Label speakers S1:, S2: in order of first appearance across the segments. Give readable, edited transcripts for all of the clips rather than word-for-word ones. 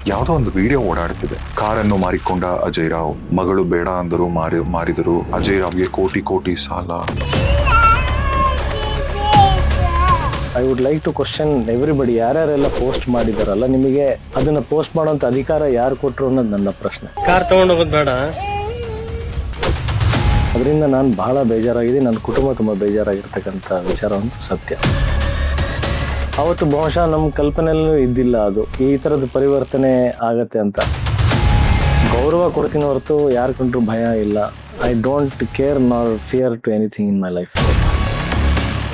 S1: ಯಾವುದೋ ಒಂದು ವಿಡಿಯೋ ಓಡಾಡ್ತಿದೆ. ಕಾರನ್ನು ಮಾರಿಕೊಂಡ ಅಜಯ್ ರಾವ್, ಮಗಳು ಬೇಡ ಅಂದರು ಮಾರಿದರು, ಅಜಯ್ ರಾವ್ಗೆ ಕೋಟಿ ಕೋಟಿ ಸಾಲ.
S2: I would like to question everybody, ಯಾರ್ಯಾರೆಲ್ಲ ಪೋಸ್ಟ್ ಮಾಡಿದಾರಲ್ಲ, ನಿಮಗೆ ಅದನ್ನ ಪೋಸ್ಟ್ ಮಾಡೋಂಥ ಅಧಿಕಾರ ಯಾರು ಕೊಟ್ಟರು ಅನ್ನೋದು ನನ್ನ ಪ್ರಶ್ನೆ.
S3: ಕಾರ್ ತಗೊಂಡು ಹೋಗೋದು ಬೇಡ.
S2: ಅದರಿಂದ ನಾನು ಬಹಳ ಬೇಜಾರಾಗಿದೆ, ನನ್ನ ಕುಟುಂಬ ತುಂಬ ಬೇಜಾರಾಗಿರ್ತಕ್ಕಂಥ ವಿಚಾರ ಅಂತೂ ಸತ್ಯ. ಅವತ್ತು ಬಹುಶಃ ನಮ್ಮ ಕಲ್ಪನೆಯಲ್ಲೂ ಇದ್ದಿಲ್ಲ ಅದು ಈ ಥರದ ಪರಿವರ್ತನೆ ಆಗತ್ತೆ ಅಂತ. ಗೌರವ ಕೊಡ್ತೀನಿ ಹೊರತು ಯಾರು ಕಂಡ್ರು ಭಯ ಇಲ್ಲ. I don't care nor fear to anything in my life.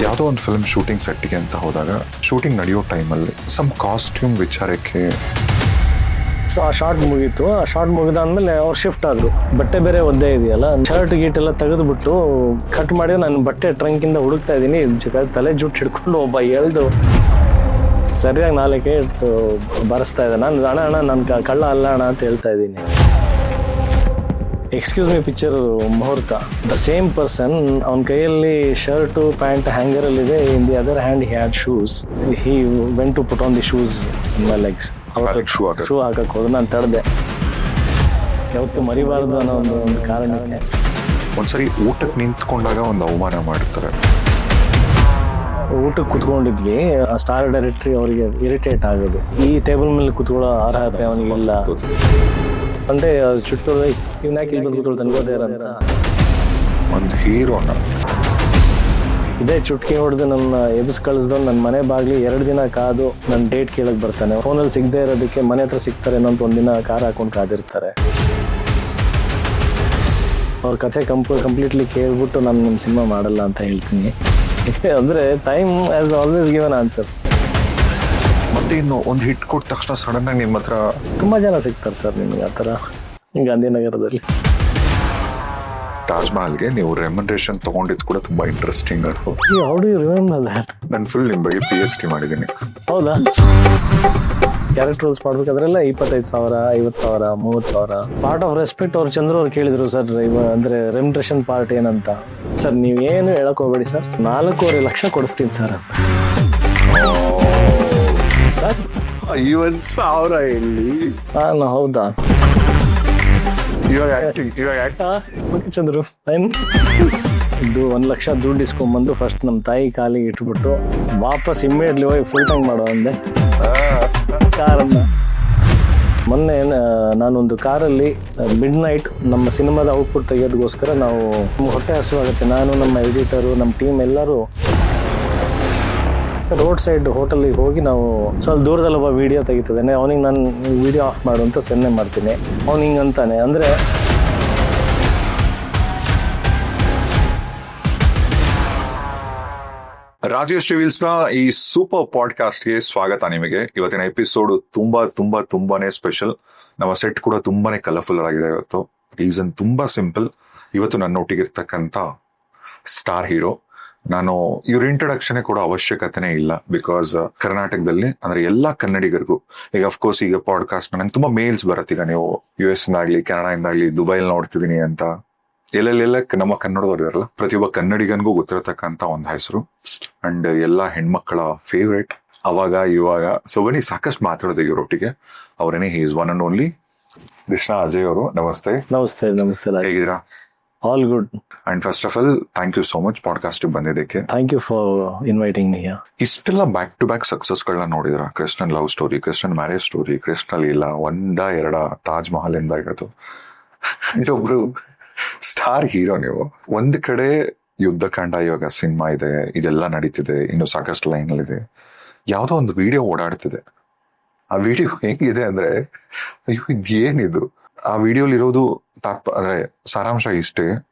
S1: ಯಾವುದೋ ಒಂದು ಫಿಲ್ಮ್ ಶೂಟಿಂಗ್ ಸೆಟ್ಟಿಗೆ ಅಂತ ಹೋದಾಗ ಶೂಟಿಂಗ್ ನಡೆಯೋ ಟೈಮಲ್ಲಿ ಸಮ್ ಕಾಸ್ಟ್ಯೂಮ್ ವಿಚಾರಕ್ಕೆ
S2: ಸೊ ಆ ಶಾರ್ಟ್ ಮುಗೀತು. ಆ ಶಾರ್ಟ್ ಮುಗಿದಾದ್ಮೇಲೆ ಅವ್ರು ಶಿಫ್ಟ್ ಆದ್ರು. ಬಟ್ಟೆ ಬೇರೆ ಒದ್ದೆ ಇದೆಯಲ್ಲ, ಶರ್ಟ್ ಗೀಟ್ ಎಲ್ಲ ತೆಗೆದುಬಿಟ್ಟು ಕಟ್ ಮಾಡಿ ನಾನು ಬಟ್ಟೆ ಟ್ರಂಕಿಂದ ಹುಡುಕ್ತಾ ಇದ್ದೀನಿ. ತಲೆ ಜುಟ್ಟು ಹಿಡ್ಕೊಂಡು ಒಬ್ಬ ಎಳ್ದು ಸರಿಯಾಗಿ ನಾಲ್ಕೆ ಇಟ್ಟು ಬರೆಸ್ತಾ ಇದ್ದೆ. ನಾನು ಅಣ್ಣ ನಾನು ಕಳ್ಳ ಅಲ್ಲ ಅಣ್ಣ ಅಂತ ಹೇಳ್ತಾ ಇದ್ದೀನಿ. ಎಕ್ಸ್ಕ್ಯೂಸ್ ಮೀ ಪಿಕ್ಚರ್ ಮುಹೂರ್ತ, ದ ಸೇಮ್ ಪರ್ಸನ್ ಅವನ ಕೈಯಲ್ಲಿ ಶರ್ಟು ಪ್ಯಾಂಟ್ ಹ್ಯಾಂಗರಲ್ಲಿದೆ, in the other hand he had shoes. He went to put on the shoes in my legs. Shoe ಹಾಕಕ್ಕೆ ಹೋದ್ರೆ ನಾನು ತಡೆದೆ. ಯಾವತ್ತು ಮರಿಬಾರ್ದು ಅನ್ನೋ ಒಂದು ಕಾರಣಕ್ಕೆ.
S1: ಒಂದ್ಸರಿ ಊಟಕ್ಕೆ ನಿಂತ್ಕೊಂಡಾಗ ಒಂದು ಅವಮಾನ ಮಾಡ್ತಾರೆ.
S2: ಊಟಕ್ಕೆ ಕುತ್ಕೊಂಡಿದ್ವಿ, ಸ್ಟಾರ್ ಡೈರೆಕ್ಟ್ರಿ ಅವರಿಗೆ ಇರಿಟೇಟ್ ಆಗೋದು, ಈ ಟೇಬಲ್ ಮೇಲೆ ಕುತ್ಕೊಳ್ಳೋ ಅರ್ಹತೆ ಅವನಿಗೆಲ್ಲ. ಅಂದ್ರೆ ಚುಟ್ಟೋದ್ರೆ ಇವ್ನಾಕೆ ಇಲ್ಲಿ ಬಂದು ಕೂತ್ಕೊಳ್ತಾನೆ ಗೊತ್ತೇರಂತ.
S1: ಒಂದು ಹೀರೋನ
S2: ಇದೇ ಚುಟ್ಕಿ ಹೊಡೆದು ನನ್ನ ಎಬ್ಸ್ ಕಳಿಸ್ದವ್ನು ನನ್ನ ಮನೆ ಬಾಗ್ಲಿ 2 ದಿನ ಕಾದು ನನ್ನ ಡೇಟ್ ಕೇಳಕ್ ಬರ್ತಾನೆ. ಫೋನಲ್ಲಿ ಸಿಗದೆ ಇರೋದಕ್ಕೆ ಮನೆ ಹತ್ರ ಸಿಗ್ತಾರೆ ಅನ್ನೋ ಒಂದಿನ ಕಾರ್ ಹಾಕೊಂಡು ಕಾದಿರ್ತಾರೆ. ಅವ್ರ ಕಥೆ ಕಂಪ್ಲೀಟ್ಲಿ ಕೇಳ್ಬಿಟ್ಟು ನಾನು ನಿಮ್ಮ ಸಿನಿಮಾ ಮಾಡಲ್ಲ ಅಂತ ಹೇಳ್ತೀನಿ. ಅಂದ್ರೆ time has always given answer.
S1: ಮತ್ತೆ ಇನ್ನು ಒಂದು ಹಿಟ್ ಕೊಟ್ಟ ತಕ್ಷಣ ಸಡನ್ ಆಗಿ ನಿಮ್ಮ ಹತ್ರ
S2: ತುಂಬಾ ಜನ ಸಿಗ್ತಾರೆ ಸರ್ ನಿಮ್ಗೆ ಆ ಥರ. ಗಾಂಧಿನಗರದಲ್ಲಿ
S1: ತಾಜ್ ಮಹಲ್ಗೆ ನೀವು ರೆಮ್ಯುನರೇಷನ್ ತಗೊಂಡಿದ್ದು ಕೂಡ ತುಂಬಾ interesting.
S2: How do you remember that?
S1: ನಾನು ಫುಲ್ ನಿಮ್ಮ ಬಗ್ಗೆ PhD ಮಾಡಿದ್ದೀನಿ.
S2: ಹೌದಾ? ಕ್ಯಾರೆಕ್ಟರ್ ರೋಲ್ಸ್ ಮಾಡ್ಬೇಕಾದ್ರೆಲ್ಲ 25,000, 50,000, 30,000. ಪಾರ್ಟ್ ಆಫ್ ರೆಸ್ಪೆಕ್ಟ್ ಅವ್ರು ಚಂದ್ರು ಅವ್ರು ಕೇಳಿದ್ರು ಸರ್, ಅಂದ್ರೆ ರೆಮ್ಯುನರೇಷನ್ ಪಾರ್ಟ್ ಏನಂತ. ಸರ್ ನೀವೇನು ಹೇಳಕ್ ಹೋಗ್ಬೇಡಿ ಸರ್, 4.5 ಲಕ್ಷ ಕೊಡಿಸ್ತೀನಿ ಸರ್ ಅಂತ. ಸರ್
S1: 50,000 ಎಲ್ಲಿ?
S2: ನಾನು ಹೌದಾ
S1: ಇವಾಗ
S2: ಚಂದ್ರು ಇದು 1 ಲಕ್ಷ ದುಡ್ಡು ಇಸ್ಕೊಂಡ್ಬಂದು ಫಸ್ಟ್ ನಮ್ಮ ತಾಯಿ ಕಾಲಿಗೆ ಇಟ್ಬಿಟ್ಟು ವಾಪಸ್ ಇಮ್ಮಿಡಿಯೇಟ್ಲಿ ಹೋಗಿ ಫುಲ್ ಟೈಮ್ ಮಾಡೋ ಅಂದೆ ಕಾರನ್ನ. ಮೊನ್ನೆ ನಾನೊಂದು ಕಾರಲ್ಲಿ ಮಿಡ್ ನೈಟ್ ನಮ್ಮ ಸಿನಿಮಾದ ಔಟ್ಪುಟ್ ತೆಗೆಯೋದಕ್ಕೋಸ್ಕರ ನಾವು ಹೊಟ್ಟೆ ಹಸುವಾಗುತ್ತೆ, ನಾನು ನಮ್ಮ ಎಡಿಟರು ನಮ್ಮ ಟೀಮ್ ಎಲ್ಲರೂ ರೋಡ್ ಸೈಡ್ ಹೋಟೆಲಿಗೆ ಹೋಗಿ ನಾವು ಸ್ವಲ್ಪ ದೂರದಲ್ಲಿ ಒಬ್ಬ ವಿಡಿಯೋ ತೆಗಿತಿದ್ದಾನೆ. ಅವನಿಗೆ ನಾನು ವಿಡಿಯೋ ಆಫ್ ಮಾಡು ಅಂತ ಸನ್ನೆ ಮಾಡ್ತೀನಿ. ಅವ್ನು ಹಿಂಗೆ ಅಂತಾನೆ. ಅಂದರೆ
S1: ರಾಜೇಶ್ ರಿವೀಲ್ಸ್ನ ಈ ಸೂಪರ್ ಪಾಡ್ಕಾಸ್ಟ್ಗೆ ಸ್ವಾಗತ ನಿಮಗೆ. ಇವತ್ತಿನ ಎಪಿಸೋಡ್ ತುಂಬಾನೇ ಸ್ಪೆಷಲ್. ನಮ್ಮ ಸೆಟ್ ಕೂಡ ತುಂಬಾನೇ ಕಲರ್ಫುಲ್ ಆಗಿದೆ ಇವತ್ತು. ರೀಸನ್ ತುಂಬಾ ಸಿಂಪಲ್. ಇವತ್ತು ನನ್ನೊಟ್ಟಿಗಿರ್ತಕ್ಕಂಥ ಸ್ಟಾರ್ ಹೀರೋ. ನಾನು ಇವ್ರ ಇಂಟ್ರೊಡಕ್ಷನ್ ಕೂಡ ಅವಶ್ಯಕತೆನೇ ಇಲ್ಲ. ಬಿಕಾಸ್ ಕರ್ನಾಟಕದಲ್ಲಿ ಅಂದ್ರೆ ಎಲ್ಲಾ ಕನ್ನಡಿಗರಿಗೂ ಈಗ ಅಫ್ಕೋರ್ಸ್ ಈಗ ಪಾಡ್ಕಾಸ್ಟ್ ನಂಗೆ ತುಂಬಾ ಮೇಲ್ಸ್ ಬರುತ್ತೆ. ಈಗ ನೀವು US ಇಂದಾಗ್ಲಿ ಕೆನಡಾ ಇಂದಾಗ್ಲಿ ದುಬೈಲ್ ನೋಡ್ತಿದೀನಿ ಅಂತ ಎಲ್ಲೆಲ್ಲ ನಮ್ಮ ಕನ್ನಡದವ್ರು ಇದಾರಲ್ಲ, ಪ್ರತಿಯೊಬ್ಬ ಕನ್ನಡಿಗನ್ಗೂ ಗೊತ್ತಿರತಕ್ಕಂತ ಒಂದು ಹೆಸರು ಅಂಡ್ ಎಲ್ಲಾ ಹೆಣ್ಮಕ್ಳ ಫೇವ್ರೇಟ್ ಅವಾಗ ಇವಾಗ. ಸೊ ಬನ್ನಿ ಸಾಕಷ್ಟು ಮಾತಾಡೋದು ಇವರೊಟ್ಟಿಗೆ. ಅವರೇನೇ he is one and only Krishna Ajay ಅವರು. ನಮಸ್ತೆ.
S2: ನಮಸ್ತೆ. ನಮಸ್ತೆ.
S1: ಹೇಗಿದ್ದೀರಾ?
S2: All good.
S1: And first of all thank you so much podcast ಬಂದಿದ್ದಕ್ಕೆ.
S2: Thank you for inviting me here.
S1: ಇಷ್ಟೆಲ್ಲ ಬ್ಯಾಕ್ ಟು ಬ್ಯಾಕ್ ಸಕ್ಸಸ್ಗಳನ್ನ ನೋಡಿದ್ರ? Krishnan love story, Krishnan marriage story, Krishna Leela, 1-2 Taj Mahal ಇಂದ ಇರೋದು. ಇದೊಬ್ರು ಸ್ಟಾರ್ ಹೀರೋ ನೀವು. ಒಂದ್ ಕಡೆ ಯುದ್ಧಕಾಂಡ ಇವಾಗ ಸಿನಿಮಾ ಇದೆ, ಇದೆಲ್ಲ ನಡೀತಿದೆ, ಇನ್ನು ಸಾಕಷ್ಟು ಲೈನ್ ಇದೆ. ಯಾವ್ದೋ ಒಂದು ವಿಡಿಯೋ ಓಡಾಡ್ತಿದೆ. ಆ ವಿಡಿಯೋ ಹೇಗಿದೆ ಅಂದ್ರೆ, ಅಯ್ಯೋ ಇದೇನಿದು? ಆ ವಿಡಿಯೋಲಿ ಇರೋದು ಅಂದ್ರೆ ಸಾರಾಂಶ ಇಷ್ಟೇ.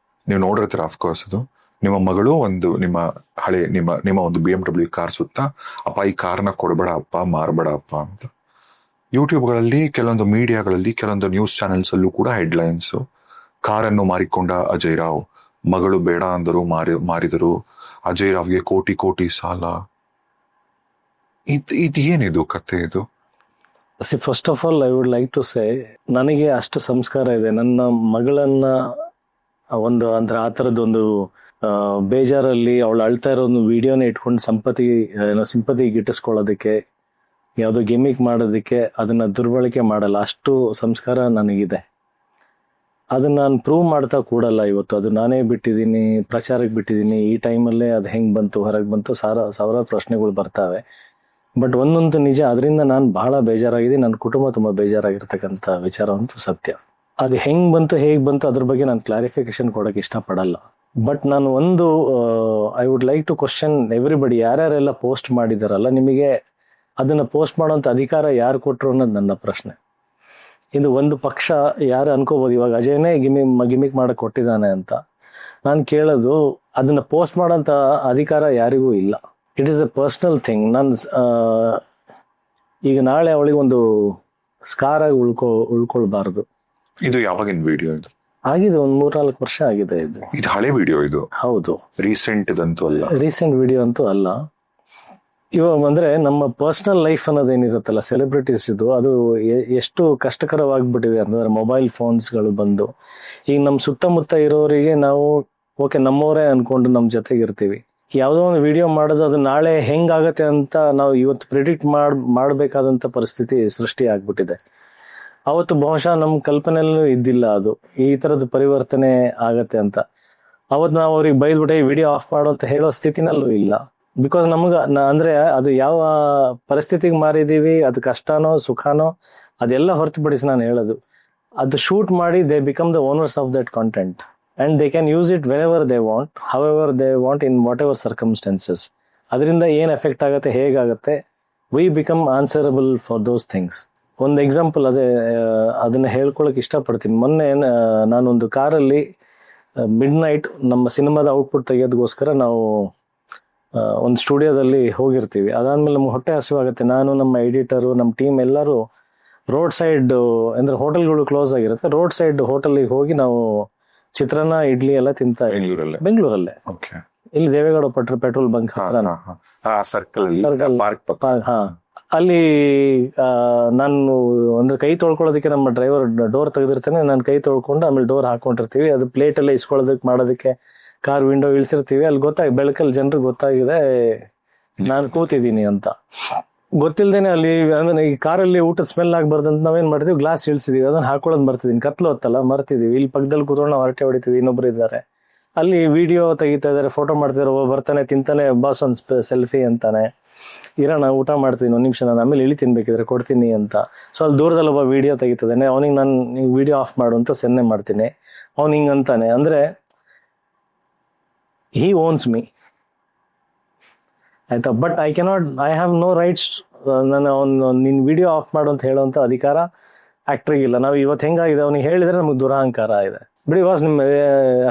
S1: ನೀವು ನೋಡಿರ್ತೀರ ಅಫ್ಕೋರ್ಸ್. ಅದು ನಿಮ್ಮ ಮಗಳು ಒಂದು ನಿಮ್ಮ ಒಂದು BMW ಕಾರ್ ಸುತ್ತ, ಅಪ್ಪ ಈ ಕಾರ್ನ ಕೊಡಬೇಡ ಅಪ್ಪ, ಮಾರ್ಬೇಡ ಅಪ್ಪ ಅಂತ. ಯೂಟ್ಯೂಬ್ಗಳಲ್ಲಿ ಕೆಲವೊಂದು ಮೀಡಿಯಾಗಳಲ್ಲಿ ಕೆಲವೊಂದು ನ್ಯೂಸ್ ಚಾನೆಲ್ಸ್ ಅಲ್ಲೂ ಕೂಡ ಹೆಡ್ಲೈನ್ಸ್, ಕಾರನ್ನು ಮಾರಿಕೊಂಡ ಅಜಯ್ ರಾವ್, ಮಗಳು ಬೇಡ ಅಂದರು ಮಾರಿದರು, ಅಜಯ್ ರಾವ್ಗೆ ಕೋಟಿ ಕೋಟಿ ಸಾಲ. ಇದು ಏನಿದು ಕತೆ? ಇದು
S2: first of all I would like to say, ನನಗೆ ಅಷ್ಟು ಸಂಸ್ಕಾರ ಇದೆ. ನನ್ನ ಮಗಳನ್ನ ಒಂದು ಅಂದ್ರೆ ಆ ಥರದ್ದೊಂದು ಬೇಜಾರಲ್ಲಿ ಅವಳು ಅಳ್ತಾ ಇರೋ ಒಂದು ವಿಡಿಯೋನ ಇಟ್ಕೊಂಡು ಸಿಂಪತಿ ಗಿಟ್ಟಿಸ್ಕೊಳ್ಳೋದಕ್ಕೆ ಯಾವುದೋ ಗಿಮಿಕ್ ಮಾಡೋದಕ್ಕೆ ಅದನ್ನ ದುರ್ಬಳಕೆ ಮಾಡಲ್ಲ, ಅಷ್ಟು ಸಂಸ್ಕಾರ ನನಗಿದೆ. ಅದನ್ನ ನಾನು ಪ್ರೂವ್ ಮಾಡ್ತಾ ಕೂಡಲ್ಲ ಇವತ್ತು. ಅದು ನಾನೇ ಬಿಟ್ಟಿದ್ದೀನಿ, ಪ್ರಚಾರಕ್ಕೆ ಬಿಟ್ಟಿದ್ದೀನಿ. ಈ ಟೈಮಲ್ಲೇ ಅದು ಹೆಂಗೆ ಬಂತು, ಹೊರಗೆ ಬಂತು, ಸಾವಿರಾರು ಪ್ರಶ್ನೆಗಳು ಬರ್ತಾವೆ. ಬಟ್ ಒಂದೊಂದು ನಿಜ, ಅದರಿಂದ ನಾನು ಬಹಳ ಬೇಜಾರಾಗಿದ್ದೀನಿ. ನನ್ನ ಕುಟುಂಬ ತುಂಬ ಬೇಜಾರಾಗಿರ್ತಕ್ಕಂಥ ವಿಚಾರ ಅಂತೂ ಸತ್ಯ. ಅದು ಹೆಂಗೆ ಬಂತು, ಹೇಗೆ ಬಂತು, ಅದ್ರ ಬಗ್ಗೆ ನಾನು ಕ್ಲಾರಿಫಿಕೇಶನ್ ಕೊಡೋಕೆ ಇಷ್ಟಪಡಲ್ಲ. ಬಟ್ ನಾನು ಒಂದು I would like to question everybody, ಯಾರ್ಯಾರೆಲ್ಲ ಪೋಸ್ಟ್ ಮಾಡಿದಾರಲ್ಲ, ನಿಮಗೆ ಅದನ್ನು ಪೋಸ್ಟ್ ಮಾಡೋಂಥ ಅಧಿಕಾರ ಯಾರು ಕೊಟ್ಟರು ಅನ್ನೋದು ನನ್ನ ಪ್ರಶ್ನೆ. ಇದು ಒಂದು ಪಕ್ಷ ಯಾರು ಅನ್ಕೋಬೋದು, ಇವಾಗ ಅಜಯನೇ ಗಿಮಿಕ್ ಮಾಡಕ್ಕೆ ಕೊಟ್ಟಿದ್ದಾನೆ ಅಂತ. ನಾನು ಕೇಳೋದು, ಅದನ್ನು ಪೋಸ್ಟ್ ಮಾಡೋಂಥ ಅಧಿಕಾರ ಯಾರಿಗೂ ಇಲ್ಲ. It is A personal thing. ನಾನು ಈಗ ನಾಳೆ ಅವಳಿಗೆ ಒಂದು ಸ್ಕಾರ್ ಆಗಿ ಉಳ್ಕೊಳ್ಬಾರ್ದು.
S1: ಇದು ಯಾವಾಗಿನ ವಿಡಿಯೋ? ಇದು
S2: ಆಗಿದೆ ಒಂದು 3-4 ವರ್ಷ ಆಗಿದೆ. ಇದು
S1: ಹಳೆ ವಿಡಿಯೋ? ಇದು
S2: ಹೌದು,
S1: ರೀಸೆಂಟ್ ಇದಂತೂ ಅಲ್ಲ,
S2: ರೀಸೆಂಟ್ ವಿಡಿಯೋ ಅಂತೂ ಅಲ್ಲ. ಇವಾಗ ಅಂದ್ರೆ ನಮ್ಮ ಪರ್ಸನಲ್ ಲೈಫ್ ಅನ್ನೋದೇನಿರುತ್ತಲ್ಲ, ಸೆಲೆಬ್ರಿಟೀಸ್ ಇದು, ಅದು ಎಷ್ಟು ಕಷ್ಟಕರವಾಗ್ಬಿಟ್ಟಿದೆ ಅಂತಂದ್ರೆ ಮೊಬೈಲ್ ಫೋನ್ಸ್ಗಳು ಬಂದು ಈಗ ನಮ್ಮ ಸುತ್ತಮುತ್ತ ಇರೋರಿಗೆ ನಾವು ಓಕೆ ನಮ್ಮವರೇ ಅನ್ಕೊಂಡು ನಮ್ಮ ಜೊತೆಗೆ ಇರ್ತೀವಿ. ಯಾವುದೋ ಒಂದು ವಿಡಿಯೋ ಮಾಡೋದು, ಅದು ನಾಳೆ ಹೆಂಗಾಗತ್ತೆ ಅಂತ ನಾವು ಇವತ್ತು ಪ್ರಿಡಿಕ್ಟ್ ಮಾಡಬೇಕಾದಂಥ ಪರಿಸ್ಥಿತಿ ಸೃಷ್ಟಿ ಆಗ್ಬಿಟ್ಟಿದೆ. ಅವತ್ತು ಬಹುಶಃ ನಮ್ಮ ಕಲ್ಪನೆಯಲ್ಲೂ ಇದ್ದಿಲ್ಲ ಅದು ಈ ಥರದ ಪರಿವರ್ತನೆ ಆಗತ್ತೆ ಅಂತ. ಅವತ್ತು ನಾವು ಅವ್ರಿಗೆ ಬೈದ್ಬಿಟ್ಟೆ ವಿಡಿಯೋ ಆಫ್ ಮಾಡು ಅಂತ ಹೇಳೋ ಸ್ಥಿತಿನಲ್ಲೂ ಇಲ್ಲ. ಬಿಕಾಸ್ ನಮ್ಗೆ ಅಂದ್ರೆ ಅದು ಯಾವ ಪರಿಸ್ಥಿತಿಗೆ ಮಾರಿದೀವಿ, ಅದು ಕಷ್ಟನೋ ಸುಖನೋ ಅದೆಲ್ಲ ಹೊರತುಪಡಿಸಿ ನಾನು ಹೇಳೋದು, ಅದು ಶೂಟ್ ಮಾಡಿ they become the owners of that content and they can use it when ever they want, how ever they want, in what ever circumstances. ಅದರಿಂದ ಏನು ಎಫೆಕ್ಟ್ ಆಗುತ್ತೆ, ಹೇಗಾಗುತ್ತೆ, we become answerable for those things. ಒಂದು example ಅದನ್ನ ಹೇಳ್ಕೊಳಕ್ ಇಷ್ಟಪಡ್ತೀನಿ. ಮೊನ್ನೆ ನಾನೊಂದು ಕಾರಲ್ಲಿ ಮಿಡ್ ನೈಟ್ ನಮ್ಮ ಸಿನಿಮಾದ ಔಟ್ಪುಟ್ ತೆಗೆಯೋದಕ್ಕೋಸ್ಕರ ನಾವು ಒಂದು ಸ್ಟುಡಿಯೋದಲ್ಲಿ ಹೋಗಿರ್ತೀವಿ. ಅದಾದ್ಮೇಲೆ ನಮ್ಗೆ ಹೊಟ್ಟೆ ಹಸಿವಾಗುತ್ತೆ. ನಾನು, ನಮ್ಮ ಎಡಿಟರು, ನಮ್ಮ ಟೀಮ್ ಎಲ್ಲರೂ ರೋಡ್ ಸೈಡ್, ಅಂದ್ರೆ ಹೋಟೆಲ್ಗಳು ಕ್ಲೋಸ್ ಆಗಿರುತ್ತೆ, ರೋಡ್ ಸೈಡ್ ಹೋಟೆಲ್ಗೆ ಹೋಗಿ ನಾವು ಚಿತ್ರಾನ್ನ, ಇಡ್ಲಿ ಎಲ್ಲ ತಿಂತಾ ಬೆಂಗಳೂರಲ್ಲೇ. ಇಲ್ಲಿ ದೇವೇಗೌಡ ಪೆಟ್ರೋಲ್ ಬಂಕ್ ಅಲ್ಲಿ ನಾನು ಅಂದ್ರೆ ಕೈ ತೊಳ್ಕೊಳ್ಳೋದಕ್ಕೆ ನಮ್ಮ ಡ್ರೈವರ್ ಡೋರ್ ತೆಗೆದಿರ್ತಾನೆ, ನಾನು ಕೈ ತೊಳ್ಕೊಂಡು ಆಮೇಲೆ ಡೋರ್ ಹಾಕೊಂಡಿರ್ತೀವಿ. ಅದು ಪ್ಲೇಟ್ ಎಲ್ಲ ಇಸ್ಕೊಳ್ಳೋದಕ್ಕೆ ಮಾಡೋದಕ್ಕೆ ಕಾರ್ ವಿಂಡೋ ಇಳಿಸಿರ್ತೀವಿ. ಅಲ್ಲಿ ಬೆಳಕಲ್ಲಿ ಜನರಿಗೆ ಗೊತ್ತಾಗಿದೆ ನಾನು ಕೂತಿದ್ದೀನಿ ಅಂತ. ಗೊತ್ತಿಲ್ದೇನೆ ಅಲ್ಲಿ ಈ ಕಾರಲ್ಲಿ ಊಟದ ಸ್ಮೆಲ್ ಆಗ್ಬಾರ್ದಂತ ನಾವೇನ್ ಮಾಡ್ತೀವಿ, ಗ್ಲಾಸ್ ಇಳಿಸಿದೀವಿ, ಅದನ್ನ ಹಾಕೊಳ್ಳೋದು ಮರ್ತಿದೀನಿ. ಕತ್ಲು ಹೊತ್ತಲ್ಲ, ಮರ್ತಿದೀವಿ. ಇಲ್ಲಿ ಪಕ್ಕದಲ್ಲಿ ಕೂತ್ಕೊಂಡು ನಾವು ಹರಟೆ ಹೊಡಿತೀವಿ, ಇನ್ನೊಬ್ರು ಇದ್ದಾರೆ ಅಲ್ಲಿ ವಿಡಿಯೋ ತೆಗಿತಾ ಇದಾರೆ, ಫೋಟೋ ಮಾಡ್ತಿದಾರೆ. ಬರ್ತಾನೆ, ತಿಂತಾನೆ, ಬಾಸ್ ಒಂದು ಸೆಲ್ಫಿ ಅಂತಾನೆ, ಇರೋಣ ಊಟ ಮಾಡ್ತೀನಿ 1 ನಿಮಿಷ, ನಾನು ಆಮೇಲೆ ಇಳಿ ತಿನ್ಬೇಕಿದ್ರೆ ಕೊಡ್ತೀನಿ ಅಂತ. ಸೊ ಅಲ್ಲಿ ದೂರದಲ್ಲಿ ಒಬ್ಬ ವಿಡಿಯೋ ತೆಗಿತದಾನೆ, ಅವನಿಗೆ ನಾನು ವಿಡಿಯೋ ಆಫ್ ಮಾಡು ಅಂತ ಸನ್ನೆ ಮಾಡ್ತೀನಿ. ಅವ್ನು ಹಿಂಗ್ ಅಂತಾನೆ, ಅಂದ್ರೆ he owns me, ಆಯ್ತಾ. But I have no rights. ನಾನು ನಿನ್ ವಿಡಿಯೋ ಆಫ್ ಮಾಡು ಅಂತ ಹೇಳುವಂತ ಅಧಿಕಾರ ಆಕ್ಟ್ರಿಗಿಲ್ಲ. ನಾವು ಇವತ್ತು ಹೆಂಗಾಗಿದೆ, ಅವ್ನಿಗೆ ಹೇಳಿದ್ರೆ ನಮ್ಗೆ ದುರಹಂಕಾರ ಇದೆ. ಬಿಡಿ ಬಾಸ್, ನಿಮ್ಮ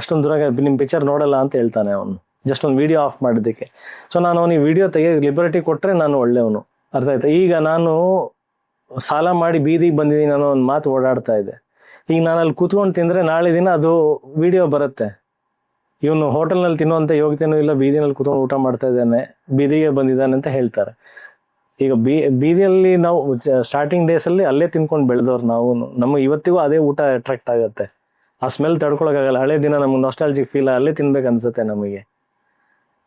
S2: ಅಷ್ಟೊಂದು ನಿಮ್ ಪಿಕ್ಚರ್ ನೋಡಲ್ಲ ಅಂತ ಹೇಳ್ತಾನೆ ಅವನು, ಜಸ್ಟ್ ಒಂದು ವಿಡಿಯೋ ಆಫ್ ಮಾಡಿದ್ದಕ್ಕೆ. ಸೊ ನಾನು ಅವನಿಗೆ ವಿಡಿಯೋ ತೆಗೆಯೋದು ಲಿಬರ್ಟಿ ಕೊಟ್ರೆ ನಾನು ಒಳ್ಳೆಯವನು, ಅರ್ಥ ಆಯ್ತಾ. ಈಗ ನಾನು ಸಾಲ ಮಾಡಿ ಬೀದಿಗೆ ಬಂದಿದ್ದೀನಿ ಅನ್ನೋ ಒಂದು ಮಾತು ಓಡಾಡ್ತಾ ಇದೆ. ಈಗ ನಾನು ಅಲ್ಲಿ ಕೂತ್ಕೊಂಡು ತಿಂದ್ರೆ ನಾಳೆ ದಿನ ಅದು ವಿಡಿಯೋ ಬರುತ್ತೆ, ಇವನು ಹೋಟೆಲ್ನಲ್ಲಿ ತಿನ್ನುವಂತ ಯೋಗ್ಯತೆನೂ ಇಲ್ಲ, ಬೀದಿನಲ್ಲಿ ಕೂತ್ಕೊಂಡು ಊಟ ಮಾಡ್ತಾ ಇದ್ದಾನೆ, ಬೀದಿಗೆ ಬಂದಿದ್ದಾನೆ ಅಂತ ಹೇಳ್ತಾರೆ. ಈಗ ಬೀದಿಯಲ್ಲಿ ನಾವು ಸ್ಟಾರ್ಟಿಂಗ್ ಡೇಸ್ ಅಲ್ಲಿ ಅಲ್ಲೇ ತಿನ್ಕೊಂಡು ಬೆಳೆದವ್ರು ನಾವು, ನಮಗೆ ಇವತ್ತಿಗೂ ಅದೇ ಊಟ ಅಟ್ರಾಕ್ಟ್ ಆಗುತ್ತೆ. ಆ ಸ್ಮೆಲ್ ತಡ್ಕೊಳಕ್ಕಾಗಲ್ಲ. ಹಳೆ ದಿನ ನಮ್ಗೆ ನಾಸ್ಟಾಲ್ಜಿಕ್ ಫೀಲ್, ಅಲ್ಲೇ ತಿನ್ಬೇಕು ಅನ್ಸುತ್ತೆ ನಮಗೆ.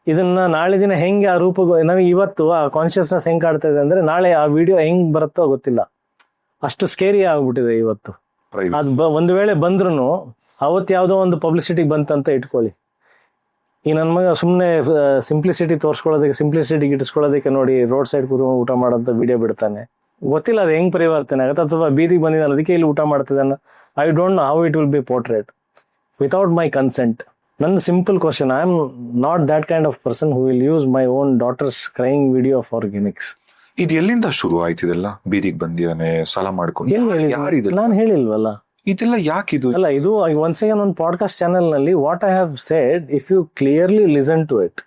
S2: ಇದನ್ನ ನಾಳೆ ದಿನ ಹೆಂಗೆ ಆ ರೂಪ, ನನಗೆ ಇವತ್ತು ಆ ಕಾನ್ಶಿಯಸ್ನೆಸ್ ಹೆಂಗ್ ಕಾಡ್ತಾ ಇದೆ ಅಂದ್ರೆ ನಾಳೆ ಆ ವಿಡಿಯೋ ಹೆಂಗ್ ಬರುತ್ತೋ ಗೊತ್ತಿಲ್ಲ, ಅಷ್ಟು ಸ್ಕೇರಿ ಆಗ್ಬಿಟ್ಟಿದೆ ಇವತ್ತು. ಅದು ಒಂದು ವೇಳೆ ಬಂದ್ರು ಅವತ್ತು ಯಾವುದೋ ಒಂದು ಪಬ್ಲಿಸಿಟಿ ಬಂತಂತ ಇಟ್ಕೊಳ್ಳಿ. ಈ ನನ್ನ ಮಗ ಸುಮ್ಮನೆ ಸಿಂಪ್ಲಿಸಿಟಿ ತೋರಿಸ್ಕೊಳ್ಳೋದಕ್ಕೆ, ಸಿಂಪ್ಲಿಸಿಟಿ ಗಿಟ್ಟಿಸ್ಕೊಳ್ಳೋದಕ್ಕೆ ನೋಡಿ ರೋಡ್ ಸೈಡ್ ಕೂತ್ಕೊಂಡು ಊಟ ಮಾಡೋಂಥ ವಿಡಿಯೋ ಬಿಡ್ತಾನೆ. ಗೊತ್ತಿಲ್ಲ ಅದು ಹೆಂಗ್ ಪರಿವರ್ತನೆ ಆಗುತ್ತೆ, ಅಥವಾ ಬೀದಿಗೆ ಬಂದಿದ್ದಾನೆ ಅದಕ್ಕೆ ಇಲ್ಲಿ ಊಟ ಮಾಡ್ತಿದ್ದಾನೆ. I don't know how it will be portrait without my consent. ನನ್ನ simple question, I am not that kind of person who will use my own daughter's crying video for gimmicks.
S1: ಇದು ಎಲ್ಲಿಂದ ಶುರು ಆಯ್ತಿದೆಲ್ಲ? ಬೀದಿಗೆ ಬಂದಿದ್ದಾನೆ, ಸಾಲ ಮಾಡ್ಕೊಂಡು,
S2: ನಾನು ಹೇಳಿಲ್ವಲ್ಲ
S1: ಇದೆಲ್ಲ ಯಾಕಿದು?
S2: ಅಲ್ಲ, ಇದು ಒನ್ಸ್ ಅಗೇನ್ ಒಂದು ಪಾಡ್ಕಾಸ್ಟ್ ಚಾನೆಲ್ ನಲ್ಲಿ what I have said, if you clearly listen to it,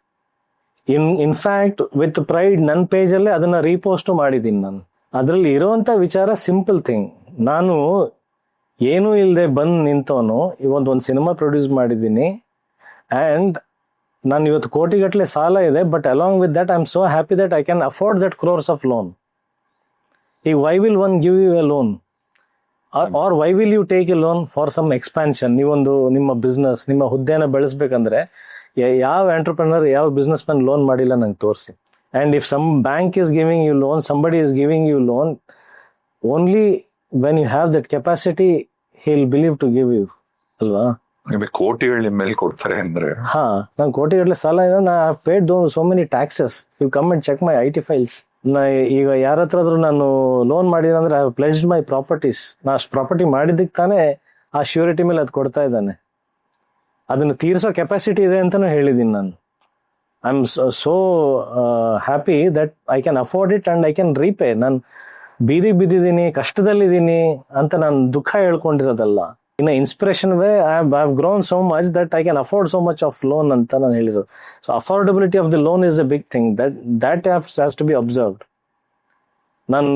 S2: in fact with pride ನನ್ನ ಪೇಜ್ ಅಲ್ಲೇ ಅದನ್ನ ರೀಪೋಸ್ಟ್ ಮಾಡಿದ್ದೀನಿ ನಾನು. ಅದರಲ್ಲಿ ಇರುವಂತ ವಿಚಾರ ಸಿಂಪಲ್ ಥಿಂಗ್. ನಾನು ಏನೂ ಇಲ್ಲದೆ ಬಂದು ನಿಂತವನು ಒಂದು ಸಿನಿಮಾ ಪ್ರೊಡ್ಯೂಸ್ ಮಾಡಿದ್ದೀನಿ ಆ್ಯಂಡ್ ನಾನು ಇವತ್ತು ಕೋಟಿಗಟ್ಟಲೆ ಸಾಲ ಇದೆ. But along with that I am so happy that I can afford that crores of loan. ಈಗ why will one give you a loan or why will you take a loan for some expansion? ನೀವೊಂದು ನಿಮ್ಮ business, ನಿಮ್ಮ ಹುದ್ದೆನ ಬೆಳೆಸ್ಬೇಕಂದ್ರೆ ಯಾವ entrepreneur, ಯಾವ business man loan ಮಾಡಿಲ್ಲ ನಂಗೆ ತೋರಿಸಿ. And if some bank is giving you loan, somebody is giving you loan, only when you have that capacity, he'll believe to give you. ಅಲ್ವಾ?
S1: ನಿಮಗೆ ಕೋಟಿಗಳ ನಿಮ್ಮ ಮೇಲೆ ಕೊಡ್ತಾರೆ ಅಂದ್ರೆ
S2: ಹಾ, ನಾನು ಕೋಟಿಗಟ್ಟಲೆ ಸಾಲ ಇದೆ, ನಾ paid so many taxes. You come and check my IT files. ನಾ ಈಗ ಯಾರ ಹತ್ರ ಆದ್ರೂ ನಾನು ಲೋನ್ ಮಾಡಿದ್ರೆ ಅಂದ್ರೆ I have pledged my properties. ನಾ ಅಷ್ಟು ಪ್ರಾಪರ್ಟಿ ಮಾಡಿದ್ದಕ್ಕೆ ತಾನೇ ಆ ಶ್ಯೂರಿಟಿ ಮೇಲೆ ಅದು ಕೊಡ್ತಾ ಇದ್ದಾನೆ. ಅದನ್ನು ತೀರಿಸೋ ಕೆಪಾಸಿಟಿ ಇದೆ ಅಂತಾನು ಹೇಳಿದ್ದೀನಿ ನಾನು. I am so happy that I can afford it and I can repay. ನಾನು ಬೀದಿಗೆ ಬಿದ್ದಿದ್ದೀನಿ, ಕಷ್ಟದಲ್ಲಿದ್ದೀನಿ ಅಂತ ನಾನು ದುಃಖ ಹೇಳ್ಕೊಂಡಿರೋದಲ್ಲ. ಇನ್ನು inspiration way I have grown so much that I can afford so much of loan ಅಂತ ನಾನು ಹೇಳಿರೋದು. So affordability of the loan is a big thing that has to be observed. ನಾನು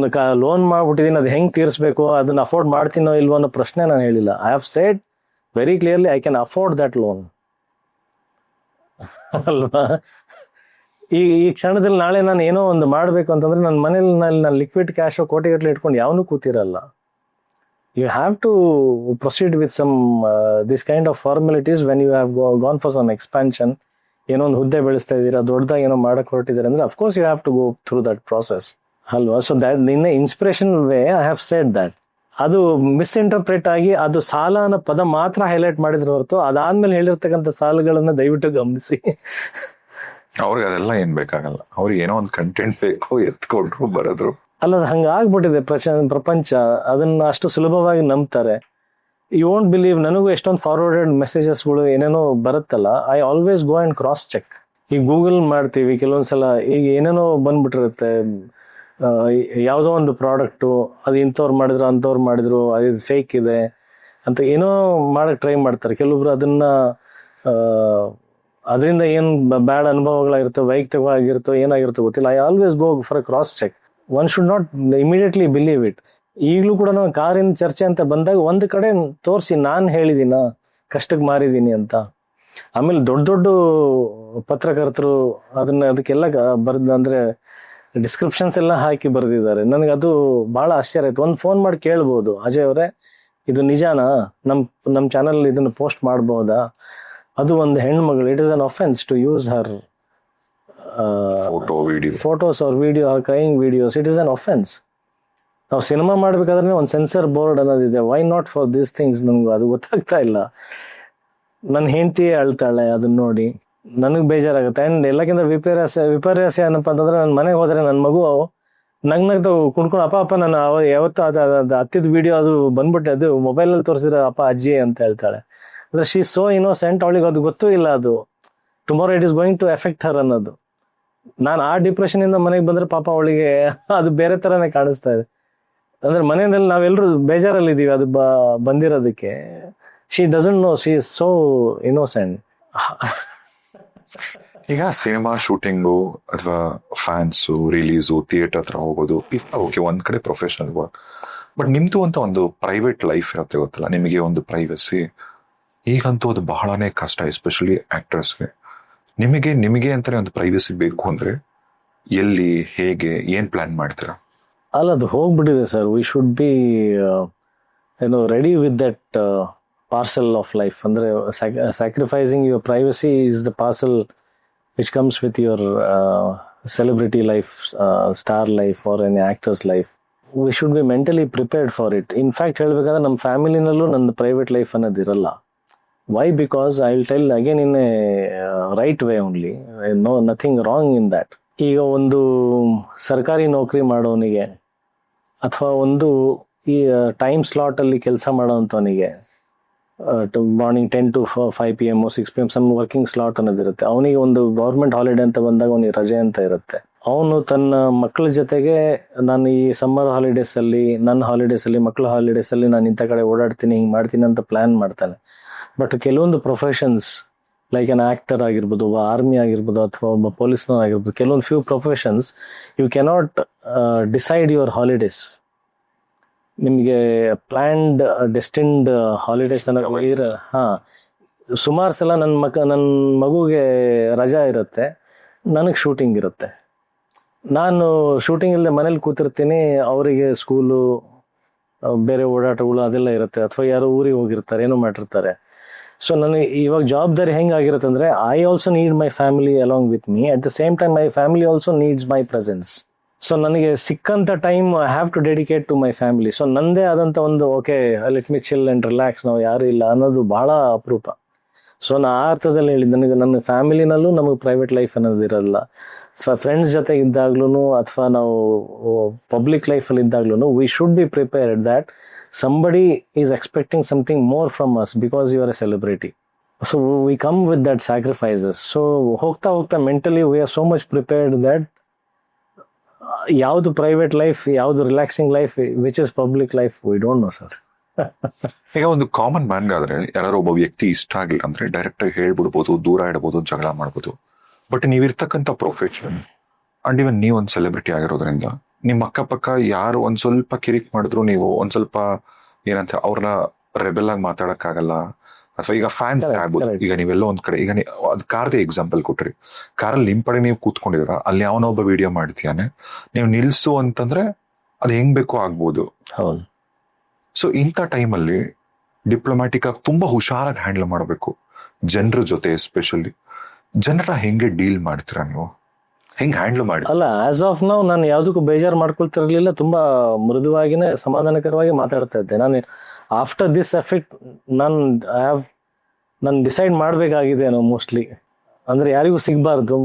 S2: ಲೋನ್ ಮಾಡ್ಬಿಟ್ಟಿದ್ದೀನಿ, ಅದು ಹೆಂಗೆ ತೀರಿಸ್ಬೇಕು, ಅದನ್ನ ಅಫೋರ್ಡ್ ಮಾಡ್ತೀನೋ ಇಲ್ವೋ ಅನ್ನೋ ಪ್ರಶ್ನೆ ನಾನು ಹೇಳಿಲ್ಲ. I have said very clearly I can afford that loan. ಅಲ್ವಾ? ಈ ಕ್ಷಣದಲ್ಲಿ ನಾಳೆ ನಾನು ಏನೋ ಒಂದು ಮಾಡಬೇಕು ಅಂತಂದ್ರೆ ನನ್ನ ಮನೇಲಿ ನಾನು ಲಿಕ್ವಿಡ್ ಕ್ಯಾಶ್ ಕೋಟಿಗಟ್ಟಲೆ ಇಟ್ಕೊಂಡು ಯಾವನು ಕೂತಿರಲ್ಲ. You have to proceed with some this kind of formalities when you have gone for some expansion. ಏನೋ ಒಂದು ಹುದ್ದೆ ಬೆಳೆಸ್ತಾ ಇದ್ದೀರಾ, ದೊಡ್ಡದಾಗಿ ಏನೋ ಮಾಡಕ್ ಹೊರಟಿದ್ದೀರಾ ಅಂದ್ರೆ of course you have to go through that process. ಅಲ್ವಾ? So that in inspiration way I have said that. ಅದು ಮಿಸ್ಇಂಟರ್ಪ್ರೇಟ್ ಆಗಿ ಅದು ಸಾಲ ಅನ್ನೋ ಪದ ಮಾತ್ರ ಹೈಲೈಟ್ ಮಾಡಿದ್ರ ಹೊರತು ಅದಾದ್ಮೇಲೆ ಹೇಳಿರ್ತಕ್ಕಂಥ ಸಾಲಗಳನ್ನ ದಯವಿಟ್ಟು ಗಮನಿಸಿ.
S1: ಅವ್ರಿಗೆ ಅದೆಲ್ಲ ಏನ್ ಬೇಕಾಗಲ್ಲ. ಅವ್ರಿಗೆ ಏನೋ ಒಂದು ಕಂಟೆಂಟ್ ಬೇಕು, ಎತ್ಕೊಂಡ್ರು ಬರೋದ್ರು.
S2: ಅಲ್ಲ, ಅದು ಹಂಗಾಗ್ಬಿಟ್ಟಿದೆ ಪ್ರಪಂಚ. ಅದನ್ನ ಅಷ್ಟು ಸುಲಭವಾಗಿ ನಂಬ್ತಾರೆ. ಯು ವೋಂಟ್ ಬಿಲೀವ್, ನನಗೂ ಎಷ್ಟೊಂದು ಫಾರ್ವರ್ಡೆಡ್ ಮೆಸೇಜಸ್ಗಳು ಏನೇನೋ ಬರುತ್ತಲ್ಲ, I always go and cross check. ಈಗ ಗೂಗಲ್ ಮಾಡ್ತೀವಿ ಕೆಲವೊಂದ್ಸಲ, ಈಗ ಏನೇನೋ ಬಂದ್ಬಿಟ್ಟಿರುತ್ತೆ, ಯಾವುದೋ ಒಂದು ಪ್ರಾಡಕ್ಟು ಅದು ಇಂಥವ್ರು ಮಾಡಿದ್ರು ಅಂಥವ್ರು ಮಾಡಿದ್ರು, ಅದು ಫೇಕ್ ಇದೆ ಅಂತ ಏನೋ ಮಾಡಕ್ ಟ್ರೈ ಮಾಡ್ತಾರೆ. ಕೆಲವೊಬ್ರು ಅದನ್ನ ಅದರಿಂದ ಏನು ಬ್ಯಾಡ್ ಅನುಭವಗಳಾಗಿರ್ತವೆ, ವೈಯಕ್ತಿಕವಾಗಿರ್ತೋ ಏನಾಗಿರ್ತೋ ಗೊತ್ತಿಲ್ಲ. I always go for a cross check. One should not immediately believe it. ಈಗಲೂ ಕೂಡ ನಾವು ಕಾರಿನ ಚರ್ಚೆ ಅಂತ ಬಂದಾಗ ಒಂದು ಕಡೆ ತೋರಿಸಿ ನಾನು ಹೇಳಿದೀನ ಕಷ್ಟಕ್ಕೆ ಮಾರಿದ್ದೀನಿ ಅಂತ. ಆಮೇಲೆ ದೊಡ್ಡ ದೊಡ್ಡ ಪತ್ರಕರ್ತರು ಅದಕ್ಕೆಲ್ಲ ಅಂದ್ರೆ ಡಿಸ್ಕ್ರಿಪ್ಷನ್ಸ್ ಎಲ್ಲ ಹಾಕಿ ಬರೆದಿದ್ದಾರೆ. ನನಗೆ ಅದು ಬಹಳ ಆಶ್ಚರ್ಯ ಆಯ್ತು. ಒಂದು ಫೋನ್ ಮಾಡಿ ಕೇಳ್ಬೋದು, ಅಜಯ್ ಅವರೇ ಇದು ನಿಜಾನಾ, ನಮ್ ಚಾನಲ್ ಇದನ್ನ ಪೋಸ್ಟ್ ಮಾಡಬಹುದಾ? ಅದು ಒಂದು ಹೆಣ್ಮಗಳು, it is an offence to use her photos or video or crying videos. It is an offence. ನಾವು ಸಿನಿಮಾ ಮಾಡ್ಬೇಕಾದ್ರೆ ಒಂದು ಸೆನ್ಸರ್ ಬೋರ್ಡ್ ಅನ್ನೋದಿದೆ. Why not for these things? ನನ್ಗೆ ಅದು ಗೊತ್ತಾಗ್ತಾ ಇಲ್ಲ. ನನ್ನ ಹೆಂಡತಿ ಅಳ್ತಾಳೆ ಅದನ್ನ ನೋಡಿ, ನನಗೆ ಬೇಜಾರಾಗುತ್ತೆ. ಅಂಡ್ ಎಲ್ಲಕ್ಕಿಂತ ವಿಪರ್ಯಾಸ ಏನಪ್ಪ ಅಂತಂದ್ರೆ, ನನ್ನ ಮನೆಗೆ ಹೋದ್ರೆ ನನ್ನ ಮಗು ನಗ್ನಗ್ತಾ ಕುಣ್ಕೊಂಡು ಅಪ್ಪ ನಾನು ಯಾವತ್ತೂ ಅದು ಹತ್ತಿದ ವಿಡಿಯೋ ಅದು ಬಂದ್ಬಿಟ್ಟೆ, ಅದು ಮೊಬೈಲಲ್ಲಿ ತೋರಿಸಿದ್ರೆ ಅಪ್ಪ ಅಜ್ಜಿ ಅಂತ ಹೇಳ್ತಾಳೆ. ಅಂದ್ರೆ ಶಿ ಸೋ ಇನ್ನೋಸೆಂಟ್. ಅವಳಿಗೆ ಅದು ಗೊತ್ತೂ ಇಲ್ಲ ಅದು tomorrow it is going to effect her ಅನ್ನೋದು. ನಾನು ಆ ಡಿಪ್ರೆಷನ್ ಇಂದ ಮನೆಗೆ ಬಂದ್ರೆ ಪಾಪ ಅವಳಿಗೆ ಅದು ಬೇರೆ ತರನೇ ಕಾಣಿಸ್ತಾ ಇದೆ. ಅಂದ್ರೆ ಮನೆಯಲ್ಲಿ ನಾವೆಲ್ಲರೂ ಬೇಜಾರಲ್ಲಿ ಇದೀವಿ ಅದು ಬಂದಿರೋದಕ್ಕೆ. She doesn't know, she is so innocent.
S1: ಈಗ ಸಿನಿಮಾ ಶೂಟಿಂಗು ಅಥವಾ ಫ್ಯಾನ್ಸು, ರಿಲೀಸು, ಥಿಯೇಟರ್ ಹತ್ರ ಹೋಗೋದು ಓಕೆ, ಒಂದ್ ಕಡೆ ಪ್ರೊಫೆಷನಲ್ ವರ್ಕ್. ಬಟ್ ನಿಮ್ದು ಅಂತ ಒಂದು ಪ್ರೈವೇಟ್ ಲೈಫ್ ಇರುತ್ತೆ ಗೊತ್ತಲ್ಲ, ನಿಮಗೆ ಒಂದು ಪ್ರೈವಸಿ. ಈಗಂತೂ ಅದು ಬಹಳನೇ ಕಷ್ಟ, ಎಸ್ಪೆಷಲಿ ಆಕ್ಟರ್ಸ್ಗೆ. ನಿಮಗೆ ಅಂತಾನೆ ಒಂದು ಪ್ರೈವಸಿ ಬೇಕು ಅಂದ್ರೆ ಎಲ್ಲಿ, ಹೇಗೆ, ಏನ್ ಪ್ಲಾನ್ ಮಾಡ್ತೀರಾ?
S2: ಅಲ್ಲ, ಅದು ಹೋಗ್ಬಿಟ್ಟಿದೆ sir. We should be ready with that parcel of life. ಅಂದ್ರೆ sacrificing your privacy is the parcel which comes with your celebrity life, star life or any actor's life. We should be mentally prepared for it. In fact ಹೇಳ್ಬೇಕಂದ್ರೆ ನಮ್ಮ ಫ್ಯಾಮಿಲಿನಲ್ಲೂ ನನ್ನ private life ಅನ್ನೋದು ಇರಲ್ಲ. Why? Because I will tell again in a right way only. No, nothing wrong in that. ಈಗ ಒಂದು ಸರ್ಕಾರಿ ನೌಕರಿ ಮಾಡೋನಿಗೆ ಅಥವಾ ಒಂದು ಈ ಟೈಮ್ ಸ್ಲಾಟ್ ಅಲ್ಲಿ ಕೆಲಸ ಮಾಡೋಂಥವನಿಗೆ morning 10 to 5 PM 6 PM some working slot ಅನ್ನೋದಿರುತ್ತೆ. ಅವನಿಗೆ ಒಂದು ಗೌರ್ಮೆಂಟ್ ಹಾಲಿಡೇ ಅಂತ ಬಂದಾಗ ಅವನಿಗೆ ರಜೆ ಅಂತ ಇರುತ್ತೆ. ಅವನು ತನ್ನ ಮಕ್ಕಳ ಜೊತೆಗೆ ನಾನು ಈ ಸಮ್ಮರ್ ಹಾಲಿಡೇಸ್ ಅಲ್ಲಿ, ನನ್ನ ಹಾಲಿಡೇಸ್ ಅಲ್ಲಿ, ಮಕ್ಕಳ ಹಾಲಿಡೇಸ್ ಅಲ್ಲಿ ನಾನು ಇಂಥ ಕಡೆ ಓಡಾಡ್ತೀನಿ, ಹಿಂಗೆ ಮಾಡ್ತೀನಿ ಅಂತ ಪ್ಲಾನ್ ಮಾಡ್ತಾನೆ. ಬಟ್ ಕೆಲವೊಂದು ಪ್ರೊಫೆಷನ್ಸ್ ಲೈಕ್ ಅನ್ ಆಕ್ಟರ್ ಆಗಿರ್ಬೋದು, ಒಬ್ಬ ಆರ್ಮಿ ಆಗಿರ್ಬೋದು, ಅಥವಾ ಒಬ್ಬ ಪೊಲೀಸ್ನರ್ ಆಗಿರ್ಬೋದು, ಕೆಲವೊಂದು few professions you cannot decide your holidays. ನಿಮಗೆ ಪ್ಲ್ಯಾನ್ಡ್ ಡೆಸ್ಟಿನ್ಡ್ ಹಾಲಿಡೇಸ್ ಸುಮಾರು ಸಲ ನನ್ನ ಮಗುಗೆ ರಜಾ ಇರುತ್ತೆ, ನನಗೆ ಶೂಟಿಂಗ್ ಇರುತ್ತೆ. ನಾನು ಶೂಟಿಂಗ್ ಇಲ್ಲದೆ ಮನೇಲಿ ಕೂತಿರ್ತೀನಿ, ಅವರಿಗೆ ಸ್ಕೂಲು, ಬೇರೆ ಓಡಾಟಗಳು ಅದೆಲ್ಲ ಇರುತ್ತೆ, ಅಥವಾ ಯಾರೋ ಊರಿಗೆ ಹೋಗಿರ್ತಾರೆ, ಏನೋ ಮಾಡಿರ್ತಾರೆ. ಸೊ ನನಗೆ ಇವಾಗ ಜವಾಬ್ದಾರಿ ಹೆಂಗಾಗಿರುತ್ತೆ ಅಂದರೆ I also need my family along with me at the same time my family also needs my presence. So ನನಗೆ ಸಿಕ್ಕಂಥ time I have to dedicate to my family. So ನಂದೇ ಆದಂಥ ಒಂದು okay let me chill and relax, ನಾವು ಯಾರು ಇಲ್ಲ ಅನ್ನೋದು ಭಾಳ ಅಪರೂಪ. ಸೊ ನಾ ಆ ಅರ್ಥದಲ್ಲಿ ಹೇಳಿದ್ದು, ನನಗೆ ನನ್ನ ಫ್ಯಾಮಿಲಿನಲ್ಲೂ ನಮಗೆ ಪ್ರೈವೇಟ್ ಲೈಫ್ ಅನ್ನೋದು ಇರೋಲ್ಲ. ಫ್ರೆಂಡ್ಸ್ ಜೊತೆ ಇದ್ದಾಗ್ಲೂ ಅಥವಾ ನಾವು ಪಬ್ಲಿಕ್ ಲೈಫಲ್ಲಿ ಇದ್ದಾಗ್ಲೂ we should be prepared that somebody is expecting something more from us because you are a celebrity. So we come with that sacrifices. So ಹೋಗ್ತಾ mentally we are so much prepared that ಯಾವುದು private life, ಯಾವುದು relaxing life, which is public life, we don't know sir.
S1: ಈಗ ಒಂದು common ಮ್ಯಾನ್ಗಾದ್ರೆ ಯಾರು ಒಬ್ಬ ವ್ಯಕ್ತಿ ಇಷ್ಟ ಆಗಿಲ್ಲ ಅಂದ್ರೆ ಡೈರೆಕ್ಟ್ ಆಗಿ ಹೇಳ್ಬಿಡ್ಬೋದು, ದೂರ ಇಡಬಹುದು, ಜಗಳ ಮಾಡ್ಬೋದು. ಬಟ್ ನೀವಿರ್ತಕ್ಕಂಥ ಪ್ರೊಫೆಷನ್ ಅಂಡ್ ಇವನ್ ನೀವು ಒಂದು ಸೆಲೆಬ್ರಿಟಿ ಆಗಿರೋದ್ರಿಂದ ನಿಮ್ಮ ಅಕ್ಕಪಕ್ಕ ಯಾರು ಒಂದ್ ಸ್ವಲ್ಪ ಕಿರಿಕ್ ಮಾಡಿದ್ರು ನೀವು ಒಂದ್ ಸ್ವಲ್ಪ ಏನಂತ ಅವ್ರನ್ನ ರೆಬೆಲ್ ಆಗಿ ಮಾತಾಡಕ್ಕಾಗಲ್ಲ. ಅಥವಾ ಈಗ ಫ್ಯಾನ್ಸ್ ಆಗ್ಬೋದು. ಈಗ ನೀವೆಲ್ಲೋ ಒಂದ್ ಕಡೆ, ಈಗ ಅದ್ ಕಾರ್ದೇ ಎಕ್ಸಾಂಪಲ್ ಕೊಟ್ರಿ, ಕಾರಲ್ಲಿ ನಿಮ್ ಪಡೆ ನೀವು ಕೂತ್ಕೊಂಡಿದ್ರ, ಅಲ್ಲಿ ಯಾವನೊಬ್ಬ ವಿಡಿಯೋ ಮಾಡ್ತೀಯಾನೆ, ನೀವು ನಿಲ್ಸು ಅಂತಂದ್ರೆ ಅದು ಹೆಂಗ್ ಬೇಕೋ ಆಗ್ಬೋದು. ಸೊ ಇಂಥ ಟೈಮಲ್ಲಿ ಡಿಪ್ಲೊಮ್ಯಾಟಿಕ್ ಆಗಿ ತುಂಬಾ ಹುಷಾರಾಗಿ ಹ್ಯಾಂಡಲ್ ಮಾಡಬೇಕು ಜನರ ಜೊತೆ. ಎಸ್ಪೆಷಲಿ ಜನರ ಹೆಂಗೆ ಡೀಲ್ ಮಾಡ್ತೀರಾ ನೀವು, ಹೆಂಗ್ ಹ್ಯಾಂಡಲ್ ಮಾಡಿ?
S2: ಅಲ್ಲ, ಆಸ್ ಆಫ್ ನಾವು ನಾನು ಯಾವುದಕ್ಕೂ ಬೇಜಾರು ಮಾಡ್ಕೊಳ್ತಿರ್ಲಿಲ್ಲ. ತುಂಬಾ ಮೃದುವಾಗಿನೇ ಸಮಾಧಾನಕರವಾಗಿ ಮಾತಾಡ್ತಾ ಇದ್ದೆ. ನಾನು ಆಫ್ಟರ್ ದಿಸ್ ಎಫೆಕ್ಟ್ ನಾನು ಡಿಸೈಡ್ ಮಾಡಬೇಕಾಗಿದೆ ಮೋಸ್ಟ್ಲಿ. ಅಂದ್ರೆ ಯಾರಿಗೂ ಸಿಗಬಾರ್ದು,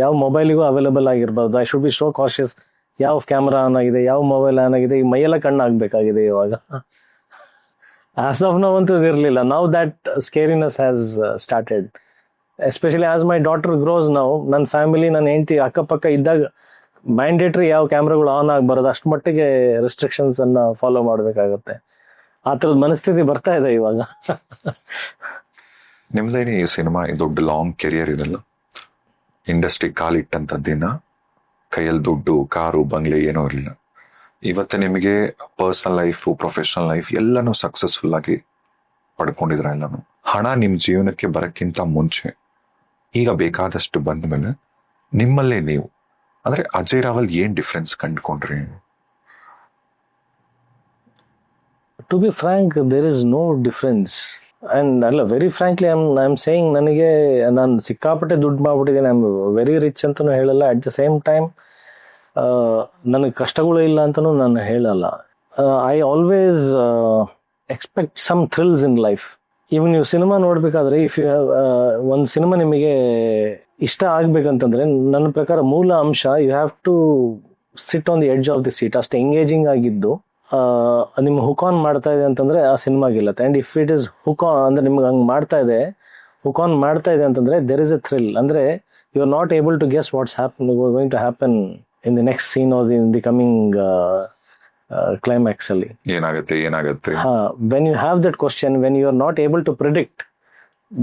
S2: ಯಾವ ಮೊಬೈಲಿಗೂ ಅವೈಲೇಬಲ್ ಆಗಿರಬಾರ್ದು. I should be so cautious. ಯಾವ ಕ್ಯಾಮ್ರಾ ಆನ್ ಆಗಿದೆ, ಯಾವ ಮೊಬೈಲ್ ಆನ್ ಆಗಿದೆ, ಈ ಮೈಯೆಲ್ಲ ಕಣ್ಣಾಗಬೇಕಾಗಿದೆ ಇವಾಗ. ಆಸ್ ಆಫ್ ನಾವು ಅಂತೂ ಇರಲಿಲ್ಲ. Now that scariness has started. Especially as my daughter grows ನಾವು, ನನ್ನ ಫ್ಯಾಮಿಲಿ, ನನ್ನ ಹೆಂಡತಿ ಅಕ್ಕಪಕ್ಕ ಇದ್ದಾಗ ಮ್ಯಾಂಡೇಟ್ರಿ ಯಾವ ಕ್ಯಾಮ್ರಾಗಳು ಆನ್ ಆಗಬಾರದು, ಅಷ್ಟು ಮಟ್ಟಿಗೆ ರೆಸ್ಟ್ರಿಕ್ಷನ್ಸ್ ಅನ್ನ ಫಾಲೋ ಮಾಡಬೇಕಾಗತ್ತೆ. ಆ ಥರದ ಮನಸ್ಥಿತಿ ಬರ್ತಾ ಇದೆ ಇವಾಗ.
S1: ನಿಮ್ದೇನೆ ಈ ಸಿನಿಮಾ ದೊಡ್ಡ ಲಾಂಗ್ ಕೆರಿಯರ್ ಇದೆಲ್ಲ, ಇಂಡಸ್ಟ್ರಿ ಕಾಲಿಟ್ಟಂತ ದಿನ ಕೈಯಲ್ಲಿ ದುಡ್ಡು, ಕಾರು, ಬಂಗ್ಲೆ ಏನೂ ಇರಲಿಲ್ಲ. ಇವತ್ತು ನಿಮಗೆ ಪರ್ಸನಲ್ ಲೈಫು, ಪ್ರೊಫೆಷನಲ್ ಲೈಫ್ ಎಲ್ಲನೂ ಸಕ್ಸಸ್ಫುಲ್ ಆಗಿ ಪಡ್ಕೊಂಡಿದ್ರ. ಎಲ್ಲಾನು ಹಣ ನಿಮ್ ಜೀವನಕ್ಕೆ ಬರಕ್ಕಿಂತ ಮುಂಚೆ, ಈಗ ಬೇಕಾದಷ್ಟು ಬಂದ ಮೇಲೆ ನಿಮ್ಮಲ್ಲೇ ನೀವು ಅಂದ್ರೆ ಅಜಯ್ ರಾವಲ್ ಏನ್ ಡಿಫ್ರೆನ್ಸ್ ಕಂಡುಕೊಂಡ್ರಿ?
S2: To be frank, there is no difference. And ಅಲ್ಲ, very frankly I am saying, ನನಗೆ ನಾನು ಸಿಕ್ಕಾಪಟ್ಟೆ ದುಡ್ಡು ಮಾಡ್ಬಿಟ್ಟಿದ್ದೇನೆ, ಐ ಆಮ್ ವೆರಿ ರಿಚ್ ಅಂತಲೂ ಹೇಳಲ್ಲ. ಅಟ್ ದ ಸೇಮ್ ಟೈಮ್ ನನಗೆ ಕಷ್ಟಗಳು ಇಲ್ಲ ಅಂತಲೂ ನಾನು ಹೇಳಲ್ಲ. I always expect some thrills in life. ಇವಾಗ ನೀವು ಸಿನಿಮಾ ನೋಡ್ಬೇಕಾದ್ರೆ, ಇಫ್ ಯು ಹ್ಯಾವ್ ಒಂದು ಸಿನಿಮಾ ನಿಮಗೆ ಇಷ್ಟ ಆಗ್ಬೇಕಂತಂದ್ರೆ, ನನ್ನ ಪ್ರಕಾರ ಮೂಲ ಅಂಶ you have to sit on the edge of the seat. ಅಷ್ಟು ಎಂಗೇಜಿಂಗ್ ಆಗಿದ್ದು ನಿಮ್ಮ ಹುಕ್ ಆನ್ ಮಾಡ್ತಾ ಇದೆ ಅಂತಂದ್ರೆ ಆ ಸಿನಿಮಾ ಗೆಲ್ಲತ್ತೆ. And if it is hook on ಅಂದ್ರೆ ನಿಮ್ಗೆ ಹಂಗೆ ಮಾಡ್ತಾ ಇದೆ, ಹುಕ್ ಆನ್ ಮಾಡ್ತಾ ಇದೆ ಅಂತಂದ್ರೆ ದೇರ್ ಇಸ್ ಎ ಥ್ರಿಲ್. ಅಂದ್ರೆ you are not able to guess what's going to happen in the next scene or in the coming climax ಅಲ್ಲಿ
S1: ಏನಾಗುತ್ತೆ.
S2: When you have that question, when you are not able to predict,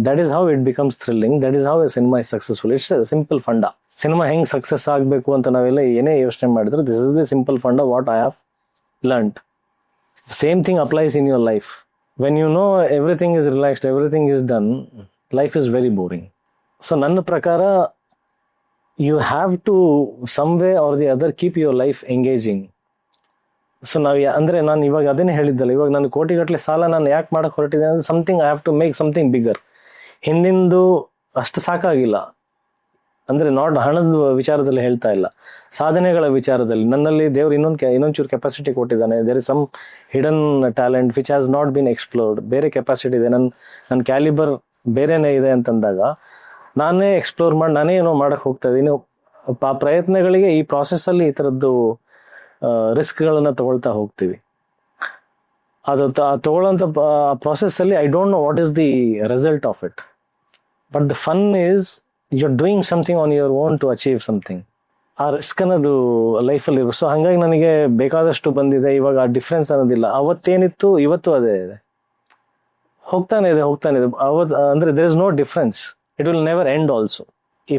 S2: that is how it becomes thrilling. That is how a cinema is successful. It's a simple funda. Cinema ಹೆಂಗ್ success ಆಗಬೇಕು ಅಂತ ನಾವೆಲ್ಲ ಏನೇ ಯೋಚನೆ ಮಾಡಿದ್ರೆ, this is the simple fund what I have learned. Same thing applies in your life. When you know everything is relaxed, everything is done, life is very boring. So ನನ್ನ ಪ್ರಕಾರ you have to some way or the other keep your life engaging. So ಅಂದ್ರೆ ನಾನು ಇವಾಗ ಅದೇನೇ ಹೇಳಿದ್ದಲ್ಲ, ಇವಾಗ ನಾನು ಕೋಟಿಗಟ್ಟಲೆ ಸಾಲ ನಾನು ಯಾಕೆ ಮಾಡಕ್ ಹೊರಟಿದೆ ಅಂದ್ರೆ, something I have to make something bigger. ಹಿಂದಿಂದು ಅಷ್ಟು ಸಾಕಾಗಿಲ್ಲ. ಅಂದ್ರೆ ನಾಟ್ ಹಣದ ವಿಚಾರದಲ್ಲಿ ಹೇಳ್ತಾ ಇಲ್ಲ, ಸಾಧನೆಗಳ ವಿಚಾರದಲ್ಲಿ ನನ್ನಲ್ಲಿ ದೇವ್ರು ಇನ್ನೊಂಚೂರು ಕೆಪಾಸಿಟಿ ಕೊಟ್ಟಿದ್ದಾನೆ. There is some hidden talent which has not been explored. ಬೇರೆ ಕೆಪಾಸಿಟಿ ಇದೆ, ನನ್ನ ಕ್ಯಾಲಿಬರ್ ಬೇರೆನೇ ಇದೆ ಅಂತಂದಾಗ ನಾನೇ ಎಕ್ಸ್ಪ್ಲೋರ್ ಮಾಡಿ ನಾನೇ ಏನೋ ಮಾಡಕ್ ಹೋಗ್ತಾ ಇದ್ದೀನಿ. ಆ ಪ್ರಯತ್ನಗಳಿಗೆ ಈ ಪ್ರಾಸೆಸ್ ಅಲ್ಲಿ ಈ ತರದ್ದು ರಿಸ್ಕ್ಗಳನ್ನ ತಗೊಳ್ತಾ ಹೋಗ್ತೀವಿ. ಅದು ತಗೊಳ್ಳೋಂಥ ಪ್ರಾಸೆಸ್ ಅಲ್ಲಿ I don't no what is the result of it, but the fun is you're doing something on your own to achieve something. ಆ ರಿಸ್ಕ್ ಅನ್ನೋದು ಲೈಫಲ್ಲಿ ಇರು. ಸೊ ಹಂಗಾಗಿ ನನಗೆ ಬೇಕಾದಷ್ಟು ಬಂದಿದೆ. ಇವಾಗ ಆ ಡಿಫ್ರೆನ್ಸ್ ಅನ್ನೋದಿಲ್ಲ. ಅವತ್ತೇನಿತ್ತು ಇವತ್ತು ಅದೇ ಇದೆ, ಹೋಗ್ತಾನೆ ಇದೆ. ಅವತ್ತು ಅಂದ್ರೆ there is no difference. It will never end also.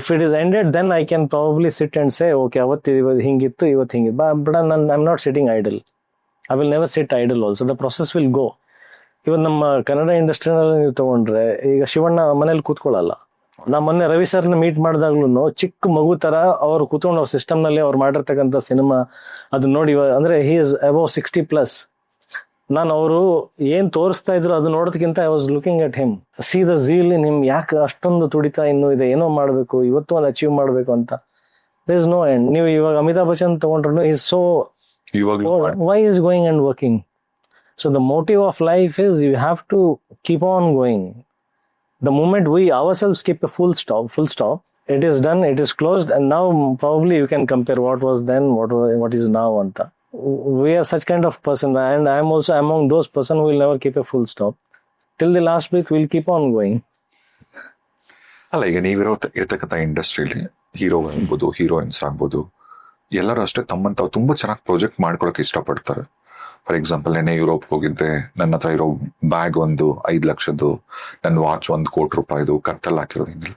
S2: If it is ended then I can probably sit and say okay, ಇವತ್ತು ಹಿಂಗಿತ್ತು, ಇವತ್ತು ಹಿಂಗಿತ್ತು. But I am not sitting idle. I will never sit idle also. The process will go. ಇವತ್ತು ನಮ್ಮ ಕನ್ನಡ ಇಂಡಸ್ಟ್ರಿನಲ್ಲಿ ನೀವು ತಗೊಂಡ್ರೆ, ಈಗ ಶಿವಣ್ಣ ಮನೇಲಿ ಕೂತ್ಕೊಳ್ಳಲ್ಲ. ನಾ ಮೊನ್ನೆ ರವಿ ಸರ್ನ ಮೀಟ್ ಮಾಡಿದಾಗ್ಲೂ ಚಿಕ್ಕ ಮಗು ತರ ಅವ್ರು ಕೂತ್ಕೊಂಡು ಅವ್ರ ಸಿಸ್ಟಮ್ ನಲ್ಲಿ ಅವ್ರು ಮಾಡಿರ್ತಕ್ಕಂಥ ಸಿನಿಮಾ ಅದು ನೋಡಿ, ಅಂದ್ರೆ ಹಿ ಇಸ್ ಅಬೌವ್ 60+. ನಾನು ಅವರು ಏನ್ ತೋರಿಸ್ತಾ ಇದ್ರು ಅದು ನೋಡೋದಕ್ಕಿಂತ I was looking at him, see the zeal in him, ಯಾಕೆ ಅಷ್ಟೊಂದು ತುಡಿತಾ ಇನ್ನೂ ಇದೆ, ಏನೋ ಮಾಡಬೇಕು, ಇವತ್ತು ಒಂದು ಅಚೀವ್ ಮಾಡಬೇಕು ಅಂತ. There is no end. ನೀವು ಇವಾಗ ಅಮಿತಾಬ್ ಬಚ್ಚನ್ ತಗೊಂಡ್ರು ಈಸ್ ಸೋ
S1: ಇವಾಗ್ಲೂ
S2: why is going and working. So the motive of life is you have to keep on going. The moment we ourselves keep a full stop, it is done, it is closed, and now probably you can compare what was then, what is now anta. We are such kind of person, and I am also among those person who will never keep a full stop. Till the last breath, we'll keep on going.
S1: ಅಲ್ಲ, ಈಗ ಇರ್ತಕ್ಕಂಥ ಇಂಡಸ್ಟ್ರಿಲಿ hero ಆಗ್ಬೋದು, heroines ಆಗ್ಬೋದು, ಎಲ್ಲರೂ ಅಷ್ಟೇ ತಮ್ಮನ್ನು ತಾವು ತುಂಬಾ ಚೆನ್ನಾಗಿ ಪ್ರಾಜೆಕ್ಟ್ ಮಾಡ್ಕೊಳಕ್ಕೆ ಇಷ್ಟಪಡ್ತಾರೆ. ಫಾರ್ ಎಕ್ಸಾಂಪಲ್, ನೆನ್ನೆ ಯುರೋಪ್ ಹೋಗಿದ್ದೆ, ನನ್ನ ಹತ್ರ ಇರೋ ಬ್ಯಾಗ್ ಒಂದು 5 ಲಕ್ಷದ್ದು, ನನ್ನ ವಾಚ್ 1 ಕೋಟಿ ರೂಪಾಯಿದು, ಕತ್ತಲ್ಲಿ ಹಾಕಿರೋದು ಹಿಂಗಿಲ್ಲ.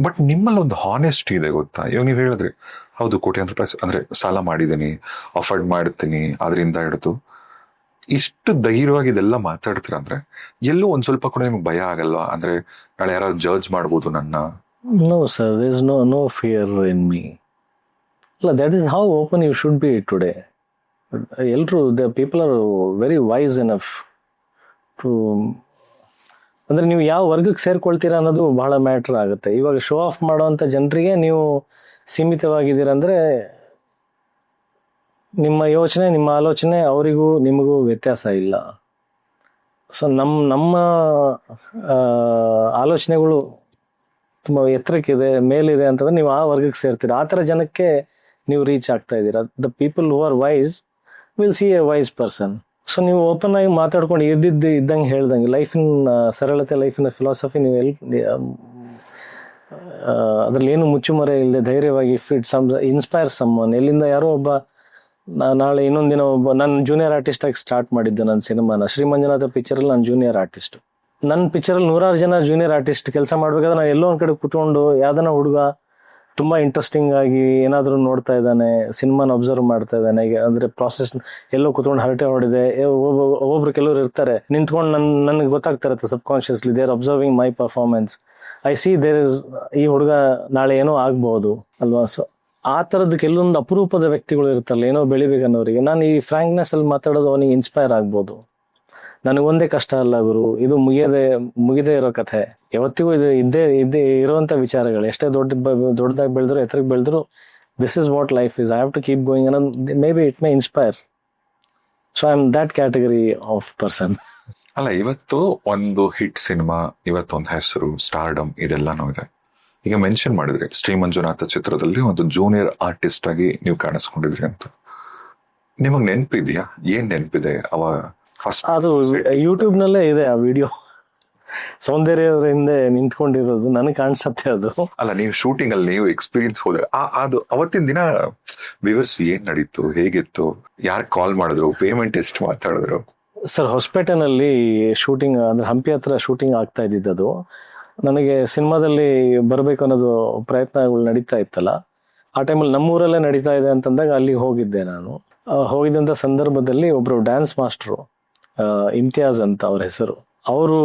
S1: ಬಟ್ ನಿಮ್ಮಲ್ಲಿ ಒಂದು ಹಾನೆಸ್ಟಿ ಇದೆ ಗೊತ್ತಾ. ಇವಾಗ ನೀವು ಹೇಳಿದ್ರಿ, ಹೌದು ಕೋಟ್ಯಾಂತರ ರೂಪಾಯಿ ಅಂದ್ರೆ ಸಾಲ ಮಾಡಿದ್ದೀನಿ, ಅಫೋರ್ಡ್ ಮಾಡ್ತೀನಿ, ಅದರಿಂದ ಹಿಡಿದು ಇಷ್ಟು ಧೈರ್ಯವಾಗಿ ಇದೆಲ್ಲ ಮಾತಾಡ್ತೀರ ಅಂದ್ರೆ ಎಲ್ಲೂ ಒಂದ್ ಸ್ವಲ್ಪ ಕೂಡ ನಿಮ್ಗೆ ಭಯ ಆಗಲ್ವಾ? ಅಂದ್ರೆ ನಾಳೆ ಯಾರು ಜಡ್ಜ್ ಮಾಡ್ಬೋದು ನನ್ನ?
S2: No, sir, there is no fear in me. That is how open you should be today. ಎಲ್ಲರೂ the people are very wise enough to, ಅಂದರೆ ನೀವು ಯಾವ ವರ್ಗಕ್ಕೆ ಸೇರ್ಕೊಳ್ತೀರಾ ಅನ್ನೋದು ಬಹಳ ಮ್ಯಾಟ್ರ್ ಆಗುತ್ತೆ. ಇವಾಗ ಶೋ ಆಫ್ ಮಾಡೋವಂಥ ಜನರಿಗೆ ನೀವು ಸೀಮಿತವಾಗಿದ್ದೀರಂದರೆ ನಿಮ್ಮ ಯೋಚನೆ, ನಿಮ್ಮ ಆಲೋಚನೆ ಅವರಿಗೂ ನಿಮಗೂ ವ್ಯತ್ಯಾಸ ಇಲ್ಲ. ಸೊ ನಮ್ಮ ಆಲೋಚನೆಗಳು ತುಂಬ ಎತ್ತರಕ್ಕಿದೆ, ಮೇಲಿದೆ ಅಂತಂದ್ರೆ ನೀವು ಆ ವರ್ಗಕ್ಕೆ ಸೇರ್ತೀರ. ಆ ಥರ ಜನಕ್ಕೆ ನೀವು ರೀಚ್ ಆಗ್ತಾ ಇದ್ದೀರಾ. The people who are wise will see a wise person. So ನೀವು ಓಪನ್ ಆಗಿ ಮಾತಾಡ್ಕೊಂಡು ಇದ್ದಂಗೆ ಹೇಳ್ದಂಗೆ ಲೈಫಿನ ಸರಳತೆ, ಲೈಫಿನ ಫಿಲಾಸಫಿ ನೀವು ಅದ್ರಲ್ಲಿ ಏನು ಮುಚ್ಚುಮರೆ ಇಲ್ಲದೆ ಧೈರ್ಯವಾಗಿ ಇನ್ಸ್ಪೈರ್ ಸಮ್ಮನ್. ಎಲ್ಲಿಂದ ಯಾರೋ ಒಬ್ಬ ನಾಳೆ ಇನ್ನೊಂದಿನ ಒಬ್ಬ ನಾನು ಜೂನಿಯರ್ ಆರ್ಟಿಸ್ಟ್ ಆಗಿ ಸ್ಟಾರ್ಟ್ ಮಾಡಿದ್ದೆ ನನ್ನ ಸಿನಿಮಾನ. ಶ್ರೀಮಂಜುನಾಥ ಪಿಕ್ಚರಲ್ಲಿ ನಾನು ಜೂನಿಯರ್ ಆರ್ಟಿಸ್ಟ್. ನನ್ನ ಪಿಕ್ಚರಲ್ಲಿ 100 ಜನ ಜೂನಿಯರ್ ಆರ್ಟಿಸ್ಟ್ ಕೆಲಸ ಮಾಡ್ಬೇಕಾದ್ರೆ ನಾನು ಎಲ್ಲೋ ಒಂದ್ ಕಡೆ ಕೂತ್ಕೊಂಡು ಯಾವ್ದನ ಹುಡುಗ ತುಂಬಾ ಇಂಟ್ರೆಸ್ಟಿಂಗ್ ಆಗಿ ಏನಾದ್ರು ನೋಡ್ತಾ ಇದ್ದಾನೆ, ಸಿನಿಮಾನ ಅಬ್ಸರ್ವ್ ಮಾಡ್ತಾ ಇದ್ದಾನೆ, ಅಂದ್ರೆ ಪ್ರಾಸೆಸ್ ಎಲ್ಲೋ ಕೂತ್ಕೊಂಡು ಹರಟೆ ಹೊಡಿದೆ. ಒಬ್ಬೊಬ್ರು ಕೆಲವರು ಇರ್ತಾರೆ ನಿಂತ್ಕೊಂಡು ನನ್ಗೆ ಗೊತ್ತಾಗ್ತಾ ಇರುತ್ತೆ subconsciously, they are observing my performance. I see there is, ಈ ಹುಡುಗ ನಾಳೆ ಏನೋ ಆಗ್ಬಹುದು ಅಲ್ವಾ. ಸೊ ಆ ತರದ್ದು ಕೆಲವೊಂದು ಅಪರೂಪದ ವ್ಯಕ್ತಿಗಳು ಇರ್ತಾರಲ್ಲ, ಏನೋ ಬೆಳಿಬೇಕನ್ನೋರಿಗೆ. ನಾನು ಈ ಫ್ರಾಂಕ್ನೆಸ್ ಅಲ್ಲಿ ಮಾತಾಡೋದು ಅವನಿಗೆ ಇನ್ಸ್ಪೈರ್ ಆಗ್ಬೋದು. ನನಗೊಂದೇ ಕಷ್ಟ ಅಲ್ಲ ಗುರು, ಇದು ಮುಗಿದೇ ಇರೋ ಕಥೆ. ಯಾವತ್ತಿಗೂ ಇದು ಇದ್ದೇ ಇರುವಂತ ವಿಚಾರಗಳು. ಎಷ್ಟೇ ದೊಡ್ಡದಾಗಿ ಬೆಳೆದ್ರು, ಎತ್ತರಕ್ಕೆ ಬೆಳೆದ್ರು, this is what life is, I have to keep going ಅನ್ನೋದು may be it may inspire. So I am that category of person.
S1: ಅಲ್ಲ, ಇವತ್ತು ಒಂದು ಹಿಟ್ ಸಿನಿಮಾ, ಇವತ್ತೊಂದು ಹೆಸರು, ಸ್ಟಾರ್ಡಮ್, ಇದೆಲ್ಲಾನು ಇದೆ. ಈಗ ಮೆನ್ಷನ್ ಮಾಡಿದ್ರಿ ಶ್ರೀ ಮಂಜುನಾಥ ಚಿತ್ರದಲ್ಲಿ ಒಂದು ಜೂನಿಯರ್ ಆರ್ಟಿಸ್ಟ್ ಆಗಿ ನೀವು ಕಾಣಿಸ್ಕೊಂಡಿದ್ರಿ ಅಂತ. ನಿಮಗ್ ನೆನಪಿದ್ಯಾ? ಏನ್ ನೆನಪಿದೆ ಅವಾಗ?
S2: ಅದು ಯೂಟ್ಯೂಬ್ ನಲ್ಲೇ ಇದೆ ಆ ವಿಡಿಯೋ. ಸೌಂದರ್ಯ ಅವ್ರ ಹಿಂದೆ ನಿಂತ್ಕೊಂಡಿರೋದು ನನಗೆ ಕಾಣಿಸತ್ತೆ ಅದು. ಅಲ್ಲ,
S1: ನೀವು ಶೂಟಿಂಗ್ ಅಲ್ಲಿ ನೀವು ಎಕ್ಸ್ಪೀರಿಯನ್ಸ್ ಹೋದ್ರೆ ಅದು ಅವತ್ತಿನ ದಿನ ವಿವರ್ಸ್ ಏನ್ ನಡೀತು, ಹೇಗಿತ್ತು, ಯಾರು ಕಾಲ್ ಮಾಡಿದ್ರು, ಪೇಮೆಂಟ್ ಎಷ್ಟು ಮಾತಾಡಿದ್ರು?
S2: ಸರ್, ಹೊಸಪೇಟೆನಲ್ಲಿ ಶೂಟಿಂಗ್, ಅಂದ್ರೆ ಹಂಪಿ ಹತ್ರ ಶೂಟಿಂಗ್ ಆಗ್ತಾ ಇದ್ದಿದ್ದು. ನನಗೆ ಸಿನಿಮಾದಲ್ಲಿ ಬರಬೇಕು ಅನ್ನೋದು ಪ್ರಯತ್ನಗಳು ನಡೀತಾ ಇತ್ತಲ್ಲ, ಆ ಟೈಮಲ್ಲಿ ನಮ್ಮೂರಲ್ಲೇ ನಡೀತಾ ಇದೆ ಅಂತಂದಾಗ ಅಲ್ಲಿ ಹೋಗಿದ್ದೆ ನಾನು. ಹೋಗಿದ್ದಂಥ ಸಂದರ್ಭದಲ್ಲಿ ಒಬ್ರು ಡ್ಯಾನ್ಸ್ ಮಾಸ್ಟ್ರು, ಇಮ್ತಿಯಾಜ್ ಅಂತ ಅವ್ರ ಹೆಸರು, ಅವರು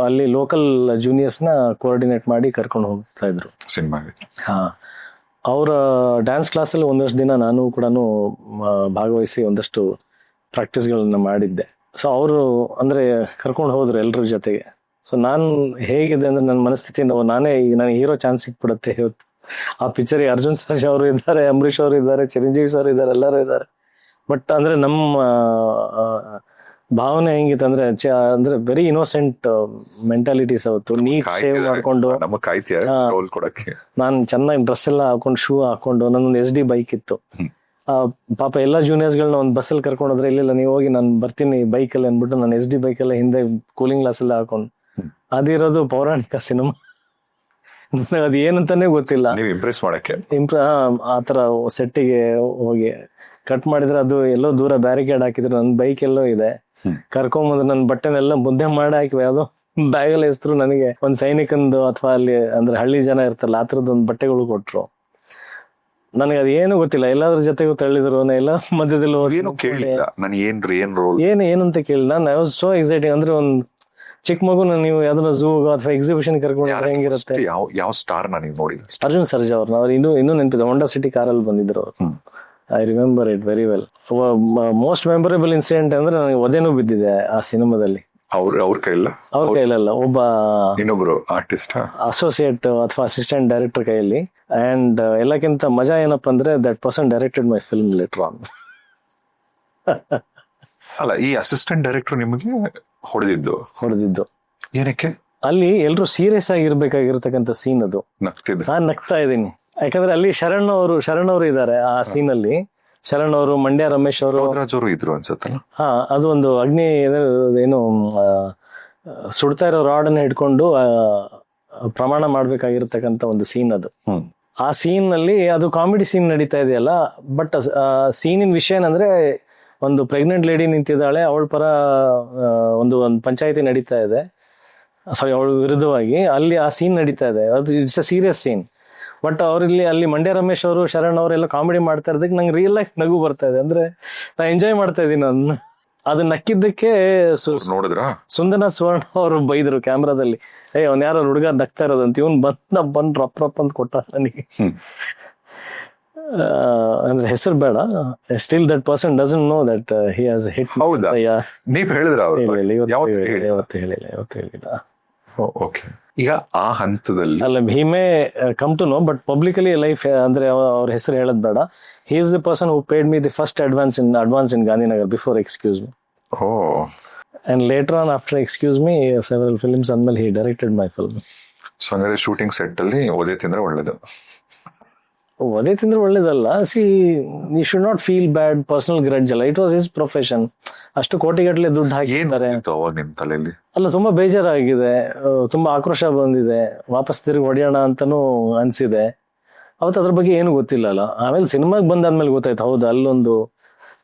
S2: ಅಲ್ಲಿ ಲೋಕಲ್ ಜೂನಿಯರ್ಸ್ನ ಕೋಆರ್ಡಿನೇಟ್ ಮಾಡಿ ಕರ್ಕೊಂಡು ಹೋಗ್ತಾ ಇದ್ರು
S1: ಸಿನಿಮಾಗೆ.
S2: ಅವರ ಡ್ಯಾನ್ಸ್ ಕ್ಲಾಸಲ್ಲಿ ಒಂದಷ್ಟು ದಿನ ನಾನು ಕೂಡ ಭಾಗವಹಿಸಿ ಒಂದಷ್ಟು ಪ್ರಾಕ್ಟೀಸ್ಗಳನ್ನ ಮಾಡಿದ್ದೆ. ಸೊ ಅವರು ಅಂದ್ರೆ ಕರ್ಕೊಂಡು ಹೋದ್ರು ಎಲ್ಲರ ಜೊತೆಗೆ. ಸೊ ನಾನು ಹೇಗಿದೆ ಅಂದ್ರೆ ನನ್ನ ಮನಸ್ಥಿತಿ, ನನಗೆ ಹೀರೋ ಚಾನ್ಸ್ ಸಿಕ್ಬಿಡುತ್ತೆ ಇವತ್ತು. ಆ ಪಿಕ್ಚರ್ ಅರ್ಜುನ್ ಸರ್ಜಾ ಅವರು ಇದ್ದಾರೆ, ಅಂಬರೀಷ್ ಅವರು ಇದ್ದಾರೆ, ಚಿರಂಜೀವಿ ಸರ್ ಇದ್ದಾರೆ, ಎಲ್ಲರೂ ಇದ್ದಾರೆ. ಬಟ್ ಅಂದ್ರೆ ನಮ್ಮ ಭಾವನೆ ಹೆಂಗಿತ್ತು ಅಂದ್ರೆ ವೆರಿ ಇನ್ನೋಸೆಂಟ್ ಮೆಂಟಾಲಿಟೀಸ್ ಅವತ್ತು. ನೀಟ್ ಸೇವ್ ಮಾಡ್ಕೊಂಡು ನಾನು ಚೆನ್ನಾಗಿ ಡ್ರೆಸ್ ಎಲ್ಲ ಹಾಕೊಂಡು, ಶೂ ಹಾಕೊಂಡು, ನನ್ನೊಂದು SD ಬೈಕ್ ಇತ್ತು. ಪಾಪ ಎಲ್ಲಾ ಜೂನಿಯರ್ಸ್ ಗಳನ್ನ ಒಂದು ಬಸ್ಸಲ್ಲಿ ಕರ್ಕೊಂಡು ಹೋದ್ರೆ, ಇಲ್ಲ ನೀವು ಹೋಗಿ ನಾನು ಬರ್ತೀನಿ ಬೈಕಲ್ಲಿ ಅಂದ್ಬಿಟ್ಟು ನಾನು SD ಬೈಕಲ್ಲ ಹಿಂದೆ ಕೂಲಿಂಗ್ ಗ್ಲಾಸ್ ಎಲ್ಲ ಹಾಕೊಂಡು, ಅದಿರೋದು ಪೌರಾಣಿಕ ಸಿನಿಮಾ. ನನಗೆ ಅದು ಏನಂತಾನೆ ಗೊತ್ತಿಲ್ಲ.
S1: ಇಂಪ್ರೆಸ್ ಮಾಡಕ್ಕೆ
S2: ಆತರ ಸೆಟ್ಟಿಗೆ ಹೋಗಿ ಕಟ್ ಮಾಡಿದ್ರೆ ಅದು ಎಲ್ಲೋ ದೂರ ಬ್ಯಾರಿಕೇಡ್ ಹಾಕಿದ್ರು, ನನ್ನ ಬೈಕ್ ಎಲ್ಲೋ ಇದೆ. ಕರ್ಕೊಂಬಂದ್ರೆ ನನ್ನ ಬಟ್ಟೆನೆಲ್ಲ ಮುದ್ದೆ ಮಾಡಿ ಹಾಕಿ ಯಾವ್ದೋ ಬ್ಯಾಗಲ್ಲಿ ಹೆಸರು ನನಗೆ ಒಂದ್ ಸೈನಿಕಂದು ಅಥವಾ ಅಲ್ಲಿ ಅಂದ್ರೆ ಹಳ್ಳಿ ಜನ ಇರ್ತಲ್ಲ ಆ ತರದ್ ಒಂದು ಬಟ್ಟೆಗಳು ಕೊಟ್ರು. ನನಗೆ ಅದು ಏನು ಗೊತ್ತಿಲ್ಲ. ಎಲ್ಲಾದ್ರ ಜೊತೆಗೂ ತಳ್ಳಿದ್ರು, ಎಲ್ಲ ಮಧ್ಯದಲ್ಲಿ ಏನಂತ ಕೇಳಿಲ್ಲ. ನಾನು ಐ ವಾಸ್ ಸೋ ಎಕ್ಸೈಟಿಂಗ್. ಅಂದ್ರೆ ಒಂದ್ ಚಿಕ್ಕ ಮಗುನ ನೀವು ಯಾವ್ದನ್ನ ಝೂ ಅಥವಾ ಎಕ್ಸಿಬಿಷನ್ ಕರ್ಕೊಂಡು ಹೆಂಗಿರುತ್ತೆ.
S1: ಯಾವ ಸ್ಟಾರ್ ನಾನು ನೋಡಿ?
S2: ಅರ್ಜುನ್ ಸರ್ಜಾ ಅವ್ರನ್ನ. ಅವ್ರು ಇನ್ನೂ ನೆನಪಿದೆ, ಹೋಂಡಾ ಸಿಟಿ ಕಾರಲ್ಲಿ ಬಂದಿದ್ರು. I remember it very well. Most memorable incident ಅಂದ್ರೆ ನನಗೆ ಒದೆನೂ ಬಿದ್ದಿದೆ ಆ ಸಿನಿಮಾದಲ್ಲಿ.
S1: ಅವ್ರ ಕೈಲ್ಲ,
S2: ಅವ್ರ ಕೈಲಲ್ಲ, ಒಬ್ಬ
S1: ಇನ್ನೊಬ್ರು ಆರ್ಟಿಸ್ಟ್
S2: ಅಸೋಸಿಯೇಟ್ ಅಥವಾ ಅಸಿಸ್ಟೆಂಟ್ ಡೈರೆಕ್ಟರ್ ಕೈಯಲ್ಲಿ. ಅಂಡ್ ಎಲ್ಲಕ್ಕಿಂತ ಮಜಾ ಏನಪ್ಪಾ ಅಂದ್ರೆ that person directed my film later on.
S1: ಅಲ್ಲ, ಈ ಅಸಿಸ್ಟೆಂಟ್ ಡೈರೆಕ್ಟರ್ ನಿಮಗೆ ಹೊಡೆದಿದ್ದು ಏನಕ್ಕೆ?
S2: ಅಲ್ಲಿ ಎಲ್ರು ಸೀರಿಯಸ್ ಆಗಿರ್ಬೇಕಾಗಿರ್ತಕ್ಕಂಥ ಸೀನ್ ಅದು.
S1: ನಗ್ತಿದ್ರು.
S2: ನಾನ್ ನಗ್ತಾ ಇದ್ದೀನಿ ಯಾಕಂದ್ರೆ ಅಲ್ಲಿ ಶರಣ್ ಅವರು ಇದ್ದಾರೆ ಆ ಸೀನ್ ಅಲ್ಲಿ. ಶರಣ್ ಅವರು, ಮಂಡ್ಯ ರಮೇಶ್ ಅವರು,
S1: ಯೋಧರಾಜ್ ಅವರು ಇದ್ರು ಅನ್ಸತ್ತಲ್ಲ.
S2: ಹಾ, ಅದು ಒಂದು ಅಗ್ನಿ ಏನು ಸುಡ್ತಾ ಇರೋ ರಾಡ್ ಅನ್ನ ಹಿಡ್ಕೊಂಡು ಪ್ರಮಾಣ ಮಾಡ್ಬೇಕಾಗಿರ್ತಕ್ಕಂಥ ಒಂದು ಸೀನ್ ಅದು. ಆ ಸೀನ್ ನಲ್ಲಿ ಅದು ಕಾಮಿಡಿ ಸೀನ್ ನಡೀತಾ ಇದೆಯಲ್ಲ, ಬಟ್ ಸೀನಿನ ವಿಷಯ ಏನಂದ್ರೆ ಒಂದು ಪ್ರೆಗ್ನೆಂಟ್ ಲೇಡಿ ನಿಂತಿದ್ದಾಳೆ, ಅವಳ ಪರ ಒಂದು ಪಂಚಾಯತಿ ನಡೀತಾ ಇದೆ, ಸಾರಿ ಅವಳ ವಿರುದ್ಧವಾಗಿ ಅಲ್ಲಿ ಆ ಸೀನ್ ನಡೀತಾ ಇದೆ. ಅದು it's a serious scene. But ಅಲ್ಲಿ ಮಂಡ್ಯ ರಮೇಶ್ ಅವರು, ಶರಣ್ ಅವರೆಲ್ಲ ಕಾಮಿಡಿ ಮಾಡ್ತಾ ಇರೋದಕ್ಕೆ ನಂಗೆ ರಿಯಲ್ ಲೈಫ್ ನಗು ಬರ್ತಾ ಇದೆ. ಅಂದ್ರೆ ನಾ ಎಂಜಾಯ್ ಮಾಡ್ತಾ ಇದ್ದೀನಿ ಅದನ್ನ. ಅದು ನಕ್ಕಿದ್ದಕ್ಕೆ
S1: ನೋಡಿದ್ರ
S2: ಸುಂದರನಾಥ್ ಸುವರ್ಣ ಅವರು ಬೈದ್ರು ಕ್ಯಾಮ್ರಾದಲ್ಲಿ, ಅವ್ನ್ ಯಾರೋ ಹುಡುಗ ನಗ್ತಾ ಇರೋದಂತ. ಇವನ್ ಬಂದ್ ರಪ್ ಅಂತ ಕೊಟ್ಟ ನನಗೆ. ಅಂದ್ರೆ ಹೆಸರು ಬೇಡ. Still that person doesn't know that he has hit.
S1: ಹೌದಾ? ನೀವ್ ಹೇಳಿದ್ರ?
S2: ಯಾವತ್ತು ಹೇಳಿಲ್ಲ.
S1: ಓಕೆ. ಈಗ ಆ ಹಂತದಲ್ಲಿ
S2: ಅಲ್ಲ, he may come to know, but publicly life ಅಂದ್ರೆ ಅವ್ರ ಹೆಸರು ಹೇಳದ್ ಬೇಡ. He is the person who paid me the first advance in Gandhinagar before excuse me. And later on after excuse me several films ಅಂದ್ಮೇಲೆ he directed my film.
S1: So ಹಂಗಾದ್ರೆ shooting set ಅಲ್ಲಿ ಒದೆ ತಿಂದ್ರೆ ಒಳ್ಳೇದು.
S2: ಒದೆ ತಿಂದ್ರೆ ಒಳ್ಳೇದಲ್ಲ. See, you should not feel bad, personal grudge ಅಲ್ಲ. It was his profession. ಅಷ್ಟು ಕೋಟಿಗಟ್ಟಲೆ ದುಡ್ಡು ಹಾಕಿದ್ದಾರೆ.
S1: ನಿಮ್ ತಲೆಯಲ್ಲಿ
S2: ಅಲ್ಲ, ತುಂಬಾ ಬೇಜಾರಾಗಿದೆ, ತುಂಬಾ ಆಕ್ರೋಶ ಬಂದಿದೆ, ವಾಪಸ್ ತಿರುಗಿ ಹೊಡೆಯೋಣ ಅಂತಾನೂ ಅನ್ಸಿದೆ. ಅವತ್ತು ಅದ್ರ ಬಗ್ಗೆ ಏನು ಗೊತ್ತಿಲ್ಲ ಅಲ್ಲ. ಆಮೇಲೆ ಸಿನಿಮಾಗೆ ಬಂದಾದ್ಮೇಲೆ ಗೊತ್ತಾಯ್ತು, ಹೌದು ಅಲ್ಲೊಂದು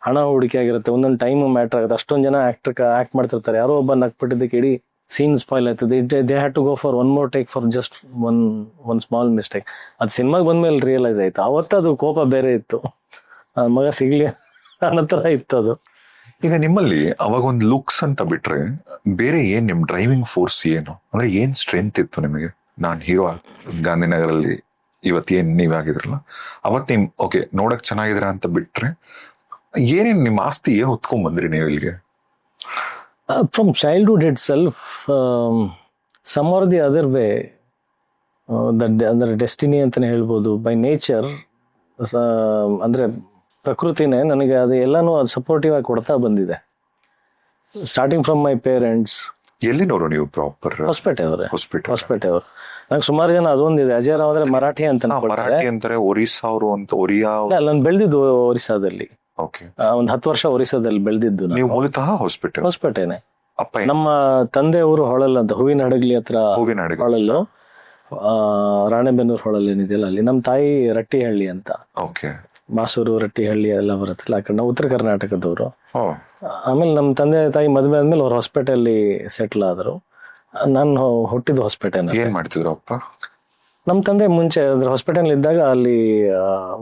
S2: ಹಣ ಹೂಡಿಕೆ ಆಗಿರುತ್ತೆ, ಒಂದೊಂದು ಟೈಮ್ ಮ್ಯಾಟರ್ ಆಗುತ್ತೆ. ಅಷ್ಟೊಂದು ಜನ ಆಕ್ಟ್ ಮಾಡ್ತಿರ್ತಾರೆ, ಯಾರೋ ಒಬ್ಬ ನಗ್ಬಿಟ್ಟಿದ್ದಕ್ಕೆ ಇಡೀ ಸೀನ್ ಸ್ಪಾಯ್ಲ್ ಆಯ್ತು. They had to go for one more take for just one small mistake. ಅದು ಸಿನಿಮಾಗೆ ಬಂದ್ಮೇಲೆ ರಿಯಲೈಸ್ ಆಯ್ತು. ಅವತ್ತದು ಕೋಪ ಬೇರೆ ಇತ್ತು, ಮಗ ಸಿಗ್ಲಿ ಅನ್ನೋ ಥರ ಇತ್ತು ಅದು.
S1: ಈಗ ನಿಮ್ಮಲ್ಲಿ ಅವಾಗ ಒಂದು ಲುಕ್ಸ್ ಅಂತ ಬಿಟ್ರೆ ಬೇರೆ ಏನ್ ನಿಮ್ ಡ್ರೈವಿಂಗ್ ಫೋರ್ಸ್ ಏನು? ಅಂದ್ರೆ ಏನ್ ಸ್ಟ್ರೆಂತ್ ಇತ್ತು ನಿಮಗೆ? ನಾನ್ ಹೀರೋ ಗಾಂಧಿನಗರಲ್ಲಿ ಇವತ್ತೇನ್ ನೀವಾಗಿದ್ರಲ್ಲ, ಅವತ್ ನಿಮ್ ಓಕೆ ನೋಡಕ್ ಚೆನ್ನಾಗಿದ್ರ ಅಂತ ಬಿಟ್ರೆ ಏನೇನ್ ನಿಮ್ ಆಸ್ತಿ ಏನ್ ಹೊತ್ಕೊಂಡ್ ಬಂದ್ರಿ ನೀವು ಇಲ್ಲಿಗೆ?
S2: From childhood itself, some or the other way, ಅಂದ್ರೆ ಡೆಸ್ಟಿನಿ ಅಂತಾನೆ ಹೇಳ್ಬೋದು. ಬೈ ನೇಚರ್ ಅಂದ್ರೆ ಪ್ರಕೃತಿನೇ ನನಗೆ ಅದು ಎಲ್ಲಾನು ಅದು ಸಪೋರ್ಟಿವ್ ಆಗಿ ಕೊಡ್ತಾ ಬಂದಿದೆ. Starting from my parents.
S1: ಎಲ್ಲಿನವರು ನೀವು? ಪ್ರಾಪರ್
S2: ಹೊಸಪೇಟೆ ಅವರು.
S1: ಹೊಸಪೇಟೆ
S2: ಅವರು. ನಂಗೆ ಸುಮಾರು ಜನ ಅದೊಂದಿದೆ, ಅಜಯರಾವ್ ಅಂದ್ರೆ ಮರಾಠಿ ಅಂತ
S1: ಮರಾಠಿ ಅಂತಾರೆ, ಒರಿಸ್ಸಾ ಅವರು ಅಂತ.
S2: ನಾನು ಬೆಳೆದಿದ್ದು ಒರಿಸ್ಸಾದಲ್ಲಿ. ಒಂದು 10 ವರ್ಷ ಒರಿಸ್ಸಾದಲ್ಲಿ ಬೆಳೆದಿದ್ದು.
S1: ನೀವು ಮೂಲತಃ
S2: ಹೊಸಪೇಟೆನೆ. ನಮ್ಮ ತಂದೆಯವರು ಹೊಳಲ್ ಅಂತ, ಹೂವಿನ ಹಡಗಲಿ ಹತ್ರ ಹೊಳಲ್ಲು, ರಾಣೆಬೆನ್ನೂರು ಹೊಳಲ್ ಏನಿದೆಯಲ್ಲ ಅಲ್ಲಿ. ನಮ್ಮ ತಾಯಿ ರಟ್ಟಿಹಳ್ಳಿ ಅಂತ, ಮಾಸೂರು ರಟ್ಟಿಹಳ್ಳಿ ಎಲ್ಲ ಬರುತ್ತಲ್ಲ ಆ ಕಡೆ. ನಾವು ಉತ್ತರ ಕರ್ನಾಟಕದವರು. ಆಮೇಲೆ ನಮ್ಮ ತಂದೆ ತಾಯಿ ಮದುವೆ ಆದ್ಮೇಲೆ ಅವ್ರು ಹೊಸಪೇಟೆಯಲ್ಲಿ ಸೆಟ್ಲ್ ಆದರು. ನಾನು ಹುಟ್ಟಿದ್ದು ಹೊಸಪೇಟೆನ.
S1: ಏನ್ ಮಾಡ್ತಿದ್ರು ಅಪ್ಪ?
S2: ನಮ್ಮ ತಂದೆ ಮುಂಚೆ ಅಂದ್ರೆ ಹೊಸಪೇಟೆಯಲ್ಲಿ ಇದ್ದಾಗ ಅಲ್ಲಿ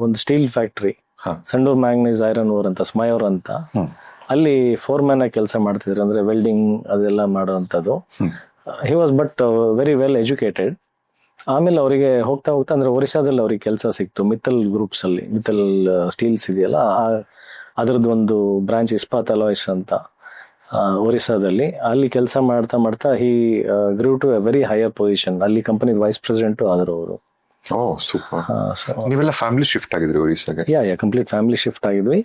S2: ಒಂದು steel factory, Sandur manganese iron ore ಅಂತ, ಸ್ಮೈರ್ ಅಂತ, ಅಲ್ಲಿ ಫೋರ್ಮ್ಯಾನ್ ಆಗಿ ಕೆಲಸ ಮಾಡ್ತಿದ್ರು. ಅಂದ್ರೆ ವೆಲ್ಡಿಂಗ್ ಅದೆಲ್ಲ ಮಾಡುವಂಥದ್ದು. He was but very well educated. ಆಮೇಲೆ ಅವರಿಗೆ ಹೋಗ್ತಾ ಅಂದ್ರೆ ಒರಿಸ್ಸಾದಲ್ಲಿ ಅವ್ರಿಗೆ ಕೆಲಸ ಸಿಕ್ತು, ಮಿತ್ತಲ್ ಗ್ರೂಪ್ಸ್ ಅಲ್ಲಿ. ಮಿತ್ತಲ್ ಸ್ಟೀಲ್ಸ್ ಇದೆಯಲ್ಲ, ಅದರದ್ದು ಒಂದು ಬ್ರಾಂಚ್ ಇಸ್ಪಾತ್ ಅಲಾಯ್ಸ್ ಅಂತ ಒರಿಸ್ಸಾದಲ್ಲಿ. ಅಲ್ಲಿ ಕೆಲಸ ಮಾಡ್ತಾ he grew to a very higher position. ಅಲ್ಲಿ ಕಂಪನಿ ವೈಸ್ ಪ್ರೆಸಿಡೆಂಟು ಆದರು ಅವರು.
S1: ನೀವೆಲ್ಲ ಫ್ಯಾಮಿಲಿ ಶಿಫ್ಟ್ ಆಗಿದ್ರಿ ಒರಿಸ್ಸಾಗೆ?
S2: ಕಂಪ್ಲೀಟ್ ಫ್ಯಾಮಿಲಿ ಶಿಫ್ಟ್ ಆಗಿದ್ವಿ.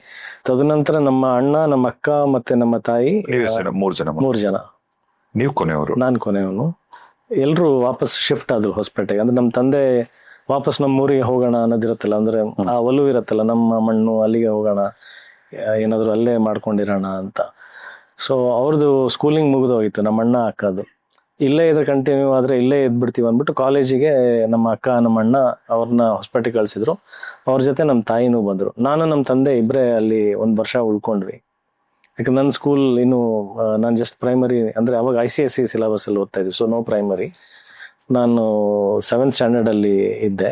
S2: ತದನಂತರ ನಮ್ಮ ಅಣ್ಣ, ನಮ್ಮ ಅಕ್ಕ ಮತ್ತೆ ನಮ್ಮ ತಾಯಿ, 3 ಜನ.
S1: ನೀವು ಕೊನೆಯವರು? ನಾನು
S2: ಕೊನೆಯವನು. ಎಲ್ರು ವಾಪಸ್ ಶಿಫ್ಟ್ ಆದ್ರು ಹೊಸಪೇಟೆಗೆ. ಅಂದ್ರೆ ನಮ್ಮ ತಂದೆ ವಾಪಸ್ ನಮ್ಮ ಊರಿಗೆ ಹೋಗೋಣ ಅನ್ನೋದಿರತ್ತಲ್ಲ, ಅಂದ್ರೆ ಆ ಒಲವು ಇರತ್ತಲ್ಲ, ನಮ್ಮ ಮಣ್ಣು ಅಲ್ಲಿಗೆ ಹೋಗೋಣ, ಏನಾದ್ರು ಅಲ್ಲೇ ಮಾಡ್ಕೊಂಡಿರೋಣ ಅಂತ. ಸೊ ಅವ್ರದ್ದು ಸ್ಕೂಲಿಂಗ್ ಮುಗಿದೋಗಿತ್ತು, ನಮ್ಮ ಅಣ್ಣ ಅಕ್ಕದು. ಇಲ್ಲೇ ಇದ್ರೆ ಕಂಟಿನ್ಯೂ ಆದ್ರೆ ಇಲ್ಲೇ ಇದ್ಬಿಡ್ತೀವಿ ಅಂದ್ಬಿಟ್ಟು ಕಾಲೇಜಿಗೆ ನಮ್ಮ ಅಕ್ಕ ನಮ್ಮ ಅಣ್ಣ ಅವ್ರನ್ನ ಹೊಸಪೇಟೆ ಕಳ್ಸಿದ್ರು. ಅವ್ರ ಜೊತೆ ನಮ್ಮ ತಾಯಿನೂ ಬಂದ್ರು. ನಾನು ನಮ್ಮ ತಂದೆ ಇಬ್ಬರೇ ಅಲ್ಲಿ 1 ವರ್ಷ ಉಳ್ಕೊಂಡ್ವಿ. ಯಾಕಂದ್ರೆ ನನ್ನ ಸ್ಕೂಲ್ ಇನ್ನು ನಾನು ಜಸ್ಟ್ ಪ್ರೈಮರಿ, ಅಂದ್ರೆ ಅವಾಗ ICSE ಸಿಲೆಬಸ್ ಅಲ್ಲಿ ಓದ್ತಾ ಇದ್ವಿ, ಸೊ ನೋ ಪ್ರೈಮರಿ. ನಾನು 7th ಸ್ಟ್ಯಾಂಡರ್ಡ್ ಅಲ್ಲಿ ಇದ್ದೆ.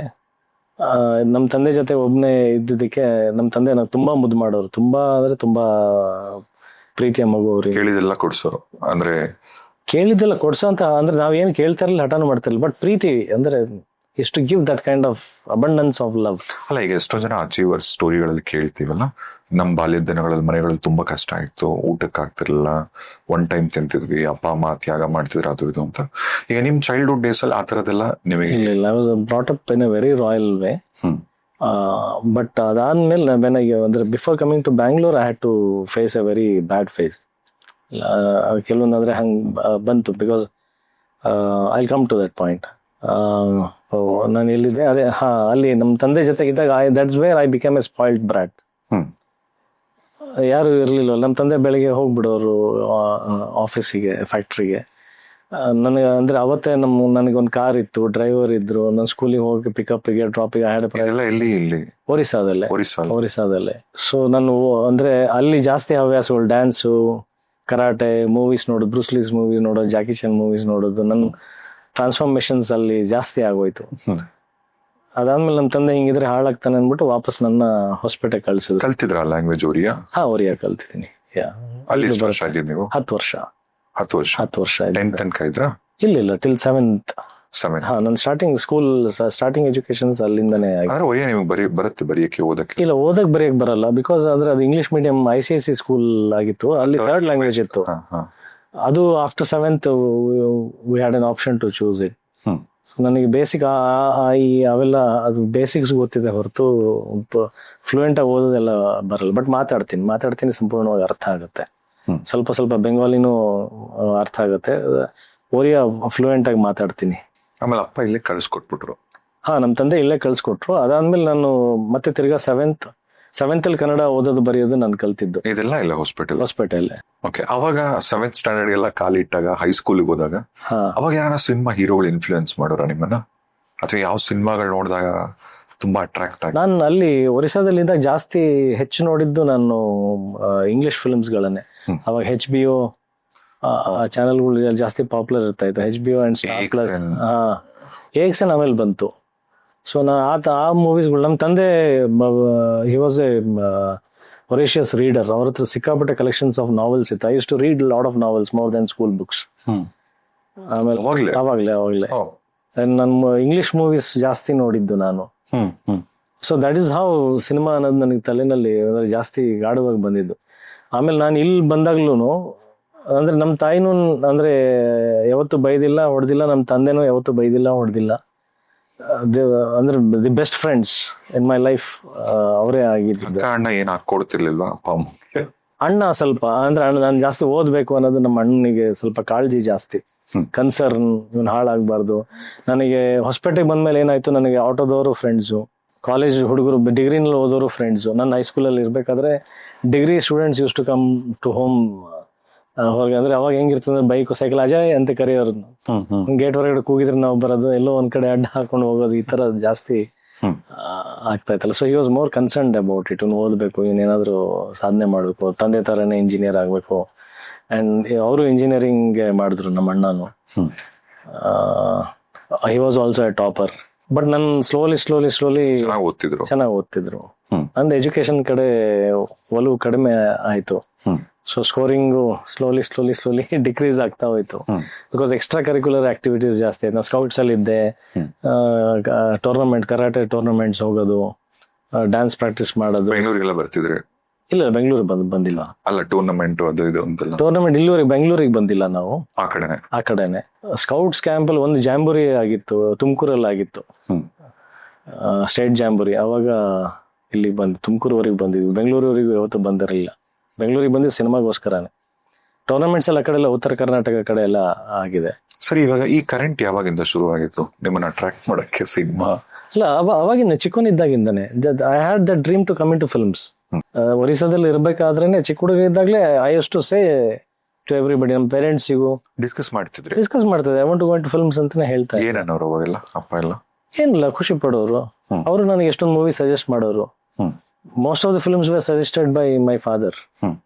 S2: ನಮ್ಮ ತಂದೆ ಜೊತೆ ಒಬ್ಬನೇ ಇದ್ದಿದ್ದಕ್ಕೆ ನಮ್ಮ ತಂದೆ ನಾವು ತುಂಬಾ ಮುದ್ದು ಮಾಡೋರು, ತುಂಬಾ ಅಂದ್ರೆ ತುಂಬಾ ಪ್ರೀತಿಯ ಮಗು ಅವ್ರಿಗೆ.
S1: ಕೇಳಿದೆಲ್ಲ ಕೊಡ್ಸೋರು, ಅಂದ್ರೆ
S2: ಕೇಳಿದ್ದೆಲ್ಲ ಕೊಡ್ಸೋ ಅಂತ. ಅಂದ್ರೆ ನಾವೇನು ಕೇಳ್ತಾ ಇರಲಿಲ್ಲ, ಹಠಾನು ಮಾಡ್ತಾ ಇರಲಿಲ್ಲ, ಬಟ್ ಪ್ರೀತಿ ಅಂದ್ರೆ is to give that kind of abundance of love.
S1: ಅಲ್ಲ, ಈಗ ಎಷ್ಟೋ ಜನ ಅಚೀವರ್ಸ್ ಸ್ಟೋರಿಗಳಲ್ಲಿ ಕೇಳ್ತೀವಲ್ಲ, ನಮ್ಮ ಬಾಲ್ಯದ ದಿನಗಳಲ್ಲಿ ಮನೆಗಳಲ್ಲಿ ತುಂಬಾ ಕಷ್ಟ ಆಯ್ತು, ಊಟಕ್ಕೆ ಆಗ್ತಿರ್ಲಿಲ್ಲ, ಒನ್ ಟೈಮ್ ತಿಂತಿದ್ವಿ, ಅಪ್ಪ ಅಮ್ಮ ತ್ಯಾಗ ಮಾಡ್ತಿದ್ರು ಅದು ಇದು ಅಂತ. ಈಗ ನಿಮ್ ಚೈಲ್ಡ್ಹುಡ್ ಡೇಸ್ ಅಲ್ಲಿ ಆ ತರದೆಲ್ಲ ನಿಮಗೆ?
S2: ಇಲ್ಲ, I was brought up in a very royal way. But ಅದಾದ್ಮೇಲೆ ಅಂದ್ರೆ before coming to Bangalore I had to face a very bad phase. ಕೆಲವೊಂದಂದ್ರೆ ಹಂಗ್ ಬಂತು, because I come to that point. ನಾನು ಎಲ್ಲಿದ್ದೆ, ಅದೇ ಅಲ್ಲಿ ನಮ್ಮ ತಂದೆ ಜೊತೆಗಿದ್ದಾಗ that's where I become a spoiled brat. ಯಾರು ಇರ್ಲಿಲ್ಲ, ನಮ್ಮ ತಂದೆ ಬೆಳಿಗ್ಗೆ ಹೋಗ್ಬಿಡೋರು ಆಫೀಸಿಗೆ, ಫ್ಯಾಕ್ಟ್ರಿಗೆ. ನನಗೆ ಅಂದ್ರೆ ಅವತ್ತೇ ನನಗೊಂದು ಕಾರ್ ಇತ್ತು, ಡ್ರೈವರ್ ಇದ್ರು, ನನ್ನ ಸ್ಕೂಲಿಗೆ ಹೋಗಿ ಪಿಕಪ್ಗೆ ಡ್ರಾಪಿಗೆ
S1: ಇಲ್ಲಿ
S2: ಒರಿಸ್ಸಾದಲ್ಲೇ. ಸೊ ನಾನು ಅಂದ್ರೆ ಅಲ್ಲಿ ಜಾಸ್ತಿ ಹವ್ಯಾಸಗಳು, ಡ್ಯಾನ್ಸು, ಕರಾಟೆ, ಮೂವೀಸ್ ನೋಡೋದು, ಬ್ರೂಸ್ಲೀಸ್ ಮೂವೀಸ್ ನೋಡೋದು, ಜಾಕಿ ಚಾನ್ ಮೂವೀಸ್ ನೋಡೋದು. ನನ್ನ ಟ್ರಾನ್ಸ್ಫಾರ್ಮೇಶನ್ಸ್ ಅಲ್ಲಿ ಜಾಸ್ತಿ ಆಗೋಯ್ತು. ಅದಾದ್ಮೇಲೆ ನಮ್ಮ ತಂದೆ ಹಿಂಗಿದ್ರೆ ಹಾಳಾಗ್ತಾನೆ ಅಂದ್ಬಿಟ್ಟು ವಾಪಸ್ ನನ್ನ ಹಾಸ್ಪಿಟಲ್ ಕಳ್ಸಿದ್ರು.
S1: ಕಲ್ತಿದ್ರ ಲ್ಯಾಂಗ್ವೇಜ್? ಒರಿಯಾ?
S2: ಒರಿಯಾ ಕಲ್ತಿದ್ದೀನಿ.
S1: ಅಲ್ಲಿ ಎಷ್ಟು ವರ್ಷ ಆಗಿದ್ದು ನೀವು?
S2: 10 ವರ್ಷ.
S1: 10 ವರ್ಷ. 10th ತನಕ ಇದ್ರಾ? ಇಲ್ಲ, ಟಿಲ್ 7th.
S2: ನನ್ನ ಸ್ಟಾರ್ಟಿಂಗ್ ಎಜುಕೇಶನ್ಸ್ ಅಲ್ಲಿಂದಾನೆ.
S1: ಒರಿಯಾ ನಿಮಗೆ ಬರುತ್ತೆ ಬರೆಯಕ್ಕೆ, ಓದಕ್ಕೆ?
S2: ಇಲ್ಲ, ಓದಕ್ ಬರೆಯಕ್ ಬರಲ್ಲ, ಬಿಕಾಸ್ ಅಂದ್ರೆ ಅದು ಇಂಗ್ಲಿಷ್ ಮೀಡಿಯಂ ICSE ಸ್ಕೂಲ್ ಆಗಿತ್ತು. ಅಲ್ಲಿ 3rd ಲ್ಯಾಂಗ್ವೇಜ್ ಇತ್ತು. ಅದು after 7th we had an option two choose it. So ನನಗೆ ಬೇಸಿಕ್ ಅವೆಲ್ಲ ಅದು ಬೇಸಿಕ್ಸ್ ಗೊತ್ತಿದೆ ಹೊರತು ಫ್ಲೂಯೆಂಟ್ ಆಗಿ ಓದೋದೆಲ್ಲ ಬರಲ್ಲ. ಬಟ್ ಮಾತಾಡ್ತೀನಿ, ಸಂಪೂರ್ಣವಾಗಿ ಅರ್ಥ ಆಗುತ್ತೆ. ಸ್ವಲ್ಪ ಬೆಂಗಾಲಿನೂ ಅರ್ಥ ಆಗುತ್ತೆ. ಒರಿಯಾ ಫ್ಲೂಯೆಂಟ್ ಆಗಿ ಮಾತಾಡ್ತೀನಿ.
S1: ಆಮೇಲೆ ಅಪ್ಪ ಇಲ್ಲೇ ಕಳಿಸ್ಕೊಟ್ಬಿಟ್ರು?
S2: ನಮ್ಮ ತಂದೆ ಇಲ್ಲೇ ಕಳ್ಸಿಕೊಟ್ರು. ಅದಾದ್ಮೇಲೆ ನಾನು ಮತ್ತೆ ತಿರ್ಗಾ 7th ಅಲ್ಲಿ ಕನ್ನಡ ಓದೋದು ಬರೆಯೋದು ನಾನು ಕಲ್ತಿದ್ದು.
S1: ಇದೆಲ್ಲ ಇಲ್ಲ ಹಾಸ್ಪಿಟಲ್? ಓಕೆ. ಅವಾಗ 7th ಸ್ಟ್ಯಾಂಡರ್ಡ್ ಎಲ್ಲ ಕಾಲಿಟ್ಟಾಗ, ಹೈಸ್ಕೂಲಿಗೆ ಹೋದಾಗ ಅವಾಗ ಯಾರ ಸಿನಿಮಾ ಹೀರೋಗಳು ಇನ್ಫ್ಲೂಯೆನ್ಸ್ ಮಾಡೋರ ನಿಮ್ಮನ್ನ? ಅಥವಾ ಯಾವ ಸಿನಿಮಾಗಳು ನೋಡಿದಾಗ ತುಂಬಾ ಅಟ್ರಾಕ್ಟ್ ಆಗಿ? ನಾನು ಅಲ್ಲಿ
S2: ಒರಿಸ್ಸಾದಲ್ಲಿದ್ದಾಗ ಜಾಸ್ತಿ ಹೆಚ್ಚು ನೋಡಿದ್ದು ನಾನು ಇಂಗ್ಲಿಷ್ ಫಿಲ್ಮ್ಸ್ಗಳನ್ನೇ. ಅವಾಗ HBO ಚಾನೆಲ್ಗಳು ಜಾಸ್ತಿ ಪಾಪ್ಯುಲರ್ ಇರ್ತಾ ಇತ್ತು. HBO and Star Plus, AXN ಆಮೇಲೆ ಬಂತು. ಸೊ ಆ ಮೂವೀಸ್ಗಳು, ನಮ್ಮ ತಂದೆ he was a voracious reader. ಅವ್ರ ಹತ್ರ ಸಿಕ್ಕಾಪಟ್ಟೆ ಕಲೆಕ್ಷನ್ಸ್ ಆಫ್ ನಾವೆಲ್ಸ್ ಇತ್ತು. I use to read lot of novels, more than school books. ಆಮೇಲೆ ಅವಾಗ್ಲೇ ನಾನು ಇಂಗ್ಲಿಷ್ ಮೂವೀಸ್ ಜಾಸ್ತಿ ನೋಡಿದ್ದು ನಾನು. So that is how cinema ಅನ್ನೋದು ನನಗೆ ತಲೆನಲ್ಲಿ ಜಾಸ್ತಿ ಗಾಢವಾಗಿ ಬಂದಿದ್ದು. ಆಮೇಲೆ ನಾನು ಇಲ್ಲಿ ಬಂದಾಗ್ಲೂ ಅಂದ್ರೆ ನಮ್ಮ ತಾಯಿನೂ ಅಂದ್ರೆ ಯಾವತ್ತು ಬೈದಿಲ್ಲ, ಹೊಡೆದಿಲ್ಲ. ನಮ್ಮ ತಂದೆನೂ ಯಾವತ್ತು ಬೈದಿಲ್ಲ, ಹೊಡೆದಿಲ್ಲ. ಅಂದ್ರೆ the best friends in my life ಅವರೇ ಆಗಿದ್ದು.
S1: ಅಣ್ಣ ಏನ್ ಹಾಕೊಡ್ತಿರ್ಲಿಲ್ವಾ?
S2: ಅಣ್ಣ ಸ್ವಲ್ಪ ಅಂದ್ರೆ ನಾನು ಜಾಸ್ತಿ ಓದ್ಬೇಕು ಅನ್ನೋದು ನಮ್ಮ ಅಣ್ಣನಿಗೆ ಸ್ವಲ್ಪ ಕಾಳಜಿ ಜಾಸ್ತಿ, ಕನ್ಸರ್ನ್, ಇವನ್ ಹಾಳಾಗಬಾರ್ದು. ನನಗೆ ಹೊಸಪೇಟೆಗೆ ಬಂದ್ಮೇಲೆ ಏನಾಯ್ತು, ನನಗೆ ಆಟೋದವರು ಫ್ರೆಂಡ್ಸು, ಕಾಲೇಜ್ ಹುಡುಗರು, ಡಿಗ್ರಿನಲ್ಲಿ ಓದೋರು ಫ್ರೆಂಡ್ಸು. ನನ್ನ ಹೈಸ್ಕೂಲಲ್ಲಿ ಇರ್ಬೇಕಾದ್ರೆ degree students use to come to home ಹೊರಗೆ. ಅಂದ್ರೆ ಅವಾಗ ಹೆಂಗಿರ್ತದೆ, ಬೈಕ್ ಸೈಕಲ್ ಅಜಯ್ ಅಂತ ಕರೆಯೋರು. ಗೇಟ್ ಹೊರಗಡೆ ಕೂಗಿದ್ರೆ ನಾವು ಬರೋದು, ಎಲ್ಲೋ ಒಂದ್ ಕಡೆ ಅಡ್ಡ ಹಾಕೊಂಡು ಹೋಗೋದು, ಈ ತರ ಜಾಸ್ತಿ ಆಗ್ತಾ ಇತ್ತಲ್ಲ. So he was more concerned about it. ಓದ್ಬೇಕು, ಇವನೇನಾದ್ರು ಸಾಧನೆ ಮಾಡ್ಬೇಕು, ತಂದೆ ತರನೇ ಇಂಜಿನಿಯರ್ ಆಗ್ಬೇಕು. ಅಂಡ್ ಅವರು ಇಂಜಿನಿಯರಿಂಗ್ ಮಾಡಿದ್ರು ನಮ್ಮ ಅಣ್ಣನು. He was also a topper. But ನನ್ ಸ್ಲೋಲಿ ಚೆನ್ನಾಗಿ ಓದ್ತಿದ್ರು. ನಂದು ಎಜುಕೇಶನ್ ಕಡೆ ಒಲವು ಕಡಿಮೆ ಆಯ್ತು. ಸೊ ಸ್ಕೋರಿಂಗು ಸ್ಲೋಲಿ ಡಿಕ್ರೀಸ್ ಆಗ್ತಾ ಹೋಯ್ತು. ಬಿಕಾಸ್ ಎಕ್ಸ್ಟ್ರಾ ಕರಿಕ್ಯುಲರ್ ಆಕ್ಟಿವಿಟೀಸ್ ಜಾಸ್ತಿ ಆಯ್ತು. ನಾನು ಸ್ಕೌಟ್ಸ್ ಅಲ್ಲಿ ಇದ್ದೆ, ಕರಾಟೆ ಟೂರ್ನಮೆಂಟ್ಸ್ ಹೋಗೋದು, ಡ್ಯಾನ್ಸ್ ಪ್ರಾಕ್ಟೀಸ್ ಮಾಡೋದು.
S1: ಬೆಂಗಳೂರಿಗೆಲ್ಲ ಬರ್ತಿದ್ರೆ?
S2: ಇಲ್ಲ, ಬೆಂಗಳೂರು ಬಂದಿಲ್ಲ.
S1: ಅಲ್ಲ, ಟೂರ್ನಮೆಂಟ್ ಅದು ಇದು ಅಂತೆಲ್ಲ?
S2: ಟೂರ್ನಮೆಂಟ್ ಇಲ್ಲಿವರೆಗೆ ಬೆಂಗಳೂರಿಗೆ ಬಂದಿಲ್ಲ ನಾವು.
S1: ಆ ಕಡೆನೆ
S2: ಸ್ಕೌಟ್ಸ್ ಕ್ಯಾಂಪ್ ಅಲ್ಲಿ ಒಂದು ಜಾಂಬೂರಿ ಆಗಿತ್ತು, ತುಮಕೂರಲ್ಲಿ ಆಗಿತ್ತು, ಸ್ಟೇಟ್ ಜಾಂಬೂರಿ. ಅವಾಗ ಇಲ್ಲಿ ತುಮಕೂರುವರೆಗೆ ಬಂದಿದ್ವಿ. ಬೆಂಗಳೂರಿವರೆಗೂ ಯಾವತ್ತೂ ಬಂದಿರಲಿಲ್ಲ. ಬೆಂಗಳೂರಿಗೆ ಬಂದಿದ್ದು ಸಿನಿಮಾಗೋಸ್ಕರನೇ. ಟೂರ್ನಮೆಂಟ್ಸ್ ಎಲ್ಲ ಕಡೆ ಎಲ್ಲ, ಉತ್ತರ ಕರ್ನಾಟಕ ಕಡೆ ಎಲ್ಲ ಆಗಿದೆ.
S1: ಸರಿ, ಇವಾಗ ಈ ಕರೆಂಟ್ ಯಾವಾಗಿಂದ ಶುರು ಆಗಿತ್ತು ನಿಮ್ಮನ್ನ ಅಟ್ರಾಕ್ಟ್ ಮಾಡಕ್ಕೆ ಸಿನಿಮಾ?
S2: ಇಲ್ಲ, ಅವಾಗಿಂದ ಚಿಕ್ಕವನಿದ್ದಾಗಿಂದಾನೆ I had the dream to come into films. ಒರಿಸ್ಸಾದಲ್ಲಿ ಇರ್ಬೇಕಾದ್ರೇನೆ, ಚಿಕ್ಕ ಹುಡುಗ ಇದ್ದಾಗಲೇ I use to say to everybody, ನಮ್ಮ ಪೇರೆಂಟ್ಸಿಗೂ ಡಿಸ್ಕಸ್ ಮಾಡ್ತಿದ್ದೆ, I want to go into films ಅಂತಾನೆ ಹೇಳ್ತಾ.
S1: ಏನನ್ನೋರು ಅವಾಗೆಲ್ಲ ಅಪ್ಪ ಎಲ್ಲ?
S2: ಏನಿಲ್ಲ, ಖುಷಿ ಪಡೋರು. ಅವರು ನನಗೆ ಎಷ್ಟೊಂದು ಮೂವಿ ಸಜೆಸ್ಟ್ ಮಾಡೋರು. Most of the films were suggested by my father.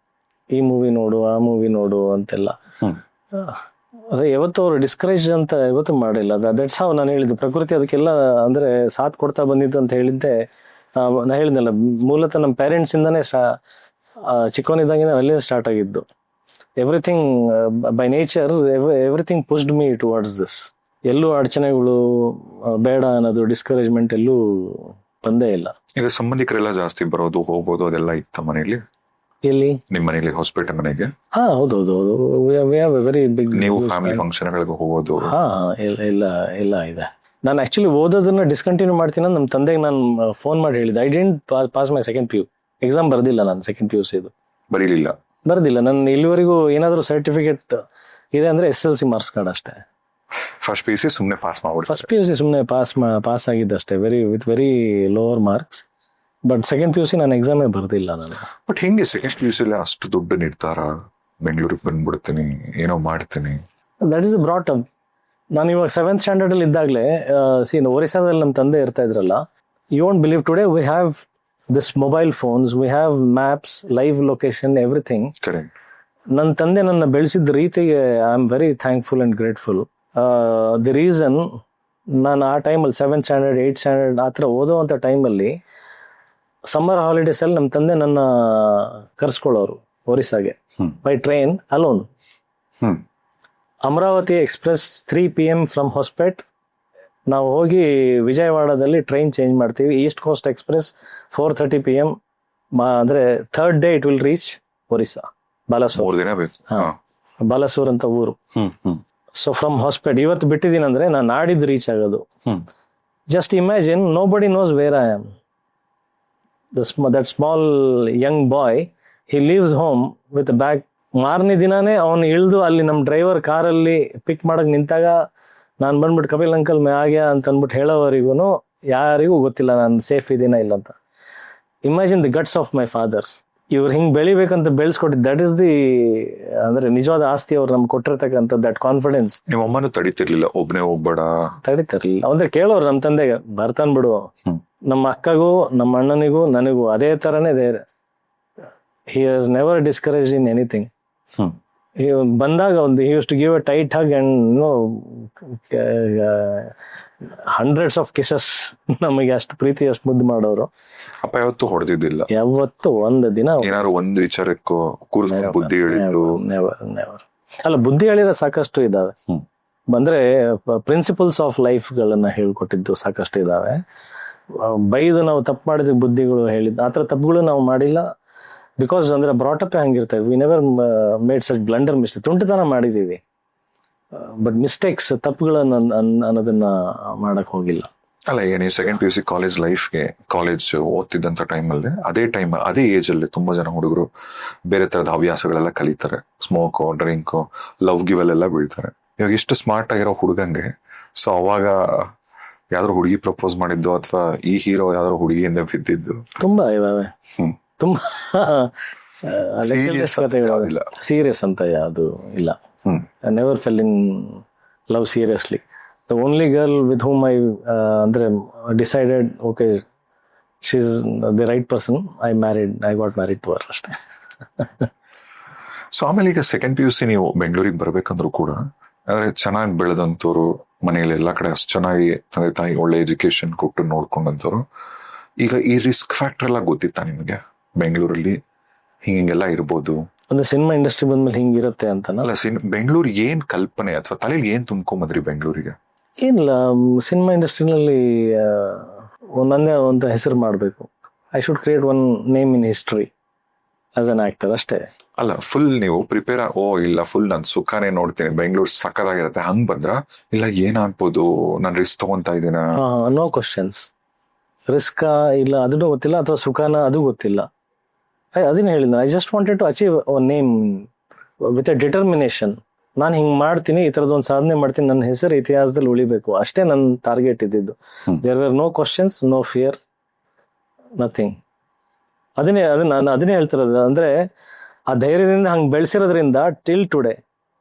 S2: ಈ ಮೂವಿ ನೋಡು, ಆ ಮೂವಿ ನೋಡು ಅಂತೆಲ್ಲ. ಅದೇ ಯಾವತ್ತು ಅವರು ಡಿಸ್ಕರೇಜ್ ಅಂತ ಯಾವತ್ತು ಮಾಡಿಲ್ಲ. ದಟ್ಸ್ ಹೌ ನಾನು ಹೇಳಿದ್ದು. ಪ್ರಕೃತಿ ಅದಕ್ಕೆಲ್ಲ ಅಂದ್ರೆ ಸಾಥ್ ಕೊಡ್ತಾ ಬಂದಿದ್ದು ಅಂತ ಹೇಳಿದ್ದೆ. ನಾ ಹೇಳಿದ್ನಲ್ಲ, ಮೂಲತಃ ನಮ್ಮ ಪೇರೆಂಟ್ಸ್ ಇಂದಾನೆ ಚಿಕ್ಕವನಿದ್ದಾಗಿಂದ ಅಲ್ಲಿಂದ ಸ್ಟಾರ್ಟ್ ಆಗಿದ್ದು. Everything by nature, everything pushed me towards this. ಎಲ್ಲೂ ಅಡಚಣೆಗಳು ಬೇಡ ಅನ್ನೋದು ಡಿಸ್ಕರೇಜ್ಮೆಂಟ್ ಎಲ್ಲೂ ಬಂದೇ ಇಲ್ಲ.
S1: ಈಗ ಸಂಬಂಧಿಕರೆಲ್ಲ ಜಾಸ್ತಿ ಬರೋದು ಹೋಗೋದು ಅದೆಲ್ಲ ಇತ್ತ ಮನೇಲಿ?
S2: ಎಲ್ಲಿ?
S1: ನಿಮ್ಮ ಮನೇಲಿ ಹೊಸಪೇಟೆ ಮನೆಗೆ?
S2: ಹಾ ಹೌದೌದು, ವೆರಿ ಬಿಗ್.
S1: ನೀವು ಫ್ಯಾಮಿಲಿ ಫಂಕ್ಷನ್ಗಳಿಗೆ ಹೋಗೋದು?
S2: ಹಾ ಇಲ್ಲ ಇದೆ. ನಾನು ಆಕ್ಚುಲಿ ಓದೋದನ್ನ ಡಿಸ್ಕಂಟಿನ್ಯೂ ಮಾಡ್ತೀನಿ ಅಂತ ನಮ್ಮ ತಂದೆಗೆ ನಾನು ಫೋನ್ ಮಾಡಿ ಹೇಳಿದೆ. I didn't pass my second PU exam ಬರ್ದಿಲ್ಲ ನಾನು. ಸೆಕೆಂಡ್ PUC ಬರ್ದಿಲ್ಲ ನಾನು ಇಲ್ಲಿವರೆಗೂ. ಏನಾದರೂ ಸರ್ಟಿಫಿಕೇಟ್ ಇದೆ ಅಂದ್ರೆ SSLC ಮಾರ್ಕ್ಸ್ ಕಾರ್ಡ್ ಅಷ್ಟೇ.
S1: ಫಸ್ಟ್ PUC ಸುಮ್ಮನೆ ಪಾಸ್ ಮಾಡ್ಬಿಟ್ಟು
S2: ಫಸ್ಟ್ PUC ಸುಮ್ಮನೆ ಪಾಸ್ ಆಗಿದ್ದಷ್ಟೇ, with very lower marks. But second PUC ನಾನು ಎಕ್ಸಾಮೇ ಬರ್ದಿಲ್ಲ ನಾನು.
S1: ಬಟ್ ಹೆಂಗೆ ಸೆಕೆಂಡ್ PUC ಅಷ್ಟು ದೊಡ್ಡ ನಿರ್ಧಾರ? ಬೆಂಗಳೂರಿಗೆ ಬಂದ್ಬಿಡ್ತೀನಿ, ಏನೋ ಮಾಡ್ತೀನಿ.
S2: That is brought up. ನಾನು ಇವಾಗ 7th ಸ್ಟ್ಯಾಂಡರ್ಡ್ ಅಲ್ಲಿ ಇದ್ದಾಗಲೇ ಒರಿಸ್ಸಾದಲ್ಲಿ ನಮ್ಮ ತಂದೆ ಇರ್ತಾ ಇದ್ರಲ್ಲ. You won't believe, today we have this mobile phones, we have maps, live location, everything.
S1: Correct.
S2: ನನ್ನ ತಂದೆ ನನ್ನ ಬೆಳೆಸಿದ ರೀತಿಗೆ I am very thankful and grateful. The reason, ನಾನು ಆ ಟೈಮಲ್ಲಿ 7th ಸ್ಟ್ಯಾಂಡರ್ಡ್ 8th ಸ್ಟ್ಯಾಂಡರ್ಡ್ ಆ ಥರ ಓದೋವಂಥ ಟೈಮಲ್ಲಿ ಸಮ್ಮರ್ ಹಾಲಿಡೇಸಲ್ಲಿ ನಮ್ಮ ತಂದೆ ನನ್ನ ಕರ್ಸ್ಕೊಳ್ಳೋರು ಒರಿಸ್ಸಾಗೆ by train alone. Amravati express 3 PM from Hospet. ನಾವು ಹೋಗಿ ವಿಜಯವಾಡದಲ್ಲಿ ಟ್ರೈನ್ ಚೇಂಜ್ ಮಾಡ್ತೀವಿ. East coast express 4:30 PM. ಅಂದರೆ third day it will reach Orissa, Balasore. Balasore ಅಂತ ಊರು. ಸೊ ಫ್ರಮ್ ಹೊಸಪೇಟ್ ಇವತ್ತು ಬಿಟ್ಟಿದ್ದೀನಿ ಅಂದ್ರೆ ನಾನು ನಾಡಿದ್ದು ರೀಚ್ ಆಗೋದು. Just imagine, nobody knows where I am. That small young boy, he leaves home with bag. ಮಾರನೇ ದಿನಾನೇ ಅವನು ಇಳಿದು ಅಲ್ಲಿ ನಮ್ಮ ಡ್ರೈವರ್ ಕಾರಲ್ಲಿ ಪಿಕ್ ಮಾಡಕ್ ನಿಂತಾಗ ನಾನು ಬಂದ್ಬಿಟ್ಟು ಕಪಿಲ್ ಅಂಕಲ್ ಮೇ ಆಗ್ಯಾ ಅಂತ ಅಂದ್ಬಿಟ್ಟು ಹೇಳೋವರೆಗೂ ಯಾರಿಗೂ ಗೊತ್ತಿಲ್ಲ ನಾನು ಸೇಫ್ ಇದೀನ ಇಲ್ಲ ಅಂತ. Imagine the guts of my father. ಇವ್ರು ಹಿಂಗೆ ಬೆಳಿಬೇಕಂತ ಬೆಳೆಸ್ಕೊಟ್ಟಿದ್ದು, ದಟ್ ಇಸ್ ದಿ ಅಂದ್ರೆ ನಿಜವಾದ ಆಸ್ತಿ ಅವ್ರು ನಮ್ಗೆ ಕೊಟ್ಟಿರ್ತಕ್ಕಂಥ ದಟ್ ಕಾನ್ಫಿಡೆನ್ಸ್.
S1: ನಿಮ್ಮ ಅಮ್ಮನೂ ತಡಿತಿರ್ಲಿಲ್ಲ, ಒಬ್ಬನೇ ಹೋಗ್ಬೇಡ?
S2: ತಡಿತಿರ್ಲಿಲ್ಲ. ಅಂದ್ರೆ ಕೇಳೋರು ನಮ್ಮ ತಂದೆಗೆ, ಬರ್ತಾನ್ ಬಿಡು. ನಮ್ಮ ಅಕ್ಕಗೂ ನಮ್ಮ ಅಣ್ಣನಿಗೂ ನನಗೂ ಅದೇ ತರನೇ ಹಿ ಹಸ್ ನೆವರ್ ಡಿಸ್ಕರೇಜ್ ಇನ್ ಎನಿಥಿಂಗ್. ಬಂದಾಗ ಒಂದು he use to give a tight hug and hundreds of kisses. ನಮಗೆ ಅಷ್ಟು ಪ್ರೀತಿ, ಅಷ್ಟು ಮುದ್ದು ಮಾಡೋರು.
S1: ಅಪ್ಪ ಯಾವತ್ತೂ ಹೊಡೆದಿದ್ದಿಲ್ಲ?
S2: ಯಾವತ್ತು ಒಂದು ದಿನ
S1: ಏನಾದ್ರು ಒಂದು ವಿಚಾರಕ್ಕೂ ಕೂರಿಸ್ಕೊಂಡು ಬುದ್ಧಿ ಹೇಳಿದ್ದು?
S2: ನೆವರ್. ಅಲ್ಲ, ಬುದ್ಧಿ ಹೇಳಿದ ಸಾಕಷ್ಟು ಇದಾವೆ. ಬಂದ್ರೆ ಪ್ರಿನ್ಸಿಪಲ್ಸ್ ಆಫ್ ಲೈಫ್ ಗಳನ್ನ ಹೇಳ್ಕೊಟ್ಟಿದ್ದು ಸಾಕಷ್ಟು ಇದಾವೆ. ಬೈದು ನಾವು ತಪ್ಪು ಮಾಡಿದ ಬುದ್ಧಿಗಳು ಹೇಳಿದ್ದು, ಆತರ ತಪ್ಪುಗಳು ನಾವು ಮಾಡಿಲ್ಲ. ಬಿಕಾಸ್ ಅಂದ್ರೆ ಬ್ರಾಟಪ್ ಹಂಗಿರ್ತೇವೆ. We never made such blunder mistake. ತುಂಟಿತನ ಮಾಡಿದೀವಿ, ಬಟ್ ಮಿಸ್ಟೇಕ್ಸ್, ತಪ್ಪುಗಳನ್ನ ಅನ್ನೋದನ್ನ ಮಾಡಕ್ ಹೋಗಿಲ್ಲ.
S1: ಅಲ್ಲ, ಈಗ ನೀವು ಸೆಕೆಂಡ್ PUC ಕಾಲೇಜ್ ಓದ್ತಿದ್ದಂತ ಟೈಮಲ್ಲಿ, ಅದೇ ಏಜ್ ಅಲ್ಲಿ ತುಂಬಾ ಜನ ಹುಡುಗರು ಬೇರೆ ತರದ ಹವ್ಯಾಸಗಳೆಲ್ಲ ಕಲಿತಾರೆ. ಸ್ಮೋಕು, ಡ್ರಿಂಕು, ಲವ್ ಗಿವ್ ಅಲ್ಲೆಲ್ಲ ಬೀಳ್ತಾರೆ. ಇವಾಗ ಇಷ್ಟು ಸ್ಮಾರ್ಟ್ ಆಗಿರೋ ಹುಡುಗಂಗೆ, ಸೊ ಅವಾಗ ಯಾವ್ದಾದ್ರು ಹುಡುಗಿ ಪ್ರಪೋಸ್ ಮಾಡಿದ್ದು ಅಥವಾ ಈ ಹೀರೋ ಯಾವ್ದಾದ್ರು ಹುಡುಗಿಯಿಂದ ಬಿದ್ದಿದ್ದು
S2: ತುಂಬಾ ಇದಾವೆ. ತುಂಬಾ ಸೀರಿಯಸ್ ಅಂತ ಯಾವುದು ಇಲ್ಲ. I never fell in love seriously. The only girl with whom I ಅಂದ್ರೆ decided, okay, she's the right person, I got married to her ಅಷ್ಟೇ.
S1: ಸೊ ಆಮೇಲೆ ಈಗ ಸೆಕೆಂಡ್ PUC ನೀವು ಬೆಂಗಳೂರಿಗೆ ಬರ್ಬೇಕಂದ್ರೂ ಕೂಡ, ಅಂದ್ರೆ ಚೆನ್ನಾಗಿ ಬೆಳೆದಂತವ್ರು, ಮನೆಯಲ್ಲಿ ಎಲ್ಲಾ ಕಡೆ ಅಷ್ಟು ಚೆನ್ನಾಗಿ ತಂದೆ ತಾಯಿ ಒಳ್ಳೆ ಎಜುಕೇಶನ್ ಕೊಟ್ಟು ನೋಡ್ಕೊಂಡಂತವ್ರು, ಈಗ ಈ ರಿಸ್ಕ್ ಫ್ಯಾಕ್ಟರ್ ಎಲ್ಲ ಗೊತ್ತಿತ್ತಾ ನಿಮಗೆ? ಬೆಂಗಳೂರಲ್ಲಿ ಹಿಂಗೆಲ್ಲ ಇರ್ಬೋದು,
S2: ಅಂದ್ರೆ ಸಿನಿಮಾ ಇಂಡಸ್ಟ್ರಿ ಬಂದ್ಮೇಲೆ ಹಿಂಗಿರುತ್ತೆ ಅಂತ?
S1: ಅಲ್ಲ, ಬೆಂಗಳೂರು ಏನ್ ಕಲ್ಪನೆ ಅಥವಾ ತಲೆಯಲ್ಲಿ ಏನ್ ತುಂಬ್ಕೊಂಬಂದ್ರಿ ಬೆಂಗಳೂರಿಗೆ?
S2: ಏನಿಲ್ಲ, ಸಿನಿಮಾ ಇಂಡಸ್ಟ್ರಿನಲ್ಲಿ ನನ್ನೇ ಒಂದು ಹೆಸರು ಮಾಡಬೇಕು. I should create one name in history as an actor ಅಷ್ಟೇ.
S1: ಅಲ್ಲ, ಫುಲ್ ನೀವು ಪ್ರಿಪೇರ್ ಇಲ್ಲ ಫುಲ್ ನಾನು ಸುಖಾನೇ ನೋಡ್ತೀನಿ, ಬೆಂಗಳೂರು ಸಕ್ಕದಾಗಿರುತ್ತೆ ಹಂಗ್ ಬಂದ್ರ? ಇಲ್ಲ ಏನಾಗ್ಬೋದು, ನಾನು ರಿಸ್ಕ್ ತಗೊಂತಾ ಇದ್ದೀನ?
S2: No questions. ರಿಸ್ಕ್ ಇಲ್ಲ ಅದನ್ನು ಗೊತ್ತಿಲ್ಲ, ಅಥವಾ ಸುಖಾನ ಅದು ಗೊತ್ತಿಲ್ಲ. ಅದನ್ನ ಹೇಳಿದ, I just wanted to achieve a name with a determination. ನಾನು ಹಿಂಗ್ ಮಾಡ್ತೀನಿ, ಈ ತರದೊಂದು ಸಾಧನೆ ಮಾಡ್ತೀನಿ, ನನ್ನ ಹೆಸರು ಇತಿಹಾಸದಲ್ಲಿ ಉಳಿಬೇಕು, ಅಷ್ಟೇ ನನ್ನ ಟಾರ್ಗೆಟ್ ಇದ್ದಿದ್ದು. There were no questions, no fear, nothing. ಅದನ್ನೇ ಹೇಳ್ತಿರೋದು. ಅಂದ್ರೆ ಆ ಧೈರ್ಯದಿಂದ ಹಂಗೆ ಬೆಳೆಸಿರೋದ್ರಿಂದ ಟಿಲ್ ಟುಡೇ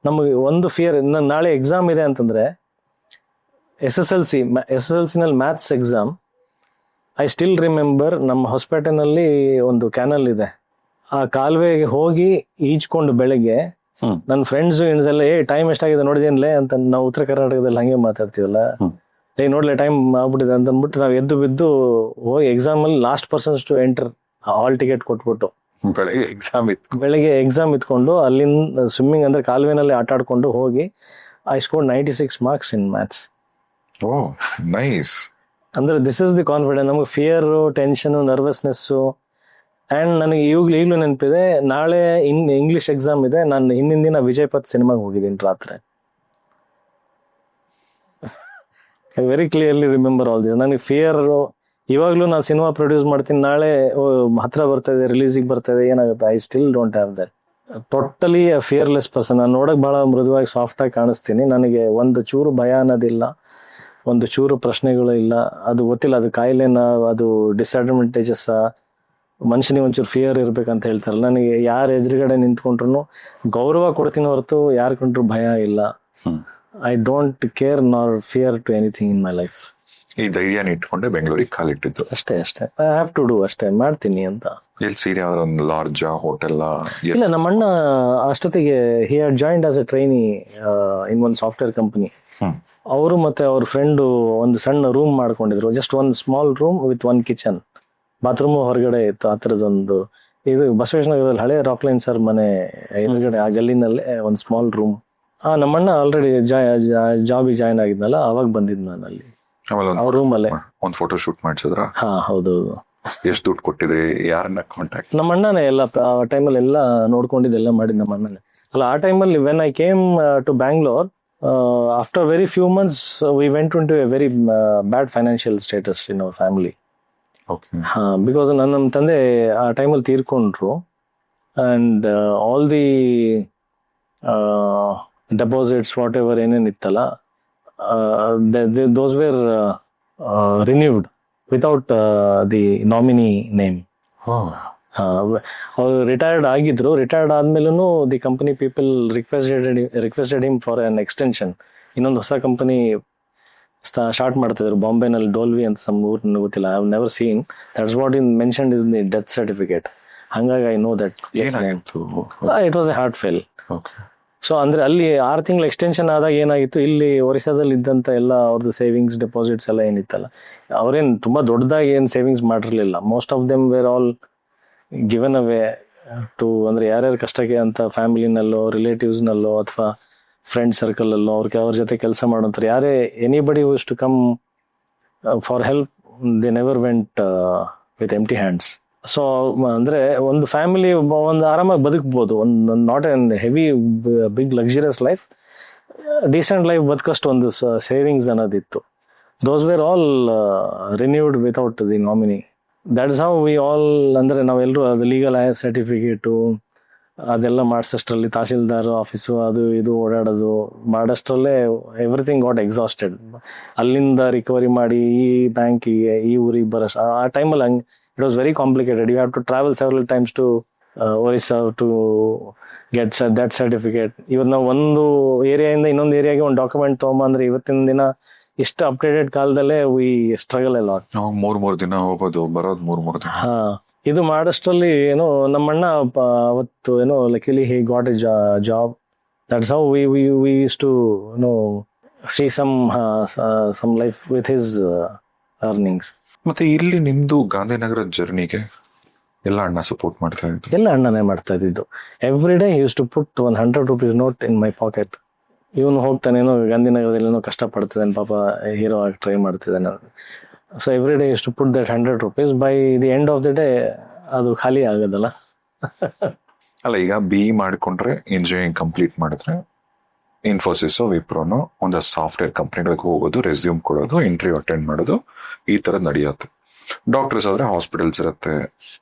S2: ನಮಗೆ ಒಂದು ಫಿಯರ್. ನಾಳೆ ಎಕ್ಸಾಮ್ ಇದೆ ಅಂತಂದ್ರೆ, SSLC ನಲ್ಲಿ maths exam, I still remember, ನಮ್ಮ ಹೊಸಪೇಟೆನಲ್ಲಿ ಒಂದು ಕ್ಯಾನಲ್ ಇದೆ, ಆ ಕಾಲುವೆಗೆ ಹೋಗಿ ಈಜ್ಕೊಂಡು ಬೆಳಗ್ಗೆ ನನ್ನ ಫ್ರೆಂಡ್ಸ್ ಎಲ್ಲ ಟೈಮ್ ಎಷ್ಟಾಗಿದೆ ನೋಡಿದೇನ್ಲೇ ಅಂತ, ನಾವು ಉತ್ತರ ಕರ್ನಾಟಕದಲ್ಲಿ ಹಂಗೆ ಮಾತಾಡ್ತೀವಲ್ಲ, ನೋಡ್ಲೆ ಟೈಮ್ ಆಗ್ಬಿಟ್ಟಿದೆ ಅಂತ ಅಂದ್ಬಿಟ್ಟು ನಾವು ಎದ್ದು ಬಿದ್ದು ಹೋಗಿ ಎಕ್ಸಾಮ್ ಅಲ್ಲಿ last persons to enter hall ticket ಕೊಟ್ಬಿಟ್ಟು ಬೆಳಗ್ಗೆ ಎಕ್ಸಾಮ್ ಇತ್ಕೊಂಡು ಅಲ್ಲಿಂದ ಸ್ವಿಮ್ಮಿಂಗ್ ಅಂದ್ರೆ ಕಾಲುವೆನಲ್ಲಿ ಆಟ ಆಡ್ಕೊಂಡು ಹೋಗಿ I score 96 marks in maths.
S1: Oh nice.
S2: ಅಂದ್ರೆ ದಿಸ್ ಇಸ್ ದಿ ಕಾನ್ಫಿಡೆನ್ಸ್. ನಮಗೆ ಫಿಯರ್, ಟೆನ್ಷನ್, ನರ್ವಸ್ನೆಸ್ಸು. ಆ್ಯಂಡ್ ನನಗೆ ಈಗಲೂ ನೆನಪಿದೆ, ನಾಳೆ ಇಂಗ್ಲಿಷ್ ಎಕ್ಸಾಮ್ ಇದೆ, ನಾನು ಹಿಂದಿನ ದಿನ ವಿಜಯ್ ಪಥ್ ಸಿನಿಮಾಗೆ ಹೋಗಿದ್ದೀನಿ ರಾತ್ರಿ. I very clearly remember all this. ನನಗೆ ಫಿಯರ್, ಇವಾಗಲೂ ನಾನು ಸಿನಿಮಾ ಪ್ರೊಡ್ಯೂಸ್ ಮಾಡ್ತೀನಿ, ನಾಳೆ ಹತ್ರ ಬರ್ತಾ ಇದೆ, ರಿಲೀಸಿಗೆ ಬರ್ತಾ ಇದೆ, ಏನಾಗುತ್ತೆ, I still don't have that. Totally fearless person. ನಾನು ನೋಡೋಕೆ ಭಾಳ ಮೃದುವಾಗಿ ಸಾಫ್ಟಾಗಿ ಕಾಣಿಸ್ತೀನಿ. ನನಗೆ ಒಂದು ಚೂರು ಭಯ ಅನ್ನೋದಿಲ್ಲ, ಒಂದು ಚೂರು ಪ್ರಶ್ನೆಗಳು ಇಲ್ಲ. ಅದು ಗೊತ್ತಿಲ್ಲ, ಅದು ಕಾಯಿಲೆನ, ಅದು ಡಿಸ್ಅಡ್ವಾಂಟೇಜಸ್, ಮನುಷ್ಯನಿಗೆ ಒಂಚೂರು ಫಿಯರ್ ಇರ್ಬೇಕಂತ ಹೇಳ್ತಾರಲ್ಲ. ನನಗೆ ಯಾರು ಎದುರುಗಡೆ ನಿಂತ್ಕೊಂಡ್ರು ಗೌರವ ಕೊಡ್ತೀನಿ ಹೊರತು ಯಾರು ಕೊಂಡ್ರು ಭಯ ಇಲ್ಲ. I don't care nor fear to anything in my life.
S1: ಈ ಧೈರ್ಯನ ಇಟ್ಕೊಂಡೆ ಬೆಂಗಳೂರಿಗೆ ಕಾಲಿಟ್ಟಿದ್ದು.
S2: ಅಷ್ಟೇ ಐ ಹ್ಯಾವ್ ಟು ಡೂ, ಅಷ್ಟೇ ಮಾಡ್ತೀನಿ ಅಂತ.
S1: ಎಲ್ಲಿ ಸೀರೆ ಒಂದು ಲಾರ್ಜ್ ಹೋಟೆಲ್?
S2: ಇಲ್ಲ, ನಮ್ಮ ಅಣ್ಣ ಅಷ್ಟೊತ್ತಿಗೆ he had joined as a trainee in ಒಂದು ಸಾಫ್ಟ್ವೇರ್ ಕಂಪನಿ. ಅವರು ಮತ್ತೆ ಅವ್ರ ಫ್ರೆಂಡು ಒಂದು ಸಣ್ಣ ರೂಮ್ ಮಾಡ್ಕೊಂಡಿದ್ರು, ಜಸ್ಟ್ ಒಂದು small room with one kitchen, bathroom ಹೊರಗಡೆ ಇತ್ತು. ಆ ಥರದೊಂದು ಇದು ಬಸವೇಶ್ವರ ನಗರದಲ್ಲಿ ಹಳೆ ರಾಕ್ಲೈನ್ ಸರ್ ಮನೆ ಎದುರುಗಡೆ ಆ ಗಲ್ಲಿನಲ್ಲೇ ಒಂದು ಸ್ಮಾಲ್ ರೂಮ್. ನಮ್ಮಣ್ಣ ಆಲ್ರೆಡಿ ಜಾಬಿಗೆ ಜಾಯ್ನ್ ಆಗಿದ್ನಲ್ಲ, ಅವಾಗ ಬಂದಿದ್ ನಾನು ಅಲ್ಲಿ ಅವ್ರ ರೂಮ್ ಅಲ್ಲೇ.
S1: ಒಂದು ಫೋಟೋ ಶೂಟ್ ಮಾಡಿಸಿದ್ರ?
S2: ಹಾ ಹೌದು.
S1: ಎಷ್ಟು ದುಡ್ಡು ಕೊಟ್ಟಿದ್ರಿ? ಯಾರನ್ನ ಕಾಂಟ್ಯಾಕ್ಟ್?
S2: ನಮ್ಮ ಅಣ್ಣನೇ ಎಲ್ಲ ಆ ಟೈಮಲ್ಲಿ ಎಲ್ಲ ನೋಡ್ಕೊಂಡಿದ್ದೆಲ್ಲ ಮಾಡಿದ್ ನಮ್ಮ ಅಣ್ಣನೇ. ಅಲ್ಲ, ಆ ಟೈಮಲ್ಲಿ when I came to Bangalore, after very few months we went into a very bad financial status in our family. Because ನಮ್ಮ ತಂದೆ ಆ ಟೈಮಲ್ಲಿ ತೀರ್ಕೊಂಡ್ರು. And all the deposits what ever ಏನೇನಿತ್ತಲ್ಲ, those were renewed without the nominee name. ಅವ್ರು retired ಆಗಿದ್ರು. Retired ಆದ್ಮೇಲೂ the company people requested him for an extension. ಇನ್ನೊಂದು ಹೊಸ ಕಂಪನಿ ಸ್ಟಾರ್ಟ್ ಮಾಡ್ತಿದ್ರು ಬಾಂಬೆನಲ್ಲಿ, ಡೋಲ್ವಿ ಅಂತ ಸಮ್ ಊರ್, ನನಗೆ ಗೊತ್ತಿಲ್ಲ, I have never seen. That's what in mentioned is the death certificate. ಹಾಗಾಗಿ I know that it was a heart fail. So ಅಂದ್ರೆ ಅಲ್ಲಿ 6 ತಿಂಗಳು ಎಕ್ಸ್ಟೆನ್ಷನ್ ಆದಾಗ ಏನಾಗಿತ್ತು, ಇಲ್ಲಿ ಒರಿಸ್ಸಾದಲ್ಲಿ ಇದ್ದಂತ ಎಲ್ಲ ಅವ್ರದ್ದು ಸೇವಿಂಗ್ಸ್ ಡೆಪಾಸಿಟ್ಸ್ ಎಲ್ಲ ಏನಿತ್ತಲ್ಲ, ಅವ್ರೇನು ತುಂಬಾ ದೊಡ್ಡದಾಗಿ ಏನು ಸೇವಿಂಗ್ಸ್ ಮಾಡಿರ್ಲಿಲ್ಲ. Most of them were all given away to, ಅಂದ್ರೆ ಯಾರ್ಯಾರ ಕಷ್ಟಕ್ಕೆ ಅಂತ ಫ್ಯಾಮಿಲಿನಲ್ಲೋ, ರಿಲೇಟಿವ್ಸ್ನಲ್ಲೋ ಅಥವಾ ಫ್ರೆಂಡ್ ಸರ್ಕಲ್ ಅಲ್ಲೋ ಅವ್ರ ಜೊತೆ ಕೆಲಸ ಮಾಡೋಂಥವ್ರು ಯಾರೇ, anybody whose to come for help, they never went with empty hands. So ಅಂದ್ರೆ ಒಂದು ಫ್ಯಾಮಿಲಿ ಒಂದು ಆರಾಮಾಗಿ ಬದುಕ್ಬೋದು, ಒಂದು not an heavy big luxurious life, decent life ಬದುಕಷ್ಟು ಒಂದು ಸೇವಿಂಗ್ಸ್ ಅನ್ನೋದಿತ್ತು. Those were all renewed without the nominee. That is how we all, ಅಂದ್ರೆ ನಾವೆಲ್ಲರೂ ಅದು ಲೀಗಲ್ ಸರ್ಟಿಫಿಕೇಟು ಅದೆಲ್ಲ ಮಾಡಿಸೋಷ್ಟರಲ್ಲಿ, ತಹಶೀಲ್ದಾರ್ ಆಫೀಸು ಅದು ಇದು ಓಡಾಡೋದು ಮಾಡಷ್ಟರಲ್ಲೇ ಎವ್ರಿಥಿಂಗ್ ಗಾಟ್ ಎಕ್ಸಾಸ್ಟೆಡ್. ಅಲ್ಲಿಂದ ರಿಕವರಿ ಮಾಡಿ ಈ ಬ್ಯಾಂಕಿಗೆ, ಈ ಊರಿಗೆ ಬರೋಷ್ಟು ಆ ಟೈಮಲ್ಲಿ ಹಂಗೆ it was very complicated. You have to travel several times to Orissa to get that certificate. ಇವತ್ತು ನಾವು ಒಂದು ಏರಿಯಾದಿಂದ ಇನ್ನೊಂದು ಏರಿಯಾಗೆ ಒಂದು ಡಾಕ್ಯುಮೆಂಟ್ ತೊಗೊಂಬಂದ್ರೆ ಇವತ್ತಿನ ದಿನ ಇಷ್ಟು ಅಪ್ಡೇಟೆಡ್ ಕಾಲದಲ್ಲೇ ವಿ ಸ್ಟ್ರಗಲ್ ಎಲ್ಲ.
S1: 3 ದಿನ ಹೋಗೋದು ಬರೋದು 3 ದಿನ.
S2: ಇದು ಮಾಡಷ್ಟರಲ್ಲಿ ಏನೋ ನಮ್ಮಣ್ಣ ಅವತ್ತು ಏನೋ luckily he got a job. That's how we use to know see some life with his earnings.
S1: ಮತ್ತೆ ಇಲ್ಲಿ ನಿಮ್ದು ಗಾಂಧಿನಗರ ಜರ್ನಿಗೆ ಎಲ್ಲ ಅಣ್ಣ ಸಪೋರ್ಟ್ ಮಾಡ್ತಾ ಇದ್ರು?
S2: ಎಲ್ಲ ಅಣ್ಣನೇ ಮಾಡ್ತಾ ಇದ್ದಿದ್ದು. Every day use to put 100 rupees note in my pocket. ಇವನು ಹೋಗ್ತಾನೇನೋ ಗಾಂಧಿನಗರದಲ್ಲಿ ಏನೋ ಕಷ್ಟಪಡ್ತಿದ್ದಾನೆ ಪಾಪ, ಹೀರೋ ಆಗಿ ಟ್ರೈ ಮಾಡ್ತಿದ್ದಾನೆ. So every day use to put that 100 rupees. By the end of the day ಅದು ಖಾಲಿ ಆಗೋದಲ್ಲ.
S1: ಅಲ್ಲ, ಈಗ BE ಮಾಡಿಕೊಂಡ್ರೆ, ಇಂಜಿನಿಯರಿಂಗ್ ಕಂಪ್ಲೀಟ್ ಮಾಡಿದ್ರೆ ಇನ್ಫೋಸಿಸ್, ವಿಪ್ರೋನು ಒಂದು ಸಾಫ್ಟ್ವೇರ್ ಕಂಪ್ನಿಗಳಿಗೆ ಹೋಗೋದು, ರೆಸ್ಯೂಮ್ ಕೊಡೋದು, ಇಂಟರ್ವ್ಯೂ ಅಟೆಂಡ್ ಮಾಡೋದು, ಈ ತರ ನಡೆಯುತ್ತೆ. ಡಾಕ್ಟರ್ಸ್ ಆದ್ರೆ ಹಾಸ್ಪಿಟಲ್ಸ್ ಇರುತ್ತೆ.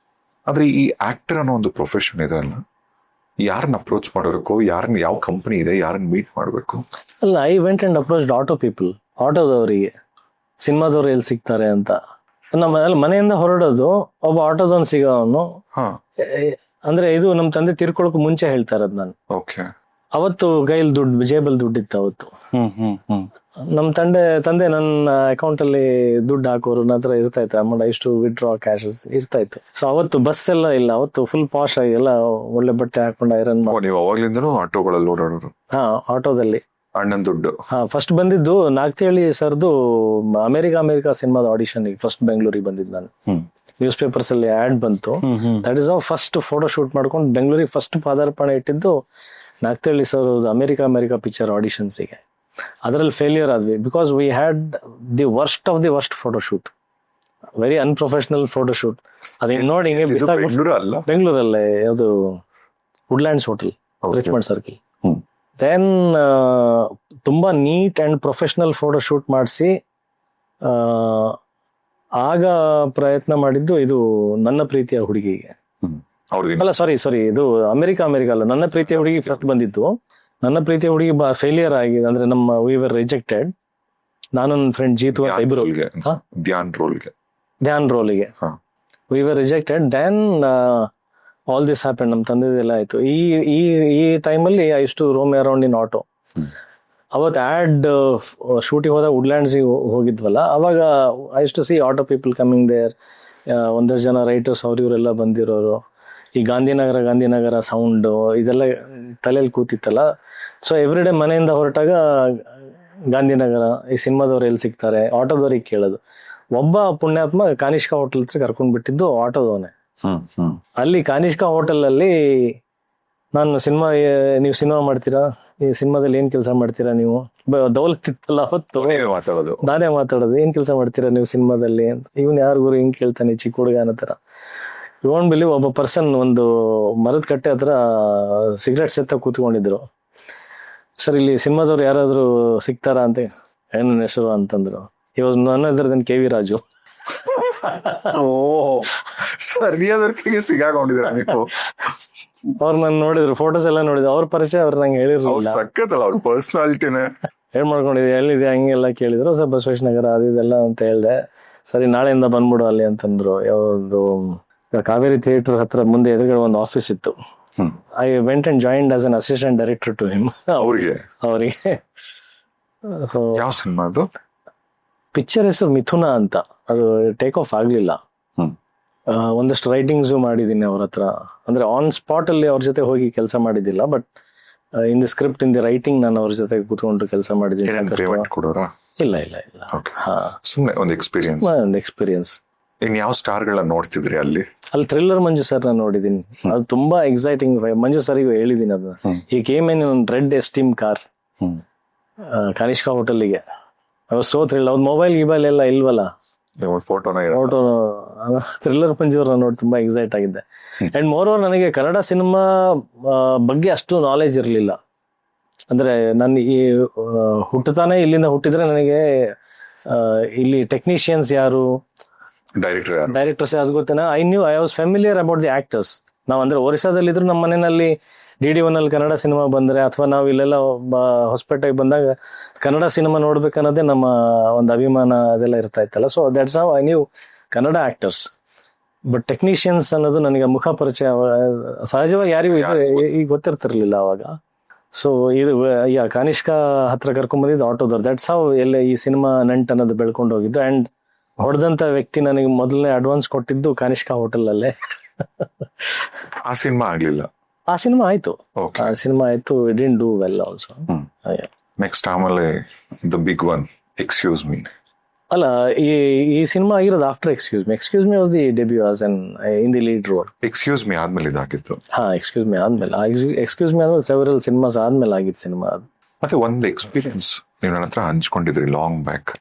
S1: ಆದ್ರೆ ಈ ಆಕ್ಟರ್ ಅನ್ನೋ ಒಂದು ಪ್ರೊಫೆಷನ್ ಇದೆ ಅಲ್ಲ, ಯಾರನ್ನ ಅಪ್ರೋಚ್ ಮಾಡಬೇಕು, ಯಾರನ್ನ, ಯಾವ ಕಂಪನಿ ಇದೆ, ಯಾರನ್ನ ಮೀಟ್ ಮಾಡಬೇಕು?
S2: ಅಲ್ಲ, I went and approached auto people. ಆಟೋದವರಿಗೆ, ಸಿನಿಮಾದವ್ರು ಎಲ್ಲಿ ಸಿಗ್ತಾರೆ ಅಂತ. ನಮ್ಮ ಮನೆಯಿಂದ ಹೊರಡೋದು, ಒಬ್ಬ ಆಟೋದವನ್ ಸಿಗೋವನು. ಅಂದ್ರೆ ಇದು ನಮ್ಮ ತಂದೆ ತೀರ್ಕೊಳಕ್ ಮುಂಚೆ ಹೇಳ್ತಾ ಇರೋದು ನಾನು.
S1: ಓಕೆ.
S2: ಅವತ್ತು ಕೈಯಲ್ಲಿ ದುಡ್ಡು, ಜೇಬಲ್ ದುಡ್ಡಿತ್ತು ಅವತ್ತು. ನಮ್ಮ ತಂದೆ ನನ್ನ ಅಕೌಂಟ್ ಅಲ್ಲಿ ದುಡ್ಡು ಹಾಕೋರು ಹತ್ರ ಇರ್ತಾ ಇತ್ತು. ಅಮೌಂಟ್ ಇಷ್ಟು ವಿಡ್ರಾ ಕ್ಯಾಶಸ್ ಇರ್ತಾ ಇತ್ತು. ಸೊ ಅವತ್ತು ಬಸ್ ಎಲ್ಲ ಇಲ್ಲ, ಅವತ್ತು ಫುಲ್ ಪಾಶ್ ಆಗಿ ಎಲ್ಲ ಒಳ್ಳೆ ಬಟ್ಟೆ ಹಾಕೊಂಡು ಐರನ್ ಮಾಡಿ.
S1: ನೀವು ಅವಾಗ್ಲಿಂದನೂ ಆಟೋಗಳಲ್ಲಿ ಓಡಾಡೋರು?
S2: ಆಟೋದಲ್ಲಿ.
S1: ಅಣ್ಣನ್ ದುಡ್ಡು?
S2: ಫಸ್ಟ್ ಬಂದಿದ್ದು ನಾಗ್ತಿಹಳ್ಳಿ ಸರ್ದು ಅಮೆರಿಕಾ ಸಿನಿಮಾದ ಆಡಿಷನ್ ಫಸ್ಟ್ ಬೆಂಗಳೂರಿಗೆ ಬಂದಿದ್ದು ನಾನು. ನ್ಯೂಸ್ ಪೇಪರ್ಸ್ ಅಲ್ಲಿ ಆಡ್ ಬಂತು. That is of first photo shoot ಮಾಡ್ಕೊಂಡು ಬೆಂಗಳೂರಿಗೆ ಫಸ್ಟ್ ಪಾದಾರ್ಪಣೆ ಇಟ್ಟಿದ್ದು ನಾಗ್ತಿಹಳ್ಳಿ ಸರ್ ಅಮೆರಿಕಾ ಪಿಕ್ಚರ್ ಆಡಿಷನ್ಸಿಗೆ. ಅದರಲ್ಲಿ ಫೇಲ್ಯೂರ್ ಆದ್ವಿ because we had the worst photoshoot, very unprofessional photoshoot. ಅದೇನು ನೋಡಿ ಹಿಂಗೆ
S1: ಬೆಂಗಳೂರು ಅಲ್ಲ,
S2: ಬೆಂಗಳೂರಲ್ಲೇ ಅದು Woodlands hotel, Richmond circle. Then ತುಂಬಾ ನೀಟ್ ಅಂಡ್ ಪ್ರೊಫೆಷನಲ್ ಫೋಟೋಶೂಟ್ ಮಾಡಿಸಿ ಆಗ ಪ್ರಯತ್ನ ಮಾಡಿದ್ದು ಇದು ನನ್ನ ಪ್ರೀತಿಯ ಹುಡುಗಿಗೆ. ಅಲ್ಲ ಸಾರಿ ಇದು ಅಮೆರಿಕ ಅಲ್ಲ, ನನ್ನ ಪ್ರೀತಿಯ ಹುಡುಗಿ ಫಸ್ಟ್ ಬಂದಿತ್ತು. ನನ್ನ ಪ್ರೀತಿಯ ಹುಡುಗಿ ಫೇಲಿಯರ್ ಆಗಿದೆ, ಅಂದ್ರೆ ನಮ್ಮ ವಿ ವರ್ ರಿಜೆಕ್ಟೆಡ್. ನಾನು ನನ್ನ ಫ್ರೆಂಡ್ ಜೀತು ಅಂತ ಇಬ್ರು ಧ್ಯಾನ್ ರೋಲಿಗೆ we were rejected. Then all this happen, ನಮ್ಮ ತಂದೆದೆಲ್ಲ ಆಯ್ತು. ಈ ಟೈಮಲ್ಲಿ I use to roam around in auto. ಅವತ್ತು ಆ್ಯಡ್ ಶೂಟಿಂಗ್ ಹೋದಾಗ ವುಡ್ಲ್ಯಾಂಡ್ಸಿಗೆ ಹೋಗಿದ್ವಲ್ಲ, ಅವಾಗ I use to see auto people coming there. ಒಂದಷ್ಟು ಜನ ರೈಟರ್ಸ್ ಇವರೆಲ್ಲ ಬಂದಿರೋರು. ಈ ಗಾಂಧಿನಗರ ಸೌಂಡು ಇದೆಲ್ಲ ತಲೆಯಲ್ಲಿ ಕೂತಿತ್ತಲ್ಲ. ಸೊ ಎವ್ರಿ ಡೇ ಮನೆಯಿಂದ ಹೊರಟಾಗ ಗಾಂಧಿನಗರ, ಈ ಸಿನಿಮಾದವ್ರು ಎಲ್ಲಿ ಸಿಗ್ತಾರೆ, ಆಟೋದವ್ರಿಗೆ ಕೇಳೋದು. ಒಬ್ಬ ಪುಣ್ಯಾತ್ಮ ಕಾನಿಷ್ಕಾ ಹೋಟೆಲ್ ಹತ್ರ ಕರ್ಕೊಂಡ್ ಬಿಟ್ಟಿದ್ದು ಆಟೋದವನೇ. ಅಲ್ಲಿ ಕಾನಿಷ್ಕಾ ಹೋಟೆಲ್ ಅಲ್ಲಿ ನಾನು ನೀವು ಸಿನಿಮಾ ಮಾಡ್ತೀರಾ, ಈ ಸಿನಿಮಾದಲ್ಲಿ ಏನ್ ಕೆಲಸ ಮಾಡ್ತೀರಾ ನೀವು, ದೌಲತ್ ಇತ್ತಲ್ಲ ಅವತ್ತು ನಾನೇ ಮಾತಾಡೋದು, ಏನ್ ಕೆಲಸ ಮಾಡ್ತೀರಾ ನೀವು ಸಿನಿಮಾದಲ್ಲಿ ಅಂತ. ಇವನ್ ಯಾರಿಗೂ ಹಿಂಗ್ ಕೇಳ್ತಾನೆ, ಚಿಕ್ಕ ಹುಡುಗ ಅನ್ನೋ. ಇವನ್ ಬಿಲಿ ಒಬ್ಬ ಪರ್ಸನ್ ಒಂದು ಮರದ ಕಟ್ಟೆ ಹತ್ರ ಸಿಗರೇಟ್ ಸೆತ್ತ ಕೂತ್ಕೊಂಡಿದ್ರು. ಸರ್ ಇಲ್ಲಿ ಸಿನಿಮಾದವ್ರು ಯಾರಾದ್ರೂ ಸಿಗ್ತಾರಾ ಅಂತ. ಏನ್ ಹೆಸರು ಅಂತಂದ್ರು. ಇವಾಗ ನನ್ನ ಎದುರದನ್ ಕೆ ವಿ ರಾಜು.
S1: ಸರಿಯಾದವ್ರಿಗೆ ಸಿಗಾಕೊಂಡಿದ್ರ ನೀವು.
S2: ಅವ್ರು ನಾನು ನೋಡಿದ್ರು, ಫೋಟೋಸ್ ಎಲ್ಲ ನೋಡಿದ್ರು, ಅವ್ರ ಪರಿಚಯ ಅವ್ರು ನಂಗೆ ಹೇಳಿರ್ಲಿಲ್ಲ.
S1: ಸಕ್ಕತ್ತಲ್ಲ ಅವ್ರ ಪರ್ಸನಾಲಿಟಿನೇ.
S2: ಏನ್ ಮಾಡ್ಕೊಂಡಿದ್ದೆ, ಎಲ್ಲಿದೆ, ಹಂಗೆಲ್ಲ ಕೇಳಿದ್ರು. ಸರ್ ಬಸವೇಶ್ ನಗರ ಅದು ಇದೆಲ್ಲ ಅಂತ ಹೇಳ್ದೆ. ಸರಿ ನಾಳೆಯಿಂದ ಬಂದ್ಬಿಡು ಅಲ್ಲಿ ಅಂತಂದ್ರು. ಯಾವ್ದು ಕಾವೇರಿ ಥಿಯೇಟರ್ ಹತ್ರ ಮುಂದೆ ಎದುರುಗಡೆ ಒಂದು ಆಫೀಸ್ ಇತ್ತು. I went and joined as an assistant director to him. ಅವರಿಗೆ ಸೊ
S1: ಯಾವ ಸಿನಿಮಾ ಅದು?
S2: ಪಿಕ್ಚರ್ ಹೆಸರು ಮಿಥುನ ಅಂತ. ಅದು ಟೇಕ್ ಆಫ್ ಆಗ್ಲಿಲ್ಲ. ಒಂದಷ್ಟು ರೈಟಿಂಗ್ಸು ಮಾಡಿದ್ದೀನಿ ಅವ್ರ ಹತ್ರ. ಅಂದ್ರೆ ಆನ್ ಸ್ಪಾಟ್ ಅಲ್ಲಿ ಅವ್ರ ಜೊತೆ ಹೋಗಿ ಕೆಲಸ ಮಾಡಿದ್ದಿಲ್ಲ, but in the script, in the writing ನಾನು ಅವ್ರ ಜೊತೆ ಕೂತ್ಕೊಂಡು ಕೆಲಸ ಮಾಡಿದ್ದೀನಿ. ಇಲ್ಲ
S1: ಸುಮ್ಮನೆ ಒಂದು ಎಕ್ಸ್ಪೀರಿಯನ್ಸ್. ಇನ್ ಯಾವ ಸ್ಟಾರ್ ಗಳನ್ನ ನೋಡ್ತಿದ್ರಿ ಅಲ್ಲಿ?
S2: ಥ್ರಿಲ್ಲರ್ ಮಂಜು ಸರ್ ನಾನು ನೋಡಿದೀನಿ. ಅದು ತುಂಬಾ ಎಕ್ಸೈಟಿಂಗ್. ಮಂಜು ಸರಿಗೂ ಹೇಳಿದೀನಿ ಅದನ್ನ. ಈ ಕೇಮ್ ಇನ್ ಒಂದು ರೆಡ್ ಎಸ್ಟೀಮ್ ಕಾರ್ ಕಾನಿಷ್ಕಾ ಹೋಟೆಲ್ಗೆ. So thrill. ಅವ್ರ ಮೊಬೈಲ್ ಎಲ್ಲ ಇಲ್ವಲ್ಲ, ಫೋಟೋ ಥ್ರಿಲ್ಲರ್ ಮಂಜು ಅವ್ರನ್ನ ನೋಡಿ ತುಂಬಾ ಎಕ್ಸೈಟ್ ಆಗಿದ್ದೆ. ಅಂಡ್ ಮೋರ್ ಓವರ್ ನನಗೆ ಕನ್ನಡ ಸಿನಿಮಾ ಬಗ್ಗೆ ಅಷ್ಟು ನಾಲೆಜ್ ಇರಲಿಲ್ಲ. ಅಂದ್ರೆ ನಾನು ಈ ಹುಟ್ಟುತ್ತಾನೆ ಇಲ್ಲಿಂದ ಹುಟ್ಟಿದ್ರೆ ನನಗೆ ಇಲ್ಲಿ ಟೆಕ್ನಿಷಿಯನ್ಸ್ ಯಾರು, ಡೈರೆಕ್ಟರ್ಸ್ ಯಾರು ಗೊತ್ತೇನಾ. I was familiar about the actors. ನಾವ್ ಅಂದ್ರೆ ಒರಿಸ್ಸಾದಲ್ಲಿ ಇದ್ರು ನಮ್ಮ ಮನೆಯಲ್ಲಿ DD1 ಅಲ್ಲಿ ಕನ್ನಡ ಸಿನಿಮಾ ಬಂದ್ರೆ, ಅಥವಾ ನಾವು ಇಲ್ಲೆಲ್ಲ ಹೊಸಪೇಟೆಗೆ ಬಂದಾಗ ಕನ್ನಡ ಸಿನಿಮಾ ನೋಡ್ಬೇಕನ್ನೋದೇ ನಮ್ಮ ಒಂದು ಅಭಿಮಾನ, ಅದೆಲ್ಲ ಇರ್ತಾ ಇತ್ತಲ್ಲ. So that's how I knew Kannada actors. But technicians ಅನ್ನೋದು ನನಗೆ ಮುಖ ಪರಿಚಯ ಸಹಜವಾಗಿ ಯಾರಿಗೂ ಈಗ ಗೊತ್ತಿರ್ತಿರ್ಲಿಲ್ಲ ಅವಾಗ. ಸೊ ಇದು ಕಾನಿಷ್ಕಾ ಹತ್ರ ಕರ್ಕೊಂಡ್ ಬಂದಿದ್ದು ಆಟೋದವ್ರು. ದಟ್ಸ್ ಹೌ ಎಲ್ಲ ಈ ಸಿನಿಮಾ ನಂಟ್ ಅನ್ನೋದು ಬೆಳ್ಕೊಂಡು ಹೋಗಿದ್ದು. ಅಂಡ್ ಹೊಡೆದಂತ ವ್ಯಕ್ತಿ ನನಗೆ ಮೊದಲನೇ ಅಡ್ವಾನ್ಸ್ ಕೊಟ್ಟಿದ್ದು ಕಾನಿಷ್ಕಾ ಹೋಟೆಲ್ ಅಲ್ಲೇ.
S1: ಆ ಸಿನಿಮಾ ಆಗ್ಲಿಲ್ಲ.
S2: ಆ ಸಿನಿಮಾ ಆಯ್ತು. It didn't do well also.
S1: Next ಆಮೇಲೆ the big one excuse me.
S2: ಅಲ್ಲ, ಈ ಸಿನಿಮಾ ಆಗಿರೋದು after excuse me was the debut as in the lead role.
S1: Excuse me ಆದ್ಮೇಲೆ ಇದಾಗಿತ್ತು.
S2: ಎಕ್ಸ್ಕ್ಯೂಸ್ ಮೀ ಆದ್ಮೇಲೆ ಸೆವೆರಲ್ ಸಿನಿಮಾಸ್ ಆದ್ಮೇಲೆ ಆಗಿತ್ತು ಸಿನಿಮಾ ಅದು.
S1: ಮತ್ತೆ ಒಂದು ಎಕ್ಸ್ಪೀರಿಯನ್ಸ್ ನೀವು ನನ್ನ ಹತ್ರ ಹಂಚ್ಕೊಂಡಿದ್ರಿ ಲಾಂಗ್ ಬ್ಯಾಕ್.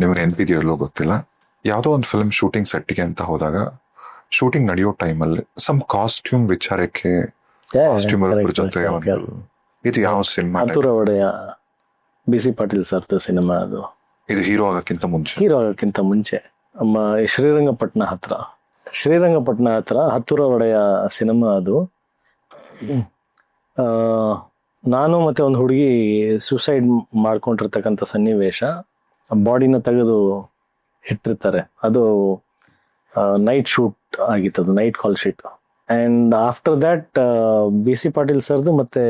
S1: ನಿಮ್ಗೆ ನೆನಪಿದೆಯಲ್ಲೋ ಗೊತ್ತಿಲ್ಲ. ಯಾವುದೋ ಒಂದು ಫಿಲ್ಮ್ ಶೂಟಿಂಗ್ ಸೆಟ್ಗೆ ಅಂತ ಹೋದಾಗ, ಶೂಟಿಂಗ್ ನಡೆಯೋ ಟೈಮಲ್ಲಿ ಸಮ್ ಕಾಸ್ಟ್ಯೂಮ್ ವಿಚಾರಕ್ಕೆ ಕಾಸ್ಟ್ಯೂಮರ್ ಜೊತೆ ಇದು ಯಾವ ಸಿನಿಮಾ?
S2: ಹತ್ತೂರ ಒಡೆಯ, BC ಪಾಟೀಲ್ ಸರ್ದು ಸಿನಿಮಾ ಅದು.
S1: ಇದು ಹೀರೋ ಆಗಕ್ಕಿಂತ ಮುಂಚೆ ನಮ್ಮ ಶ್ರೀರಂಗಪಟ್ಟಣ ಹತ್ರ ಹತ್ತೂರ ಒಡೆಯ ಸಿನಿಮಾ ಅದು.
S2: ನಾನು ಮತ್ತೆ ಒಂದು ಹುಡುಗಿ ಸೂಸೈಡ್ ಮಾಡ್ಕೊಂಡಿರ್ತಕ್ಕಂಥ ಸನ್ನಿವೇಶ. ಬಾಡಿನ ತೆಗೆದು ಇಟ್ಟಿರ್ತಾರೆ. ಅದು ನೈಟ್ ಶೂಟ್ ಆಗಿತ್ತು, night call sheet. And after that BC Patil ಸರ್ದು ಮತ್ತೆ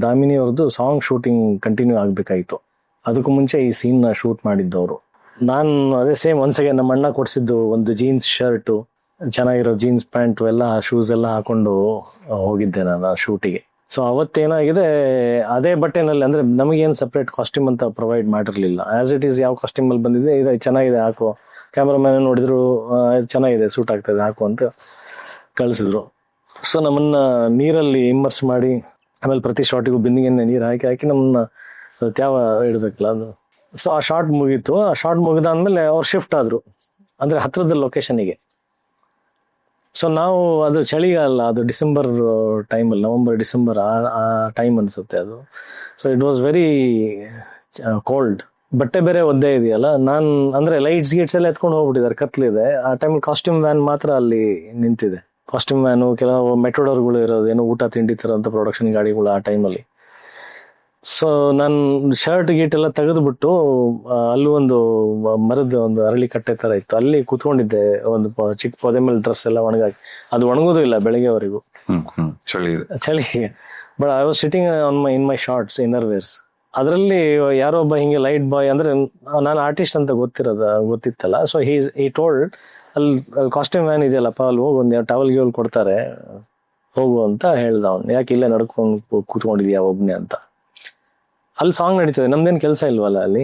S2: ದಾಮಿನಿ ಅವ್ರದ್ದು ಸಾಂಗ್ ಶೂಟಿಂಗ್ ಕಂಟಿನ್ಯೂ ಆಗ್ಬೇಕಾಯ್ತು. ಅದಕ್ಕೂ ಮುಂಚೆ ಈ ಸೀನ್ ಶೂಟ್ ಮಾಡಿದ್ದವರು. ನಾನು ಅದೇ ಸೇಮ್ ಒಂದ್ಸಗೆ ನಮ್ಮ ಅಣ್ಣ ಕೊಡ್ಸಿದ್ದು ಒಂದು ಜೀನ್ಸ್ ಶರ್ಟು, ಚೆನ್ನಾಗಿರೋ ಜೀನ್ಸ್ ಪ್ಯಾಂಟು ಎಲ್ಲ, ಶೂಸ್ ಎಲ್ಲ ಹಾಕೊಂಡು ಹೋಗಿದ್ದೆ ನಾನು ಆ ಶೂಟಿಗೆ. ಸೊ ಅವತ್ತೇನಾಗಿದೆ, ಅದೇ ಬಟ್ಟೆನಲ್ಲಿ, ಅಂದ್ರೆ ನಮಗೇನು ಸಪ್ರೇಟ್ ಕಾಸ್ಟ್ಯೂಮ್ ಅಂತ ಪ್ರೊವೈಡ್ ಮಾಡಿರ್ಲಿಲ್ಲ. ಆಸ್ ಇಟ್ ಈಸ್ ಯಾವ ಕಾಸ್ಟ್ಯೂಮ್ ಅಲ್ಲಿ ಬಂದಿದೆ, ಇದು ಚೆನ್ನಾಗಿದೆ ಹಾಕೋ, ಕ್ಯಾಮ್ರಾಮ್ಯಾನ್ ನೋಡಿದ್ರು ಚೆನ್ನಾಗಿದೆ, ಸೂಟ್ ಆಗ್ತದೆ ಹಾಕೋ ಅಂತ ಕಳಿಸಿದ್ರು. ಸೊ ನಮ್ಮನ್ನ ನೀರಲ್ಲಿ ಇಮ್ಮರ್ಸ್ ಮಾಡಿ, ಆಮೇಲೆ ಪ್ರತಿ ಶಾಟಿಗೂ ಬಿಂದಿಗೆನೆ ನೀರು ಹಾಕಿ ನಮ್ಮನ್ನ ಅದು ತ್ಯಾವ ಇಡಬೇಕಲ್ಲ ಅದು. ಸೊ ಆ ಶಾರ್ಟ್ ಮುಗೀತು. ಆ ಶಾರ್ಟ್ ಮುಗಿದಾದ್ಮೇಲೆ ಅವ್ರು ಶಿಫ್ಟ್ ಆದರು, ಅಂದರೆ ಹತ್ರದ ಲೊಕೇಶನಿಗೆ. ಸೊ ನಾವು ಅದು ಚಳಿಗಾಲ, ಅದು ಡಿಸೆಂಬರ್ ಟೈಮಲ್ಲಿ, ನವಂಬರ್ ಡಿಸೆಂಬರ್ ಆ ಟೈಮ್ ಅನಿಸುತ್ತೆ ಅದು. So it was very cold. ಬಟ್ಟೆ ಬೇರೆ ಒದ್ದೆ ಇದೆಯಲ್ಲ, ನಾನು ಅಂದರೆ ಲೈಟ್ಸ್ ಗೀಟ್ಸ್ ಎಲ್ಲ ಎತ್ಕೊಂಡು ಹೋಗ್ಬಿಟ್ಟಿದ್ದಾರೆ, ಕತ್ಲಿದೆ. ಆ ಟೈಮಲ್ಲಿ ಕಾಸ್ಟ್ಯೂಮ್ ವ್ಯಾನ್ ಮಾತ್ರ ಅಲ್ಲಿ ನಿಂತಿದೆ. ಕಾಸ್ಟ್ಯೂಮ್ ವ್ಯಾನು, ಕೆಲವು ಮೆಟ್ರೋಡರ್ಗಳು ಇರೋದು, ಏನೋ ಊಟ ತಿಂಡಿ ಥರ ಪ್ರೊಡಕ್ಷನ್ ಗಾಡಿಗಳು ಆ ಟೈಮಲ್ಲಿ. ಸೊ ನಾನು ಶರ್ಟ್ ಗೀಟ್ ಎಲ್ಲ ತೆಗೆದುಬಿಟ್ಟು ಅಲ್ಲೂ ಒಂದು ಮರದ ಒಂದು ಅರಳಿ ಕಟ್ಟೆ ಥರ ಇತ್ತು, ಅಲ್ಲಿ ಕೂತ್ಕೊಂಡಿದ್ದೆ. ಒಂದು ಚಿಕ್ಕ ಪೊದೆ ಮೇಲೆ ಡ್ರೆಸ್ ಎಲ್ಲ ಒಣಗಾಗಿ, ಅದು ಒಣಗೋದು ಇಲ್ಲ ಬೆಳಗ್ಗೆವರೆಗೂ, ಚಳಿಗೆ. But I was sitting in my shorts, inner wares. ಅದರಲ್ಲಿ ಯಾರೋ ಒಬ್ಬ ಹಿಂಗೆ ಲೈಟ್ ಬಾಯ್, ಅಂದರೆ ನಾನು ಆರ್ಟಿಸ್ಟ್ ಅಂತ ಗೊತ್ತಿತ್ತಲ್ಲ. ಸೊ ಈ ಟೋಲ್ಡ್, ಅಲ್ಲಿ ಕಾಸ್ಟ್ಯೂಮ್ ವ್ಯಾನ್ ಇದೆಯಲ್ಲಪ್ಪ, ಅಲ್ಲಿ ಹೋಗಿ ಒಂದು ಟವಲ್ ಗಿವಲ್ ಕೊಡ್ತಾರೆ, ಹೋಗು ಅಂತ ಹೇಳ್ದ ಅವ್ನು. ಯಾಕೆ ಇಲ್ಲೇ ನಡ್ಕೊಂಡು ಕೂತ್ಕೊಂಡಿದ್ಯಾ ಒಬ್ಬನೇ ಅಂತ. ಅಲ್ಲಿ ಸಾಂಗ್ ನಡೀತದೆ, ನಮ್ದೇನು ಕೆಲಸ ಇಲ್ವಲ್ಲ ಅಲ್ಲಿ.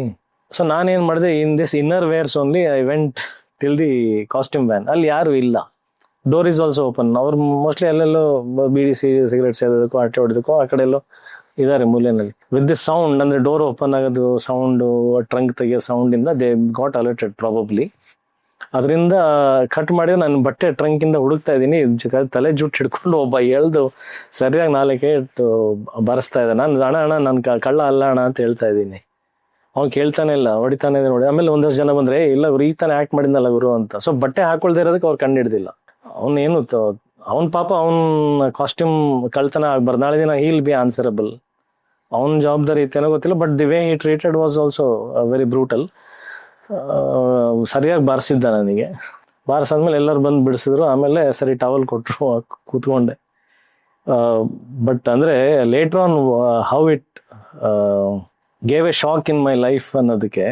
S2: ಸೊ ನಾನೇನು ಮಾಡಿದೆ, in this inner wares only I went till the costume van. ಅಲ್ಲಿ ಯಾರು ಇಲ್ಲ, ಡೋರ್ ಈಸ್ ಆಲ್ಸೋ ಓಪನ್. ಅವ್ರು ಮೋಸ್ಟ್ಲಿ ಅಲ್ಲೆಲ್ಲೋ ಬೀಡಿ ಸಿಗರೇಟ್ ಸೇದೋದಕ್ಕೋ ಆಟೆ ಹೊಡೆದಕ್ಕೋ ಆ ಕಡೆ ಎಲ್ಲೋ ಇದಾರೆ ಮೂಲೆಯಲ್ಲಿ. ವಿತ್ ದಿಸ್ ಸೌಂಡ್, ಅಂದರೆ ಡೋರ್ ಓಪನ್ ಆಗೋದು ಸೌಂಡು, ಟ್ರಂಕ್ ತೆಗಿಯೋ ಸೌಂಡಿಂದ ದೇ ಗಾಟ್ ಅಲರ್ಟೆಡ್ ಪ್ರಾಬಬ್ಲಿ. ಅದರಿಂದ ಕಟ್ ಮಾಡಿದ್ರೆ ನಾನು ಬಟ್ಟೆ ಟ್ರಂಕಿಂದ ಹುಡುಕ್ತಾ ಇದ್ದೀನಿ, ತಲೆ ಜುಟ್ಟು ಹಿಡ್ಕೊಂಡು ಒಬ್ಬ ಎಳ್ದು ಸರಿಯಾಗಿ 4 ಇಟ್ಟು ಬರೆಸ್ತಾ ಇದ್ದ. ನಾನು ಅಣ್ಣ ನಾನು ಕಳ್ಳ ಅಲ್ಲ ಅಣ್ಣ ಅಂತ ಹೇಳ್ತಾ ಇದ್ದೀನಿ. ಅವ್ನು ಕೇಳ್ತಾನೆ ಇಲ್ಲ, ಹೊಡಿತಾನೆ ಇದೆ ನೋಡಿ. ಆಮೇಲೆ ಒಂದಷ್ಟು ಜನ ಬಂದರೆ, ಇಲ್ಲ ಗುರು ಈ ತಾನೇ ಆ್ಯಕ್ಟ್ ಮಾಡಿದ್ನಲ್ಲ ಗುರು ಅಂತ. ಸೊ ಬಟ್ಟೆ ಹಾಕೊಳ್ದೇ ಇರೋದಕ್ಕೆ ಅವ್ರು ಕಂಡು ಹಿಡ್ದಿಲ್ಲ. ಅವನೇನು ಅವ್ನ ಪಾಪ, ಅವ್ನ ಕಾಸ್ಟ್ಯೂಮ್ ಕಳ್ತನ ಆಗ್ಬಾರ್ದು, ನಾಳೆ ದಿನ ಹೀಲ್ ಬಿ ಆನ್ಸರಬಲ್. ಅವನ ಜವಾಬ್ದಾರಿ ಇತ್ತೇನೋ ಗೊತ್ತಿಲ್ಲ, but the way he treated was also very brutal. ಸರಿಯಾಗಿ ಬಾರಿಸಿದ್ದ ನನಗೆ. ಬಾರಿಸಾದ್ಮೇಲೆ ಎಲ್ಲರೂ ಬಂದು ಬಿಡಿಸಿದ್ರು. ಆಮೇಲೆ ಸರಿ ಟವಲ್ ಕೊಟ್ಟರು, ಕೂತ್ಕೊಂಡೆ. ಬಟ್ ಅಂದರೆ later on how it gave A shock in my life ಅನ್ನೋದಕ್ಕೆ,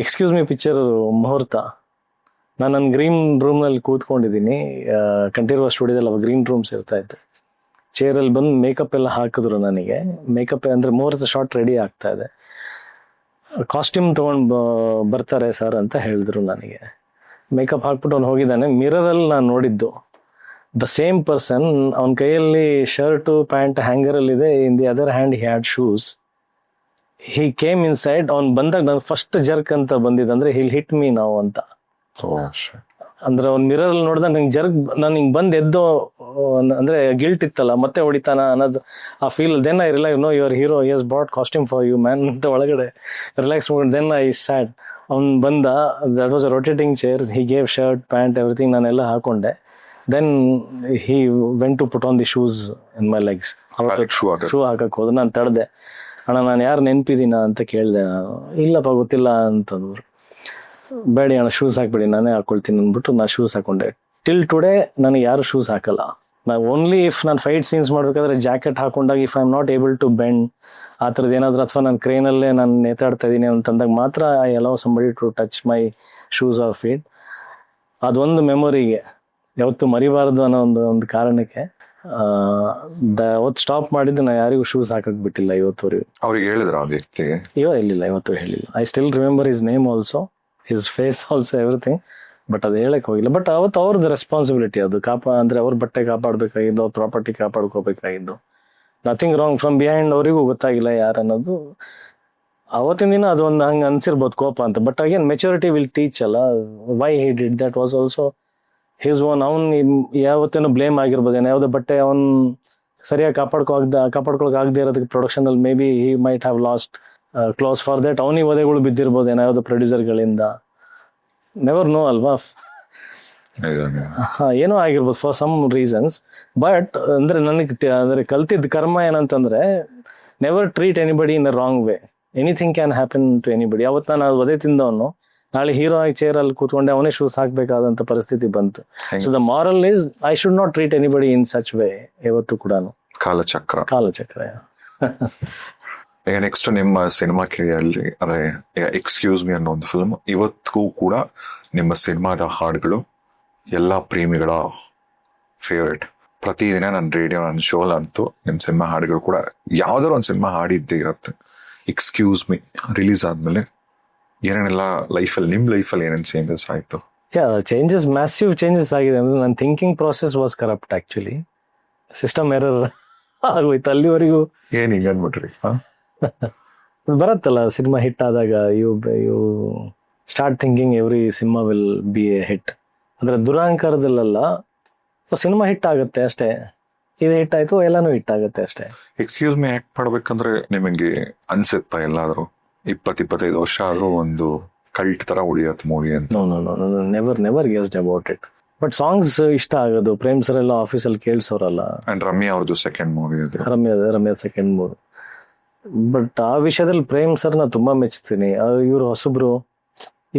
S2: ಎಕ್ಸ್ಕ್ಯೂಸ್ ಮಿ ಪಿಕ್ಚರ್ ಮುಹೂರ್ತ. ನಾನು ನನ್ನ ಗ್ರೀನ್ ರೂಮ್ನಲ್ಲಿ ಕೂತ್ಕೊಂಡಿದ್ದೀನಿ, ಕಂಠೀರವ ಸ್ಟುಡಿಯೋದಲ್ಲಿ ಅವಾಗ ಗ್ರೀನ್ ರೂಮ್ಸ್ ಇರ್ತಾ ಇತ್ತು. ಚೇರಲ್ಲಿ ಬಂದು ಮೇಕಪ್ ಎಲ್ಲ ಹಾಕಿದ್ರು ನನಗೆ. ಮೇಕಪ್ ಅಂದರೆ ಮುಹೂರ್ತ ಶಾರ್ಟ್ ರೆಡಿ ಆಗ್ತಾ ಇದೆ, ಕಾಸ್ಟ್ಯೂಮ್ ತೊಗೊಂಡು ಬರ್ತಾರೆ ಸರ್ ಅಂತ ಹೇಳಿದ್ರು ನನಗೆ. ಮೇಕಪ್ ಹಾಕ್ಬಿಟ್ಟು ಅವ್ನು ಹೋಗಿದ್ದಾನೆ. ಮಿರರಲ್ಲಿ ನಾನು ನೋಡಿದ್ದು ದ ಸೇಮ್ ಪರ್ಸನ್. ಅವನ ಕೈಯಲ್ಲಿ ಶರ್ಟು ಪ್ಯಾಂಟ್ ಹ್ಯಾಂಗರಲ್ಲಿದೆ, in the other hand he had shoes. He came inside. ಅವ್ನು ಬಂದಾಗ ನಾನು ಫಸ್ಟ್ ಜರ್ಕ್ ಅಂತ ಬಂದಿದ್ದಂದ್ರೆ ಹಿಲ್ ಹಿಟ್ ಮೀ ನಾವು ಅಂತ. ಅಂದ್ರೆ ಅವ್ನು ಮಿರರಲ್ಲಿ ನೋಡಿದ ನಂಗೆ ಜರ್ಕ್, ನಾನು ಹಿಂಗೆ ಬಂದು ಎದ್ದೋ, ಅಂದರೆ ಗಿಲ್ಟ್ ಇತ್ತಲ್ಲ, ಮತ್ತೆ ಹೊಡಿತಾನ ಅನ್ನೋದು ಆ feel. Then I realise, no your hero he has bought costume for you man ಅಂತ ಒಳಗಡೆ ರಿಲ್ಯಾಕ್ಸ್ ಮಾಡಿ. Then I said. ಅವ್ನು ಬಂದ, that was a rotating chair. He gave shirt pant everything, ನಾನೆಲ್ಲ ಹಾಕೊಂಡೆ. Then he went to put on the shoes in my legs. Shoe ಹಾಕಕ್ಕೆ ಹೋದ. ನಾನು ತಡೆದೆ, ಅಣ್ಣ ನಾನು ಯಾರು ನೆನಪಿದ್ದೀನ ಅಂತ ಕೇಳಿದೆ. ಇಲ್ಲಪ್ಪ ಗೊತ್ತಿಲ್ಲ ಅಂತಂದ್ರು. ಬೇಡಿ ಅಣ್ಣ ಶೂಸ್ ಹಾಕ್ಬೇಡಿ, ನಾನೇ ಹಾಕೊಳ್ತೀನಿ ಅಂದ್ಬಿಟ್ಟು ನಾನು ಶೂಸ್ ಹಾಕೊಂಡೆ. ಟಿಲ್ ಟುಡೇ ನನಗೆ ಯಾರು ಶೂಸ್ ಹಾಕಲ್ಲ. ನಾನು ಓನ್ಲಿ ಇಫ್ ನಾನು ಫೈಟ್ ಸೀನ್ಸ್ ಮಾಡ್ಬೇಕಾದ್ರೆ ಜಾಕೆಟ್ ಹಾಕೊಂಡಾಗ, if I am not able to bend ಆ ಥರದ್ದು ಏನಾದರೂ, ಅಥವಾ ನಾನು ಕ್ರೇನಲ್ಲೇ ನಾನು ನೇತಾಡ್ತಾ ಇದ್ದೀನಿ ಅಂತಂದಾಗ ಮಾತ್ರ I allow somebody to touch my shoes or feet. ಅದೊಂದು ಮೆಮೊರಿಗೆ ಯಾವತ್ತು ಮರಿಬಾರ್ದು ಅನ್ನೋ ಒಂದು ಕಾರಣಕ್ಕೆ ಅವತ್ತು ಸ್ಟಾಪ್ ಮಾಡಿದ್ದು. ನಾನು ಯಾರಿಗೂ ಶೂಸ್ ಹಾಕಕ್ ಬಿಟ್ಟಿಲ್ಲ ಇವತ್ತುವರೆಗೂ.
S1: ಅವ್ರಿಗೆ ಹೇಳಿದ್ರ ಆ ವ್ಯಕ್ತಿಗೆ?
S2: ಇಲ್ಲಿಲ್ಲ, ಇವತ್ತು ಹೇಳಿಲ್ಲ. I still remember his name also, his face also, everything. But ಅದು ಹೇಳಕ್ ಹೋಗಿಲ್ಲ. ಬಟ್ ಅವತ್ತು ಅವ್ರದ್ದು ರೆಸ್ಪಾನ್ಸಿಬಿಲಿಟಿ ಅದು. ಅಂದ್ರೆ ಅವ್ರ ಬಟ್ಟೆ ಕಾಪಾಡಬೇಕಾಗಿದ್ದು, ಅವ್ರ ಪ್ರಾಪರ್ಟಿ ಕಾಪಾಡ್ಕೋಬೇಕಾಗಿದ್ದು. Nothing wrong from behind. ಅವರಿಗೂ ಗೊತ್ತಾಗಿಲ್ಲ ಯಾರು ಅನ್ನೋದು. ಅವತ್ತಿನ ದಿನ ಅದೊಂದು ಹಂಗೆ ಅನ್ಸಿರ್ಬೋದು ಕೋಪ ಅಂತ. But again maturity will teach ಅಲ್ಲ. Why he did that was also his own. ಅವ್ನು ಯಾವತ್ತೇನೋ ಬ್ಲೇಮ್ ಆಗಿರ್ಬೋದೇನೋ, ಯಾವುದೋ ಬಟ್ಟೆ ಅವ್ನು ಸರಿಯಾಗಿ ಕಾಪಾಡ್ಕೊಳಕ್ ಆಗದೆ ಇರೋದಕ್ಕೆ ಪ್ರೊಡಕ್ಷನ್ ಅಲ್ಲಿ may be he might have lost close for that. ಅವನಿಗೆ ಒದೆಗಳು ಬಿದ್ದಿರ್ಬೋದೇನೋ ಯಾವುದೋ ಪ್ರೊಡ್ಯೂಸರ್ಗಳಿಂದ. ನೆವರ್ ನೋ ಅಲ್ವಾ. ಏನೋ ಆಗಿರ್ಬೋದು ಫಾರ್ ಸಮ್ ರೀಸನ್ಸ್. ಬಟ್ ಅಂದ್ರೆ ನನಗೆ ಕಲ್ತಿದ್ದ ಕರ್ಮ ಏನಂತಂದ್ರೆ, never treat anybody in a wrong way. Anything can happen to anybody. ಅವತ್ತು ನಾನು ಒದೆ ತಿಂದವನು ನಾಳೆ ಹೀರೋ ಆಗಿ ಚೇರಲ್ಲಿ ಕೂತ್ಕೊಂಡೆ ಅವನೇ ಶೂಸ್ ಹಾಕ್ಬೇಕಾದಂತ ಪರಿಸ್ಥಿತಿ ಬಂತು. So the moral is I should not treat anybody in such way. ಯಾವತ್ತು ಕೂಡ ಕಾಲಚಕ್ರ.
S1: ಈಗ ನೆಕ್ಸ್ಟ್ ನಿಮ್ಮ ಸಿನಿಮಾ ಕೆರಿಯರಲ್ಲಿ, ಅಂದ್ರೆ ಎಕ್ಸ್ಕ್ಯೂಸ್ ಮಿ ಅನ್ನೋ ಒಂದು ಫಿಲ್ಮ್ ಇವತ್ತಿಗೂ ಕೂಡ ನಿಮ್ಮ ಸಿನಿಮಾದ ಹಾಡುಗಳು ಎಲ್ಲಾ ಪ್ರೇಮಿಗಳ ಫೇವ್ರೇಟ್. ಪ್ರತಿದಿನ ನನ್ನ ರೇಡಿಯೋ, ನನ್ನ ಶೋಲ್ ಅಂತೂ ನಿಮ್ಮ ಸಿನಿಮಾ ಹಾಡುಗಳು ಕೂಡ ಯಾವ್ದಾದ್ರು ಒಂದು ಸಿನಿಮಾ ಹಾಡಿದ್ದೇ ಇರುತ್ತೆ. ಎಕ್ಸ್ಕ್ಯೂಸ್ ಮಿ ರಿಲೀಸ್ ಆದ್ಮೇಲೆ ಏನೇನೆಲ್ಲ ಲೈಫಲ್ಲಿ, ನಿಮ್ಮ ಲೈಫಲ್ಲಿ ಏನೇನು ಚೇಂಜಸ್ ಆಯ್ತು?
S2: ಚೇಂಜಸ್, ಮ್ಯಾಸಿವ್ ಚೇಂಜಸ್ ಆಗಿದೆ. ಅಂದ್ರೆ ನನ್ನ thinking process was corrupt actually. System error ಆಗೋಯ್ತು ಅಲ್ಲಿವರೆಗೂ.
S1: ಏನ್ ಹಿಂಗ ಅನ್ಬಿಟ್ರಿ?
S2: ಬರತ್ತಲ್ಲ ಸಿನಿಮಾ ಹಿಟ್ ಆದಾಗ you start thinking every cinema will be a hit. ಅಂದ್ರೆ ದುರಾಂಕಾರದಲ್ಲ, ಸಿನಿಮಾ ಹಿಟ್ ಆಗುತ್ತೆ ಅಷ್ಟೇ. ಇದು ಹಿಟ್ ಆಯ್ತು, ಎಲ್ಲಾನು ಹಿಟ್ ಆಗುತ್ತೆ ಅಷ್ಟೇ.
S1: ಎಕ್ಸ್ಕ್ಯೂಸ್ ಮೀ ಆಕ್ಟ್ ಮಾಡ್ಬೇಕಂದ್ರೆ ನಿಮಗೆ ಅನ್ಸುತ್ತಾ ಎಲ್ಲಾದ್ರೂ 20-25 ವರ್ಷ ಆದ್ರೂ ಒಂದು ಕಲ್ಟ್ ತರ ಉಳಿಯತ್ ಮೂವಿ ಅಂತ?
S2: Never guessed about it. But songs ಇಷ್ಟ ಆಗೋದು. ಪ್ರೇಮ್ ಸರ್ ಎಲ್ಲ ಆಫೀಸಲ್ಲಿ ಕೇಳಿಸೋರಲ್ಲ.
S1: ಅಂಡ್ ರಮ್ಯಾ ಅವ್ರದ್ದು ಸೆಕೆಂಡ್ ಮೂವಿ ಅದು.
S2: Ramya second movie. ಬಟ್ ಆ ವಿಷಯದಲ್ಲಿ ಪ್ರೇಮ್ ಸರ್ನ ತುಂಬಾ ಮೆಚ್ತೀನಿ. ಇವ್ರು ಹೊಸಬ್ರು,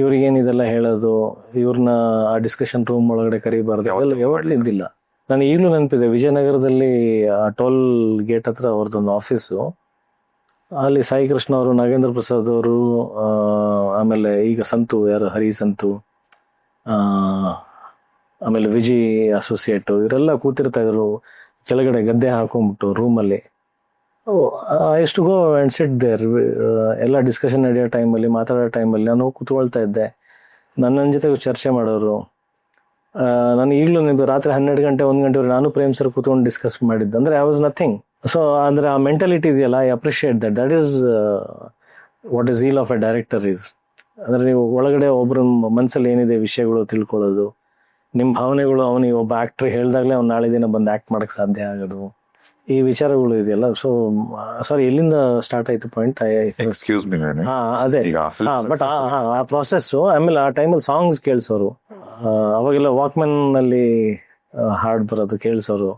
S2: ಇವ್ರಿಗೇನಿದೆಲ್ಲ ಹೇಳೋದು, ಇವ್ರನ್ನ ಆ ಡಿಸ್ಕಷನ್ ರೂಮ್ ಒಳಗಡೆ ಕರಿಬಾರ್ದು, ಅವೆಲ್ಲ ಯಾವಾಗಲೂ ಇದ್ದಿಲ್ಲ. ನಾನು ಈಗಲೂ ನೆನಪಿದೆ, ವಿಜಯನಗರದಲ್ಲಿ ಆ ಟೋಲ್ ಗೇಟ್ ಹತ್ರ ಅವ್ರದ್ದೊಂದು ಆಫೀಸು. ಅಲ್ಲಿ ಸಾಯಿ ಕೃಷ್ಣ ಅವರು, ನಾಗೇಂದ್ರ ಪ್ರಸಾದ್ ಅವರು, ಆಮೇಲೆ ಈಗ ಸಂತು, ಯಾರು ಹರಿ ಸಂತು, ಆಮೇಲೆ ವಿಜಿ ಅಸೋಸಿಯೇಟ್, ಇವರೆಲ್ಲ ಕೂತಿರ್ತಾ ಇದ್ರು ಕೆಳಗಡೆ ಗದ್ದೆ ಹಾಕೊಂಡ್ಬಿಟ್ಟು ರೂಮಲ್ಲಿ. ಎಷ್ಟು ಗೋ ಅಂಡ್ ಸಿಟ್ ದೇರ್. ಎಲ್ಲ ಡಿಸ್ಕಷನ್ ನಡೆಯೋ ಟೈಮಲ್ಲಿ, ಮಾತಾಡೋ ಟೈಮಲ್ಲಿ ನಾನು ಕೂತ್ಕೊಳ್ತಾ ಇದ್ದೆ. ನನ್ನ ಜೊತೆ ಚರ್ಚೆ ಮಾಡೋರು. ನಾನು ಈಗಲೂ ರಾತ್ರಿ 12 ಗಂಟೆ 1 ಗಂಟೆವರೆಗೆ ನಾನು ಪ್ರೇಮ್ ಸರ್ ಕೂತ್ಕೊಂಡು ಡಿಸ್ಕಸ್ ಮಾಡಿದ್ದೆ. ಅಂದ್ರೆ ಐ ವಾಸ್ ನಥಿಂಗ್. ಸೊ ಅಂದ್ರೆ ಆ ಮೆಂಟಾಲಿಟಿ ಇದೆಯಲ್ಲ, I appreciate that. That is what is eel of A director is. ಅಂದ್ರೆ ನೀವು ಒಳಗಡೆ ಒಬ್ರ ಮನಸ್ಸಲ್ಲಿ ಏನಿದೆ ವಿಷಯಗಳು ತಿಳ್ಕೊಳ್ಳೋದು, ನಿಮ್ಮ ಭಾವನೆಗಳು ಅವನಿಗೆ ಒಬ್ಬ ಆಕ್ಟರ್ ಹೇಳ್ದಾಗ್ಲೇ ಅವ್ನು ನಾಳೆ ದಿನ ಬಂದು ಆಕ್ಟ್ ಮಾಡಕ್ ಸಾಧ್ಯ ಆಗೋದು, ಈ ವಿಚಾರಗಳು ಇದೆಯಲ್ಲ. ಸೊ ಸಾರಿ, ಎಲ್ಲಿಂದ ಸ್ಟಾರ್ಟ್ ಆಯ್ತು ಪಾಯಿಂಟ್?
S1: Excuse me.
S2: ಅದೇ. ಬಟ್ ಆ ಪ್ರಾಸೆಸ್, ಆಮೇಲೆ ಆ ಟೈಮಲ್ಲಿ ಸಾಂಗ್ಸ್ ಕೇಳಿಸೋರು. ಅವಾಗೆಲ್ಲ ವಾಕ್ಮನ್ ಅಲ್ಲಿ ಹಾಡ್ ಬರೋದು ಕೇಳಿಸೋರು.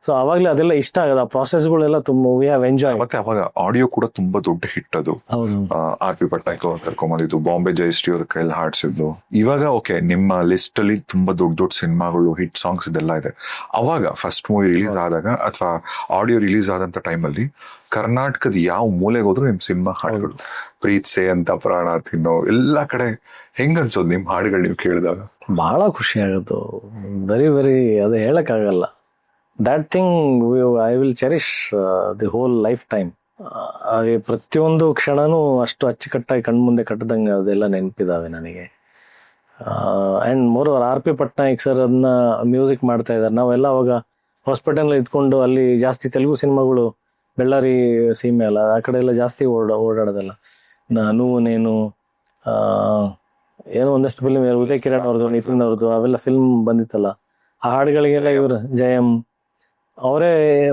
S2: ಸೊ ಅವಾಗ್ಲೇ ಅದೆಲ್ಲ ಇಷ್ಟ ಆಗೋದು. ಆ ಪ್ರಾಸೆಸ್ಗಳೆಲ್ಲ ತುಂಬ ವಿ ಹ್ಯಾವ್ ಎಂಜಾಯ್.
S1: ಮತ್ತೆ ಅವಾಗ ಆಡಿಯೋ ಕೂಡ ತುಂಬಾ ದೊಡ್ಡ ಹಿಟ್ ಅದು. R.P. ಪಟ್ನಾಯಕ್ ಅವ್ರು ಕರ್ಕೊಂಬಂದಿದ್ದು, ಬಾಂಬೆ ಜಯಶ್ರೀ ಅವ್ರ ಕೈಯಲ್ಲಿ ಹಾಡ್ಸಿದ್ದು. ಇವಾಗ ಓಕೆ, ನಿಮ್ಮ ಲಿಸ್ಟ್ ಅಲ್ಲಿ ತುಂಬಾ ದೊಡ್ಡ ದೊಡ್ಡ ಸಿನಿಮಾಗಳು, ಹಿಟ್ ಸಾಂಗ್ಸ್ ಇದೆಲ್ಲ ಇದೆ. ಅವಾಗ ಫಸ್ಟ್ ಮೂವಿ ರಿಲೀಸ್ ಆದಾಗ ಅಥವಾ ಆಡಿಯೋ ರಿಲೀಸ್ ಆದಂತ ಟೈಮಲ್ಲಿ ಕರ್ನಾಟಕದ ಯಾವ ಮೂಲೆಗೆ ಹೋದ್ರು ನಿಮ್ ಸಿನಿಮಾ ಹಾಡುಗಳು, ಪ್ರೀತ್ಸೆ ಅಂತ, ಪ್ರಾಣ ತಿನ್ನೋ, ಎಲ್ಲಾ ಕಡೆ ಹೆಂಗ ಅನ್ಸೋದು ನಿಮ್ ಹಾಡುಗಳು ನೀವು ಕೇಳಿದಾಗ?
S2: ಬಹಳ ಖುಷಿ ಆಗೋದು. ವೆರಿ ಅದು ಹೇಳಕ್ ಆಗಲ್ಲ. That thing I will cherish the whole lifetime. ಹಾಗೆ ಪ್ರತಿಯೊಂದು ಕ್ಷಣನೂ ಅಷ್ಟು ಅಚ್ಚುಕಟ್ಟಾಗಿ ಕಣ್ಮುಂದೆ ಕಟ್ಟದಂಗೆ ಅದೆಲ್ಲ ನೆನಪಿದಾವೆ ನನಗೆ. And more over R.P. Patnaik sir ಅದನ್ನ ಮ್ಯೂಸಿಕ್ ಮಾಡ್ತಾ ಇದ್ದಾರೆ. ನಾವೆಲ್ಲ ಅವಾಗ ಹಾಸ್ಪಿಟಲ್ ಇದ್ಕೊಂಡು, ಅಲ್ಲಿ ಜಾಸ್ತಿ ತೆಲುಗು ಸಿನಿಮಾಗಳು, ಬೆಳ್ಳಾರಿ ಸೀಮೆ ಅಲ್ಲ, ಆ ಕಡೆ ಎಲ್ಲ ಜಾಸ್ತಿ ಓಡಾಡೋದಲ್ಲ. ನಾನು ನೇನು, ಏನೋ ಒಂದಷ್ಟು ಫಿಲ್ಮ್, ಉದಯ ಕಿರಣ್ ಅವ್ರದ್ದು, ನಿತಿನ್ ಅವ್ರದ್ದು, ಅವೆಲ್ಲ ಫಿಲ್ಮ್ ಬಂದಿತ್ತಲ್ಲ. ಆ ಹಾಡುಗಳಿಗೆಲ್ಲ ಇವರು ಜಯಂ ಅವರೇ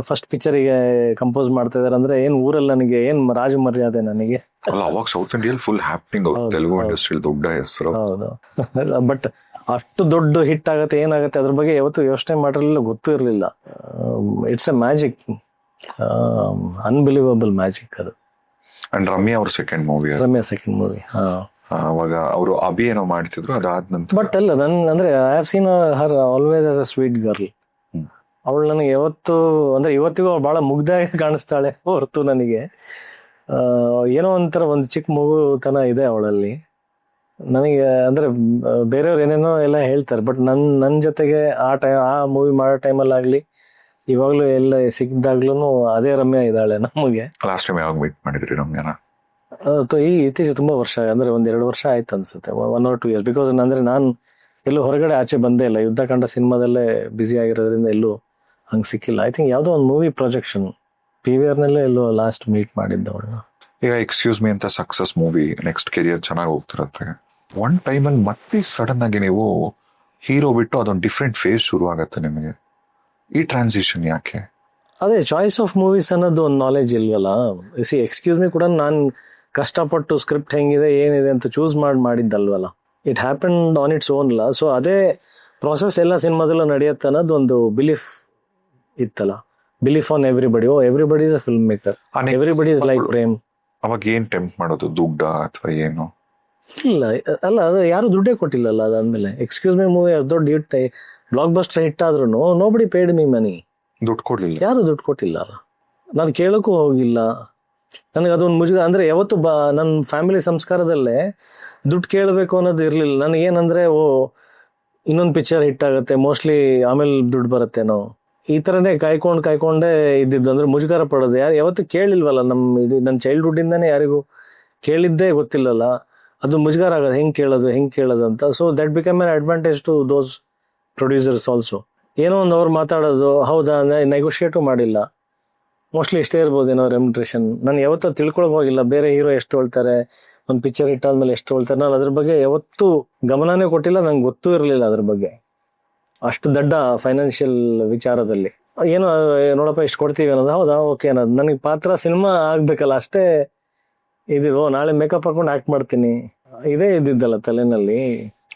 S2: ಫಸ್ಟ್ ಪಿಕ್ಚರಿಗೆ ಕಂಪೋಸ್ ಮಾಡ್ತಾ ಇದಾರೆ. ಅಂದ್ರೆ ಏನ್ ಊರಲ್ಲಿ ನನಗೆ ಏನ್ ರಾಜ ಮರ್ಯಾದೆ ನನಗೆ.
S1: ಅವಾಗ south India full happening, Telugu industry ದೊಡ್ಡ ಹೆಸರು.
S2: ಹೌದು. ಬಟ್ ಅಷ್ಟು ದೊಡ್ಡ ಹಿಟ್ ಆಗತ್ತೆ, ಏನಾಗತ್ತೆ ಅದ್ರ ಬಗ್ಗೆ ಯಾವತ್ತೂ ಯೋಚನೆ ಮಾಡಿರಲಿಲ್ಲ, ಗೊತ್ತೂ ಇರಲಿಲ್ಲ. It's A magic, unbelievable magic ಅದು.
S1: ಅಂಡ್ ರಮ್ಯಾ ಅವ್ರ ಸೆಕೆಂಡ್ ಮೂವಿ. ಅವಾಗ ಅವರು ಅಭಿ ಏನೋ ಮಾಡ್ತಿದ್ರು, ಅದಾದ ನಂತರ. ಬಟ್
S2: ಅಲ್ಲ, ಅಂದ್ರೆ I have seen Har always as a sweet girl. ಅವಳು ನನಗೆ ಯಾವತ್ತು, ಅಂದ್ರೆ ಇವತ್ತಿಗೂ ಅವಳು ಬಹಳ ಮುಗ್ಧಾಗಿ ಕಾಣಿಸ್ತಾಳೆ ಹೊರತು ನನಗೆ ಏನೋ ಒಂಥರ ಒಂದು ಚಿಕ್ಕ ಮಗುತನ ಇದೆ ಅವಳಲ್ಲಿ ನನಗೆ. ಅಂದ್ರೆ ಬೇರೆಯವ್ರು ಏನೇನೋ ಎಲ್ಲ ಹೇಳ್ತಾರೆ, ಬಟ್ ನನ್ನ ಜೊತೆಗೆ ಆ ಮೂವಿ ಮಾಡೋ ಟೈಮಲ್ಲಾಗ್ಲಿ, ಇವಾಗ್ಲೂ ಎಲ್ಲ ಸಿಕ್ಕಿದಾಗ್ಲೂ ಅದೇ ರಮ್ಯಾ ಇದ್ದಾಳೆ ನಮಗೆ.
S1: ಲಾಸ್ಟ್ ಟೈಮ್ ಯಾವಾಗ ಮೀಟ್ ಮಾಡಿದ್ರಿ ರಮ್ಯಾನ?
S2: ಈ ಇತ್ತೀಚೆಗೆ ತುಂಬಾ ವರ್ಷ, ಅಂದ್ರೆ 1-2 ವರ್ಷ ಆಯ್ತು ಅನ್ಸುತ್ತೆ, 1 or 2 years. ಬಿಕಾಸ್ ಅಂದ್ರೆ ನಾನು ಎಲ್ಲೂ ಹೊರಗಡೆ ಆಚೆ ಬಂದೇ ಇಲ್ಲ, ಯುದ್ಧಕಾಂಡ ಸಿನಿಮಾದಲ್ಲೇ ಬ್ಯುಸಿ ಆಗಿರೋದ್ರಿಂದ ಎಲ್ಲೂ ಹಂಗೆ ಸಿಕ್ಕಿಲ್ಲ. ಐ ಥಿಂಕ್ ಯಾವುದೋ ಒಂದು ಮೂವಿ ಪ್ರೊಜೆಕ್ಷನ್ PVR ನಲ್ಲೇ ಎಲ್ಲೋ ಲಾಸ್ಟ್ ಮೀಟ್ ಮಾಡಿದ್ದ ಅವಳನ್ನ.
S1: ಈಗ ಎಕ್ಸ್ಕ್ಯೂಸ್ ಮೀ ಅಂತ ಸಕ್ಸಸ್ ಮೂವಿ, ನೆಕ್ಸ್ಟ್ ಕೆರಿಯರ್ ಚೆನ್ನಾಗಿ ಹೋಗ್ತಿರತ್ತೆ. ಒನ್ ಟೈಮಲ್ಲಿ ಮತ್ತೆ ಸಡನ್ ಆಗಿ ನೀವು ಹೀರೋ ಬಿಟ್ಟು ಅದೊಂದು ಡಿಫ್ರೆಂಟ್ ಫೇಸ್ ಶುರು ಆಗತ್ತೆ ನಿಮಗೆ. ಈ ಟ್ರಾನ್ಸಿಷನ್ ಯಾಕೆ?
S2: ಅದೇ ಚಾಯ್ಸ್ ಆಫ್ ಮೂವೀಸ್ ಅನ್ನೋದು ಒಂದು ನಾಲೆಜ್ ಇಲ್ವಲ್ಲ. ಎಕ್ಸ್ಕ್ಯೂಸ್ ಮೀ ಕೂಡ ನಾನು ಕಷ್ಟಪಟ್ಟು ಸ್ಕ್ರಿಪ್ಟ್ ಹೆಂಗಿದೆ ಏನಿದೆ ಅಂತ ಚೂಸ್ ಮಾಡಿದ್ದಲ್ವಲ್ಲ. It happened on its own ಅಲ್ಲ. ಸೊ ಅದೇ ಪ್ರಾಸೆಸ್ ಎಲ್ಲ ಸಿನಿಮಾದಲ್ಲೂ ನಡೆಯುತ್ತೆ ಅನ್ನೋದು ಒಂದು ಬಿಲೀಫ್ ಇತ್ತಲ್ಲ. Belief on everybody. Everybody is a film maker, everybody is like Prem.
S1: ಅವಾಗ ಏನ್ ಟೆಂಪ್ಟ್ ಮಾಡೋದು, ದುಡ್ಡ ಅಥವಾ ಏನು?
S2: ಇಲ್ಲ ಅಲ್ಲ, ಅದು ಯಾರು ದುಡ್ಡೇ ಕೊಟ್ಟಿಲ್ಲಲ್ಲ ಅದಾದ್ಮೇಲೆ. ಎಕ್ಸ್ಕ್ಯೂಸ್ ಮೀ ಮೂವಿ ದೊಡ್ಡ ಹಿಟ್, ಬ್ಲಾಕ್ ಬಸ್ಟರ್ ಹಿಟ್ ಆದ್ರೂ ನೋಬಡಿ ಪೇಡ್ ಮೀ ಮನಿ.
S1: ದುಡ್ಡು ಕೊಡ್ಲಿಲ್ಲ,
S2: ಯಾರು ದುಡ್ಡು ಕೊಟ್ಟಿಲ್ಲ. ನಾನು ಕೇಳಕ್ಕೂ ಹೋಗಿಲ್ಲ. ನನಗೆ ಅದೊಂದು ಮುಜುಗ. ಅಂದ್ರೆ ಯಾವತ್ತು ನನ್ನ ಫ್ಯಾಮಿಲಿ ಸಂಸ್ಕಾರದಲ್ಲೇ ದುಡ್ಡು ಕೇಳಬೇಕು ಅನ್ನೋದು ಇರ್ಲಿಲ್ಲ ನನಗೇನಂದ್ರೆ, ಇನ್ನೊಂದು ಪಿಕ್ಚರ್ ಹಿಟ್ ಆಗುತ್ತೆ ಮೋಸ್ಟ್ಲಿ, ಆಮೇಲೆ ದುಡ್ಡು ಬರುತ್ತೇನೋ, ಈ ಥರನೇ ಕಾಯ್ಕೊಂಡೇ ಇದ್ದಿದ್ದು. ಅಂದ್ರೆ ಮುಜುಗರ ಪಡೋದು. ಯಾವತ್ತು ಕೇಳಿಲ್ವಲ್ಲ, ನನ್ನ ಚೈಲ್ಡ್ಹುಡ್ ಇಂದಾನೇ ಯಾರಿಗೂ ಕೇಳಿದ್ದೇ ಗೊತ್ತಿಲ್ಲಲ್ಲ. ಅದು ಮುಜುಗರ ಆಗೋದು, ಹೆಂಗೆ ಕೇಳೋದು ಅಂತ. So that become an advantage to those producers also. ಏನೋ ಒಂದು ಅವ್ರು ಮಾತಾಡೋದು, ಹೌದಾ, ನೆಗೋಷಿಯೇಟು ಮಾಡಿಲ್ಲ. ಮೋಸ್ಟ್ಲಿ ಇಷ್ಟೇ ಇರ್ಬೋದೇನೋ ರೆಮ್ಯುಟ್ರೇಷನ್. ನಾನು ಯಾವತ್ತೂ ತಿಳ್ಕೊಳಕ್ ಹೋಗಿಲ್ಲ ಬೇರೆ ಹೀರೋ ಎಷ್ಟು ತೊಳ್ತಾರೆ, ಒಂದು ಪಿಕ್ಚರ್ ಇಟ್ಟಾದ್ಮೇಲೆ ಎಷ್ಟು ತೊಳ್ತಾರೆ. ನಾನು ಅದ್ರ ಬಗ್ಗೆ ಯಾವತ್ತೂ ಗಮನನೇ ಕೊಟ್ಟಿಲ್ಲ, ನಂಗೆ ಗೊತ್ತೂ ಇರಲಿಲ್ಲ ಅದ್ರ ಬಗ್ಗೆ ಅಷ್ಟು ದೊಡ್ಡ ಫೈನಾನ್ಷಿಯಲ್ ವಿಚಾರದಲ್ಲಿ. ಏನೋ ನೋಡಪ್ಪ ಇಷ್ಟು ಕೊಡ್ತೀವಿ ಅನ್ನೋದು, ಹೌದಾ ಓಕೆ ಅನ್ನೋದು. ನನಗೆ ಪಾತ್ರ ಸಿನಿಮಾ ಆಗ್ಬೇಕಲ್ಲ ಅಷ್ಟೇ ಇದಿರೋ, ನಾಳೆ ಮೇಕಪ್ ಹಾಕೊಂಡು ಆಕ್ಟ್ ಮಾಡ್ತೀನಿ ಇದೇ ಇದ್ದಿದ್ದಲ್ಲ ತಲೆನಲ್ಲಿ.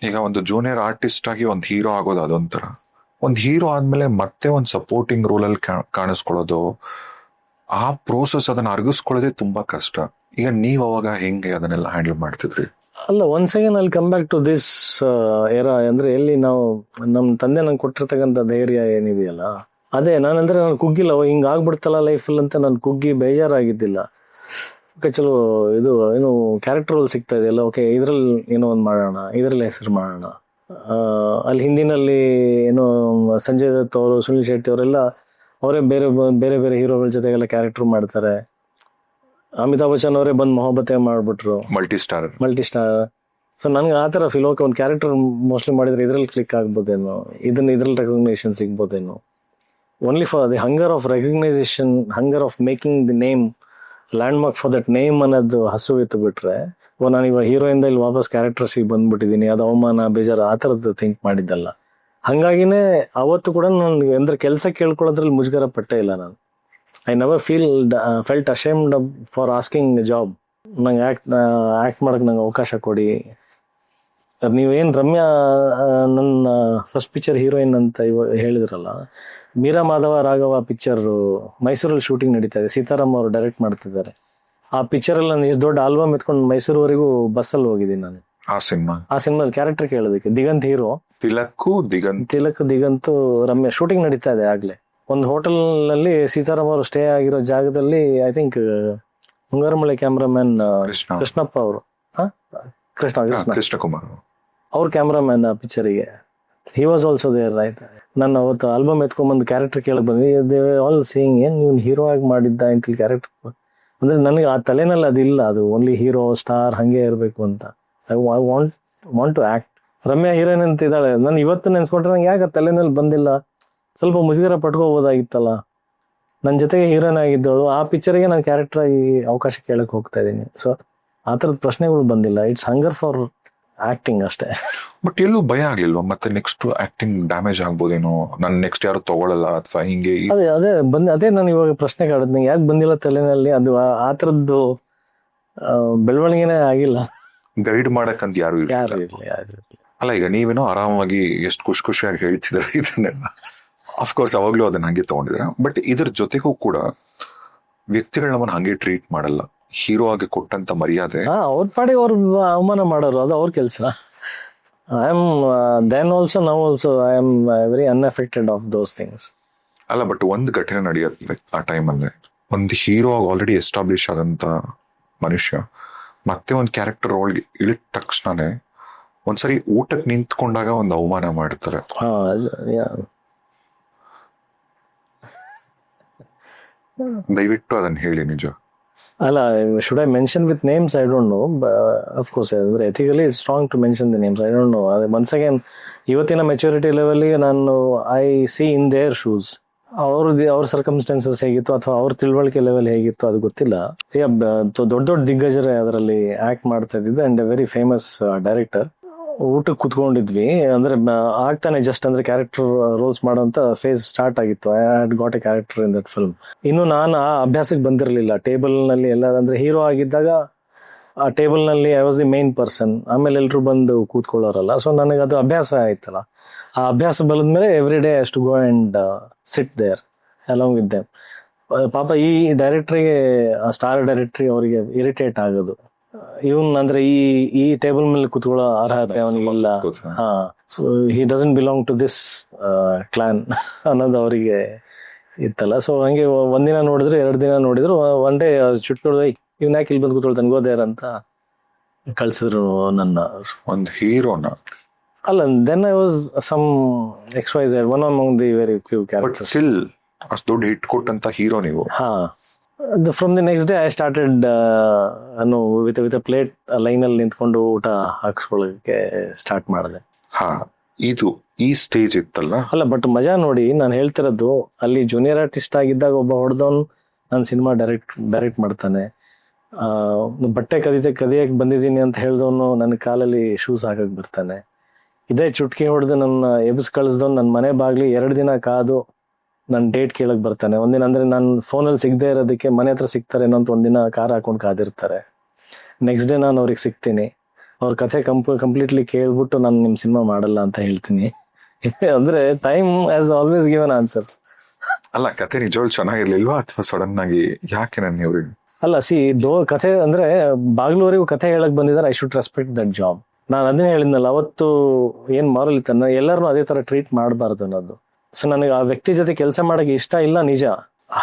S1: ಈಗ ಒಂದು ಜೂನಿಯರ್ ಆರ್ಟಿಸ್ಟ್ ಆಗಿ ಒಂದು ಹೀರೋ ಆಗೋದು ಅದೊಂಥರ, ಒಂದು ಹೀರೋ ಆದ್ಮೇಲೆ ಮತ್ತೆ ಒಂದು ಸಪೋರ್ಟಿಂಗ್ ರೋಲಲ್ಲಿ ಕಾಣಿಸ್ಕೊಳ್ಳೋದು, ಆ ಪ್ರೋಸೆಸ್ ಅದನ್ನ ಅರ್ಗಿಸ್ಕೊಳ್ಳೋದೇ ತುಂಬಾ ಕಷ್ಟ. ಈಗ ನೀವ್ ಅವಾಗ ಹೆಂಗೆ ಅದನ್ನೆಲ್ಲ ಹ್ಯಾಂಡಲ್ ಮಾಡ್ತಿದ್ರಿ?
S2: ಅಲ್ಲ, ಒನ್ಸ್ ಅಗೇನ್ ಅಲ್ಲಿ come back to this era. ಅಂದ್ರೆ ಎಲ್ಲಿ ನಾವು ನಮ್ಮ ತಂದೆ ನಂಗೆ ಕೊಟ್ಟಿರ್ತಕ್ಕಂಥ ಧೈರ್ಯ ಏನಿದೆಯಲ್ಲ ಅದೇ. ನಾನಂದ್ರೆ ನಾನು ಕುಗ್ಗಿಲ್ಲ, ಹಿಂಗ ಆಗ್ಬಿಡ್ತಲ್ಲ ಲೈಫಲ್ಲಿ ಅಂತ ನಾನು ಕುಗ್ಗಿ ಬೇಜಾರಾಗಿದ್ದಿಲ್ಲ. ಓಕೆ ಚಲೋ ಇದು ಏನು ಕ್ಯಾರೆಕ್ಟರ್ ರೋಲ್ ಸಿಗ್ತಾ ಇದೆಯಲ್ಲ, ಓಕೆ ಇದ್ರಲ್ಲಿ ಏನೋ ಒಂದು ಮಾಡೋಣ, ಇದರಲ್ಲಿ ಹೆಸರು ಮಾಡೋಣ. ಅಲ್ಲಿ ಹಿಂದಿನಲ್ಲಿ ಏನೋ ಸಂಜಯ್ ದತ್ ಅವರು, ಸುನಿಲ್ ಶೆಟ್ಟಿ ಅವರೆಲ್ಲ ಅವರೇ ಬೇರೆ ಬೇರೆ ಬೇರೆ ಹೀರೋಗಳ ಜೊತೆಗೆಲ್ಲ ಕ್ಯಾರೆಕ್ಟರ್ ಮಾಡ್ತಾರೆ. ಅಮಿತಾಬ್ ಬಚ್ಚನ್ ಅವರೇ ಬಂದು ಮೊಹಬ್ಬತೆ ಮಾಡ್ಬಿಟ್ರು, ಮಲ್ಟಿ ಸ್ಟಾರ್. ಸೊ ನನ್ಗೆ ಆ ಥರ ಫೀಲ್, ಓಕೆ ಒಂದು ಕ್ಯಾರೆಕ್ಟರ್ ಮೋಸ್ಟ್ಲಿ ಮಾಡಿದ್ರೆ ಇದ್ರಲ್ಲಿ ಕ್ಲಿಕ್ ಆಗ್ಬೋದೇನೋ, ಇದ್ರಲ್ಲಿ ರೆಕಗ್ನೈಸೇಷನ್ ಸಿಗ್ಬೋದೇನೋ. Only for the hunger of recognisation, hunger of making the name, landmark for that name ಅನ್ನೋದು ಹಸು ಇತ್ತು ಬಿಟ್ರೆ, ನಾನು ಇವಾಗ ಹೀರೋಯಿಂದ ಇಲ್ಲಿ ವಾಪಸ್ ಕ್ಯಾರೆಕ್ಟರ್ಸಿಗೆ ಬಂದ್ಬಿಟ್ಟಿದ್ದೀನಿ, ಅದು ಅವಮಾನ ಬೇಜಾರು ಆ ಥರದ್ದು ಥಿಂಕ್ ಮಾಡಿದ್ದಲ್ಲ. ಹಂಗಾಗಿನೇ ಅವತ್ತು ಕೂಡ ನಾನು ಅಂದ್ರೆ ಕೆಲಸ ಕೇಳ್ಕೊಳ್ಳೋದ್ರಲ್ಲಿ ಮುಜುಗರ ಪಟ್ಟೇ ಇಲ್ಲ ನಾನು. I never felt ashamed for asking job. ನಂಗೆ ಆಕ್ಟ್ ಮಾಡಕ್ಕೆ ನಂಗೆ ಅವಕಾಶ ಕೊಡಿ. ನೀವೇನು ರಮ್ಯಾ ನನ್ನ ಫಸ್ಟ್ ಪಿಕ್ಚರ್ ಹೀರೋಯಿನ್ ಅಂತ ಇವಾಗ ಹೇಳಿದ್ರಲ್ಲ, ಮೀರಾ ಮಾಧವ ರಾಘವ ಪಿಕ್ಚರ್ ಮೈಸೂರಲ್ಲಿ ಶೂಟಿಂಗ್ ನಡೀತಾ ಇದೆ, ಸೀತಾರಾಮ್ ಅವರು ಡೈರೆಕ್ಟ್ ಮಾಡ್ತಿದ್ದಾರೆ. ಆ ಪಿಕ್ಚರಲ್ಲಿ ನಾನು ಇಷ್ಟು ದೊಡ್ಡ ಆಲ್ಬಮ್ ಎತ್ಕೊಂಡು ಮೈಸೂರುವರೆಗೂ ಬಸ್ಸಲ್ಲಿ ಹೋಗಿದ್ದೀನಿ ನಾನು. ಆ ಸಿನಿಮಾದ ಕ್ಯಾರೆಕ್ಟರ್ ಕೇಳೋದಕ್ಕೆ. ದಿಗಂತ್ ಹೀರೋ, ದಿಗಂತು ರಮ್ಯಾ ಶೂಟಿಂಗ್ ನಡೀತಾ ಇದೆ ಆಗ್ಲೇ. ಒಂದು ಹೋಟೆಲ್ ನಲ್ಲಿ ಸೀತಾರಾಮ್ ಅವರು ಸ್ಟೇ ಆಗಿರೋ ಜಾಗದಲ್ಲಿ I think Mungaru Male cameraman Krishnappa ಅವರು, ಕೃಷ್ಣಕುಮಾರ್ ಅವ್ರ ಕ್ಯಾಮ್ರಾಮನ್ ಆ ಪಿಕ್ಚರಿಗೆ. He was also there right. ನಾನು ಅವತ್ತು ಆಲ್ಬಮ್ ಎತ್ಕೊಂಡ್ಬಂದು ಕ್ಯಾರೆಕ್ಟರ್ ಕೇಳಕ್ ಬಂದ್ವಿ. ಆಲ್ ಸೀಯಿಂಗ್ ಏನ್ ನೀವು ಹೀರೋ ಆಗಿ ಮಾಡಿದ್ದ ಅಂತ ಕ್ಯಾರೆಕ್ಟರ್. ಅಂದ್ರೆ ನನಗೆ ಆ ತಲೆನಲ್ಲಿ ಅದಿಲ್ಲ, ಅದು ಓನ್ಲಿ ಹೀರೋ ಸ್ಟಾರ್ ಹಂಗೆ ಇರಬೇಕು ಅಂತ. I want to act. Ramya heroine ಅಂತ ಇದ್ದಾಳೆ, ನಾನು ಇವತ್ತು ನೆನ್ಸ್ಕೊಂಡ್ರೆ ನಂಗೆ ಯಾಕೆ ತಲೆನಲ್ಲಿ ಬಂದಿಲ್ಲ, ಸ್ವಲ್ಪ ಮುಜುಗರ ಪಟ್ಕೋಬೋದಾಗಿತ್ತಲ್ಲ. ನನ್ನ ಜೊತೆಗೆ ಹೀರೋಯಿನ್ ಆಗಿದ್ದವಳು, ಆ ಪಿಕ್ಚರ್ಗೆ ನಾನು ಕ್ಯಾರೆಕ್ಟರ್ ಆಗಿ ಅವಕಾಶ ಕೇಳಕ್ ಹೋಗ್ತಾ ಇದ್ದೀನಿ. ಸೊ ಆ ಥರದ ಪ್ರಶ್ನೆಗಳು ಬಂದಿಲ್ಲ. ಇಟ್ಸ್ ಹಂಗರ್ ಫಾರ್ ಆಕ್ಟಿಂಗ್ ಅಷ್ಟೇ.
S1: ಬಟ್ ಎಲ್ಲೂ ಭಯ ಆಗ್ಲಿಲ್ವಾ ಮತ್ತೆ ನೆಕ್ಸ್ಟ್ ಆಕ್ಟಿಂಗ್ ಡ್ಯಾಮೇಜ್ ಆಗ್ಬೋದೇನೋ, ನಾನು ನೆಕ್ಸ್ಟ್ ಯಾರು ತಗೊಳ್ಳಲ್ಲ ಅಥವಾ ಹಿಂಗೆ?
S2: ಅದೇ ನಾನು ಇವಾಗ ಪ್ರಶ್ನೆ ಕಾಡುದು, ನಂಗೆ ಯಾಕೆ ಬಂದಿಲ್ಲ ತಲೆನಲ್ಲಿ, ಅದು ಆ ಥರದ್ದು ಬೆಳವಣಿಗೆನೇ ಆಗಿಲ್ಲ.
S1: ಗೈಡ್ ಮಾಡಕ್ಕಂತ ಯಾರು ಅಲ್ಲ. ಈಗ ನೀವೇನೋ ಆರಾಮಾಗಿ ಎಷ್ಟು ಖುಷಿಯಾಗಿ ಹೇಳ್ತಿದ್ರೆ ಇದನ್ನೆಲ್ಲ, ಅಫ್ಕೋರ್ಸ್ ಅವಾಗ್ಲೂ ಅದನ್ನ ಹಂಗೆ ತಗೊಂಡಿದ್ರ. ಬಟ್ ಇದ್ರ ಜೊತೆಗೂ ಕೂಡ ವ್ಯಕ್ತಿಗಳು ನಮ್ಮನ್ನ ಹಂಗೆ ಟ್ರೀಟ್ ಮಾಡಲ್ಲ. ಹೀರೋ ಆಗಿ ಕೊಟ್ಟಂತ ಮರ್ಯಾದೆ
S2: ಅವ್ರ ಪಾಡಿಗೆ ಅವ್ರು ಅವಮಾನ ಮಾಡೋರು, ಅದು ಅವ್ರ ಕೆಲಸ. I am then also now also I am very unaffected of those things.
S1: ಅಲ್ಲ, ಬಟ್ ಒಂದು ಘಟನೆ ನಡೆಯುತ್ತೆ ಆ ಟೈಮಲ್ಲೇ. ಒಂದು ಹೀರೋ ಆಗಿ ಆಲ್ರೆಡಿ ಎಸ್ಟಾಬ್ಲಿಷ್ ಆದಂತ ಮನುಷ್ಯ ಮತ್ತೆ ಒಂದು ಕ್ಯಾರೆಕ್ಟರ್ ರೋಲ್ಗೆ ಇಳಿದ ತಕ್ಷಣನೇ ಒಂದ್ಸರಿ ಊಟಕ್ಕೆ ನಿಂತ್ಕೊಂಡಾಗ ಒಂದು ಅವಮಾನ ಮಾಡ್ತಾರೆ. ದಯವಿಟ್ಟು ಅದನ್ನ ಹೇಳಿ ನಿಜ.
S2: ಅಲ್ಲ, should I mention with names? I don't know. Of course ಅಂದ್ರೆ ethically it's strong to mention the names. I don't know. Once again ಇವತ್ತಿನ ಮೆಚುರಿಟಿ ಲೆವೆಲ್ಗೆ ನಾನು I see in their shoes. ಅವ್ರ ಸರ್ಕಮ್ಸ್ಟೆನ್ಸಸ್ ಹೇಗಿತ್ತು ಅಥವಾ ಅವ್ರ ತಿಳುವಳಿಕೆ ಲೆವೆಲ್ ಹೇಗಿತ್ತು ಅದು ಗೊತ್ತಿಲ್ಲ. ದೊಡ್ಡ ದೊಡ್ಡ ದಿಗ್ಗಜರೇ ಅದರಲ್ಲಿ ಆಕ್ಟ್ ಮಾಡ್ತಾ ಇದ್ದಿದ್ದು and A very famous director. ಊಟಕ್ಕೆ ಕುತ್ಕೊಂಡಿದ್ವಿ, ಅಂದ್ರೆ ಆಗ್ತಾನೆ ಜಸ್ಟ್ ಅಂದ್ರೆ ಕ್ಯಾರೆಕ್ಟರ್ ರೋಲ್ಸ್ ಮಾಡೋಂತ ಫೇಸ್ ಸ್ಟಾರ್ಟ್ ಆಗಿತ್ತು. I had got A character in that film. ಇನ್ನು ನಾನು ಆ ಅಭ್ಯಾಸಕ್ಕೆ ಬಂದಿರಲಿಲ್ಲ. ಟೇಬಲ್ ನಲ್ಲಿ ಎಲ್ಲ ಅಂದ್ರೆ ಹೀರೋ ಆಗಿದ್ದಾಗ ಆ ಟೇಬಲ್ ನಲ್ಲಿ I was the main person, ಆಮೇಲೆ ಎಲ್ರು ಬಂದು ಕೂತ್ಕೊಳ್ಳೋರಲ್ಲ. ಸೊ ನನಗೆ ಅದು ಅಭ್ಯಾಸ ಆಯ್ತಲ್ಲ. ಆ ಅಭ್ಯಾಸ ಬಲದ್ಮೇಲೆ ಎವ್ರಿ ಡೇ ಅಷ್ಟು go and sit there along with them. ಪಾಪ ಈ ಡೈರೆಕ್ಟ್ರಿಗೆ, ಸ್ಟಾರ್ ಡೈರೆಕ್ಟ್ರಿ ಅವರಿಗೆ ಇರಿಟೇಟ್ ಆಗೋದು, ಇವನ್ ಅಂದ್ರೆ ಈ ಟೇಬಲ್ ಮೇಲೆ ಕುತ್ಕೊಳ್ಳೋ ಅರ್ಹತೆ ಅವನಿಗಿಲ್ಲ. So he doesn't belong to this clan ಅನ್ನೋದು ಅವರಿಗೆ ಇತ್ತಲ್ಲ. ಸೊ ಹಂಗೆ ಒಂದಿನ ನೋಡಿದ್ರು, 2 ದಿನ ನೋಡಿದ್ರು, ಒನ್ ಡೇ ಚುಟ್ಕೊಳ್ದು ಇವ್ನ ಯಾಕೆ ಇಲ್ಲಿ ಬಂದು ಕೂತ್ಕೊಳ್ತಾನೆ ಗೋದೇರ್ ಅಂತ ಕಳ್ಸಿದ್ರು ನನ್ನ.
S1: ಒಂದು ಹೀರೋನ
S2: ಅಲ್ಲ, then I was some XYZ one among the very few characters.
S1: Still ಅಷ್ಟು ದೊಡ್ಡ ಹಿಟ್ ಕೊಟ್ಟಂತ ಹೀರೋ ನೀವು.
S2: From the next day I started with a plate ಲೈನಲ್ಲಿ ನಿಂತ್ಕೊಂಡು ಊಟ ಹಾಕ್ಸ್ಕೊಳ್ಳೋಕೆ ಸ್ಟಾರ್ಟ್ ಮಾಡಿದೆ.
S1: ಇದು ಈ ಸ್ಟೇಜ್ ಇತ್ತಲ್ಲ.
S2: ಅಲ್ಲ, ಬಟ್ ಮಜಾ ನೋಡಿ, ನಾನು ಹೇಳ್ತಿರೋದು ಅಲ್ಲಿ ಜೂನಿಯರ್ ಆರ್ಟಿಸ್ಟ್ ಆಗಿದ್ದಾಗ ಒಬ್ಬ ಹೊಡೆದವನು ನಾನು ಸಿನಿಮಾ ಡೈರೆಕ್ಟ್ ಮಾಡ್ತಾನೆ. ಬಟ್ಟೆ ಕದಿಯಕ್ಕೆ ಬಂದಿದ್ದೀನಿ ಅಂತ ಹೇಳ್ದವನು ನನ್ನ ಕಾಲಲ್ಲಿ ಶೂಸ್ ಹಾಕಕ್ ಬರ್ತಾನೆ. ಇದೇ ಚುಟ್ಕಿ ಹೊಡೆದು ನನ್ನ ಎಬ್ಸ್ ಕಳಿಸ್ದವ್ನು ನನ್ನ ಮನೆ ಬಾಗ್ಲಿ 2 ದಿನ ಕಾದು ನನ್ನ ಡೇಟ್ ಕೇಳಕ್ ಬರ್ತಾನೆ. ಒಂದಿನ ಅಂದ್ರೆ ನಾನು ಫೋನಲ್ಲಿ ಸಿಗದೆ ಇರೋದಕ್ಕೆ ಮನೆ ಹತ್ರ ಸಿಗ್ತಾರೆ ಅನ್ನೋ ಒಂದಿನ ಕಾರ್ ಹಾಕೊಂಡು ಕಾದಿರ್ತಾರೆ. ನೆಕ್ಸ್ಟ್ ಡೇ ನಾನು ಅವ್ರಿಗೆ ಸಿಗ್ತೀನಿ, ಅವ್ರ ಕಥೆ ಕಂಪ್ಲೀಟ್ಲಿ ಕೇಳ್ಬಿಟ್ಟು ನಾನು ನಿಮ್ ಸಿನಿಮಾ ಮಾಡಲ್ಲ ಅಂತ ಹೇಳ್ತೀನಿ. ಅಂದ್ರೆ time has always given answers.
S1: ಅಲ್ಲ, ಕತೆ ನಿಜವಾಗ್ಲೂ ಚೆನ್ನಾಗಿರ್ಲಿಲ್ವಾ ಅಥವಾ ಸಡನ್ ಆಗಿ ಯಾಕೆ ನನ್ನ ಇವ್ರಿಗೆ?
S2: ಅಲ್ಲ, ಕಥೆ ಅಂದ್ರೆ ಬಾಗ್ಲೂರಿಗೂ ಕಥೆ ಹೇಳಕ್ ಬಂದಿದ್ದಾರೆ, I should respect that job. ನಾನು ಅದನ್ನೇ ಹೇಳಿದ್ನಲ್ಲ ಅವತ್ತು, ಏನ್ ಮಾರಲ್ ಇತ್ತನ್ನ ಎಲ್ಲರನ್ನೂ ಅದೇ ತರ ಟ್ರೀಟ್ ಮಾಡಬಾರ್ದು ಅನ್ನೋದು. ಸೊ ನನಗೆ ಆ ವ್ಯಕ್ತಿ ಜೊತೆ ಕೆಲಸ ಮಾಡಕ್ಕೆ ಇಷ್ಟ ಇಲ್ಲ, ನಿಜ.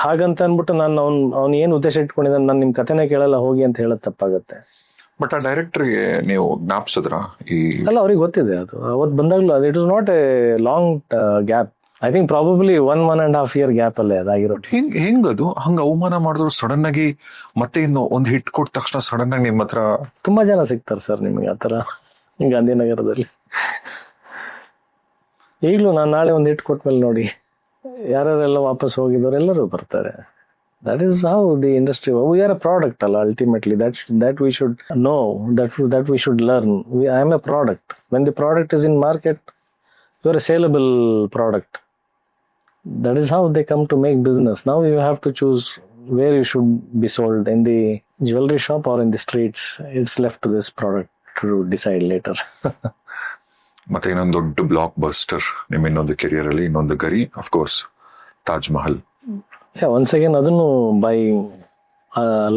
S2: ಹಾಗಂತ ಅನ್ಬಿಟ್ಟು ನಾನು ಅವ್ನು ಏನ್ ಉದ್ದೇಶ ಇಟ್ಕೊಂಡಿದ್ದಾನೆ, ನಾನು ನಿಮ್ ಕಥೆನೇ ಕೇಳಲ್ಲ ಹೋಗಿ ಅಂತ ಹೇಳೋದು ತಪ್ಪಾಗತ್ತೆ.
S1: ಬಟ್ ಆ ಡೈರೆಕ್ಟರ್ಗೆ ನೀವು ಜ್ಞಾಪಿಸಿದ್ರ?
S2: ಅಲ್ಲ, ಅವ್ರಿಗೆ ಗೊತ್ತಿದೆ ಅದು. ಅವತ್ತು ಬಂದಾಗ್ಲೂ it was not a long gap. I think probably 1.5 year gap ಅಲ್ಲೇ ಅದಾಗಿರೋದು.
S1: ಹೆಂಗದು ಹಂಗ ಅವಮಾನ ಮಾಡಿದ್ರು ಸಡನ್ ಆಗಿ ಮತ್ತೆ ಇನ್ನು ಒಂದು ಹಿಟ್ ಕೊಟ್ಟ ತಕ್ಷಣ ಸಡನ್ ಆಗಿ ನಿಮ್ಮ ಹತ್ರ
S2: ತುಂಬಾ ಜನ ಸಿಗ್ತಾರೆ ಸರ್ ನಿಮಗೆ ಆತರ ಗಾಂಧಿನಗರದಲ್ಲಿ. ಈಗಲೂ ನಾನು ನಾಳೆ ಒಂದು ಹಿಟ್ ಕೊಟ್ಮೇಲೆ ನೋಡಿ, ಯಾರ್ಯಾರೆಲ್ಲ ವಾಪಸ್ ಹೋಗಿದವರು ಎಲ್ಲರೂ ಬರ್ತಾರೆ. That is how the industry. We are a product ಅಲ್ಲ ultimately. That we should know, that we should learn. I am a product. When the product is in market, you are a saleable product. That is how they come to make business. Now you have to choose where you should be sold, in the jewelry shop or in the streets. It's left to this product to decide later.
S1: ಮತ್ತೆ ಇನ್ನೊಂದು ದೊಡ್ಡ block buster ನಿಮ್ಮ ಇನ್ನೊಂದು career ಅಲ್ಲಿ, ಇನ್ನೊಂದು ಗರಿ, of course Taj Mahal.
S2: Once again ಅದನ್ನು by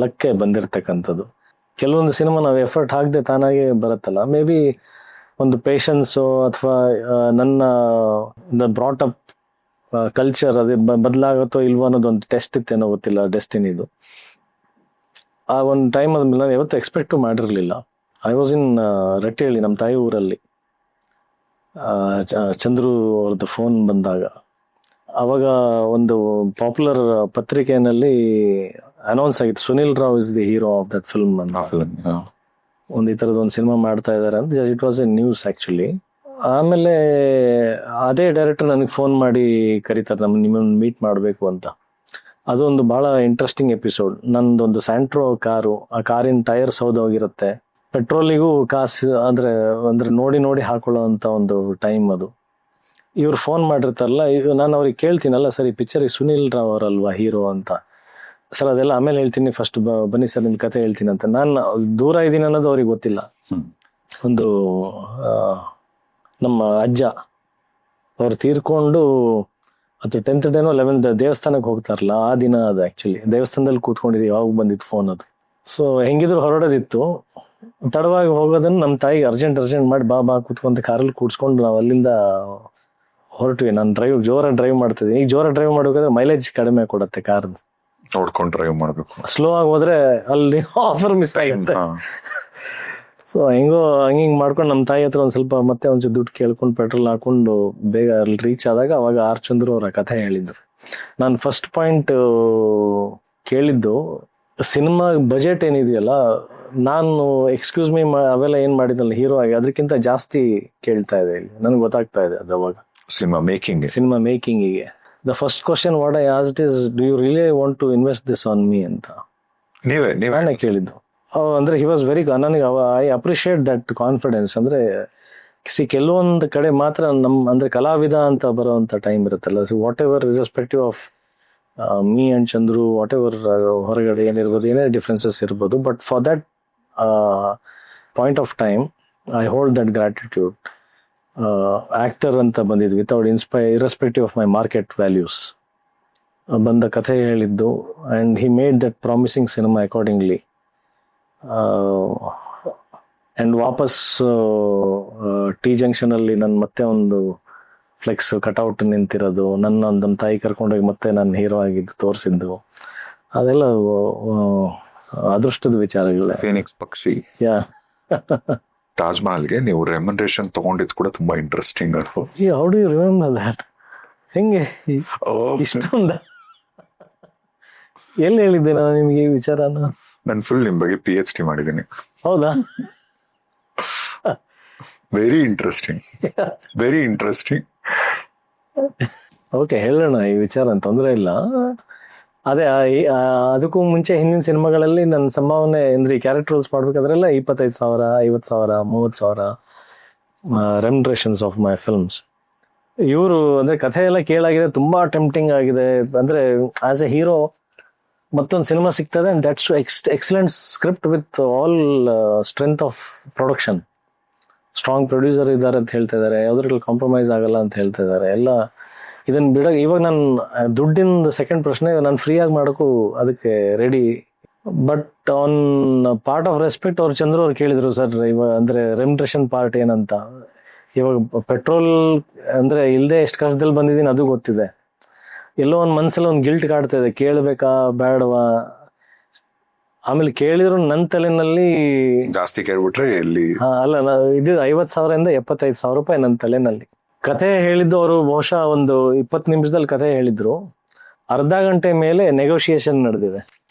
S2: ಲಕ್ಕೆ ಬಂದಿರತಕ್ಕಂಥದ್ದು. ಕೆಲವೊಂದು ಸಿನಿಮಾ ನಾವು ಎಫರ್ಟ್ ಹಾಕದೆ ತಾನಾಗೆ ಬರುತ್ತಲ್ಲ, ಮೇ ಬಿ ಒಂದು ಪೇಷನ್ಸು ಅಥವಾ ನನ್ನ ಬ್ರಾಟ್ ಅಪ್ ಕಲ್ಚರ್ ಅದೇ ಬದಲಾಗತ್ತೋ ಇಲ್ವೋ ಅನ್ನೋದೊಂದು ಟೆಸ್ಟ್ ಇತ್ತೇನೋ ಗೊತ್ತಿಲ್ಲ, ಡೆಸ್ಟಿನಿದು. ಆ ಒಂದು ಟೈಮ್ ಆದ್ಮೇಲೆ ನಾನು ಯಾವತ್ತೂ ಎಕ್ಸ್ಪೆಕ್ಟು ಮಾಡಿರಲಿಲ್ಲ. ಐ ವಾಸ್ ಇನ್ ರಟ್ಟಿಹಳ್ಳಿ, ನಮ್ಮ ತಾಯಿ ಊರಲ್ಲಿ. ಚಂದ್ರು ಅವ್ರದ್ದು ಫೋನ್ ಬಂದಾಗ, ಅವಾಗ ಒಂದು ಪಾಪ್ಯುಲರ್ ಪತ್ರಿಕೆಯಲ್ಲಿ ಅನೌನ್ಸ್ ಆಗಿತ್ತು, Sunil Rao is the hero of that film ಅಂತ. ಒಂದು ಈ ಥರದ್ದು ಒಂದು ಸಿನಿಮಾ ಮಾಡ್ತಾ ಇದ್ದಾರೆ ಅಂತ. It was A news actually. ಆಮೇಲೆ ಅದೇ ಡೈರೆಕ್ಟರ್ ನನಗೆ ಫೋನ್ ಮಾಡಿ ಕರೀತಾರೆ, ನಿಮ್ಮನ್ನು ಮೀಟ್ ಮಾಡಬೇಕು ಅಂತ. ಅದೊಂದು ಬಹಳ ಇಂಟ್ರೆಸ್ಟಿಂಗ್ ಎಪಿಸೋಡ್. ನಂದೊಂದು ಸ್ಯಾಂಟ್ರೋ ಕಾರು, ಆ ಕಾರಿನ ಟೈರ್ಸ್ ಹೋಗಿರುತ್ತೆ. ಪೆಟ್ರೋಲಿಗೂ ಕಾಸು ಅಂದ್ರೆ ನೋಡಿ ಹಾಕೊಳ್ಳೋ ಅಂತ ಒಂದು ಟೈಮ್ ಅದು. ಇವ್ರು ಫೋನ್ ಮಾಡಿರ್ತಾರಲ್ಲ, ನಾನು ಅವ್ರಿಗೆ ಕೇಳ್ತೀನಲ್ಲ, ಸರ್ ಈ ಪಿಕ್ಚರಿಗೆ ಸುನಿಲ್ ರಾವ್ ಅವರಲ್ವಾ ಹೀರೋ ಅಂತ. ಸರ್ ಅದೆಲ್ಲ ಆಮೇಲೆ ಹೇಳ್ತೀನಿ, ಫಸ್ಟ್ ಬನ್ನಿ ಸರ್ ನಿಮ್ ಕತೆ ಹೇಳ್ತೀನಿ ಅಂತ. ನಾನು ದೂರ ಇದ್ದೀನಿ ಅನ್ನೋದು ಅವ್ರಿಗೆ ಗೊತ್ತಿಲ್ಲ. ಒಂದು ನಮ್ಮ ಅಜ್ಜ ಅವ್ರು ತೀರ್ಕೊಂಡು ಅದು 10th ಡೇನೋ 11th ದೇವಸ್ಥಾನಕ್ಕೆ ಹೋಗ್ತಾರಲ್ಲ, ಆ ದಿನ ಅದು ಆಕ್ಚುಲಿ. ದೇವಸ್ಥಾನದಲ್ಲಿ ಕೂತ್ಕೊಂಡಿದ್ದೀವಿ, ಯಾವಾಗ ಬಂದಿತ್ತು ಫೋನ್ ಅದು. ಸೊ ಹೆಂಗಿದ್ರು ಹೊರಡೋದಿತ್ತು. ತಡವಾಗಿ ಹೋಗೋದನ್ನು ನಮ್ಮ ತಾಯಿಗೆ ಅರ್ಜೆಂಟ್ ಮಾಡಿ ಬಾ ಕೂತ್ಕೊಂತ ಕಾರಲ್ಲಿ ಕೂಡ್ಸ್ಕೊಂಡು ನಾವು ಅಲ್ಲಿಂದ ಹೊರಟ್ವಿ. ನಾನು ಜೋರಾಗಿ ಡ್ರೈವ್ ಮಾಡ್ತಿದ್ದೀನಿ. ಈಗ ಜೋರಾಗಿ ಡ್ರೈವ್ ಮಾಡ್ಬೇಕಾದ್ರೆ ಮೈಲೇಜ್ ಕಡಿಮೆ ಕೊಡುತ್ತೆ ಕಾರ್ದು.
S1: ನೋಡ್ಕೊಂಡು ಡ್ರೈವ್ ಮಾಡಬೇಕು.
S2: ಸ್ಲೋ ಆಗಿ ಹೋದ್ರೆ ಅಲ್ಲಿ ಆಫರ್ ಮಿಸ್ ಆಗುತ್ತೆ. ಸೊ ಹಿಂಗ್ ಮಾಡ್ಕೊಂಡು ನಮ್ಮ ತಾಯಿ ಹತ್ರ ಒಂದ್ ಸ್ವಲ್ಪ ಮತ್ತೆ ಒಂಚೂರು ದುಡ್ಡು ಕೇಳ್ಕೊಂಡು ಪೆಟ್ರೋಲ್ ಹಾಕೊಂಡು ಬೇಗ ಅಲ್ಲಿ ರೀಚ್ ಆದಾಗ, ಅವಾಗ ಆರ್ ಚಂದ್ರು ಅವರ ಕಥೆ ಹೇಳಿದ್ರು. ನಾನು ಫಸ್ಟ್ ಪಾಯಿಂಟ್ ಕೇಳಿದ್ದು, ಸಿನಿಮಾ ಬಜೆಟ್ ಏನಿದೆಯಲ್ಲ, ನಾನು ಎಕ್ಸ್ಕ್ಯೂಸ್ ಮೀ ಅವೆಲ್ಲ ಏನ್ ಮಾಡಿದ್ನಲ್ಲ ಹೀರೋ ಆಗಿ, ಅದಕ್ಕಿಂತ ಜಾಸ್ತಿ ಕೇಳ್ತಾ ಇದೆ ಇಲ್ಲಿ. ನನ್ಗೆ ಗೊತ್ತಾಗ್ತಾ ಇದೆ ಅದು. ಅವಾಗ ಸಿನಿಮಾ ಮೇಕಿಂಗಿಗೆ the first question what I asked is, do you really want to invest this on me ಅಂತ ನಾನೇ ಕೇಳಿದ್ದು. ಅಂದ್ರೆ ಹಿ ವಾಸ್ ವೆರಿ, ನನಗೆ ಐ ಅಪ್ರಿಷಿಯೇಟ್ ದಟ್ ಕಾನ್ಫಿಡೆನ್ಸ್. ಅಂದ್ರೆ ಕೆಲವೊಂದು ಕಡೆ ಮಾತ್ರ ಅಂದ್ರೆ ಕಲಾವಿದ ಅಂತ ಬರೋಂಥ ಟೈಮ್ ಇರುತ್ತಲ್ಲ. So what ever respective of me and Chandru, what ever ಹೊರಗಡೆ ಏನಿರ್ಬೋದು, ಏನೇ ಡಿಫ್ರೆನ್ಸಸ್ ಇರ್ಬೋದು, but for that point of time I hold that gratitude. Actor ಅಂತ ಬಂದಿದ್ದು without irrespective of my market values ಬಂದ ಕಥೆ ಹೇಳಿದ್ದು. And he made that promising cinema accordingly. And ವಾಪಸ್ ಟಿ ಜಂಕ್ಷನ್ ಅಲ್ಲಿ ನಾನು ಮತ್ತೆ ಒಂದು ಫ್ಲೆಕ್ಸ್ ಕಟ್ಔಟ್ ನಿಂತಿರೋದು, ನಮ್ಮ ತಾಯಿ ಕರ್ಕೊಂಡೋಗಿ ಮತ್ತೆ ನಾನು ಹೀರೋ ಆಗಿದ್ದು ತೋರಿಸಿದ್ದು, ಅದೆಲ್ಲ ಅದೃಷ್ಟದ ವಿಚಾರಗಳೇ.
S1: ಫೀನಿಕ್ಸ್ ಪಕ್ಷಿ.
S2: ಯಾ
S1: ತಾಜ್ ಮಹಲ್ಗೆ ನೀವು ರೆಮ್ಯುನರೇಷನ್ ತಗೊಂಡಿದ್ದು ಕೂಡ ತುಂಬಾ interesting.
S2: How do you remember that? ಹೆಂಗೆ ಇಷ್ಟೊಂದ ಎಲ್ಲಿ ಹೇಳಿದ್ದೆ ನಾನು ನಿಮ್ಗೆ ಈ ವಿಚಾರನ?
S1: ನಾನು ಫುಲ್ ನಿಮ್ ಬಗ್ಗೆ PhD ಮಾಡಿದ್ದೀನಿ.
S2: ಹೌದಾ?
S1: Very interesting.
S2: ಓಕೆ, ಹೇಳೋಣ ಈ ವಿಚಾರ, ತೊಂದರೆ ಇಲ್ಲ. ಅದೇ ಅದಕ್ಕೂ ಮುಂಚೆ ಹಿಂದಿನ ಸಿನಿಮಾಗಳಲ್ಲಿ ನನ್ನ ಸಂಭಾವನೆ ಅಂದ್ರೆ ಈ ಕ್ಯಾರೆಕ್ಟರ್ ರೋಲ್ಸ್ ಮಾಡ್ಬೇಕಾದ್ರೆಲ್ಲ 25,000, 50,000, 30,000 ರೆಮ್ಯುನರೇಷನ್ಸ್ ಆಫ್ ಮೈ ಫಿಲ್ಮ್ಸ್. ಇವರು ಅಂದ್ರೆ ಕಥೆ ಎಲ್ಲ ಕೇಳಾಗಿದೆ, ತುಂಬಾ ಟೆಂಪ್ಟಿಂಗ್ ಆಗಿದೆ. ಅಂದ್ರೆ ಆಸ್ ಎ ಹೀರೋ ಮತ್ತೊಂದು ಸಿನಿಮಾ ಸಿಗ್ತದೆ, and that's excellent script with all strength of production. Strong producer ಇದ್ದಾರೆ ಅಂತ ಹೇಳ್ತಾ ಇದ್ದಾರೆ, ಯಾವ್ದ್ರಲ್ಲಿ ಕಾಂಪ್ರಮೈಸ್ ಆಗಲ್ಲ ಅಂತ ಹೇಳ್ತಾ ಇದ್ದಾರೆ. ಎಲ್ಲ ಇದನ್ನ ಇವಾಗ ನಾನು ದುಡ್ಡಿನ ಸೆಕೆಂಡ್ ಪ್ರಶ್ನೆ, ನಾನು ಫ್ರೀ ಆಗಿ ಮಾಡೋಕ್ಕೂ ಅದಕ್ಕೆ ready. But on part of respect ಅವ್ರು ಚಂದ್ರು ಅವ್ರು ಕೇಳಿದ್ರು, ಸರ್ ಇವಾಗ ಅಂದ್ರೆ ರೆಮ್ಯುನರೇಷನ್ ಪಾರ್ಟ್ ಏನಂತ. ಇವಾಗ ಪೆಟ್ರೋಲ್ ಅಂದ್ರೆ ಇಲ್ಲದೆ ಎಷ್ಟು ಕಷ್ಟದಲ್ಲಿ ಬಂದಿದ್ದೀನಿ ಅದು ಗೊತ್ತಿದೆ. ಎಲ್ಲೋ ಒಂದು ಮನ್ಸಲ್ಲಿ ಒಂದು ಗಿಲ್ಟ್ ಕಾಡ್ತಾ ಇದೆ, ಕೇಳಬೇಕಾ ಬೇಡವಾ. ಆಮೇಲೆ ಕೇಳಿದ್ರು ನನ್ನ ತಲೆನಲ್ಲಿ
S1: ಜಾಸ್ತಿ ಕೇಳ್ಬಿಟ್ರೆ ಎಲ್ಲಿ
S2: ಅಲ್ಲ, ಇದು 50,000 75,000 ರೂಪಾಯಿ ನನ್ನ ತಲೆನಲ್ಲಿ. ಕಥೆ ಹೇಳಿದ್ದು ಅವರು ಬಹುಶಃ ಒಂದು 20 ನಿಮಿಷದಲ್ಲಿ ಕಥೆ ಹೇಳಿದ್ರು. ಅರ್ಧ ಗಂಟೆ ಮೇಲೆ ನೆಗೋಷಿಯೇಷನ್ ನಡೆದಿದೆ.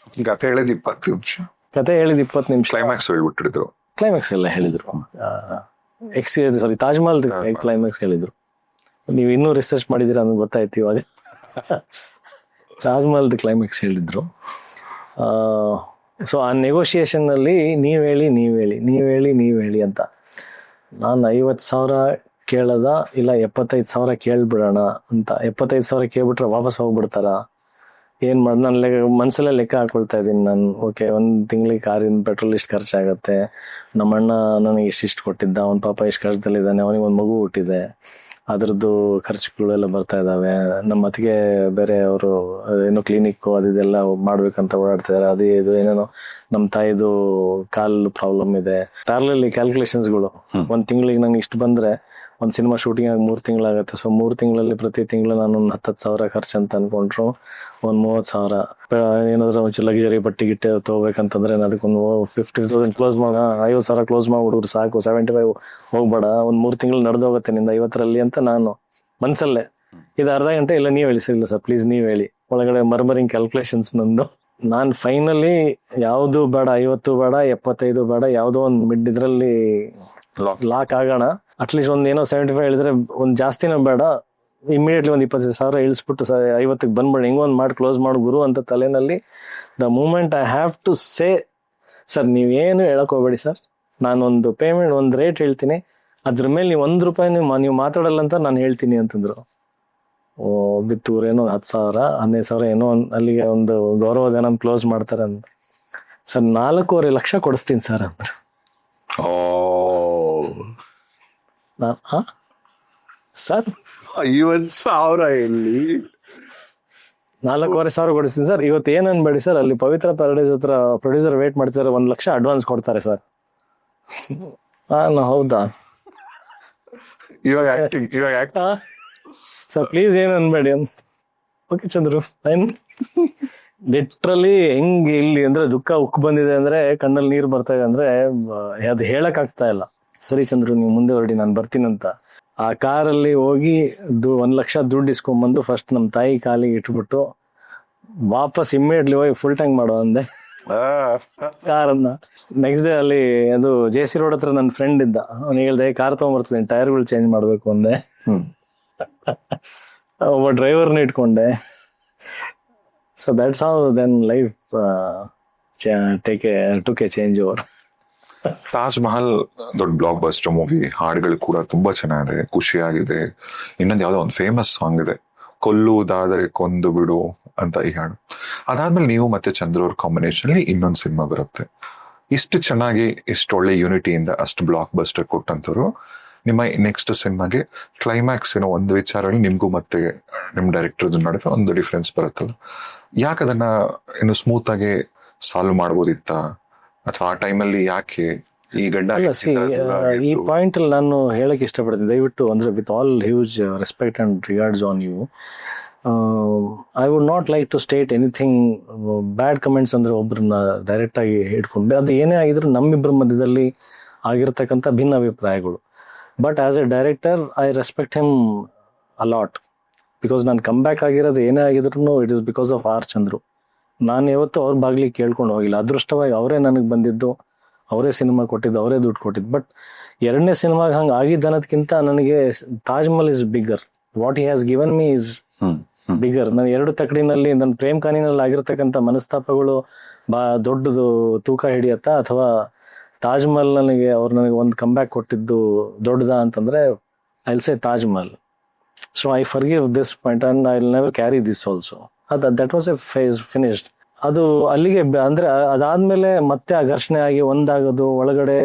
S1: ಕತೆ ಹೇಳಿದ್ 20 ನಿಮಿಷ,
S2: ಕತೆ ಹೇಳಿದ್ 20 ನಿಮಿಷ,
S1: ಕ್ಲೈಮ್ಯಾಕ್ಸ್ ಹೇಳ್ಬಿಟ್ಟಿದ್ರು.
S2: ಕ್ಲೈಮ್ಯಾಕ್ಸ್ ಎಲ್ಲ ಹೇಳಿದ್ರು. ಸಾರಿ, ತಾಜ್ ಮಹಲ್ ಕ್ಲೈಮ್ಯಾಕ್ಸ್ ಹೇಳಿದ್ರು. ನೀವು ಇನ್ನೂ ರಿಸರ್ಚ್ ಮಾಡಿದೀರ ಅಂತ ಗೊತ್ತಾಯ್ತು ಇವಾಗ. ತಾಜ್ ಮಹಲ್ ಕ್ಲೈಮ್ಯಾಕ್ಸ್ ಹೇಳಿದ್ರು. ಸೊ ಆ ನೆಗೋಷಿಯೇಷನ್ ಅಲ್ಲಿ ನೀವ್ ಹೇಳಿ ಅಂತ. ನಾನು 50,000 ಕೇಳದ, ಇಲ್ಲ 75,000 ಕೇಳ್ಬಿಡೋಣ ಅಂತ. 75,000 ಕೇಳ್ಬಿಟ್ರೆ ವಾಪಸ್ ಹೋಗ್ಬಿಡ್ತಾರ, ಏನ್ ಮಾಡಿ ನಾನು ಮನ್ಸಲ್ಲೇ ಲೆಕ್ಕ ಹಾಕೊಳ್ತಾ ಇದ್ದೀನಿ ನಾನು. ಓಕೆ, ಒಂದ್ ತಿಂಗಳಿಗೆ ಕಾರಿನ ಪೆಟ್ರೋಲ್ ಇಷ್ಟು ಖರ್ಚಾಗತ್ತೆ, ನಮ್ಮಣ್ಣ ನನಗೆ ಇಷ್ಟಿಷ್ಟು ಕೊಟ್ಟಿದ್ದ, ಅವ್ನ ಪಾಪ ಇಷ್ಟು ಖರ್ಚದಲ್ಲಿದ್ದಾನೆ, ಅವನಿಗೆ ಒಂದು ಮಗು ಹುಟ್ಟಿದೆ, ಅದ್ರದ್ದು ಖರ್ಚುಗಳೆಲ್ಲ ಬರ್ತಾ ಇದಾವೆ. ನಮ್ಮ ಅತ್ತಿಗೆ ಬೇರೆ ಅವರು ಏನೋ ಕ್ಲಿನಿಕ್ ಅದೆಲ್ಲ ಮಾಡ್ಬೇಕಂತ ಓಡಾಡ್ತಾ ಇದಾರೆ, ಅದೇ ಇದು ಏನೇನೋ. ನಮ್ಮ ತಾಯಿದು ಕಾಲ್ ಪ್ರಾಬ್ಲಮ್ ಇದೆ. ಪ್ಯಾರಲಲ್ಲಿ ಕ್ಯಾಲ್ಕುಲೇಷನ್ಸ್ಗಳು. ಒಂದ್ ತಿಂಗಳಿಗೆ ನಂಗೆ ಇಷ್ಟು ಬಂದ್ರೆ ಒಂದ್ ಸಿನಿಮಾ ಶೂಟಿಂಗ್ ಆಗಿ 3 ತಿಂಗಳಾಗತ್ತೆ. ಸೊ 3 ತಿಂಗಳಲ್ಲಿ ಪ್ರತಿ ತಿಂಗಳು ನಾನು ಒಂದು 10,000 ಖರ್ಚು ಅಂತ ಅನ್ಕೊಂಡ್ರು ಒಂದ್ 30,000. ಏನಾದ್ರು ಒಂಚೂರು ಲಗ್ಜರಿ ಬಟ್ಟೆ ಗಿಟ್ಟೆ ತಗೋಬೇಕಂತಂದ್ರೆ ಅದಕ್ಕೊಂದು 50,000 ಕ್ಲೋಸ್ ಮಾಡ, 50,000 ಕ್ಲೋಸ್ ಮಾಡ್ಬಿಡ್ರು ಸಾಕು, 75 ಹೋಗ್ಬೇಡ, ಒಂದ್ 3 ತಿಂಗಳು ನಡೆದೋಗತ್ತೆ ನಿಂದ 50ರಲ್ಲಿ ಅಂತ ನಾನು ಮನ್ಸಲ್ಲೇ. ಇದು ಅರ್ಧ ಗಂಟೆ ಇಲ್ಲ, ನೀವ್ ಹೇಳಿಸಿಲ್ಲ ಸರ್ ಪ್ಲೀಸ್ ನೀವ್ ಹೇಳಿ, ಒಳಗಡೆ ಮರ್ಮರಿಂಗ್ ಕ್ಯಾಲ್ಕುಲೇಷನ್ಸ್ ನಂದು. ನಾನ್ ಫೈನಲಿ ಯಾವ್ದು ಬೇಡ, 50 ಬೇಡ, 75 ಬೇಡ, ಯಾವ್ದೋ ಒಂದ್ ಮಿಡ್ ಇದ್ರಲ್ಲಿ ಲಾಕ್ ಆಗೋಣ. ಅಟ್ಲೀಸ್ಟ್ ಒಂದ್ ಏನೋ 75 ಹೇಳಿದ್ರೆ ಒಂದ್ ಜಾಸ್ತಿನೂ ಬೇಡ, ಇಮಿಡಿಯೇಟ್ಲಿ ಒಂದ್ 25,000 ಇಳಿಸ್ಬಿಟ್ಟು 50ಕ್ಕೆ ಬಂದ್ಬೇಡ, ಹಿಂಗೊಂದ್ ಮಾಡಿ ಕ್ಲೋಸ್ ಮಾಡು ಗುರು ಅಂತ ತಲೆನಲ್ಲಿ. The moment I have to say, sir ನೀವೇನು ಹೇಳಕ್ ಹೋಗ್ಬೇಡಿ ಸರ್, ನಾನೊಂದು ಪೇಮೆಂಟ್ ಒಂದು ರೇಟ್ ಹೇಳ್ತೀನಿ, ಅದ್ರ ಮೇಲೆ ನೀವು ₹1 ನೀವು ಮಾತಾಡಲ್ಲ ಅಂತ ನಾನು ಹೇಳ್ತೀನಿ ಅಂತಂದ್ರು. ಬಿತ್ತೂರೇನೋ 10,000 15,000 ಏನೋ ಅಲ್ಲಿಗೆ ಒಂದು ಗೌರವಧನ ಕ್ಲೋಸ್ ಮಾಡ್ತಾರೆ ಅಂತ. ಸರ್ 4.5 ಲಕ್ಷ ಕೊಡಿಸ್ತೀನಿ ಸರ್ ಅಂದ್ರೆ. ಸರ್
S1: 50,000 ಎಲ್ಲಿ,
S2: 4,500 ಕೊಡಿಸ್ತೀನಿ ಸರ್. ಇವತ್ತು ಏನ್ ಅನ್ಬೇಡಿ ಸರ್, ಅಲ್ಲಿ ಪವಿತ್ರ ಪ್ಯಾರಡೈಸ್ ಹತ್ರ ಪ್ರೊಡ್ಯೂಸರ್ ವೇಟ್ ಮಾಡ್ತಾರೆ, 1 ಲಕ್ಷ ಅಡ್ವಾನ್ಸ್ ಕೊಡ್ತಾರೆ ಸರ್. ಹೌದಾ
S1: ಇವಾಗ ಆಕ್ಟಿಂಗ್
S2: ಸರ್ ಪ್ಲೀಸ್ ಏನ್ ಅನ್ಬೇಡಿ ಅಂತ. ಓಕೆ ಚಂದ್ರು, ಲಿಟ್ರಲಿ ಹೆಂಗ್ ಇಲ್ಲಿ ಅಂದ್ರೆ ದುಃಖ ಉಕ್ಕು ಬಂದಿದೆ ಅಂದ್ರೆ, ಕಣ್ಣಲ್ಲಿ ನೀರು ಬರ್ತಾ ಇದೆ ಅಂದ್ರೆ ಅದು ಹೇಳಕ್ ಆಗ್ತಾ ಇಲ್ಲ. ಸರಿ ಚಂದ್ರು ನೀವು ಮುಂದೆ ಹೊರಡಿ, ನಾನು ಬರ್ತೀನಂತ ಆ ಕಾರಲ್ಲಿ ಹೋಗಿ 1 ಲಕ್ಷ ದುಡ್ಡು ಇಸ್ಕೊಂಡ್ಬಂದು ಫಸ್ಟ್ ನಮ್ಮ ತಾಯಿ ಕಾಲಿಗೆ ಇಟ್ಬಿಟ್ಟು ವಾಪಸ್ ಇಮ್ಮಿಡಿಯೇಟ್ಲಿ ಹೋಗಿ ಫುಲ್ ಟ್ಯಾಂಕ್ ಮಾಡೋ ಅಂದೆ ಕಾರನ್ನ. ನೆಕ್ಸ್ಟ್ ಡೇ ಅಲ್ಲಿ ಅದು JC ರೋಡ್ ಹತ್ರ ನನ್ನ ಫ್ರೆಂಡ್ ಇದ್ದ, ಅವ್ನಿಗೆ ಹೇಳ್ದೆ ಕಾರ್ ತಗೊಂಡ್ಬರ್ತೀನಿ, ಟೈರ್ಗಳು ಚೇಂಜ್ ಮಾಡ್ಬೇಕು ಅಂದೆ. ಒಬ್ಬ ಡ್ರೈವರ್ನ ಇಟ್ಕೊಂಡೆ. So that's how then life took a change over.
S1: Taj Mahal ದೊಡ್ಡ ಬ್ಲಾಕ್ ಬಸ್ಟರ್ ಮೂವಿ, ಹಾಡುಗಳು ಕೂಡ ತುಂಬಾ ಚೆನ್ನಾಗಿದೆ, ಖುಷಿಯಾಗಿದೆ. ಇನ್ನೊಂದು ಯಾವ್ದೋ ಒಂದು ಫೇಮಸ್ ಸಾಂಗ್ ಇದೆ, ಕೊಲ್ಲುವುದಾದರೆ ಕೊಂದು ಬಿಡು ಅಂತ ಈ ಹಾಡು. ಅದಾದ್ಮೇಲೆ ನೀವು ಮತ್ತೆ ಚಂದ್ರು ಅವ್ರ ಕಾಂಬಿನೇಷನ್ ಅಲ್ಲಿ ಇನ್ನೊಂದು ಸಿನಿಮಾ ಬರುತ್ತೆ. ಇಷ್ಟು ಚೆನ್ನಾಗಿ ಇಷ್ಟು ಒಳ್ಳೆ ಯೂನಿಟಿಯಿಂದ ಅಷ್ಟು ಬ್ಲಾಕ್ ಬಸ್ಟರ್ ಕೊಟ್ಟಂತವ್ರು, ನಿಮ್ಮ ನೆಕ್ಸ್ಟ್ ಸಿನಿಮಾಗೆ ಕ್ಲೈಮ್ಯಾಕ್ಸ್ ಏನೋ ಒಂದು ವಿಚಾರದಲ್ಲಿ ನಿಮ್ಗೂ ಮತ್ತೆ ನಿಮ್ ಡೈರೆಕ್ಟರ್ ನಡುವೆ ಒಂದು ಡಿಫ್ರೆನ್ಸ್ ಬರುತ್ತಲ್ಲ, ಯಾಕೆ ಅದನ್ನ ಇನ್ನು ಸ್ಮೂತ್ ಆಗಿ ಸಾಲ್ವ್ ಮಾಡ್ಬೋದಿತ್ತ, ಅಥವಾ ಆ ಟೈಮಲ್ಲಿ ಯಾಕೆ ಈ ಗಡ್ಡ?
S2: ಈ ಪಾಯಿಂಟ್ ಅಲ್ಲಿ ನಾನು ಹೇಳಕ್ ಇಷ್ಟಪಡ್ತೀನಿ, ದಯವಿಟ್ಟು ಅಂದ್ರೆ with all huge respect and regards on you, I would not like to state anything bad comments. ಅಂದ್ರೆ ಒಬ್ರನ್ನ ಡೈರೆಕ್ಟ್ ಆಗಿ ಹಿಡ್ಕೊಂಡು ಅದು ಏನೇ ಆಗಿದ್ರು ನಮ್ಮಿಬ್ಬರ ಮಧ್ಯದಲ್ಲಿ ಆಗಿರ್ತಕ್ಕಂಥ ಭಿನ್ನ ಅಭಿಪ್ರಾಯಗಳು. But as a director I respect him a lot, because ನಾನು ಕಮ್ ಬ್ಯಾಕ್ ಆಗಿರೋದು ಏನೇ ಆಗಿದ್ರು it is because of R Chandru. ನಾನು ಯಾವತ್ತೂ ಅವ್ರ ಬಾಗ್ಲಿಗೆ ಕೇಳ್ಕೊಂಡು ಹೋಗಿಲ್ಲ. ಅದೃಷ್ಟವಾಗಿ ಅವರೇ ನನಗೆ ಬಂದಿದ್ದು, ಅವರೇ ಸಿನಿಮಾ ಕೊಟ್ಟಿದ್ದು, ಅವರೇ ದುಡ್ಡು ಕೊಟ್ಟಿದ್ದು. ಬಟ್ 2ನೇ ಸಿನಿಮಾಗೆ ಹಂಗೆ ಆಗಿದ್ದು ಅನ್ನೋದಕ್ಕಿಂತ ನನಗೆ Taj Mahal is bigger. What he has given me is bigger. ನಾನು 2 ತಕಡಿನಲ್ಲಿ ನನ್ನ ಪ್ರೇಮ್ ಖಾನಿನಲ್ಲಿ ಆಗಿರ್ತಕ್ಕಂಥ ಮನಸ್ತಾಪಗಳು ದೊಡ್ಡದು ತೂಕ ಹಿಡಿಯತ್ತಾ, ಅಥವಾ ತಾಜ್ ಮಹಲ್ ನನಗೆ ಒಂದು ಕಂಬ್ಯಾಕ್ ಕೊಟ್ಟಿದ್ದು ದೊಡ್ಡದಾ ಅಂತಂದ್ರೆ I will say Taj Mahal. So I forgive this point and I will never carry this also. That was a phase finished. ಅದು ಅಲ್ಲಿಗೆ ಅಂದ್ರೆ ಅದಾದ್ಮೇಲೆ ಮತ್ತೆ ಆ ಘರ್ಷಣೆ ಆಗಿ ಒಂದಾಗೋದು, ಒಳಗಡೆ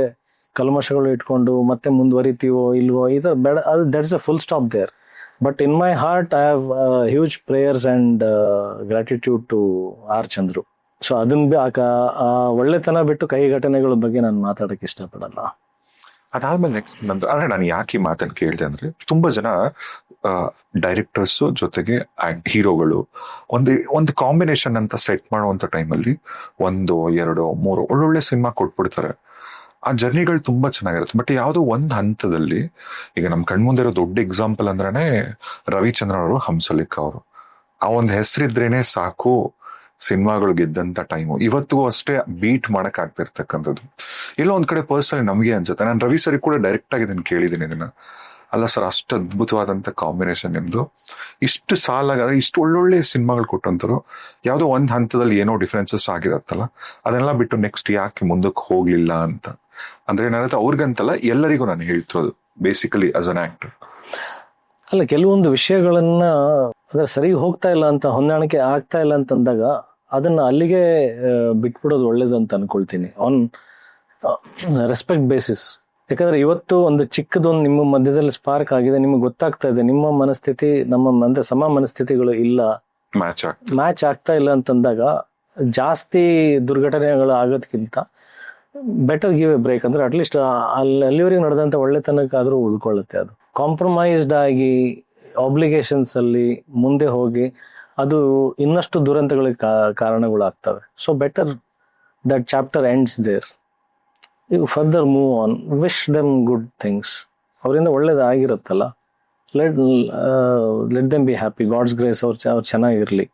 S2: ಕಲ್ಮಶಗಳು ಇಟ್ಕೊಂಡು ಮತ್ತೆ ಮುಂದುವರಿತೀವೋ ಇಲ್ವೋ, ಇದು ಬೇಡ. ಅದು that's a full stop there. But in my heart I have huge prayers and gratitude to R Chandru. So ಅದನ್ನ ಆ ಒಳ್ಳೆತನ ಬಿಟ್ಟು ಕೈ ಘಟನೆಗಳ ಬಗ್ಗೆ ನಾನು ಮಾತಾಡಕ್ಕೆ ಇಷ್ಟಪಡಲ್ಲ.
S1: ಅದಾದ್ಮೇಲೆ ನೆಕ್ಸ್ಟ್ ಅಂದ್ರೆ ನಾನು ಯಾಕೆ ಈ ಮಾತನ್ನು ಕೇಳಿದೆ ಅಂದ್ರೆ, ತುಂಬಾ ಜನ ಡೈರೆಕ್ಟರ್ಸ್ ಜೊತೆಗೆ ಹೀರೋಗಳು ಒಂದು ಕಾಂಬಿನೇಷನ್ ಅಂತ ಸೆಟ್ ಮಾಡುವಂತ ಟೈಮಲ್ಲಿ 1, 2, 3 ಒಳ್ಳೊಳ್ಳೆ ಸಿನಿಮಾ ಕೊಟ್ಬಿಡ್ತಾರೆ. ಆ ಜರ್ನಿಗಳು ತುಂಬಾ ಚೆನ್ನಾಗಿರುತ್ತೆ. ಬಟ್ ಯಾವುದೋ ಒಂದು ಹಂತದಲ್ಲಿ, ಈಗ ನಮ್ ಕಣ್ಮುಂದೆ ಇರೋ ದೊಡ್ಡ ಎಕ್ಸಾಂಪಲ್ ಅಂದ್ರೇನೆ ರವಿಚಂದ್ರನ್ ಅವರು, ಹಂಸಲೇಖ ಅವರು. ಆ ಒಂದು ಹೆಸರಿದ್ರೇನೆ ಸಾಕು ಸಿನಿಮಾಗಳು ಗೆದ್ದಂತ ಟೈಮು. ಇವತ್ತಿಗೂ ಅಷ್ಟೇ ಬೀಟ್ ಮಾಡಕ್ ಆಗ್ತಿರ್ತಕ್ಕಂಥದ್ದು. ಎಲ್ಲೋ ಒಂದ್ ಕಡೆ ಪರ್ಸನಲಿ ನಮಗೆ ಅನ್ಸುತ್ತೆ, ನಾನು ರವಿ ಸರಿ ಕೂಡ ಡೈರೆಕ್ಟ್ ಆಗಿ ಇದನ್ನ ಕೇಳಿದ್ದೀನಿ ಇದನ್ನ, ಅಲ್ಲ ಸರ್ ಅಷ್ಟು ಅದ್ಭುತವಾದಂತ ಕಾಂಬಿನೇಷನ್ ನಿಮ್ದು, ಇಷ್ಟು ಸಾಲಾಗ ಇಷ್ಟು ಒಳ್ಳೊಳ್ಳೆ ಸಿನಿಮಾಗಳು ಕೊಟ್ಟಂತರು, ಯಾವುದೋ ಒಂದ್ ಹಂತದಲ್ಲಿ ಏನೋ ಡಿಫ್ರೆನ್ಸಸ್ ಆಗಿರತ್ತಲ್ಲ, ಅದನ್ನೆಲ್ಲ ಬಿಟ್ಟು ನೆಕ್ಸ್ಟ್ ಯಾಕೆ ಮುಂದಕ್ಕೆ ಹೋಗ್ಲಿಲ್ಲ ಅಂತ. ಅಂದ್ರೆ ಏನಾಗುತ್ತೆ ಅವ್ರಿಗಂತಲ್ಲ, ಎಲ್ಲರಿಗೂ ನಾನು ಹೇಳ್ತಿರೋದು ಬೇಸಿಕಲಿ ಆಸ್ ಅನ್ ಆಕ್ಟರ್.
S2: ಅಲ್ಲ, ಕೆಲವೊಂದು ವಿಷಯಗಳನ್ನ ಅದ್ರ ಸರಿ ಹೋಗ್ತಾ ಇಲ್ಲ ಅಂತ, ಹೊಂದಾಣಿಕೆ ಆಗ್ತಾ ಇಲ್ಲ ಅಂತಂದಾಗ ಅದನ್ನ ಅಲ್ಲಿಗೆ ಬಿಟ್ಬಿಡೋದು ಒಳ್ಳೇದು ಅಂತ ಅನ್ಕೊಳ್ತೀನಿ, ಆನ್ ರೆಸ್ಪೆಕ್ಟ್ ಬೇಸಿಸ್. ಯಾಕಂದ್ರೆ ಇವತ್ತು ಒಂದು ಚಿಕ್ಕದೊಂದು ನಿಮ್ಮ ಮಧ್ಯದಲ್ಲಿ ಸ್ಪಾರ್ಕ್ ಆಗಿದೆ, ನಿಮ್ಗೆ ಗೊತ್ತಾಗ್ತಾ ಇದೆ ನಿಮ್ಮ ಮನಸ್ಥಿತಿ ನಮ್ಮ ಸಮ ಮನಸ್ಥಿತಿಗಳು ಇಲ್ಲ, ಮ್ಯಾಚ್ ಆಗ್ತಾ ಇಲ್ಲ ಅಂತಂದಾಗ ಜಾಸ್ತಿ ದುರ್ಘಟನೆಗಳು ಆಗೋದಕ್ಕಿಂತ ಬೆಟರ್ ಗಿವ್ ಎ ಬ್ರೇಕ್. ಅಂದ್ರೆ ಅಟ್ಲೀಸ್ಟ್ ಅಲ್ಲಿವರೆಗೆ ನಡೆದಂತ ಒಳ್ಳೆತನಕ್ಕಾದ್ರೂ ಉಳ್ಕೊಳ್ಳುತ್ತೆ. ಅದು ಕಾಂಪ್ರಮೈಸ್ಡ್ ಆಗಿ ಆಬ್ಲಿಗೇಷನ್ಸ್ ಅಲ್ಲಿ ಮುಂದೆ ಹೋಗಿ ಅದು ಇನ್ನಷ್ಟು ದುರಂತಗಳಿಗೆ ಕಾರಣಗಳಾಗ್ತವೆ. So better that chapter ends there. You further move on, wish them good things. ಅವರಿಂದ ಒಳ್ಳೇದಾಗಿರುತ್ತಲ್ಲ, let them be happy, God's grace, ಅವ್ರು ಚೆನ್ನಾಗಿರ್ಲಿ.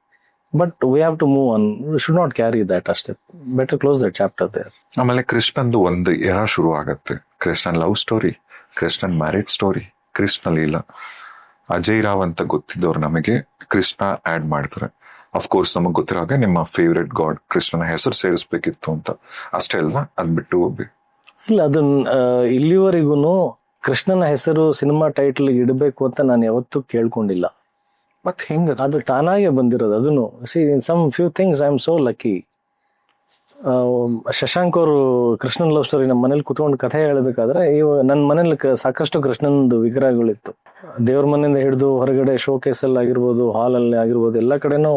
S2: But we have to move on, we should not carry that ಅಷ್ಟೇ. Better close that chapter there.
S1: ಆಮೇಲೆ ಕೃಷ್ಣಂದು ಒಂದು era ಶುರು ಆಗತ್ತೆ. Krishnan love story, Krishnan marriage story, Krishna Leela. Ajay Rao ಅಂತ ಗೊತ್ತಿದ್ದವ್ರು ನಮಗೆ ಕೃಷ್ಣ ಆಡ್ ಮಾಡ್ತಾರೆ. ಅಫ್ಕೋರ್ಸ್ ನಮಗ್ ಗೊತ್ತಿರೋ ಹಾಗೆ ನಿಮ್ಮ ಫೇವ್ರೆಟ್ ಗಾಡ್ ಕೃಷ್ಣನ ಹೆಸರು ಸೇರಿಸ್ಬೇಕಿತ್ತು ಅಂತ ಅಷ್ಟೇ ಅಲ್ವಾ? ಅದ್ ಬಿಟ್ಟು
S2: ಇಲ್ಲ, ಅದನ್ನ ಇಲ್ಲಿವರೆಗೂ ಕೃಷ್ಣನ ಹೆಸರು ಸಿನಿಮಾ ಟೈಟಲ್ ಇಡಬೇಕು ಅಂತ ನಾನು ಯಾವತ್ತೂ ಕೇಳ್ಕೊಂಡಿಲ್ಲ.
S1: ಮತ್ತೆ ಹೆಂಗ
S2: ಅದು ತಾನಾಗೆ ಬಂದಿರೋದು. ಅದನ್ನು see in some few things I am so lucky. Shashank ಅವರು ಕೃಷ್ಣನ್ ಲವ್ ಸ್ಟೋರಿ ನಮ್ಮ ಮನೇಲಿ ಕುತ್ಕೊಂಡು ಕಥೆ ಹೇಳಬೇಕಾದ್ರೆ, ನನ್ನ ಮನೇಲಿ ಸಾಕಷ್ಟು ಕೃಷ್ಣನ್ದು ವಿಗ್ರಹಗಳಿತ್ತು. ದೇವ್ರ ಮನೆಯಿಂದ ಹಿಡಿದು ಹೊರಗಡೆ ಶೋಕೇಸ್ ಅಲ್ಲಿ ಆಗಿರ್ಬೋದು, ಹಾಲ್ ಅಲ್ಲಿ ಆಗಿರ್ಬೋದು, ಎಲ್ಲ ಕಡೆನೂ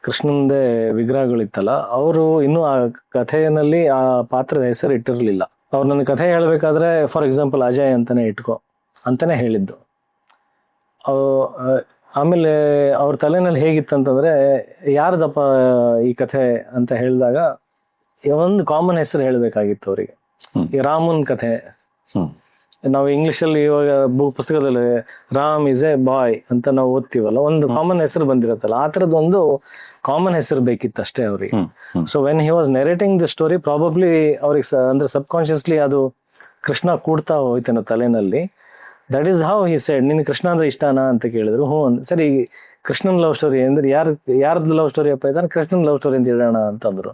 S2: ಕೃಷ್ಣನ್ದೇ ವಿಗ್ರಹಗಳಿತ್ತಲ್ಲ. ಅವರು ಇನ್ನೂ ಆ ಕಥೆಯಲ್ಲಿ ಆ ಪಾತ್ರದ ಹೆಸರು ಇಟ್ಟಿರ್ಲಿಲ್ಲ. ಅವ್ರು ನನ್ನ ಕಥೆ ಹೇಳ್ಬೇಕಾದ್ರೆ ಫಾರ್ ಎಕ್ಸಾಂಪಲ್ ಅಜಯ್ ಅಂತಾನೆ ಹೇಳಿದ್ದು. ಆಮೇಲೆ ಅವ್ರ ತಲೆನಲ್ಲಿ ಹೇಗಿತ್ತಂತಂದ್ರೆ, ಯಾರ್ದಪ್ಪ ಈ ಕಥೆ ಅಂತ ಹೇಳಿದಾಗ ಒಂದು ಕಾಮನ್ ಹೆಸರು ಹೇಳ್ಬೇಕಾಗಿತ್ತು ಅವರಿಗೆ. ಈ ರಾಮನ್ ಕಥೆ, ನಾವು ಇಂಗ್ಲಿಷ್ ಅಲ್ಲಿ ಇವಾಗ ಪುಸ್ತಕದಲ್ಲಿ ರಾಮ್ ಇಸ್ ಎ ಬಾಯ್ ಅಂತ ನಾವು ಓದ್ತೀವಲ್ಲ, ಒಂದು ಕಾಮನ್ ಹೆಸರು ಬಂದಿರತ್ತಲ್ಲ, ಆ ತರದ್ ಒಂದು ಕಾಮನ್ ಹೆಸರು ಬೇಕಿತ್ತು ಅಷ್ಟೇ ಅವ್ರಿಗೆ. So when he was narrating the story, probably ಅವ್ರಿಗೆ ಅಂದ್ರೆ ಸಬ್ ಕಾನ್ಶಿಯಸ್ಲಿ ಅದು ಕೃಷ್ಣ ಕೂಡ್ತಾ ಹೋಯ್ತೇನೋ ತಲೆನಲ್ಲಿ. That is how he said, ನಿನ್ ಕೃಷ್ಣ ಅಂದ್ರೆ ಇಷ್ಟನಾ ಅಂತ ಕೇಳಿದ್ರು. ಸರಿ, ಕೃಷ್ಣನ್ ಲವ್ ಸ್ಟೋರಿ ಅಂದ್ರೆ ಯಾರ್ದು ಲವ್ ಸ್ಟೋರಿ ಅಪ್ಪ ಇದ್ದಾನೆ, ಕೃಷ್ಣನ್ ಲವ್ ಸ್ಟೋರಿ ಅಂತ ಹೇಳೋಣ ಅಂತಂದ್ರು.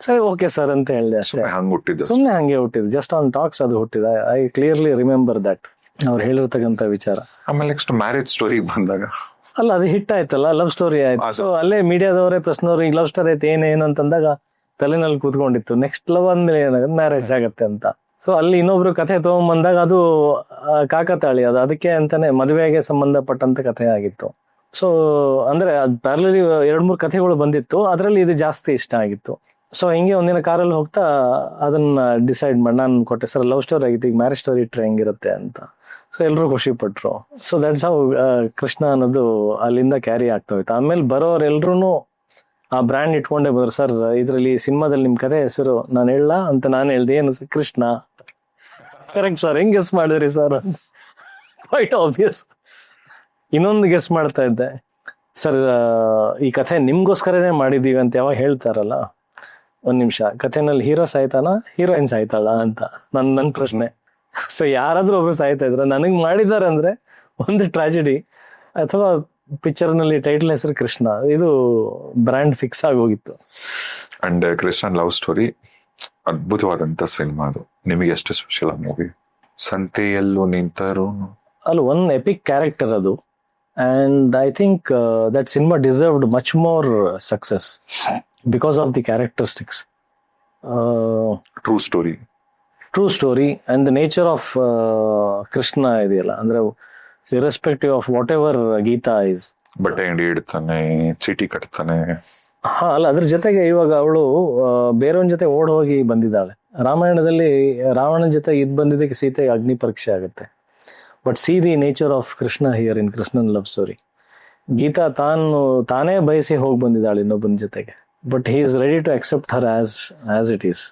S2: ಸರಿ, ಓಕೆ ಸರ್ ಅಂತ ಹೇಳಿದೆ ಅಷ್ಟೇ. ಸುಮ್ಮನೆ ಹಂಗೆ ಹುಟ್ಟಿದ್ದು, ಜಸ್ಟ್ ಆನ್ ಟಾಕ್ಸ್ ಅದು ಹುಟ್ಟಿದ. ಐ ಕ್ಲಿಯರ್ಲಿ ರಿಮೆಂಬರ್ ದಟ್, ಅವ್ರು ಹೇಳಿರ್ತಕ್ಕಂಥ ವಿಚಾರ.
S1: ಆಮೇಲೆ ನೆಕ್ಸ್ಟ್ ಮ್ಯಾರೇಜ್ ಸ್ಟೋರಿ ಬಂದಾಗ,
S2: ಅಲ್ಲ ಅದು ಹಿಟ್ ಆಯ್ತಲ್ಲ, ಲವ್ ಸ್ಟೋರಿ ಆಯ್ತು. ಸೊ ಅಲ್ಲೇ ಮೀಡಿಯಾದವರೇ ಪ್ರಶ್ನವ್ರು, ಈ ಲವ್ ಸ್ಟೋರಿ ಆಯ್ತು ಏನೇನು ಅಂತಂದಾಗ ತಲೆನಲ್ಲಿ ಕೂತ್ಕೊಂಡಿತ್ತು, ನೆಕ್ಸ್ಟ್ ಲವ್ ಅಂದ್ಮೇಲೆ ಏನಾಗುತ್ತೆ, ಮ್ಯಾರೇಜ್ ಆಗತ್ತೆ ಅಂತ. ಸೊ ಅಲ್ಲಿ ಇನ್ನೊಬ್ರು ಕಥೆ ತಗೊಂಡ್ಬಂದಾಗ ಅದು ಕಾಕತಾಳಿ, ಅದು ಅದಕ್ಕೆ ಅಂತಾನೆ ಮದುವೆಗೆ ಸಂಬಂಧಪಟ್ಟಂತ ಕಥೆ ಆಗಿತ್ತು. ಸೊ ಅಂದ್ರೆ ಅದು ಪ್ಯಾರಲಲಿ 2-3 ಕಥೆಗಳು ಬಂದಿತ್ತು, ಅದರಲ್ಲಿ ಇದು ಜಾಸ್ತಿ ಇಷ್ಟ ಆಗಿತ್ತು. ಸೊ ಹಿಂಗೆ ಒಂದಿನ ಕಾರಲ್ಲಿ ಹೋಗ್ತಾ ಅದನ್ನ ಡಿಸೈಡ್ ಮಾಡಿ ನಾನು ಕೊಟ್ಟೆ, ಸರ್ ಲವ್ ಸ್ಟೋರಿ ಆಗಿತ್ತು, ಈಗ ಮ್ಯಾರೇಜ್ ಸ್ಟೋರಿ ಇಟ್ರೆ ಹೆಂಗಿರುತ್ತೆ ಅಂತ. ಸೊ ಎಲ್ರು ಖುಷಿ ಪಟ್ರು. ಸೊ ದಟ್ಸ್ ಹೌ ಕೃಷ್ಣ ಅನ್ನೋದು ಅಲ್ಲಿಂದ ಕ್ಯಾರಿ ಆಗ್ತಾ ಹೋಯ್ತು. ಆಮೇಲೆ ಬರೋರೆಲ್ರು ಆ ಬ್ರ್ಯಾಂಡ್ ಇಟ್ಕೊಂಡೇ ಬಂದ್ರು. ಸರ್ ಇದ್ರಲ್ಲಿ ಸಿನಿಮಾದಲ್ಲಿ ನಿಮ್ ಕಥೆ ಹೆಸರು ನಾನು ಹೇಳ ಅಂತ ನಾನು ಹೇಳ್ದೆ, ಏನು ಕೃಷ್ಣ. ಕರೆಕ್ಟ್ ಸರ್, ಹೆಂಗ್ ಗೆಸ್ ಮಾಡಿದ್ರಿ ಸರ್? Quite obvious. ಇನ್ನೊಂದು ಗೆಸ್ ಮಾಡ್ತಾ ಇದ್ದೆ, ಸರ್ ಈ ಕಥೆ ನಿಮ್ಗೋಸ್ಕರನೇ ಮಾಡಿದೀವಿ ಅಂತ ಯಾವಾಗ ಹೇಳ್ತಾರಲ್ಲ, ಒಂದ್ ನಿಮಿಷ, ಕಥೆನಲ್ಲಿ ಹೀರೋ ಸಾಯ್ತಾನ, ಹೀರೋಯಿನ್ ಸಾಯ್ತಾಳ ಅಂತ ನನ್ನ ಪ್ರಶ್ನೆ. ಸೊ ಯಾರಾದ್ರೂ ಒಬ್ರು ಸಾಯ್ತಾ ಇದ್ರ, ನನಗ್ ಮಾಡಿದಾರೆ ಅಂದ್ರೆ ಒಂದು ಟ್ರಾಜಿಡಿ ಅಥವಾ ಪಿಕ್ಚರ್ನಲ್ಲಿ ಟೈಟಲ್ ಹೆಸರು ಕೃಷ್ಣ, ಇದು ಬ್ರ್ಯಾಂಡ್ ಫಿಕ್ಸ್ ಆಗಿ ಹೋಗಿತ್ತು.
S1: ಅಂಡ್ ಕ್ರಿಶ್ಚಿಯನ್ ಲವ್ ಸ್ಟೋರಿ ಅದ್ಭುತವಾದಂತ ಸಿನಿಮಾ. ಅದು ನಿಮಗೆ ಎಷ್ಟು ಸ್ಪೆಷಲ್ ಆ ಮೂವಿ? ಸಂತೆಯಲ್ಲೂ ನಿಂತರು
S2: ಅಲ್ಲಿ ಒನ್ ಎಪಿಕ್ ಕ್ಯಾರೆಕ್ಟರ್ ಅದು. And I think that cinema deserved much more success because of the characteristics,
S1: true story,
S2: true story and the nature of Krishna ಇದೆಯಲ್ಲ, ಅಂದ್ರೆ irrespective of what ever Geetha ಇಸ್.
S1: ಬಟ್ಟೆ ಅಂಗಡಿ ಇಡ್ತಾನೆ, ಚೀಟಿ ಕಟ್ತಾನೆ.
S2: ಹಾ ಅಲ್ಲ, ಅದ್ರ ಜೊತೆಗೆ ಇವಾಗ ಅವಳು ಬೇರೆಯವನ ಜೊತೆ ಓಡ್ ಹೋಗಿ ಬಂದಿದ್ದಾಳೆ. ರಾಮಾಯಣದಲ್ಲಿ ರಾವಣನ ಜೊತೆ ಇದ್ ಬಂದಿದ್ದಕ್ಕೆ ಸೀತೆಗೆ ಅಗ್ನಿ ಪರೀಕ್ಷೆ ಆಗುತ್ತೆ. But see the nature of Krishna here in Krishnan love story. Geeta ತಾನೇ ಬಯಸಿ ಹೋಗಿ ಬಂದಿದ್ದಾಳೆ ಇನ್ನೊಬ್ಬನ ಜೊತೆಗೆ, but he is ready to accept her as it is.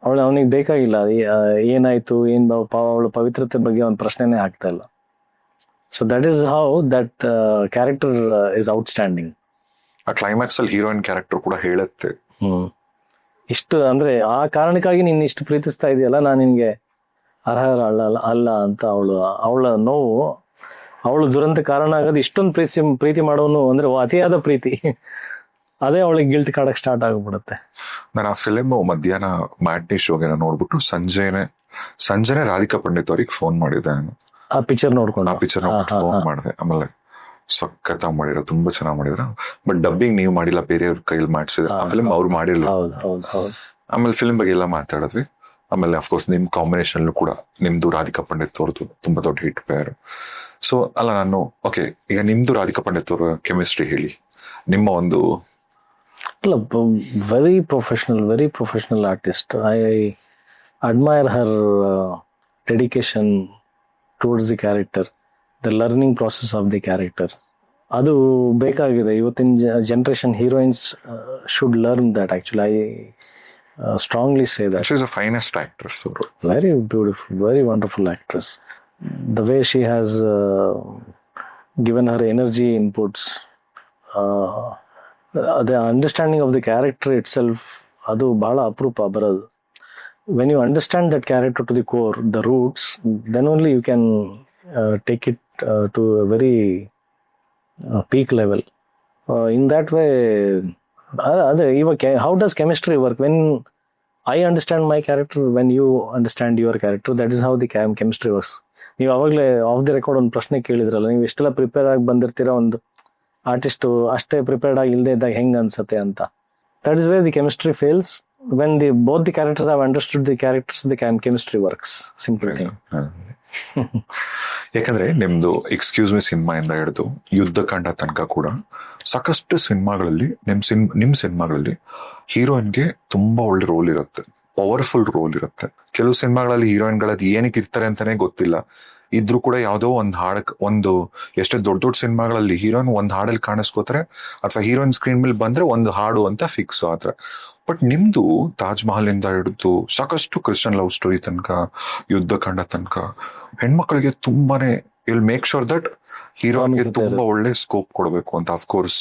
S2: ಅವನಿಗೆ ಬೇಕಾಗಿಲ್ಲ ಏನಾಯ್ತು ಏನ್ ಅವಳ ಪವಿತ್ರತೆ ಬಗ್ಗೆ ಒಂದು ಪ್ರಶ್ನೆನೇ ಆಗ್ತಾ ಇಲ್ಲ. So that is how that character is outstanding.
S1: ಆ ಕ್ಲೈಮ್ಯಾಕ್ಸ್ ಅಲ್ಲಿ ಹೀರೋಯಿನ್ ಕ್ಯಾರೆಕ್ಟರ್ ಕೂಡ ಹೇಳುತ್ತೆ,
S2: ಇಷ್ಟು ಅಂದ್ರೆ ಆ ಕಾರಣಕ್ಕಾಗಿ ನೀನ್ ಇಷ್ಟು ಪ್ರೀತಿಸ್ತಾ ಇದೆಯಲ್ಲ, ನಾನು ನಿನ್ಗೆ ಅರ್ಹ ಅಲ್ಲ ಅಂತ. ಅವಳ ನೋವು, ಅವಳು ದುರಂತ ಕಾರಣ ಆಗೋದು. ಇಷ್ಟೊಂದು ಪ್ರೀತಿ ಮಾಡೋನು ಅಂದ್ರೆ ಅತಿಯಾದ ಪ್ರೀತಿ, ಅದೇ ಅವಳಿಗೆ ಗಿಲ್ಟ್ ಕಾಡಕ್ ಸ್ಟಾರ್ಟ್ ಆಗ್ಬಿಡುತ್ತೆ.
S1: ನಾನು ಆ ಫಿಲಿಮ್ ಮಧ್ಯಾಹ್ನ ಮ್ಯಾಟ್ನಿ ಶೋಗೆ ನೋಡ್ಬಿಟ್ಟು ಸಂಜೆನೆ ರಾಧಿಕಾ ಪಂಡಿತ್ ಅವ್ರಿಗೆ ಫೋನ್ ಮಾಡಿದ್ದೆ ನಾನು.
S2: ಆ ಪಿಕ್ಚರ್ ನೋಡ್ಕೊಂಡು
S1: ಫೋನ್ ಮಾಡಿದೆ. ಆಮೇಲೆ ಸಖತ್ತಾಗಿ ಮಾಡಿರೋ, ತುಂಬಾ ಚೆನ್ನಾಗಿ ಮಾಡಿದ್ರ. ಬಟ್ ಡಬ್ಬಿಂಗ್ ನೀವು ಮಾಡಿಲ್ಲ, ಬೇರೆಯವ್ರ ಕೈಲಿ ಮಾಡಿಸಿದ್ರೆ. ಆ ಫಿಲ್ಮ್ ಅವ್ರು ಮಾಡಿರ್ಲಿಲ್ಲ. ಆಮೇಲೆ ಫಿಲ್ಮ್ ಬಗ್ಗೆ ಎಲ್ಲ ಮಾತಾಡಿದ್ವಿ. ಆಮೇಲೆ ಅಫ್ಕೋರ್ಸ್ ನಿಮ್ ಕಾಂಬಿನೇಷನ್ ಕೂಡ ನಿಮ್ದು ರಾಧಿಕಾ ಪಂಡಿತ್ ಅವ್ರದ್ದು ತುಂಬಾ ದೊಡ್ಡ ಹಿಟ್ ಪೇರ್. ಸೊ ಅಲ್ಲ, ನಾನು ಓಕೆ, ಈಗ ನಿಮ್ದು ರಾಧಿಕಾ ಪಂಡಿತ್ ಅವ್ರ ಕೆಮಿಸ್ಟ್ರಿ ಹೇಳಿ. ನಿಮ್ಮ ಒಂದು
S2: ಅಲ್ಲ, very professional artist. I admire Har dedication towards the character, the learning process of the character. ಅದು ಬೇಕಾಗಿದೆ. ಇವತ್ತಿನ generation heroines should learn that. Actually I strongly say that.
S1: She is the finest actress.
S2: Very beautiful, very wonderful actress. The way she has given her energy inputs, the understanding of the character itself, adu bala aprupa baradu. When you understand that character to the core, the roots, then only you can take it to a very peak level. In that way, how does chemistry work? When I understand my character, when you understand your character, that is how the chemistry works. ನೀವು ಅವಾಗಲೇ of the record ಒಂದು ಪ್ರಶ್ನೆ ಕೇಳಿದ್ರಲ್ಲ, ನೀವು ಎಷ್ಟೆಲ್ಲ prepare ಆಗಿ ಬಂದಿರ್ತೀರ, ಒಂದು artist ಅಷ್ಟೇ ಪ್ರಿಪೇರ್ಡ್ ಆಗಿ ಇಲ್ಲದೆ ಇದ್ದಾಗ ಹೆಂಗ್ ಅನ್ಸತ್ತೆ ಅಂತ. That is where the chemistry fails. When both the characters have understood the characters, the chemistry works. Simple thing.
S1: ಯಾಕಂದ್ರೆ ನಿಮ್ದು ಎಕ್ಸ್ಕ್ಯೂಸ್ ಮಿ ಸಿನಿಮಾ ಇಂದ ಹಿಡಿದು ಯುದ್ಧಕಾಂಡ ತನಕ ಕೂಡ ಸಾಕಷ್ಟು ಸಿನಿಮಾಗಳಲ್ಲಿ ನಿಮ್ ಸಿನಿಮಾಗಳಲ್ಲಿ ಹೀರೋಯಿನ್ಗೆ ತುಂಬಾ ಒಳ್ಳೆ ರೋಲ್ ಇರುತ್ತೆ, ಪವರ್ಫುಲ್ ರೋಲ್ ಇರುತ್ತೆ. ಕೆಲವು ಸಿನಿಮಾಗಳಲ್ಲಿ ಹೀರೋಯಿನ್ಗಳದ್ದು ಏನಕ್ಕೆ ಇರ್ತಾರೆ ಅಂತಾನೆ ಗೊತ್ತಿಲ್ಲ, ಇದ್ರೂ ಕೂಡ ಯಾವುದೋ ಒಂದು ಎಷ್ಟೇ ದೊಡ್ಡ ಸಿನಿಮಾಗಳಲ್ಲಿ ಹೀರೋಯಿನ್ ಒಂದು ಹಾಡಲ್ಲಿ ಕಾಣಿಸ್ಕೋತಾರೆ, ಅಥವಾ ಹೀರೋಯಿನ್ ಸ್ಕ್ರೀನ್ ಮೇಲೆ ಬಂದ್ರೆ ಒಂದು ಹಾಡು ಅಂತ ಫಿಕ್ಸ್ ಆದ್ರೆ. ಬಟ್ ನಿಮ್ದು ತಾಜ್ ಮಹಲ್ ಇಂದ ಹಿಡಿದು ಸಾಕಷ್ಟು ಕ್ರಿಶ್ಚಿಯನ್ ಲವ್ ಸ್ಟೋರಿ ತನಕ, ಯುದ್ಧಕಾಂಡ ತನಕ ಹೆಣ್ಮಕ್ಳಿಗೆ ತುಂಬಾನೇ ವಿಲ್ ಮೇಕ್ ಶೋರ್ ದಟ್ ಹೀರೋಯಿನ್ಗೆ ತುಂಬಾ ಒಳ್ಳೆ ಸ್ಕೋಪ್ ಕೊಡಬೇಕು ಅಂತ. ಅಫ್ಕೋರ್ಸ್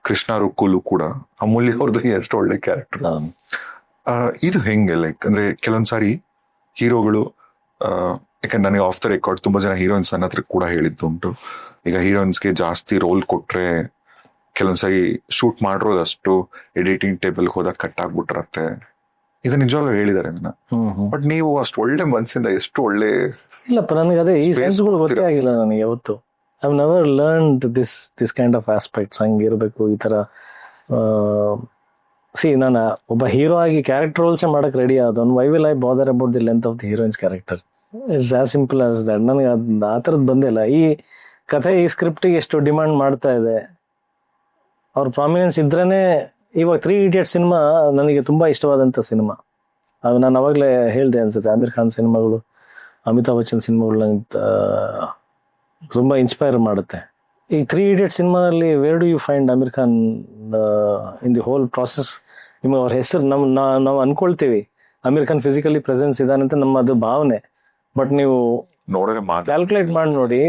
S1: ಕೃಷ್ಣ ರುಕ್ಕುಲು ಕೂಡ ಅಮೂಲ್ಯ ಅವ್ರದ್ದು ಎಷ್ಟು ಒಳ್ಳೆ ಕ್ಯಾರೆಕ್ಟರ್. ಇದು ಹೆಂಗೆ ಲೈಕ್ ಅಂದ್ರೆ ಕೆಲವೊಂದ್ಸಾರಿ ಹೀರೋಗಳು, ಯಾಕಂದ್ರೆ ನನಗೆ ಆಫ್ ದ ರೆಕಾರ್ಡ್ ತುಂಬಾ ಜನ ಹೀರೋಯಿನ್ಸ್ ನನ್ನ ಹತ್ರ ಕೂಡ ಹೇಳಿದ್ದು ಉಂಟು, ಈಗ ಹೀರೋಯಿನ್ಸ್ಗೆ ಜಾಸ್ತಿ ರೋಲ್ ಕೊಟ್ರೆ ಕೆಲವೊಂದ್ಸರಿ ಶೂಟ್ ಮಾಡಿರೋದಷ್ಟು ಎಡಿಟಿಂಗ್ ಟೇಬಲ್ ಹೋದಾಗ ಕಟ್ ಆಗ್ಬಿಟ್ಟಿರತ್ತೆ. ಇದು ನಿಜವಾಗ್ಲೂ ಹೇಳಿದ್ದಾರೆ ಅದನ್ನ. ಬಟ್ ನೀವು ಅಷ್ಟು ಒಳ್ಳೆ ಮನ್ಸಿಂದ ಎಷ್ಟು ಒಳ್ಳೆ.
S2: ಇಲ್ಲಪ್ಪ, ನನಗೆ ಅದೇ ಈ ಸೆನ್ಸ್ಗಳು ಗೊತ್ತೇ ಆಗಿಲ್ಲ ನನಗೆ ಯಾವತ್ತು. I have never learned this kind of aspects. ಹಂಗಿರ್ಬೇಕು ಈ ತರ. ನಾನು ಒಬ್ಬ ಹೀರೋ ಆಗಿ ಕ್ಯಾರೆಕ್ಟರ್ ರೋಲ್ಸೇ ಮಾಡಕ್ ರೆಡಿ ಆದವನು. Why will I bother about the length of the heroines character? It's as simple as that. ನನಗೆ ಆ ಥರದ್ದು ಬಂದಿಲ್ಲ. ಈ ಕಥೆ ಈ ಸ್ಕ್ರಿಪ್ಟಿಗೆ ಎಷ್ಟು ಡಿಮಾಂಡ್ ಮಾಡ್ತಾ ಇದೆ, ಅವ್ರ ಪ್ರಾಮಿನೆನ್ಸ್ ಇದ್ರೇನೆ. ಇವಾಗ 3 Idiots ಸಿನಿಮಾ ನನಗೆ ತುಂಬಾ ಇಷ್ಟವಾದಂಥ ಸಿನಿಮಾ. ಅದು ನಾನು ಅವಾಗಲೇ ಹೇಳಿದೆ ಅನ್ಸುತ್ತೆ, ಆಮಿರ್ ಖಾನ್ ಸಿನಿಮಾಗಳು, ಅಮಿತಾಬ್ ಬಚ್ಚನ್ ಸಿನಿಮಾಗಳು ನಂಗೆ ತುಂಬಾ ಇನ್ಸ್ಪೈರ್ ಮಾಡುತ್ತೆ. ಈ 3 Idiots ಸಿನಿಮಾದಲ್ಲಿ where do you find Aamir Khan in the whole process? ನಿಮಗೆ ಅವ್ರ ಹೆಸರು ನಾವು ಅನ್ಕೊಳ್ತೀವಿ ಆಮಿರ್ ಖಾನ್ ಫಿಸಿಕಲಿ ಪ್ರೆಸೆನ್ಸ್ ಇದಾನಂತ, ನಮ್ಮ ಅದು ಭಾವನೆ. ಬಟ್ ನೀವು ಕ್ಯಾಲ್ಕುಲೇಟ್ ಮಾಡಿ ನೋಡಿ,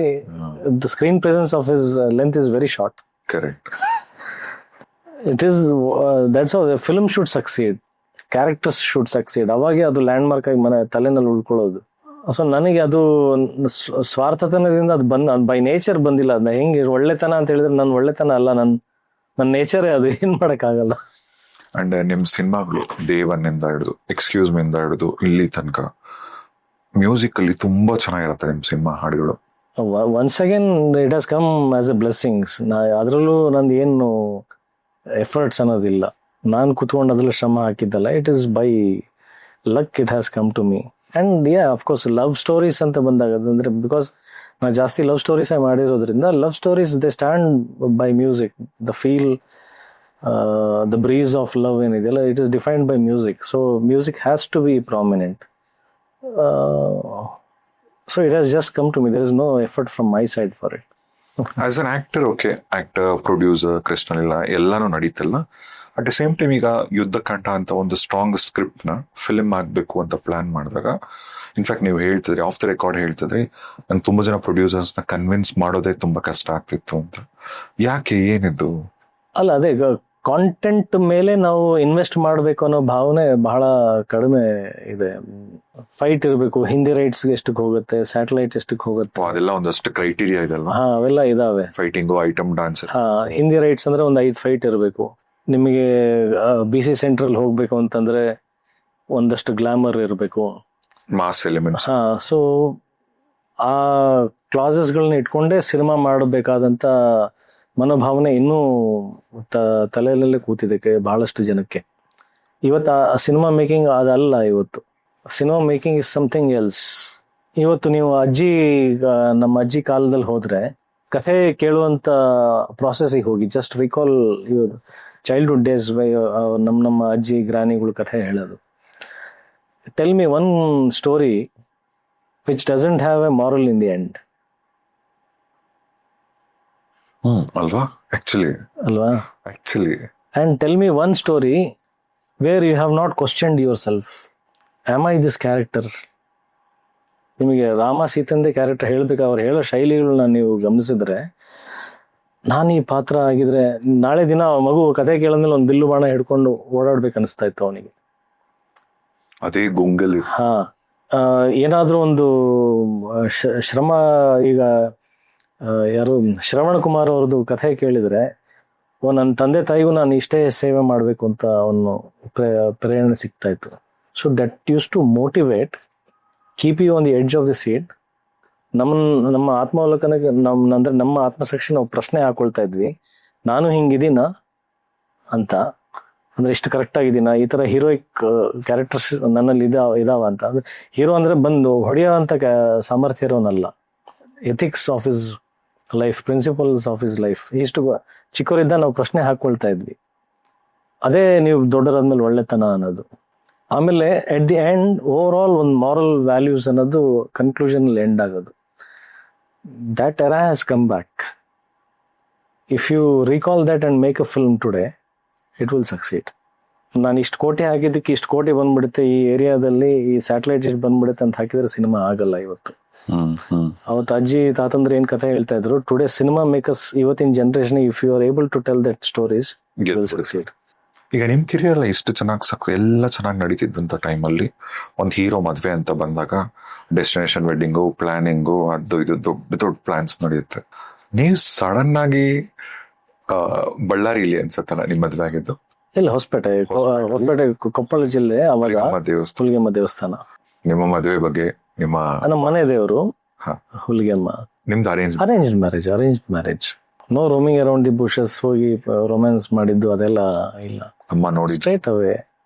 S2: the screen presence of his length is very short.
S1: Correct.
S2: It is that's how the film should succeed, characters should succeed. ಅವಾಗೆ ಅದು ಲ್ಯಾಂಡ್ ಮಾರ್ಕ್ ಆಗಿ ತಲೆನಲ್ಲಿ ಉಳ್ಕೊಳ್ಳೋದು. ಸೊ ನನಗೆ ಅದು ಸ್ವಾರ್ಥತನದಿಂದ ಅದು ಬೈ ನೇಚರ್ ಬಂದಿಲ್ಲ. ಅದನ್ನ ಹೆಂಗೆ ಒಳ್ಳೆತನ ಅಂತ ಹೇಳಿದ್ರೆ ನನ್ನ ಒಳ್ಳೆತನ ಅಲ್ಲ, ನನ್ನ ನೇಚರೇ ಅದು, ಏನ್ ಮಾಡಕ್ಕಾಗಲ್ಲ.
S1: ಅಂಡ್ ನಿಮ್ ಸಿನಿಮಾಗಳು ಡೇ ಒನ್ ಇಂದ ಹಿಡಿದು ಎಕ್ಸ್ಕ್ಯೂಸ್ ಮಿ ಇಂದ ಹಿಡಿದು ಇಲ್ಲಿ ತನಕ ಮ್ಯೂಸಿಕ್ ಅಲ್ಲಿ ತುಂಬಾ ಚೆನ್ನಾಗಿರುತ್ತೆ ನಿಮ್ ಸಿನಿಮಾ ಹಾಡುಗಳು.
S2: Once again it has come as a blessings. ಅದರಲ್ಲೂ ನಂದು ಏನು ಎಫರ್ಟ್ಸ್ ಅನ್ನೋದಿಲ್ಲ, ನಾನು ಕುತ್ಕೊಂಡು ಅದ್ರಲ್ಲಿ ಶ್ರಮ ಹಾಕಿದ್ದಲ್ಲ. It is by luck it has come to me. And of course love stories ಅಂತ ಬಂದಾಗ ಅಂದ್ರೆ ಬಿಕಾಸ್ ನಾ ಜಾಸ್ತಿ ಲವ್ ಸ್ಟೋರೀಸೇ ಮಾಡಿರೋದ್ರಿಂದ, love stories they stand by music. The feel, the breeze of love ಏನಿದೆಯಲ್ಲ, it is defined by music. So music has to be prominent. So it has just come to me. There is no effort from my side for it.
S1: As an actor, okay, actor, producer, Krishna Leela ಎಲ್ಲಾನು ನಡೀತಲ್ಲ. At the same time ಈಗ ಯುದ್ಧಕಾಂಡ ಅಂತ ಒಂದು strong script ನ film ಆಗ್ಬೇಕು ಅಂತ plan ಮಾಡಿದಾಗ, in fact ನೀವು ಹೇಳ್ತಿದ್ರಿ, of the record ಹೇಳ್ತಿದ್ರಿ, ನಂಗೆ ತುಂಬಾ ಜನ ಪ್ರೊಡ್ಯೂಸರ್ಸ್ ನ ಕನ್ವಿನ್ಸ್ ಮಾಡೋದೇ ತುಂಬಾ ಕಷ್ಟ ಆಗ್ತಿತ್ತು ಅಂತ. ಯಾಕೆ, ಏನಿದ್ದು?
S2: ಅಲ್ಲ, ಅದೇ ಕಾಂಟೆಂಟ್ ಮೇಲೆ ನಾವು ಇನ್ವೆಸ್ಟ್ ಮಾಡಬೇಕು ಅನ್ನೋ ಭಾವನೆ ಬಹಳ ಕಡಿಮೆ ಇದೆ. ಫೈಟ್ ಇರಬೇಕು, ಹಿಂದಿ ರೈಟ್ಸ್ ಎಷ್ಟಕ್ಕೆ ಹೋಗುತ್ತೆ, ಸ್ಯಾಟಲೈಟ್ ಎಷ್ಟಕ್ಕೆ ಹೋಗುತ್ತೆ,
S1: ಅದೆಲ್ಲ ಒಂದಷ್ಟು ಕ್ರೈಟೀರಿಯಾ ಇದೆಲ್ಲ.
S2: ಅವೆಲ್ಲ ಇದಾವೆ.
S1: Fighting, item dance.
S2: Hindi rights ಅಂದ್ರೆ ಒಂದು 5 ಫೈಟ್ ಇರಬೇಕು. ನಿಮಗೆ BC ಸೆಂಟ್ರಲ್ ಹೋಗ್ಬೇಕು ಅಂತಂದ್ರೆ ಒಂದಷ್ಟು ಗ್ಲಾಮರ್ ಇರಬೇಕು,
S1: ಮಾಸ್ ಎಲಿಮೆಂಟ್ಸ್.
S2: ಸೊ ಆ ಕ್ಲಾಸಸ್ಗಳನ್ನ ಇಟ್ಕೊಂಡೇ ಸಿನಿಮಾ ಮಾಡಬೇಕಾದಂತ ಮನೋಭಾವನೆ ಇನ್ನೂ ತಲೆಯಲ್ಲೇ ಕೂತಿದೆ ಬಹಳಷ್ಟು ಜನಕ್ಕೆ. ಇವತ್ತು ಆ ಸಿನಿಮಾ ಮೇಕಿಂಗ್ ಅದಲ್ಲ. ಇವತ್ತು cinema making is something else. ಇವತ್ತು ನೀವು ನಮ್ಮ ಅಜ್ಜಿ ಕಾಲದಲ್ಲಿ ಹೋದ್ರೆ ಕಥೆ ಕೇಳುವಂತ ಪ್ರಾಸೆಸ್ಗೆ ಹೋಗಿ, just recall your childhood days. ನಮ್ಮ ಅಜ್ಜಿ ಗ್ರಾನಿಗಳು ಕಥೆ ಹೇಳೋದು. Tell me one story which doesn't have A moral in the end.
S1: ಅಲ್ವಾ?
S2: ಅಲ್ವಾ? And tell me one story where you have not questioned yourself. Am I this character? ನಿಮಗೆ Rama ಸೀತಂದೆ character ಹೇಳ್ಬೇಕು, ಅವ್ರು ಹೇಳೋ ಶೈಲಿಗಳನ್ನ ನೀವು ಗಮನಿಸಿದ್ರೆ, ನಾನು ಈ ಪಾತ್ರ ಆಗಿದ್ರೆ ನಾಳೆ ದಿನ ಮಗು ಕಥೆ ಕೇಳಿದ್ಮೇಲೆ ಒಂದು ಬಿಲ್ಲು ಬಾಣ ಹಿಡ್ಕೊಂಡು ಓಡಾಡ್ಬೇಕು ಅನಿಸ್ತಾ ಇತ್ತು ಅವನಿಗೆ.
S1: ಅದೇ ಗುಂಗಲ್.
S2: ಏನಾದ್ರೂ ಒಂದು ಶ್ರಮ, ಈಗ ಯಾರು ಶ್ರವಣ ಕುಮಾರ್ ಅವ್ರದ್ದು ಕಥೆ ಕೇಳಿದ್ರೆ, ನನ್ನ ತಂದೆ ತಾಯಿಗೂ ನಾನು ಇಷ್ಟೇ ಸೇವೆ ಮಾಡಬೇಕು ಅಂತ ಅವನು ಪ್ರೇರಣೆ ಸಿಗ್ತಾ ಇತ್ತು. So that used to motivate, keep you on the edge of the seat. ನಮ್ಮ ಆತ್ಮಾವಲೋಕನಕ್ಕೆ ಅಂದ್ರೆ ನಮ್ಮ ಆತ್ಮಸಾಕ್ಷಿ ನಾವು ಪ್ರಶ್ನೆ ಹಾಕೊಳ್ತಾ ಇದ್ವಿ, ನಾನು ಹಿಂಗಿದ್ದೀನ ಅಂತ, ಅಂದ್ರೆ ಇಷ್ಟು ಕರೆಕ್ಟ್ ಆಗಿದ್ದೀನ, ಈ ತರ ಹೀರೋಯಿಕ್ ಕ್ಯಾರೆಕ್ಟರ್ಸ್ ನನ್ನಲ್ಲಿ ಇದಾವ ಅಂತ. ಹೀರೋ ಅಂದ್ರೆ ಬಂದು ಹೊಡೆಯೋ ಅಂತ ಸಾಮರ್ಥ್ಯ ಇರೋನಲ್ಲ. Ethics of his life, principles of his life, ಇಷ್ಟು ಚಿಕ್ಕವರಿದ್ದ ನಾವು ಪ್ರಶ್ನೆ ಹಾಕೊಳ್ತಾ ಇದ್ವಿ. ಅದೇ ನೀವು ದೊಡ್ಡರಾದ್ಮೇಲೆ ಒಳ್ಳೆತನ ಅನ್ನೋದು. ಆಮೇಲೆ at the end overall ಒಂದು ಮಾರಲ್ ವ್ಯಾಲ್ಯೂಸ್ ಅನ್ನೋದು ಕನ್ಕ್ಲೂಷನ್ ಎಂಡ್ ಆಗೋದು. That era has come back. If you recall that and make a film today, it will succeed. ನಾನು ಇಷ್ಟು ಕೋಟಿ ಹಾಕಿದ್ದಕ್ಕೆ ಇಷ್ಟು ಕೋಟಿ ಬಂದ್ಬಿಡುತ್ತೆ, ಈ ಏರಿಯಾದಲ್ಲಿ ಈ ಸ್ಯಾಟಲೈಟ್ ಇಷ್ಟು ಬಂದ್ಬಿಡುತ್ತೆ ಅಂತ ಹಾಕಿದ್ರೆ ಸಿನಿಮಾ ಆಗಲ್ಲ ಇವತ್ತು. ಅವತ್ತು ಅಜ್ಜಿ ತಾತಂದ್ರೆ ಏನ್ ಕಥೆ ಹೇಳ್ತಾ ಇದ್ರು, ಟುಡೇ ಸಿನಿಮಾ ಮೇಕರ್ಸ್ ಇವತ್ತಿನ generation, if you are able to tell that stories,
S1: ಈಗ ನಿಮ್ ಕಿರಿಯರ್ ಇಷ್ಟು ಚೆನ್ನಾಗಿ ಎಲ್ಲ ಚೆನ್ನಾಗಿ ನಡೀತಿದ್ದಂತ ಟೈಮಲ್ಲಿ ಒಂದು ಹೀರೋ ಮದ್ವೆ ಅಂತ ಬಂದಾಗ ಡೆಸ್ಟಿನೇಷನ್ ವೆಡ್ಡಿಂಗು, ಪ್ಲಾನಿಂಗು, ಅದು ಇದು ದೊಡ್ಡ ಪ್ಲಾನ್ಸ್ ನಡೆಯುತ್ತೆ. ನೀವು ಸಡನ್ ಆಗಿ ಬಳ್ಳಾರಿಲಿ ಅನ್ಸತ್ತಲ್ಲ ನಿಮ್ ಮದ್ವೆ ಆಗಿದ್ದು?
S2: ಇಲ್ಲ, ಹೊಸಪೇಟೆ, ಕೊಪ್ಪಳ ಜಿಲ್ಲೆ. ಅವಾಗ ಹುಲಿಗೆಮ್ಮ ದೇವಸ್ಥಾನ.
S1: ನಿಮ್ಮ ಮದುವೆ ಬಗ್ಗೆ
S2: ನಮ್ಮ ಮನೆ ದೇವರು ಹುಲಿಗೆಮ್ಮ.
S1: ನಿಮ್ದು
S2: arrange marriage. No roaming around the bushes, ಹೋಗಿ ರೊಮ್ಯಾನ್ಸ್ ಮಾಡಿದ್ದು ಅದೆಲ್ಲ ಇಲ್ಲ.
S1: ಅಮ್ಮ ನೋಡಿ
S2: ಸ್ಟ್ರೈಟ್ ಅವೇ.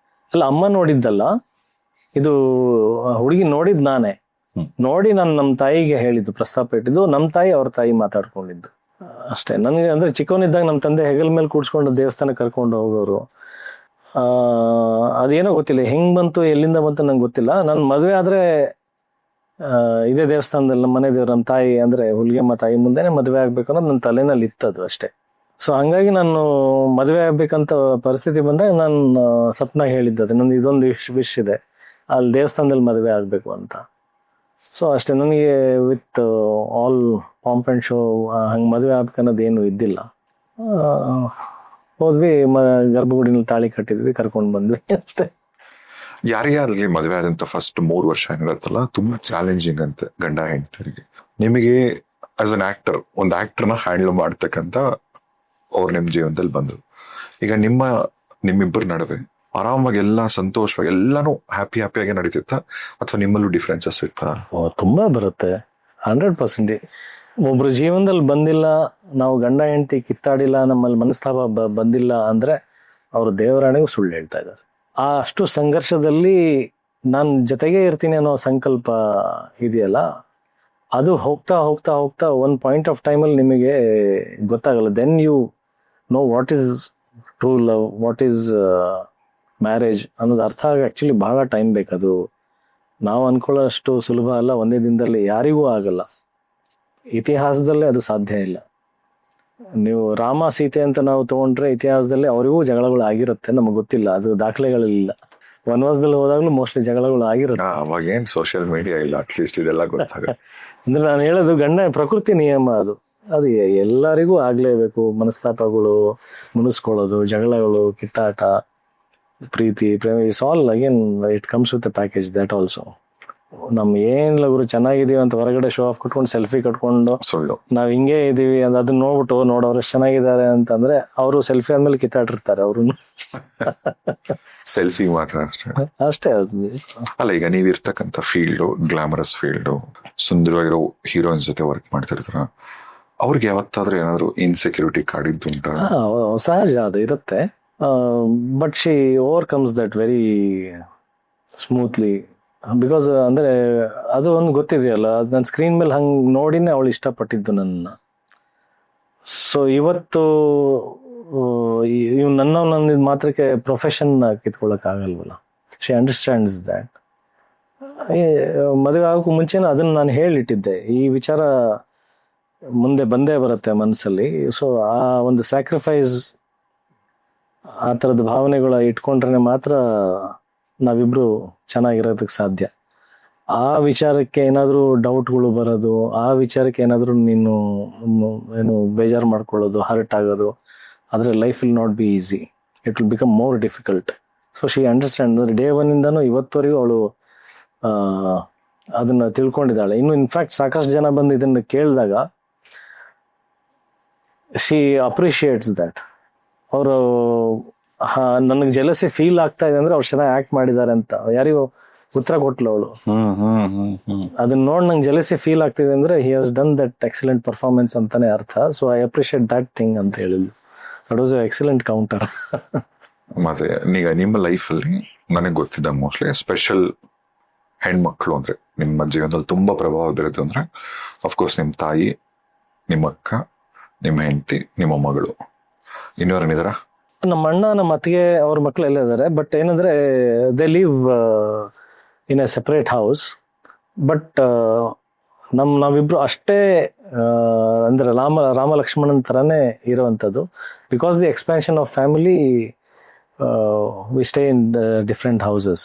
S2: ಅಲ್ಲ, ಅಮ್ಮ ನೋಡಿದ್ದಲ್ಲ, ಇದು ಹುಡುಗಿ ನೋಡಿದ್ ನಾನೇ. ನೋಡಿ ನಾನು ನಮ್ಮ ತಾಯಿಗೆ ಹೇಳಿದ್ದು, ಪ್ರಸ್ತಾಪ ಇಟ್ಟಿದ್ದು, ನಮ್ಮ ತಾಯಿ ಅವ್ರ ತಾಯಿ ಮಾತಾಡ್ಕೊಂಡಿದ್ದು ಅಷ್ಟೇ. ನನ್ಗೆ ಅಂದ್ರೆ ಚಿಕ್ಕವನಿದ್ದಾಗ ನಮ್ಮ ತಂದೆ ಹೆಗಲ್ ಮೇಲೆ ಕೂಡ್ಸ್ಕೊಂಡು ದೇವಸ್ಥಾನ ಕರ್ಕೊಂಡು ಹೋಗೋರು. ಅದೇನೋ ಗೊತ್ತಿಲ್ಲ, ಹೆಂಗ್ ಬಂತು ಎಲ್ಲಿಂದ ಬಂತು ನಂಗೆ ಗೊತ್ತಿಲ್ಲ. ನನ್ ಮದ್ವೆ ಆದ್ರೆ ಇದೇ ದೇವಸ್ಥಾನದಲ್ಲಿ ನಮ್ಮ ಮನೆ ದೇವ್ರು, ನಮ್ಮ ತಾಯಿ ಅಂದ್ರೆ ಹುಲಿಗೆಮ್ಮ ತಾಯಿ ಮುಂದೆನೆ ಮದ್ವೆ ಆಗ್ಬೇಕು ಅನ್ನೋದು ನನ್ನ ತಲೆನಲ್ಲಿ ಇತ್ತದು ಅಷ್ಟೇ. ಸೊ ಹಂಗಾಗಿ ನಾನು ಮದ್ವೆ ಆಗ್ಬೇಕಂತ ಪರಿಸ್ಥಿತಿ ಬಂದಾಗ ನಾನು ಸಪ್ನಾಗ ಹೇಳಿದ್ದದೆ, ನಂದು ಇದೊಂದು ವಿಶ್ ಇದೆ, ಅಲ್ಲಿ ದೇವಸ್ಥಾನದಲ್ಲಿ ಮದುವೆ ಆಗ್ಬೇಕು ಅಂತ. ಸೊ ಅಷ್ಟೇ, ನನಗೆ ವಿತ್ ಆಲ್ ಪಾಂಪ್ ಅಂಡ್ ಶೋ ಹಂಗೆ ಮದುವೆ ಆಗ್ಬೇಕನ್ನೋದು ಏನು ಇದ್ದಿಲ್ಲ. ಹೋದ್ವಿ, ಗರ್ಭಗುಡಿನಲ್ಲಿ ತಾಳಿ ಕಟ್ಟಿದ್ವಿ, ಕರ್ಕೊಂಡು ಬಂದ್ವಿ ಅಷ್ಟೇ.
S1: ಯಾರೇ ಆಗಲಿ ಮದುವೆ ಆದಂತ ಫಸ್ಟ್ 3 ವರ್ಷ ಏನಿರತ್ತಲ್ಲ ತುಂಬಾ ಚಾಲೆಂಜಿಂಗ್ ಅಂತೆ ಗಂಡ ಹೆಂಡತಿರಿಗೆ. ನಿಮಗೆ ಆಸ್ ಅನ್ ಆಕ್ಟರ್ ಒಂದು ಆಕ್ಟರ್ನ ಹ್ಯಾಂಡಲ್ ಮಾಡ್ತಕ್ಕಂತ ಅವ್ರು ನಿಮ್ ಜೀವನದಲ್ಲಿ ಬಂದ್ರು. ಈಗ ನಿಮ್ಮಿಬ್ಬರ ನಡುವೆ ಆರಾಮಾಗಿ ಎಲ್ಲ ಸಂತೋಷವಾಗಿ ಎಲ್ಲಾನು ಹ್ಯಾಪಿಯಾಗಿ ನಡೀತಿತ್ತ ಅಥವಾ ನಿಮ್ಮಲ್ಲೂ ಡಿಫ್ರೆನ್ಸಸ್ ಇತ್ತ?
S2: ತುಂಬಾ ಬರುತ್ತೆ, 100%. ಒಬ್ರು ಜೀವನದಲ್ಲಿ ಬಂದಿಲ್ಲ, ನಾವು ಗಂಡ ಹೆಂಡತಿ ಕಿತ್ತಾಡಿಲ್ಲ, ನಮ್ಮಲ್ಲಿ ಮನಸ್ತಾಪ ಬಂದಿಲ್ಲ ಅಂದ್ರೆ ಅವರು ದೇವರಾಣೆಗೂ ಸುಳ್ಳು ಹೇಳ್ತಾ ಇದ್ದಾರೆ. ಆ ಅಷ್ಟು ಸಂಘರ್ಷದಲ್ಲಿ ನಾನು ಜೊತೆಗೆ ಇರ್ತೀನಿ ಅನ್ನೋ ಸಂಕಲ್ಪ ಇದೆಯಲ್ಲ, ಅದು ಹೋಗ್ತಾ ಹೋಗ್ತಾ ಹೋಗ್ತಾ ಒಂದು ಪಾಯಿಂಟ್ ಆಫ್ ಟೈಮಲ್ಲಿ ನಿಮಗೆ ಗೊತ್ತಾಗಲ್ಲ. Then you know what is true love, what is marriage ಅನ್ನೋದು ಅರ್ಥ ಆಗಿ ಆಕ್ಚುಲಿ ಬಹಳ ಟೈಮ್ ಬೇಕದು. ನಾವು ಅನ್ಕೊಳ್ಳೋಷ್ಟು ಸುಲಭ ಅಲ್ಲ, ಒಂದೇ ದಿನದಲ್ಲಿ ಯಾರಿಗೂ ಆಗಲ್ಲ. ಇತಿಹಾಸದಲ್ಲೇ ಅದು ಸಾಧ್ಯ ಇಲ್ಲ. ನೀವು ರಾಮ ಸೀತೆ ಅಂತ ನಾವು ತಗೊಂಡ್ರೆ ಇತಿಹಾಸದಲ್ಲಿ ಅವರಿಗೂ ಜಗಳಗಳು ಆಗಿರುತ್ತೆ, ನಮಗೆ ಗೊತ್ತಿಲ್ಲ, ಅದು ದಾಖಲೆಗಳಿಲ್ಲ. ವನವಾಸದಲ್ಲಿ ಹೋದಾಗ್ಲೂ ಮೋಸ್ಟ್ಲಿ ಜಗಳಗಳು ಆಗಿರುತ್ತೆ.
S1: ಅವಾಗ ಏನ್ ಸೋಷಿಯಲ್ ಮೀಡಿಯಾ ಇಲ್ಲ, ಅಟ್ಲೀಸ್ಟ್ ಇದೆಲ್ಲ ಗೊತ್ತಾಗ.
S2: ಅಂದ್ರೆ ನಾನು ಹೇಳೋದು ಗಂಡ ಪ್ರಕೃತಿ ನಿಯಮ ಅದು ಎಲ್ಲರಿಗೂ ಆಗ್ಲೇಬೇಕು. ಮನಸ್ತಾಪಗಳು, ಮುನಿಸ್ಕೊಳ್ಳೋದು, ಜಗಳಗಳು, ಕಿತ್ತಾಟ, ಪ್ರೀತಿ, ಪ್ರೇಮ, it's all again it comes with package that also. ನಮ್ ಏನಿಲ್ಲ ಗುರು ಚೆನ್ನಾಗಿದೀವಿ ಅಂತ ಹೊರಗಡೆ ಶೋ ಆಫ್ ಕಟ್ಕೊಂಡು ಸೆಲ್ಫಿ ಕಟ್ಕೊಂಡು
S1: ಸುಳ್ಳು
S2: ನಾವ್ ಹಿಂಗೆ ಇದೀವಿ ಅದನ್ನ ನೋಡ್ಬಿಟ್ಟು ನೋಡೋರು ಎಷ್ಟು ಚೆನ್ನಾಗಿದ್ದಾರೆ ಅಂತಂದ್ರೆ ಅವರು ಸೆಲ್ಫಿ ಆದ್ಮೇಲೆ ಕಿತ್ತಾಡಿರ್ತಾರೆ ಅವರು.
S1: ಸೆಲ್ಫಿ ಮಾತ್ರ
S2: ಅಷ್ಟೇ.
S1: ಅಲ್ಲ, ಈಗ ನೀವ್ ಇರ್ತಕ್ಕಂಥ ಫೀಲ್ಡ್ ಗ್ಲಾಮರಸ್ ಫೀಲ್ಡ್, ಸುಂದರವಾಗಿರೋ ಹೀರೋಯಿನ್ಸ್ ಜೊತೆ ವರ್ಕ್ ಮಾಡ್ತಿರ್ತಾರ, ಅವ್ರಿಗೆ ಯಾವತ್ತಾದ್ರೂ ಏನಾದ್ರು ಇನ್ಸೆಕ್ಯೂರಿಟಿ ಕಾಡಿದ್ದುಂಟ?
S2: ಸಹಜ ಅದು ಇರುತ್ತೆ. But she overcomes that very smoothly. Because ಅಂದ್ರೆ ಅದು ಒಂದು ಗೊತ್ತಿದೆಯಲ್ಲ, ಅದು ನನ್ನ ಸ್ಕ್ರೀನ್ ಮೇಲೆ ಹಂಗೆ ನೋಡಿನೇ ಅವಳು ಇಷ್ಟಪಟ್ಟಿದ್ದು ನನ್ನ. ಸೊ ಇವತ್ತು ಇವ್ ನನ್ನ ಮಾತ್ರಕ್ಕೆ ಪ್ರೊಫೆಷನ್ ಕಿತ್ಕೊಳಕ್ ಆಗಲ್ವಲ್ಲ. She understands that. ಮದುವೆ ಆಗೋಕ್ಕೂ ಮುಂಚೆನೂ ಅದನ್ನ ನಾನು ಹೇಳಿಟ್ಟಿದ್ದೆ, ಈ ವಿಚಾರ ಮುಂದೆ ಬಂದೇ ಬರುತ್ತೆ ಮನಸ್ಸಲ್ಲಿ. ಸೊ ಆ ಒಂದು ಸ್ಯಾಕ್ರಿಫೈಸ್, ಆ ಥರದ ಭಾವನೆಗಳ ಇಟ್ಕೊಂಡ್ರೆ ಮಾತ್ರ ನಾವಿಬ್ರು ಚೆನ್ನಾಗಿರೋದಕ್ಕೆ ಸಾಧ್ಯ. ಆ ವಿಚಾರಕ್ಕೆ ಏನಾದರೂ ಡೌಟ್ಗಳು ಬರೋದು, ಆ ವಿಚಾರಕ್ಕೆ ಏನಾದರೂ ನೀನು ಏನು ಬೇಜಾರು ಮಾಡ್ಕೊಳ್ಳೋದು, ಹರ್ಟ್ ಆಗೋದು, ಆದರೆ life will not be easy, it will become more difficult. So she understand. ಅಂದರೆ ಡೇ ಒನ್ನಿಂದನೂ ಇವತ್ತವರೆಗೂ ಅವಳು ಅದನ್ನ ತಿಳ್ಕೊಂಡಿದ್ದಾಳೆ. ಇನ್ನು ಇನ್ಫ್ಯಾಕ್ಟ್ ಸಾಕಷ್ಟು ಜನ ಬಂದು ಇದನ್ನು ಕೇಳಿದಾಗ ಶಿ ಅಪ್ರಿಷಿಯೇಟ್ಸ್ ದ್ಯಾಟ್. ಅವರು ನನಗೆ ಜೆಲಸಿ ಫೀಲ್ ಆಗ್ತಾ ಇದೆ ಅಂದ್ರೆ ಅವ್ರು ಚೆನ್ನಾಗಿ ಆಕ್ಟ್ ಮಾಡಿದ್ದಾರೆ ಅಂತ ಯಾರಿಗೂ ಉತ್ತರ ಕೊಟ್ಲು ಅವಳು. ಅದನ್ನ ನೋಡಿ ನಂಗೆ ಜೆಲಸಿ ಫೀಲ್ ಆಗ್ತಿದೆ ಅಂದ್ರೆ he has done that excellent performance ಅಂತಾನೆ ಅರ್ಥ. So I appreciate that thing ಅಂತ ಹೇಳಿದ್ಲು. That was excellent counter.
S1: ಮತ್ತೆ ಈಗ ನಿಮ್ಮ ಲೈಫಲ್ಲಿ ನನಗೆ ಗೊತ್ತಿದ್ದ ಮೋಸ್ಟ್ಲಿ ಸ್ಪೆಷಲ್ ಹೆಣ್ಮಕ್ಳು ಅಂದ್ರೆ ನಿಮ್ಮ ಜೀವನದಲ್ಲಿ ತುಂಬಾ ಪ್ರಭಾವ ಬೀರುತ್ತೆ ಅಂದ್ರೆ ಅಫ್ಕೋರ್ಸ್ ನಿಮ್ಮ ತಾಯಿ, ನಿಮ್ಮ ಅಕ್ಕ, ನಿಮ್ಮ ಹೆಂಡತಿ, ನಿಮ್ಮ ಮಗಳು. ಇನ್ನೂರನಿದಾರ?
S2: ನಮ್ಮ ಅಣ್ಣ, ನಮ್ಮ ಅತ್ತಿಗೆ, ಅವ್ರ ಮಕ್ಳು ಎಲ್ಲ ಇದ್ದಾರೆ. ಬಟ್ ಏನಂದ್ರೆ they live in a separate house. But ನಾವಿಬ್ರು ಅಷ್ಟೇ ಅಂದ್ರೆ ರಾಮ ಲಕ್ಷ್ಮಣನ್ ತರಾನೇ ಇರುವಂಥದ್ದು. Because the expansion of family we stay in different houses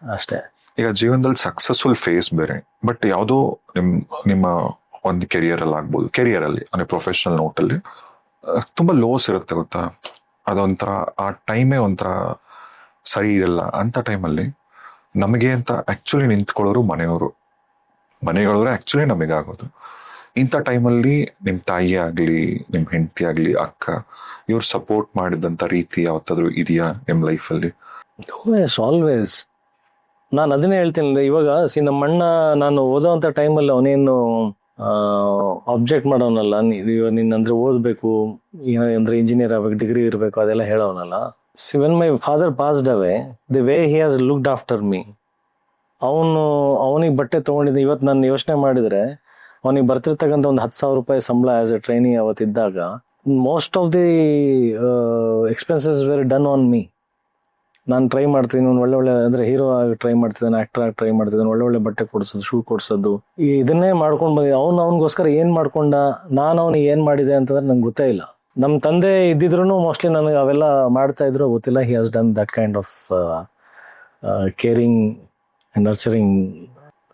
S2: ಅಷ್ಟೇ.
S1: ಈಗ ಜೀವನದಲ್ಲಿ ಸಕ್ಸಸ್ಫುಲ್ ಫೇಸ್ ಬೇರೆ, ಬಟ್ ಯಾವುದೋ ನಿಮ್ಮ ಒಂದು ಕೆರಿಯರ್ ಅಲ್ಲಿ ಆಗ್ಬೋದು, ಕೆರಿಯರ್ ಅಲ್ಲಿ ಅಂದ್ರೆ ಪ್ರೊಫೆಷನಲ್ ನೋಟಲ್ಲಿ ತುಂಬಾ ಲೋಸ್ ಇರುತ್ತೆ ಗೊತ್ತಾ, ಅದೊಂಥರ ಆ ಟೈಮೇ ಒಂಥರ ಸರಿ ಇರಲ್ಲ. ಅಂತ ಟೈಮಲ್ಲಿ ನಮಗೆ ಅಂತ ಆಕ್ಚುಲಿ ನಿಂತ್ಕೊಳ್ಳೋರು ಮನೆಗಳವರೇ ಆಕ್ಚುಲಿ ನಮಗಾಗೋದು. ಇಂಥ ಟೈಮಲ್ಲಿ ನಿಮ್ಮ ತಾಯಿ ಆಗ್ಲಿ, ನಿಮ್ಮ ಹೆಂಡತಿ ಆಗ್ಲಿ, ಅಕ್ಕ, ಇವ್ರು ಸಪೋರ್ಟ್ ಮಾಡಿದಂಥ ರೀತಿ ಯಾವತ್ತಾದ್ರೂ ಇದೆಯಾ ನಿಮ್ಮ ಲೈಫಲ್ಲಿ?
S2: ಆಲ್ವೇಸ್. ನಾನು ಅದನ್ನೇ ಹೇಳ್ತೀನಿ. ಇವಾಗ ನಮ್ಮ ಅಣ್ಣ ನಾನು ಓದೋವಂಥ ಟೈಮಲ್ಲಿ ಅವನೇನು ಆಬ್ಜೆಕ್ಟ್ ಮಾಡೋನಲ್ಲ, ನೀನಂದ್ರೆ ಓದಬೇಕು ಅಂದ್ರೆ ಇಂಜಿನಿಯರ್ ಆಗ್ಬೇಕು, ಡಿಗ್ರಿ ಇರಬೇಕು ಅದೆಲ್ಲ ಹೇಳೋನಲ್ಲ. When my father passed away, the way he has looked after me. ಅವನಿಗೆ ಬಟ್ಟೆ ತೊಗೊಂಡಿದ್ದೆ. ಇವತ್ತು ನಾನು ಯೋಚನೆ ಮಾಡಿದ್ರೆ ಅವನಿಗೆ ಬರ್ತಿರ್ತಕ್ಕಂಥ ಒಂದು 10,000 ರೂಪಾಯಿ ಸಂಬಳ ಆಸ್ ಎ ಟ್ರೈನಿ ಅವತ್ತಿದ್ದಾಗ, most of the expenses were done on me. ನಾನು ಟ್ರೈ ಮಾಡ್ತೀನಿ, ಒಳ್ಳೆ ಅಂದ್ರೆ ಹೀರೋ ಆಗಿ ಟ್ರೈ ಮಾಡ್ತಿದ್ದಾನೆ, ಆಕ್ಟರ್ ಆಗಿ ಟ್ರೈ ಮಾಡ್ತಿದ್ದಾನೆ, ಒಳ್ಳೆ ಬಟ್ಟೆ ಕೊಡ್ಸೋದು, ಶೂ ಕೊಡ್ಸೋದು, ಇದನ್ನೇ ಮಾಡ್ಕೊಂಡು ಬಂದಿದ್ದೆ. ಅವನಿಗೋಸ್ಕರ ಏನ್ ಮಾಡ್ಕೊಂಡ, ನಾನು ಅವನಿಗೆ ಏನ್ ಮಾಡಿದೆ ಅಂತಂದ್ರೆ ನಂಗೆ ಗೊತ್ತೇ ಇಲ್ಲ. ನಮ್ಮ ತಂದೆ ಇದ್ದಿದ್ರು ಮೋಸ್ಟ್ಲಿ ನನಗೆ ಅವೆಲ್ಲ ಮಾಡ್ತಾ ಇದ್ರು ಗೊತ್ತಿಲ್ಲ. He has done that kind of caring and nurturing.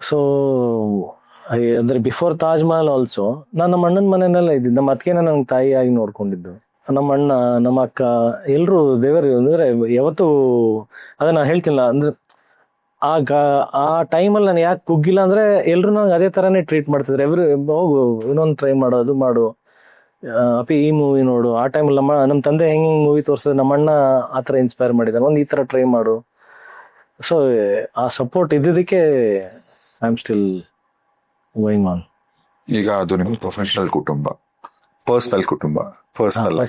S2: So ಅಂದ್ರೆ ಬಿಫೋರ್ ತಾಜ್ ಮಹಲ್ ಆಲ್ಸೋ ನಾನು ನಮ್ಮ ಅಣ್ಣನ ಮನೆಯಲ್ಲ ಇದ್ದಿದ್ದು. ನಮ್ಮ ಅತ್ತಿಗೆನ ನಂಗೆ ತಾಯಿಯಾಗಿ ನೋಡ್ಕೊಂಡಿದ್ದು. ನಮ್ಮ ಅಣ್ಣ, ನಮ್ಮ ಅಕ್ಕ, ಎಲ್ಲರೂ ದೇವರು ಅಂದ್ರೆ ಯಾವತ್ತು ಅದನ್ನ ಹೇಳ್ತಿಲ್ಲ. ಅಂದ್ರೆ ಆ ಟೈಮಲ್ಲಿ ನಾನು ಯಾಕೆ ಕುಗ್ಗಿಲ್ಲ ಅಂದ್ರೆ ಎಲ್ರು ನಂಗೆ ಅದೇ ಥರನೇ ಟ್ರೀಟ್ ಮಾಡ್ತಿದ್ರು. ಹೋಗು ಇನ್ನೊಂದು ಟ್ರೈ ಮಾಡು, ಅದು ಮಾಡು, ಅಪ್ಪಿ ಈ ಮೂವಿ ನೋಡು. ಆ ಟೈಮಲ್ಲಿ ನಮ್ಮ ತಂದೆ ಹೆಂಗೆ ಮೂವಿ ತೋರಿಸಿದ್ರೆ ನಮ್ಮ ಅಣ್ಣ ಆ ಥರ ಇನ್ಸ್ಪೈರ್ ಮಾಡಿದ್ದಾನೆ, ಒಂದು ಈ ಥರ ಟ್ರೈ ಮಾಡು. ಸೊ ಆ ಸಪೋರ್ಟ್ ಇದ್ದಿದ್ದಕ್ಕೆ I am still going on.
S1: ಈಗ ಅದು ನಿಮ್ಮ ಪ್ರೊಫೆಷನಲ್ ಕುಟುಂಬ, ಪರ್ಸನಲ್ ಕುಟುಂಬ, ಪರ್ಸನಲ್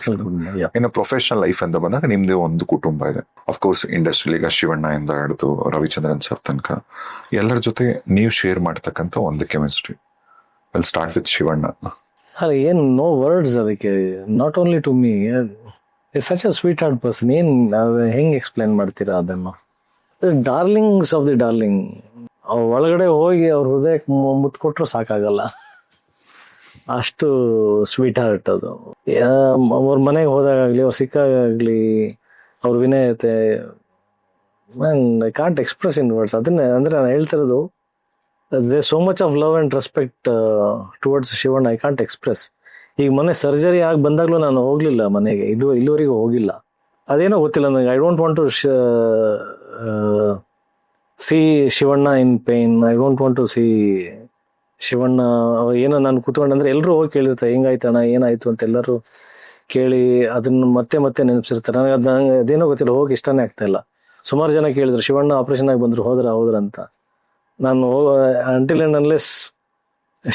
S1: ಇನ್ನು ಪ್ರೊಫೆಷನಲ್ ಲೈಫ್ ಅಂತ ಬಂದಾಗ ನಿಮ್ದೇ ಒಂದು ಕುಟುಂಬ ಇದೆ. ಅಫ್ಕೋರ್ಸ್ ಇಂಡಸ್ಟ್ರಿಯಲ್ಲಿ ಈಗ ಶಿವಣ್ಣ ಇಂದ ಹಿಡಿದು ರವಿಚಂದ್ರನ್ ಸರ್ ತನಕ ಎಲ್ಲರ ಜೊತೆ ನೀವು ಶೇರ್ ಮಾಡ್ತಕ್ಕಂಥ ಒಂದು chemistry. Will start with Shivanna.
S2: ಅಲ್ಲ, ಏನು ನೋ ವರ್ಡ್ಸ್ ಅದಕ್ಕೆ. Not only to me, such a sweetheart person. ಏನು ಹೆಂಗೆ ಎಕ್ಸ್ಪ್ಲೈನ್ ಮಾಡ್ತೀರಾ ಅದನ್ನು? Darlings of the darling. ಒಳಗಡೆ ಹೋಗಿ ಅವ್ರ ಹೃದಯಕ್ಕೆ ಮುತ್ತು ಕೊಟ್ಟರು ಸಾಕಾಗಲ್ಲ, ಅಷ್ಟು ಸ್ವೀಟ್ ಹಾರ್ಟ್ ಅದು. ಅವ್ರ ಮನೆಗೆ ಹೋದಾಗಲಿ, ಅವ್ರು ಸಿಕ್ಕಾಗಲಿ, ಅವ್ರ ವಿನಯತೆ, I can't express in words. ಅದನ್ನೇ ಅಂದ್ರೆ ನಾನು ಹೇಳ್ತಿರೋದು, there so much of love and respect towards Shivanna, I can't express. ಈಗ ಮೊನ್ನೆ ಸರ್ಜರಿ ಆಗಿ ಬಂದಾಗ್ಲೂ ನಾನು ಹೋಗ್ಲಿಲ್ಲ ಮನೆಗೆ, ಇಲ್ಲಿವರೆಗೂ ಹೋಗಿಲ್ಲ. ಅದೇನೋ ಗೊತ್ತಿಲ್ಲ ನನಗೆ. I don't want to see Shivanna in pain. I don't want to see Shivanna ಏನೋ ನಾನು ಕೂತ್ಕೊಂಡಂದ್ರೆ ಎಲ್ಲರೂ ಹೋಗಿ ಕೇಳಿರ್ತಾರೆ, ಹೆಂಗಾಯ್ತಣ್ಣ, ಏನಾಯ್ತು ಅಂತ ಎಲ್ಲರೂ ಕೇಳಿ ಅದನ್ನ ಮತ್ತೆ ಮತ್ತೆ ನೆನಪಿಸಿರ್ತಾರೆ. ನನಗೆ ಅದೇನೋ ಗೊತ್ತಿಲ್ಲ, ಹೋಗಿ ಇಷ್ಟನೇ ಆಗ್ತಾ ಇಲ್ಲ. ಸುಮಾರು ಜನ ಕೇಳಿದ್ರು, ಶಿವಣ್ಣ ಆಪರೇಷನ್ ಆಗಿ ಬಂದ್ರು, ಹೋದ್ರ ಅಂತ. ನಾನು until and unless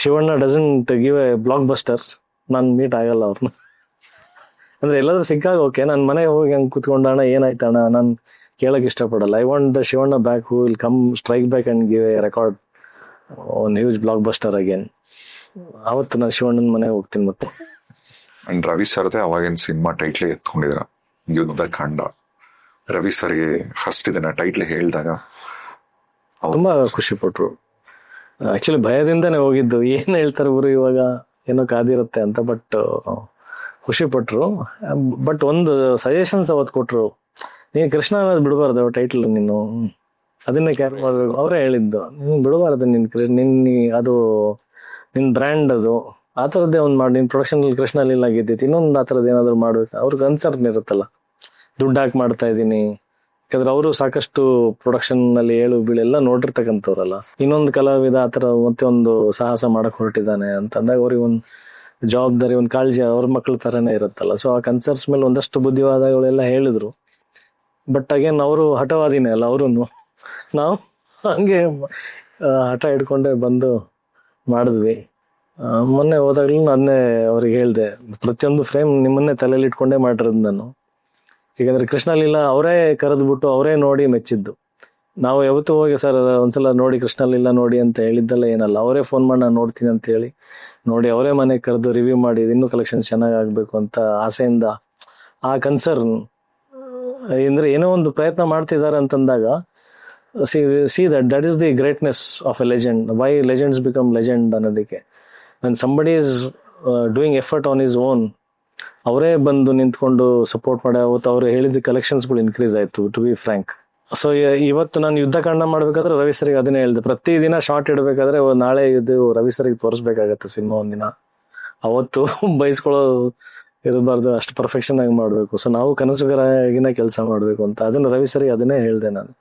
S2: Shivanna doesn't give a blockbuster, ನಾನು ಮೀಟ್ ಆಗಲ್ಲ ಅವ್ರನ್ನ. ಅಂದ್ರೆ ಎಲ್ಲಾದ್ರೂ ಸಿಕ್ಕಾಗ ಓಕೆ, ನಾನು ಮನೆಗೆ ಹೋಗಿ ಹಂಗೆ ಕೂತ್ಕೊಂಡಣ, ಏನಾಯ್ತಣ್ಣ, ನಾನು ಕೇಳಕ್ ಇಷ್ಟಪಡಲ್ಲ. I want the Shivanna back who will come strike back and give A record ಒಂದು ಹ್ಯೂಜ್ ಬ್ಲಾಕ್ ಬಸ್ಟರ್ ಅಗೇನ್. ಅವತ್ತು ನಾನು ಶಿವಣ್ಣನ ಮನೆಗೆ ಹೋಗ್ತೀನಿ. ಮತ್ತೆ
S1: ಅಂಡ್ ರವಿ ಸರ್ದೇ ಅವಾಗಿನ ಸಿನಿಮಾ ಟೈಟ್ಲ್ ಎತ್ಕೊಂಡಿದ್ರ, ಯುದ್ಧ ಕಾಂಡ. ರವಿ ಸರ್ಗೆ ಫಸ್ಟ್ ಇದನ್ನ ಟೈಟ್ಲ್ ಹೇಳಿದಾಗ
S2: ತುಂಬಾ ಖುಷಿ ಪಟ್ರು. ಆಕ್ಚುಲಿ ಭಯದಿಂದಾನೇ ಹೋಗಿದ್ದು, ಏನ್ ಹೇಳ್ತಾರೆ ಗುರು ಇವಾಗ, ಏನೋ ಕಾದಿರುತ್ತೆ ಅಂತ. ಬಟ್ ಖುಷಿ ಪಟ್ರು. ಬಟ್ ಒಂದು ಸಜೆಷನ್ಸ್ ಅವತ್ತು ಕೊಟ್ರು, ನೀನು ಕೃಷ್ಣ ಅನ್ನೋದು ಬಿಡಬಾರ್ದು ಟೈಟ್ಲ್, ನೀನು ಅದನ್ನೇ ಕ್ಯಾರಿ ಮಾಡ್ಬೇಕು. ಅವರೇ ಹೇಳಿದ್ದು, ನೀನು ಬಿಡಬಾರ್ದು, ಅದು ನಿನ್ ಬ್ರ್ಯಾಂಡ್, ಅದು ಆ ಥರದ್ದೇ ಒಂದು ಮಾಡಿ. ನಿನ್ ಪ್ರೊಡಕ್ಷನ್ ಕೃಷ್ಣ ಲೀಲಾ ಆಗಿದ್ದೈತಿ, ಇನ್ನೊಂದು ಆ ಥರದ್ದು ಏನಾದ್ರು ಮಾಡ್ಬೇಕು. ಅವ್ರಿಗೆ ಕನ್ಸರ್ನ್ ಇರುತ್ತಲ್ಲ, ದುಡ್ಡು ಹಾಕಿ ಮಾಡ್ತಾ ಇದ್ದೀನಿ. ಯಾಕಂದ್ರೆ ಅವರು ಸಾಕಷ್ಟು ಪ್ರೊಡಕ್ಷನ್ ನಲ್ಲಿ ಏಳು ಬೀಳು ಎಲ್ಲ ನೋಡಿರ್ತಕ್ಕಂಥವ್ರಲ್ಲ. ಇನ್ನೊಂದು ಕಲಾವಿದ ಆ ಥರ ಮತ್ತೆ ಒಂದು ಸಾಹಸ ಮಾಡಕ್ ಹೊರಟಿದ್ದಾನೆ ಅಂತ ಅಂದಾಗ ಅವ್ರಿಗೆ ಒಂದು ಜವಾಬ್ದಾರಿ, ಒಂದು ಕಾಳಜಿ ಅವ್ರ ಮಕ್ಳ ಥರನೇ ಇರುತ್ತಲ್ಲ. ಸೊ ಆ ಕನ್ಸರ್ಟ್ಸ್ ಮೇಲೆ ಒಂದಷ್ಟು ಬುದ್ಧಿವಾದಗಳೆಲ್ಲ ಹೇಳಿದ್ರು. ಬಟ್ ಅಗೇನ್ ಅವರು ಹಠವಾದಿನೇ ಅಲ್ಲ, ಅವರು ನಾವು ಹಂಗೆ ಹಠ ಹಿಡ್ಕೊಂಡೆ ಬಂದು ಮಾಡಿದ್ವಿ. ಮೊನ್ನೆ ಹೋದಾಗ್ಲೂ ಅದನ್ನೇ ಅವ್ರಿಗೆ ಹೇಳ್ದೆ, ಪ್ರತಿಯೊಂದು ಫ್ರೇಮ್ ನಿಮ್ಮನ್ನೇ ತಲೆಯಲ್ಲಿ ಇಟ್ಕೊಂಡೇ ಮಾಡಿರೋದು ನಾನು. ಯಾಕಂದ್ರೆ ಕೃಷ್ಣ ಲೀಲಾ ಅವರೇ ಕರೆದ್ಬಿಟ್ಟು ಅವರೇ ನೋಡಿ ಮೆಚ್ಚಿದ್ದು. ನಾವು ಯಾವತ್ತೂ ಹೋಗಿ ಸರ್ ಒಂದ್ಸಲ ನೋಡಿ ಕೃಷ್ಣ ಲೀಲಾ ನೋಡಿ ಅಂತ ಹೇಳಿದ್ದಲ್ಲ, ಏನಲ್ಲ, ಅವರೇ ಫೋನ್ ಮಾಡಿ ನಾನು ನೋಡ್ತೀನಿ ಅಂತ ಹೇಳಿ ನೋಡಿ ಅವರೇ ಮನೆಗೆ ಕರೆದು ರಿವ್ಯೂ ಮಾಡಿ ಇನ್ನೂ ಕಲೆಕ್ಷನ್ ಚೆನ್ನಾಗಿ ಆಗ್ಬೇಕು ಅಂತ ಆಸೆಯಿಂದ ಆ ಅಂದ್ರೆ ಏನೋ ಒಂದು ಪ್ರಯತ್ನ ಮಾಡ್ತಿದ್ದಾರೆ ಅಂತಂದಾಗ see that is the greatness of a legend. Why legends become legend ಅನ್ನೋದಕ್ಕೆ, when somebody is doing effort on his own, ಅವರೇ ಬಂದು ನಿಂತ್ಕೊಂಡು ಸಪೋರ್ಟ್ ಮಾಡಿ ಅವತ್ತು ಅವ್ರು ಹೇಳಿದ ಕಲೆಕ್ಷನ್ಸ್ಗಳು ಇನ್ಕ್ರೀಸ್ ಆಯ್ತು, ಟು ಬಿ ಫ್ರಾಂಕ್. ಸೊ ಇವತ್ತು ನಾನು ಯುದ್ಧ ಕಾಂಡ ಮಾಡ್ಬೇಕಾದ್ರೆ ರವಿ ಸರಿಗೆ ಅದನ್ನೇ ಹೇಳಿದೆ, ಪ್ರತಿದಿನ ಶಾರ್ಟ್ ಇಡಬೇಕಾದ್ರೆ ನಾಳೆ ಇದು ರವಿ ಸರಿಗೆ ತೋರಿಸ್ಬೇಕಾಗತ್ತೆ ಸಿನಿಮಾ ಒಂದಿನ. ಅವತ್ತು ಬಯಸ್ಕೊಳ್ಳೋ ಇರಬಾರ್ದು, ಅಷ್ಟು ಪರ್ಫೆಕ್ಷನ್ ಆಗಿ ಮಾಡ್ಬೇಕು. ಸೊ ನಾವು ಕನಸುಗಾರಾಗಿನ ಕೆಲಸ ಮಾಡ್ಬೇಕು ಅಂತ ಅದನ್ನ ರವಿ ಸರಿಗೆ ಅದನ್ನೇ ಹೇಳಿದೆ ನಾನು.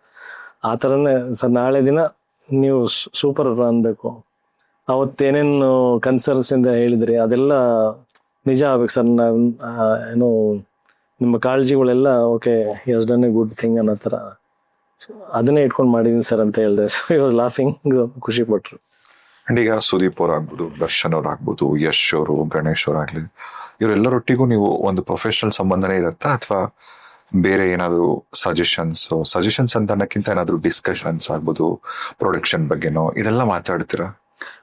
S2: ಆ ಥರನೇ ಸರ್, ನಾಳೆ ದಿನ ನೀವು ಸೂಪರ್ ಅನ್ಬೇಕು. ಅವತ್ತೇನೇನು ಕನ್ಸರ್ನ್ಸ್ ಇಂದ ಹೇಳಿದ್ರಿ ಅದೆಲ್ಲ ನಿಜ ಆಗ್ಬೇಕು ಸರ್. ಏನೋ ನಿಮ್ಮ ಕಾಳಜಿಗಳೆಲ್ಲ okay, he done a good thing ಅನ್ನೋ ಥರ ಅದನ್ನೇ ಇಟ್ಕೊಂಡು ಮಾಡಿದೀನಿ ಸರ್ ಅಂತ ಹೇಳಿದೆ. ಸೊ ಐ ವಾಸ್ ಲಾಫಿಂಗ್, ಖುಷಿ ಪಟ್ರು.
S1: ಅಂಡ್ ಈಗ ಸುದೀಪ್ ಅವ್ರು ಆಗ್ಬೋದು, ದರ್ಶನ್ ಅವ್ರು ಆಗ್ಬೋದು, ಯಶ್ ಅವರು, ಗಣೇಶ್ ಅವ್ರಾಗ್ಲಿ, ಇವರೆಲ್ಲರೊಟ್ಟಿಗೂ ನೀವು ಒಂದು ಪ್ರೊಫೆಷನಲ್ ಸಂಬಂಧನೇ ಇರುತ್ತಾ, ಅಥವಾ ಬೇರೆ ಏನಾದ್ರು ಸಜೆಷನ್ಸ್ ಅಂತ ಅನ್ನಕ್ಕಿಂತ ಏನಾದ್ರು ಡಿಸ್ಕಷನ್ಸ್ ಆಗ್ಬೋದು ಪ್ರೊಡಕ್ಷನ್ ಬಗ್ಗೆನೋ, ಇದೆಲ್ಲ ಮಾತಾಡ್ತೀರಾ?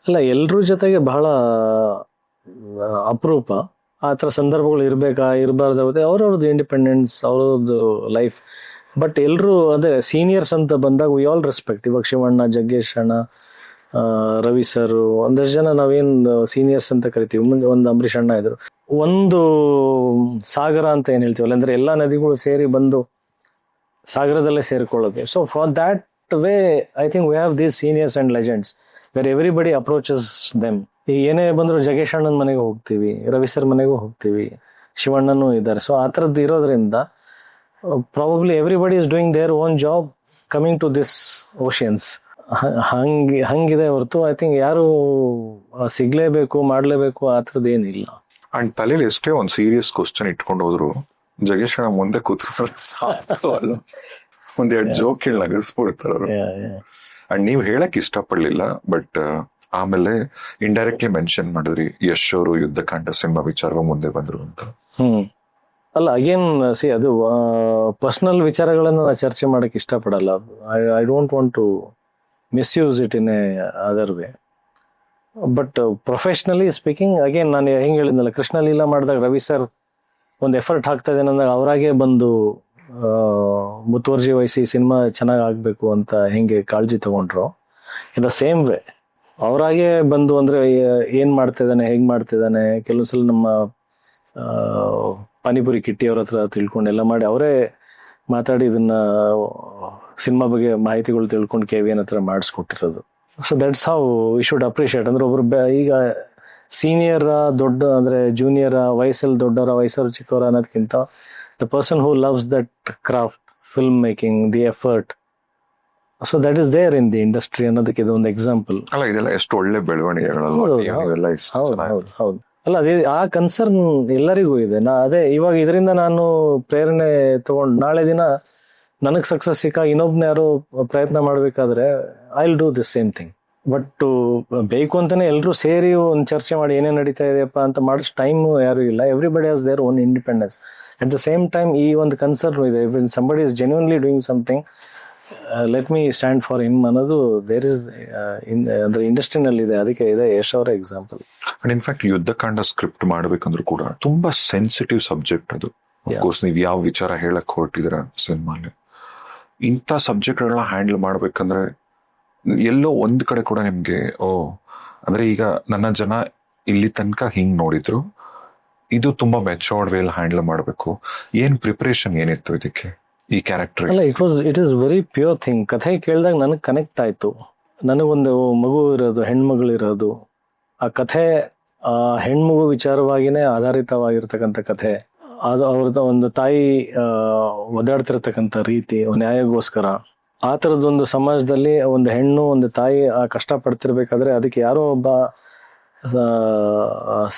S2: ಅಲ್ಲ, ಎಲ್ರ ಜೊತೆಗೆ ಬಹಳ ಅಪರೂಪ ಆ ಥರ ಸಂದರ್ಭಗಳು ಇರಬಾರ್ದಾಗುತ್ತೆ. ಅವ್ರವ್ರದ್ದು ಇಂಡಿಪೆಂಡೆನ್ಸ್, ಅವ್ರವ್ರದ್ದು ಲೈಫ್. ಬಟ್ ಎಲ್ರು ಅದೇ ಸೀನಿಯರ್ಸ್ ಅಂತ ಬಂದಾಗ ವಿ ಆಲ್ ರೆಸ್ಪೆಕ್ಟ್. ಇವಾಗ ಶಿವಣ್ಣ, ಜಗ್ಗೇಶ್ ಅಣ್ಣ, ರವಿ ಸರ್, ಒಂದಷ್ಟು ಜನ ನಾವೇನು ಸೀನಿಯರ್ಸ್ ಅಂತ ಕರಿತೀವಿ. ಮುಂದೆ ಒಂದು ಅಂಬರೀಷ್ ಅಣ್ಣ ಇದ್ರು. ಒಂದು ಸಾಗರ ಅಂತ ಏನ್ ಹೇಳ್ತೀವಲ್ಲ, ಅಂದ್ರೆ ಎಲ್ಲಾ ನದಿಗಳು ಸೇರಿ ಬಂದು ಸಾಗರದಲ್ಲೇ ಸೇರ್ಕೊಳ್ಳೋಕೆ. So for that way I think we have these seniors and legends where everybody approaches them. ಈಗ ಏನೇ ಬಂದ್ರು ಜಗೇಶ್ ಅಣ್ಣನ ಮನೆಗೂ ಹೋಗ್ತೀವಿ, ರವಿ ಸರ್ ಮನೆಗೂ ಹೋಗ್ತೀವಿ, ಶಿವಣ್ಣನೂ ಇದ್ದಾರೆ. ಸೊ ಆ ಥರದ್ದು ಇರೋದ್ರಿಂದ probably everybody is doing their own job coming to this oceans ಹಂಗಿದೆ ಹೊರತು ಐ ಥಿಂಕ್ ಯಾರು ಸಿಗ್ಲೇಬೇಕು ಮಾಡ್ಲೇಬೇಕು ಆ ಥರದ್ದು ಏನಿಲ್ಲ.
S1: ಅಂಡ್ ತಲೆಯಲ್ಲಿ ಎಷ್ಟೇ ಒಂದು ಸೀರಿಯಸ್ ಕ್ವಶನ್ ಇಟ್ಕೊಂಡು ಹೋದ್ರು ಜಗೇಶ್ ಅಣ್ಣ ಮುಂದೆ ಕೂತ್ಕೊಂಡ್ರೆ ಸಾಕು ಅಲ್ಲ, ಒಂದೆರಡು ಜೋಕ್ ಹೇಳಿ ನಗಿಸ್ಬಿಡ್ತಾರ ಅವರು. ಅಂಡ್ ನೀವು ಹೇಳಕ್ ಇಷ್ಟಪಡ್ಲಿಲ್ಲ, ಬಟ್ ಆಮೇಲೆ ಇಂಡೈರೆಕ್ಟ್ಲಿ ಮೆನ್ಷನ್ ಮಾಡಿದ್ರಿ ಯಶ್ ಅವರು ಯುದ್ಧಕಾಂಡ ಸಿನಿಮಾ ವಿಚಾರ ಮುಂದೆ ಬಂದ್ರು ಅಂತ.
S2: ಅಲ್ಲ ಅಗೇನ್ ಸಿ ಅದು ಪರ್ಸನಲ್ ವಿಚಾರಗಳನ್ನ ನಾನು ಚರ್ಚೆ ಮಾಡಕ್ ಇಷ್ಟಪಡಲ್ಲ. I don't want to misuse it in a other way. But professionally speaking again ನಾನು ಹೆಂಗೆ ಹೇಳಿದ್ನಲ್ಲ, ಕೃಷ್ಣ ಲೀಲಾ ಮಾಡಿದಾಗ ರವಿ ಸರ್ ಒಂದು ಎಫರ್ಟ್ ಹಾಕ್ತಾ ಇದ್ದೇನೆ ಅಂದಾಗ ಅವರಾಗೆ ಬಂದು ಮುತುವರ್ಜಿ ವಹಿಸಿ ಸಿನಿಮಾ ಚೆನ್ನಾಗಿ ಆಗ್ಬೇಕು ಅಂತ ಹೆಂಗೆ ಕಾಳಜಿ ತಗೊಂಡ್ರು, ಇನ್ ದ ಸೇಮ್ ವೇ ಅವರಾಗೆ ಬಂದು ಅಂದ್ರೆ ಏನ್ ಮಾಡ್ತಿದ್ದಾನೆ ಹೇಗ್ ಮಾಡ್ತಿದ್ದಾನೆ, ಕೆಲವೊಂದ್ಸಲ ನಮ್ಮ ಪಾನಿಪುರಿ ಕಿಟ್ಟಿ ಅವ್ರ ಹತ್ರ ತಿಳ್ಕೊಂಡು ಎಲ್ಲ ಮಾಡಿ ಅವರೇ ಮಾತಾಡಿ ಇದನ್ನ ಸಿನಿಮಾ ಬಗ್ಗೆ ಮಾಹಿತಿಗಳು ತಿಳ್ಕೊಂಡು KVN ಹತ್ರ ಮಾಡಿಸ್ಕೊಟ್ಟಿರೋದು. So that's how we should appreciate. ಅಂದ್ರೆ ಒಬ್ರು ಈಗ ಸೀನಿಯರ್ ದೊಡ್ಡ ಅಂದ್ರೆ ಜೂನಿಯರ್ ವಯಸ್ಸಲ್ಲಿ ದೊಡ್ಡವರ ವಯಸ್ಸಲ್ಲಿ ಚಿಕ್ಕವರ ಅನ್ನೋದಕ್ಕಿಂತ the person who loves that craft, film making, the effort, so that is there in the industry ಅನ್ನೋದಕ್ಕೆ ಇದು ಒಂದು ಎಕ್ಸಾಂಪಲ್.
S1: ಅಲ್ಲ ಇದೆಲ್ಲ ಎಷ್ಟು ಒಳ್ಳೆ ಬೆಳವಣಿಗೆಗಳು.
S2: ಹೌದು ಅಲ್ಲ ಅದೇ ಆ ಕನ್ಸರ್ನ್ ಎಲ್ಲರಿಗೂ ಇದೆ. ಅದೇ ಇವಾಗ ಇದರಿಂದ ನಾನು ಪ್ರೇರಣೆ ತಗೊಂಡು ನಾಳೆ ದಿನ ನನಗ್ ಸಕ್ಸಸ್ ಸಿಕ್ಕ ಇನ್ನೊಬ್ನ ಯಾರು ಪ್ರಯತ್ನ ಮಾಡ್ಬೇಕಾದ್ರೆ I will do this same thing. But ಬೇಕು ಅಂತಾನೆ ಎಲ್ಲರೂ ಸೇರಿ ಒಂದು ಚರ್ಚೆ ಮಾಡಿ ಏನೇನ್ ನಡೀತಾ ಇದೆಯಪ್ಪ ಅಂತ ಮಾಡೋ ಟೈಮ್ ಯಾರು ಇಲ್ಲ. Everybody has their own independence. At the same time ಈ ಒಂದು ಕನ್ಸರ್ನ್ ಇದೆ, somebody is genuinely doing something, let me stand for him ಅನ್ನೋದು ದೇರ್ ಇಸ್ ಅಂದ್ರೆ ಇಂಡಸ್ಟ್ರಿನಲ್ಲಿ ಇದೆ. ಅದಕ್ಕೆ ಇದೆ ಯಶ್ ಅವರ example.
S1: And in fact Yuddhakanda script ಮಾಡ್ಬೇಕಂದ್ರೂ ಕೂಡ ತುಂಬಾ ಸೆನ್ಸಿಟಿವ್ ಸಬ್ಜೆಕ್ಟ್ ಅದು. ಅಫ್ಕೋರ್ಸ್ ನೀವು ಯಾವ ವಿಚಾರ ಹೇಳಕ್ ಹೊರಟಿದ್ರ ಸಿನಿಮಾಲಿ, ಇಂಥ ಸಬ್ಜೆಕ್ಟ್ಗಳನ್ನ ಹ್ಯಾಂಡಲ್ ಮಾಡ್ಬೇಕಂದ್ರೆ ಎಲ್ಲೋ ಒಂದ್ ಕಡೆ ಕೂಡ ನಿಮ್ಗೆ ಅಂದ್ರೆ ಈಗ ನನ್ನ ಜನ ಇಲ್ಲಿ ತನಕ ಹಿಂಗ್ ನೋಡಿದ್ರು, ಇದು ತುಂಬಾ ಮೆಚೋರ್ಡ್ ವೇಲ್ ಹ್ಯಾಂಡಲ್ ಮಾಡ್ಬೇಕು. ಏನ್ ಪ್ರಿಪರೇಷನ್ ಏನಿತ್ತು ಇದಕ್ಕೆ ಈ ಕ್ಯಾರೆಕ್ಟರ್?
S2: ಅಲ್ಲ it is very pure thing. ಕಥೆ ಕೇಳಿದಾಗ ನನಗೆ ಕನೆಕ್ಟ್ ಆಯ್ತು. ನನಗೊಂದು ಮಗು ಇರೋದು, ಹೆಣ್ಮಗಳಿರೋದು, ಆ ಕಥೆ ಆ ಹೆಣ್ಮಗು ವಿಚಾರವಾಗಿನೇ ಆಧಾರಿತವಾಗಿರ್ತಕ್ಕಂಥ ಕಥೆ. ಅದು ಅವ್ರದ್ದು ಒಂದು ತಾಯಿ ಒದ್ದಾಡ್ತಿರ್ತಕ್ಕಂಥ ರೀತಿ ನ್ಯಾಯಕ್ಕೋಸ್ಕರ, ಆ ಥರದ್ದೊಂದು ಸಮಾಜದಲ್ಲಿ ಒಂದು ಹೆಣ್ಣು ಒಂದು ತಾಯಿ ಆ ಕಷ್ಟ ಪಡ್ತಿರ್ಬೇಕಾದ್ರೆ ಅದಕ್ಕೆ ಯಾರೋ ಒಬ್ಬ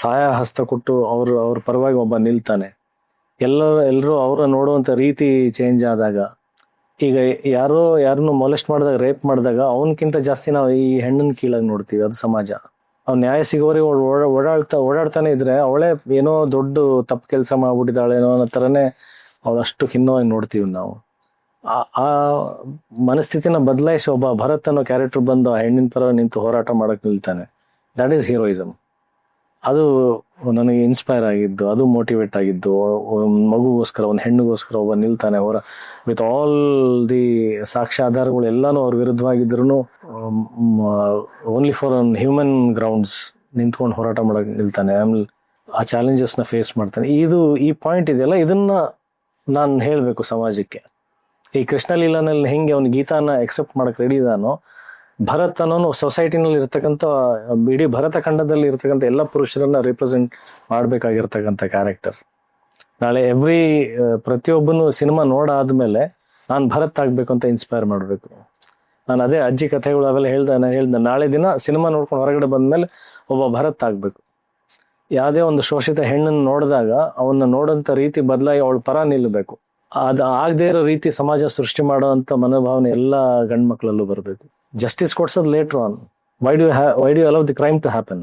S2: ಸಹಾಯ ಹಸ್ತ ಕೊಟ್ಟು ಅವ್ರ ಪರವಾಗಿ ಒಬ್ಬ ನಿಲ್ತಾನೆ. ಎಲ್ಲರೂ ಅವರ ನೋಡುವಂಥ ರೀತಿ ಚೇಂಜ್ ಆದಾಗ, ಈಗ ಯಾರನ್ನು ಮೊಲೆಸ್ಟ್ ಮಾಡಿದಾಗ, ರೇಪ್ ಮಾಡಿದಾಗ ಅವನಕ್ಕಿಂತ ಜಾಸ್ತಿ ನಾವು ಈ ಹೆಣ್ಣನ್ ಕೀಳಾಗಿ ನೋಡ್ತೀವಿ. ಅದು ಸಮಾಜ. ಅವ್ನು ನ್ಯಾಯ ಸಿಗೋವರೆಗೆ ಓಡಾಡ್ತಾನೆ ಇದ್ರೆ ಅವಳೇ ಏನೋ ದೊಡ್ಡ ತಪ್ಪು ಕೆಲಸ ಮಾಡ್ಬಿಟ್ಟಿದ್ದಾಳೇನೋ ಅನ್ನೋ ಥರನೇ ಅವಳಷ್ಟು ಖಿನ್ನವಾಗಿ ನೋಡ್ತೀವಿ ನಾವು. ಆ ಮನಸ್ಥಿತಿನ ಬದಲಾಯಿಸಿ ಒಬ್ಬ ಭರತ್ ಅನ್ನೋ ಕ್ಯಾರೆಕ್ಟರ್ ಬಂದು ಆ ಹೆಣ್ಣಿನ ಪರ ನಿಂತು ಹೋರಾಟ ಮಾಡಕ್ ನಿಲ್ತಾನೆ. That is heroism. ಅದು ನನಗೆ ಇನ್ಸ್ಪೈರ್ ಆಗಿದ್ದು, ಅದು ಮೋಟಿವೇಟ್ ಆಗಿದ್ದು. ಮಗುಗೋಸ್ಕರ, ಒಂದು ಹೆಣ್ಣಿಗೋಸ್ಕರ ಒಬ್ಬ ನಿಲ್ತಾನೆ, ಅವರ ವಿತ್ ಆಲ್ ದಿ ಸಾಕ್ಷ್ಯಾಧಾರಗಳು ಎಲ್ಲಾನು ಅವ್ರ ವಿರುದ್ಧವಾಗಿದ್ರು only for one human grounds ನಿಂತ್ಕೊಂಡು ಹೋರಾಟ ಮಾಡಕ್ ನಿಲ್ತಾನೆ. ಆಮೇಲೆ ಆ ಚಾಲೆಂಜಸ್ನ ಫೇಸ್ ಮಾಡ್ತಾನೆ. ಈ ಪಾಯಿಂಟ್ ಇದೆಯಲ್ಲ, ಇದನ್ನ ನಾನು ಹೇಳಬೇಕು ಸಮಾಜಕ್ಕೆ. ಈ ಕೃಷ್ಣ ಲೀಲಾನಲ್ಲಿ ಹೆಂಗೆ ಅವ್ನು ಗೀತಾನ ಎಕ್ಸೆಪ್ಟ್ ಮಾಡಕ್ ರೆಡಿ ಇದಾನೋ, ಭರತ್ ಅನ್ನೋನು ಸೊಸೈಟಿನಲ್ಲಿ ಇರ್ತಕ್ಕಂಥ ಇಡೀ ಭರತ ಖಂಡದಲ್ಲಿ ಇರ್ತಕ್ಕಂಥ ಎಲ್ಲ ಪುರುಷರನ್ನ ರಿಪ್ರೆಸೆಂಟ್ ಮಾಡ್ಬೇಕಾಗಿರ್ತಕ್ಕಂಥ ಕ್ಯಾರೆಕ್ಟರ್. ನಾಳೆ ಪ್ರತಿಯೊಬ್ಬನು ಸಿನಿಮಾ ನೋಡಾದ್ಮೇಲೆ ನಾನು ಭರತ್ ಆಗ್ಬೇಕು ಅಂತ ಇನ್ಸ್ಪೈರ್ ಮಾಡ್ಬೇಕು. ನಾನು ಅದೇ ಅಜ್ಜಿ ಕಥೆಗಳು ಅವೆಲ್ಲ ಹೇಳ್ದೆ ನಾಳೆ ದಿನ ಸಿನಿಮಾ ನೋಡ್ಕೊಂಡು ಹೊರಗಡೆ ಬಂದ್ಮೇಲೆ ಒಬ್ಬ ಭರತ್ ಆಗ್ಬೇಕು. ಯಾವುದೇ ಒಂದು ಶೋಷಿತ ಹೆಣ್ಣನ್ನು ನೋಡಿದಾಗ ಅವನ್ನ ನೋಡೋಂಥ ರೀತಿ ಬದಲಾಗಿ ಅವಳ ಪರ ನಿಲ್ಲಬೇಕು. ಅದು ಆಗದೆ ಇರೋ ರೀತಿ ಸಮಾಜ ಸೃಷ್ಟಿ ಮಾಡೋಂಥ ಮನೋಭಾವನೆ ಎಲ್ಲ ಗಂಡು ಮಕ್ಕಳಲ್ಲೂ ಬರಬೇಕು. ಜಸ್ಟಿಸ್ ಕೊಡ್ಸೋದು later on. Why do allow the crime to happen?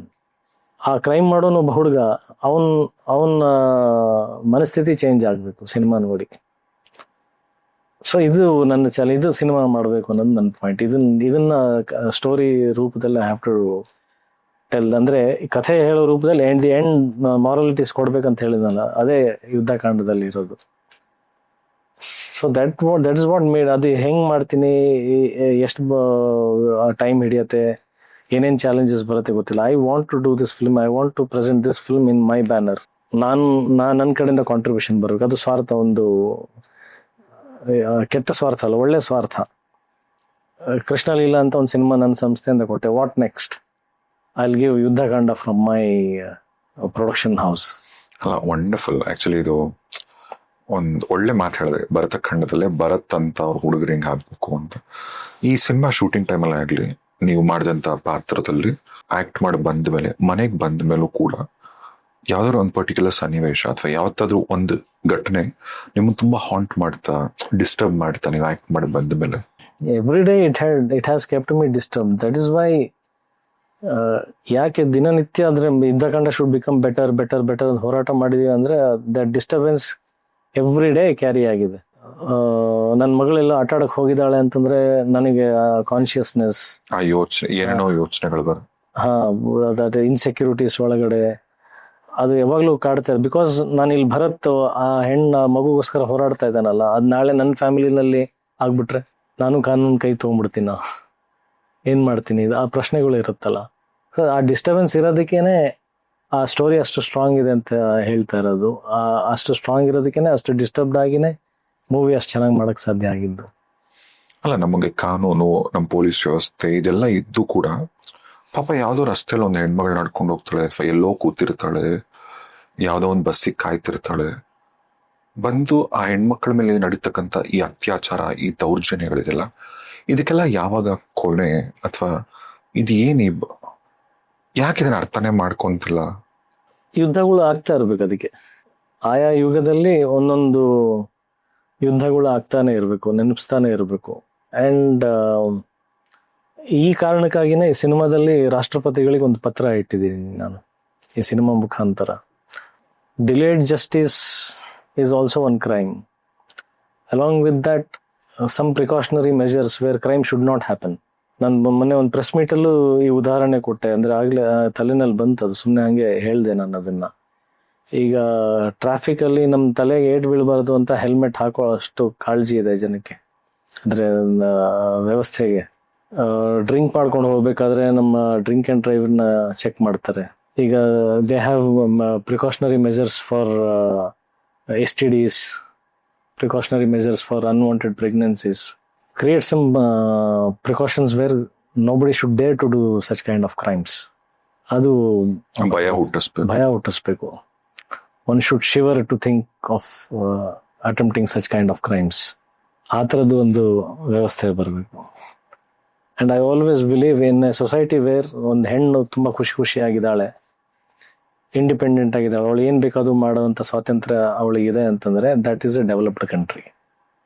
S2: ಆ ಕ್ರೈಮ್ ಮಾಡೋನು ಒಬ್ಬ ಹುಡುಗ, ಅವನ ಮನಸ್ಥಿತಿ ಚೇಂಜ್ ಆಗ್ಬೇಕು ಸಿನಿಮಾ ನೋಡಿ. ಸೊ ಇದು ನನ್ನ ಇದು ಸಿನಿಮಾ ಮಾಡಬೇಕು ಅನ್ನೋದು ನನ್ನ ಪಾಯಿಂಟ್. ಇದನ್ನ ಸ್ಟೋರಿ ರೂಪದಲ್ಲಿ ಹ್ಯಾವ್ ಟು ಟೆಲ್. ಅಂದ್ರೆ ಕಥೆ ಹೇಳೋ ರೂಪದಲ್ಲಿ ಎಂಡ್ ಮಾರಲಿಟೀಸ್ ಕೊಡ್ಬೇಕಂತ ಹೇಳಿದ್ನಲ್ಲ, ಅದೇ ಯುದ್ಧಕಾಂಡದಲ್ಲಿ ಇರೋದು. So that is what made. ಅದು ಹೆಂಗ್ ಮಾಡ್ತೀನಿ, ಎಷ್ಟು ಟೈಮ್ ಹಿಡಿಯತ್ತೆ, ಏನೇನ್ ಚಾಲೆಂಜಸ್ ಬರುತ್ತೆ ಗೊತ್ತಿಲ್ಲ. I want to do this film, I want to present this film in my banner. ನನ್ನ ಕಡೆಯಿಂದ ಕಾಂಟ್ರಿಬ್ಯೂಷನ್ ಬರ್ಬೇಕು. ಅದು ಸ್ವಾರ್ಥ, ಒಂದು ಕೆಟ್ಟ ಸ್ವಾರ್ಥ ಅಲ್ಲ, ಒಳ್ಳೆ ಸ್ವಾರ್ಥ. ಕೃಷ್ಣ ಲೀಲಾ ಅಂತ ಒಂದು ಸಿನಿಮಾ ನನ್ನ ಸಂಸ್ಥೆಯಿಂದ ಕೊಟ್ಟೆ. What next? I will give Yuddhakanda from my production house.
S1: Wonderful. Actually ಇದು ಒಂದ್ ಒಳ್ಳೆ ಮಾತು ಹೇಳಿದ್ರೆ, ಭರತಖಂಡದಲ್ಲೇ ಭರತ್ ಅಂತ ಅವ್ರ ಹುಡುಗರು ಹಿಂಗ್ ಆಗ್ಬೇಕು ಅಂತ. ಈ ಸಿನಿಮಾ ಶೂಟಿಂಗ್ ಟೈಮಲ್ಲಿ ಆಗ್ಲಿ, ನೀವು ಮಾಡಿದಂತ ಪಾತ್ರದಲ್ಲಿ ಆಕ್ಟ್ ಮಾಡಿ ಬಂದ ಮೇಲೆ, ಮನೆಗೆ ಬಂದ ಮೇಲೂ ಕೂಡ ಯಾವ್ದಾದ್ರು ಒಂದು ಪರ್ಟಿಕ್ಯುಲರ್ ಸನ್ನಿವೇಶ ಅಥವಾ ಯಾವತ್ತಾದ್ರೂ ಒಂದು ಘಟನೆ ನಿಮ್ಮನ್ನು ತುಂಬಾ ಹಾಂಟ್ ಮಾಡ್ತಾ, ಡಿಸ್ಟರ್ಬ್ ಮಾಡ್ತಾ ನೀವು ಆಕ್ಟ್ ಮಾಡಿ ಬಂದ ಮೇಲೆ?
S2: Every day it has kept me disturb. That is why ಯಾಕೆ ದಿನನಿತ್ಯ ಅಂದ್ರೆ Yuddhakanda should become better better better ಅಂತ ಹೋರಾಟ ಮಾಡಿದೀವಿ ಅಂದ್ರೆ that disturbance every day carry ಆಗಿದೆ. ನನ್ನ ಮಗಳೆಲ್ಲ ಆಟ ಆಡಕ್ ಹೋಗಿದ್ದಾಳೆ ಅಂತಂದ್ರೆ ನನಗೆ ಕಾನ್ಶಿಯಸ್ನೆಸ್,
S1: ಆ ಯೋಚನೆ, ಏನೇನೋ ಯೋಚನೆಗಳು
S2: ದಟ್ ಇನ್ಸೆಕ್ಯೂರಿಟೀಸ್ ಒಳಗಡೆ ಅದು ಯಾವಾಗ್ಲೂ ಕಾಡ್ತಾ ಇದೆ. ಬಿಕಾಸ್ ನಾನು ಇಲ್ಲಿ ಭರತ್ ಆ ಹೆಣ್ಣು ಮಗುಗೋಸ್ಕರ ಹೋರಾಡ್ತಾ ಇದ್ದಾನಲ್ಲ, ಅದ್ ನಾಳೆ ನನ್ನ ಫ್ಯಾಮಿಲಿನಲ್ಲಿ ಆಗ್ಬಿಟ್ರೆ ನಾನು ಕಾನೂನು ಕೈ ತಗೊಂಡ್ಬಿಡ್ತೀನ, ಏನ್ ಮಾಡ್ತೀನಿ? ಆ ಪ್ರಶ್ನೆಗಳು ಇರುತ್ತಲ್ಲ. ಆ ಡಿಸ್ಟರ್ಬೆನ್ಸ್ ಇರೋದಕ್ಕೇನೆ ಆ ಸ್ಟೋರಿ ಅಷ್ಟು ಸ್ಟ್ರಾಂಗ್ ಇದೆ ಅಂತ ಹೇಳ್ತಾ ಇರೋದು. ಅಷ್ಟು ಸ್ಟ್ರಾಂಗ್ ಇರೋದಕ್ಕೇನೆ ಅಷ್ಟು ಡಿಸ್ಟರ್ಬ್ಡ್ ಆಗಿನೇ ಮೂವಿ ಅಷ್ಟು ಚೆನ್ನಾಗಿ ಮಾಡಕ್ ಸಾಧ್ಯ ಆಗಿದ್ದು.
S1: ಅಲ್ಲ, ನಮಗೆ ಕಾನೂನು, ನಮ್ಮ ಪೊಲೀಸ್ ವ್ಯವಸ್ಥೆ ಇದೆಲ್ಲ ಇದ್ದು ಕೂಡ ಪಾಪ ಯಾವ್ದೋ ರಸ್ತೆಯಲ್ಲಿ ಒಂದು ಹೆಣ್ಮಗಳು ನಡ್ಕೊಂಡು ಹೋಗ್ತಾಳೆ ಅಥವಾ ಎಲ್ಲೋ ಕೂತಿರ್ತಾಳೆ, ಯಾವ್ದೋ ಒಂದು ಬಸ್ಸಿಗೆ ಕಾಯ್ತಿರ್ತಾಳೆ, ಬಂದು ಆ ಹೆಣ್ಮಕ್ಳ ಮೇಲೆ ನಡೀತಕ್ಕಂಥ ಈ ಅತ್ಯಾಚಾರ, ಈ ದೌರ್ಜನ್ಯಗಳಿದೆಲ್ಲ, ಇದಕ್ಕೆಲ್ಲ ಯಾವಾಗ ಕೊನೆ? ಅಥವಾ ಇದು ಯಾಕೆ ಇದನ್ನ ಅರ್ಥನೇ ಮಾಡ್ಕೊಂತಿಲ್ಲ?
S2: ಯುದ್ಧಗಳು ಆಗ್ತಾ ಇರ್ಬೇಕು. ಅದಕ್ಕೆ ಆಯಾ ಯುಗದಲ್ಲಿ ಒಂದೊಂದು ಯುದ್ಧಗಳು ಆಗ್ತಾನೆ ಇರಬೇಕು, ನೆನಪಿಸ್ತಾನೆ ಇರಬೇಕು. ಅಂಡ್ ಈ ಕಾರಣಕ್ಕಾಗಿನೇ ಈ ಸಿನಿಮಾದಲ್ಲಿ ರಾಷ್ಟ್ರಪತಿಗಳಿಗೆ ಒಂದು ಪತ್ರ ಇಟ್ಟಿದ್ದೀನಿ ನಾನು ಈ ಸಿನಿಮಾ ಮುಖಾಂತರ. Delayed justice is also one crime. Along with that some precautionary measures where crime should not happen. ನಾನು ಮೊನ್ನೆ ಒಂದು ಪ್ರೆಸ್ ಮೀಟಲ್ಲೂ ಈ ಉದಾಹರಣೆ ಕೊಟ್ಟೆ. ಅಂದ್ರೆ ಆಗ್ಲೇ ತಲೆನಲ್ಲಿ ಬಂತು, ಅದು ಸುಮ್ಮನೆ ಹಂಗೆ ಹೇಳ್ದೆ ನಾನು ಅದನ್ನ. ಈಗ ಟ್ರಾಫಿಕ್ ಅಲ್ಲಿ ನಮ್ ತಲೆಗೆ ಏಟ್ ಬೀಳ್ಬಾರ್ದು ಅಂತ ಹೆಲ್ಮೆಟ್ ಹಾಕೋ ಅಷ್ಟು ಕಾಳಜಿ ಇದೆ ಜನಕ್ಕೆ, ಅಂದ್ರೆ ವ್ಯವಸ್ಥೆಗೆ. ಡ್ರಿಂಕ್ ಮಾಡ್ಕೊಂಡು ಹೋಗ್ಬೇಕಾದ್ರೆ ನಮ್ಮ ಡ್ರಿಂಕ್ ಅಂಡ್ ಡ್ರೈವ್ ನ ಚೆಕ್ ಮಾಡ್ತಾರೆ. ಈಗ they have precautionary measures for STDs, precautionary measures for unwanted pregnancies. Create some precautions where nobody should dare to do such kind of crimes. ಅದು ಭಯ ಹುಟ್ಟಿಸ್ಬೇಕು. One should shiver to think of attempting such kind of crimes. ಆ ಥರದ್ದು ಒಂದು ವ್ಯವಸ್ಥೆ ಬರಬೇಕು. And I always believe in a society where ಒಂದು ಹೆಣ್ಣು ತುಂಬಾ ಖುಷಿಯಾಗಿದ್ದಾಳೆ, ಇಂಡಿಪೆಂಡೆಂಟ್ ಆಗಿದ್ದಾಳೆ, ಅವಳು ಏನ್ ಬೇಕಾದ್ರೂ ಮಾಡುವಂತ ಸ್ವಾತಂತ್ರ್ಯ ಅವಳಿಗೆ ಇದೆ ಅಂತಂದ್ರೆ that is A developed country.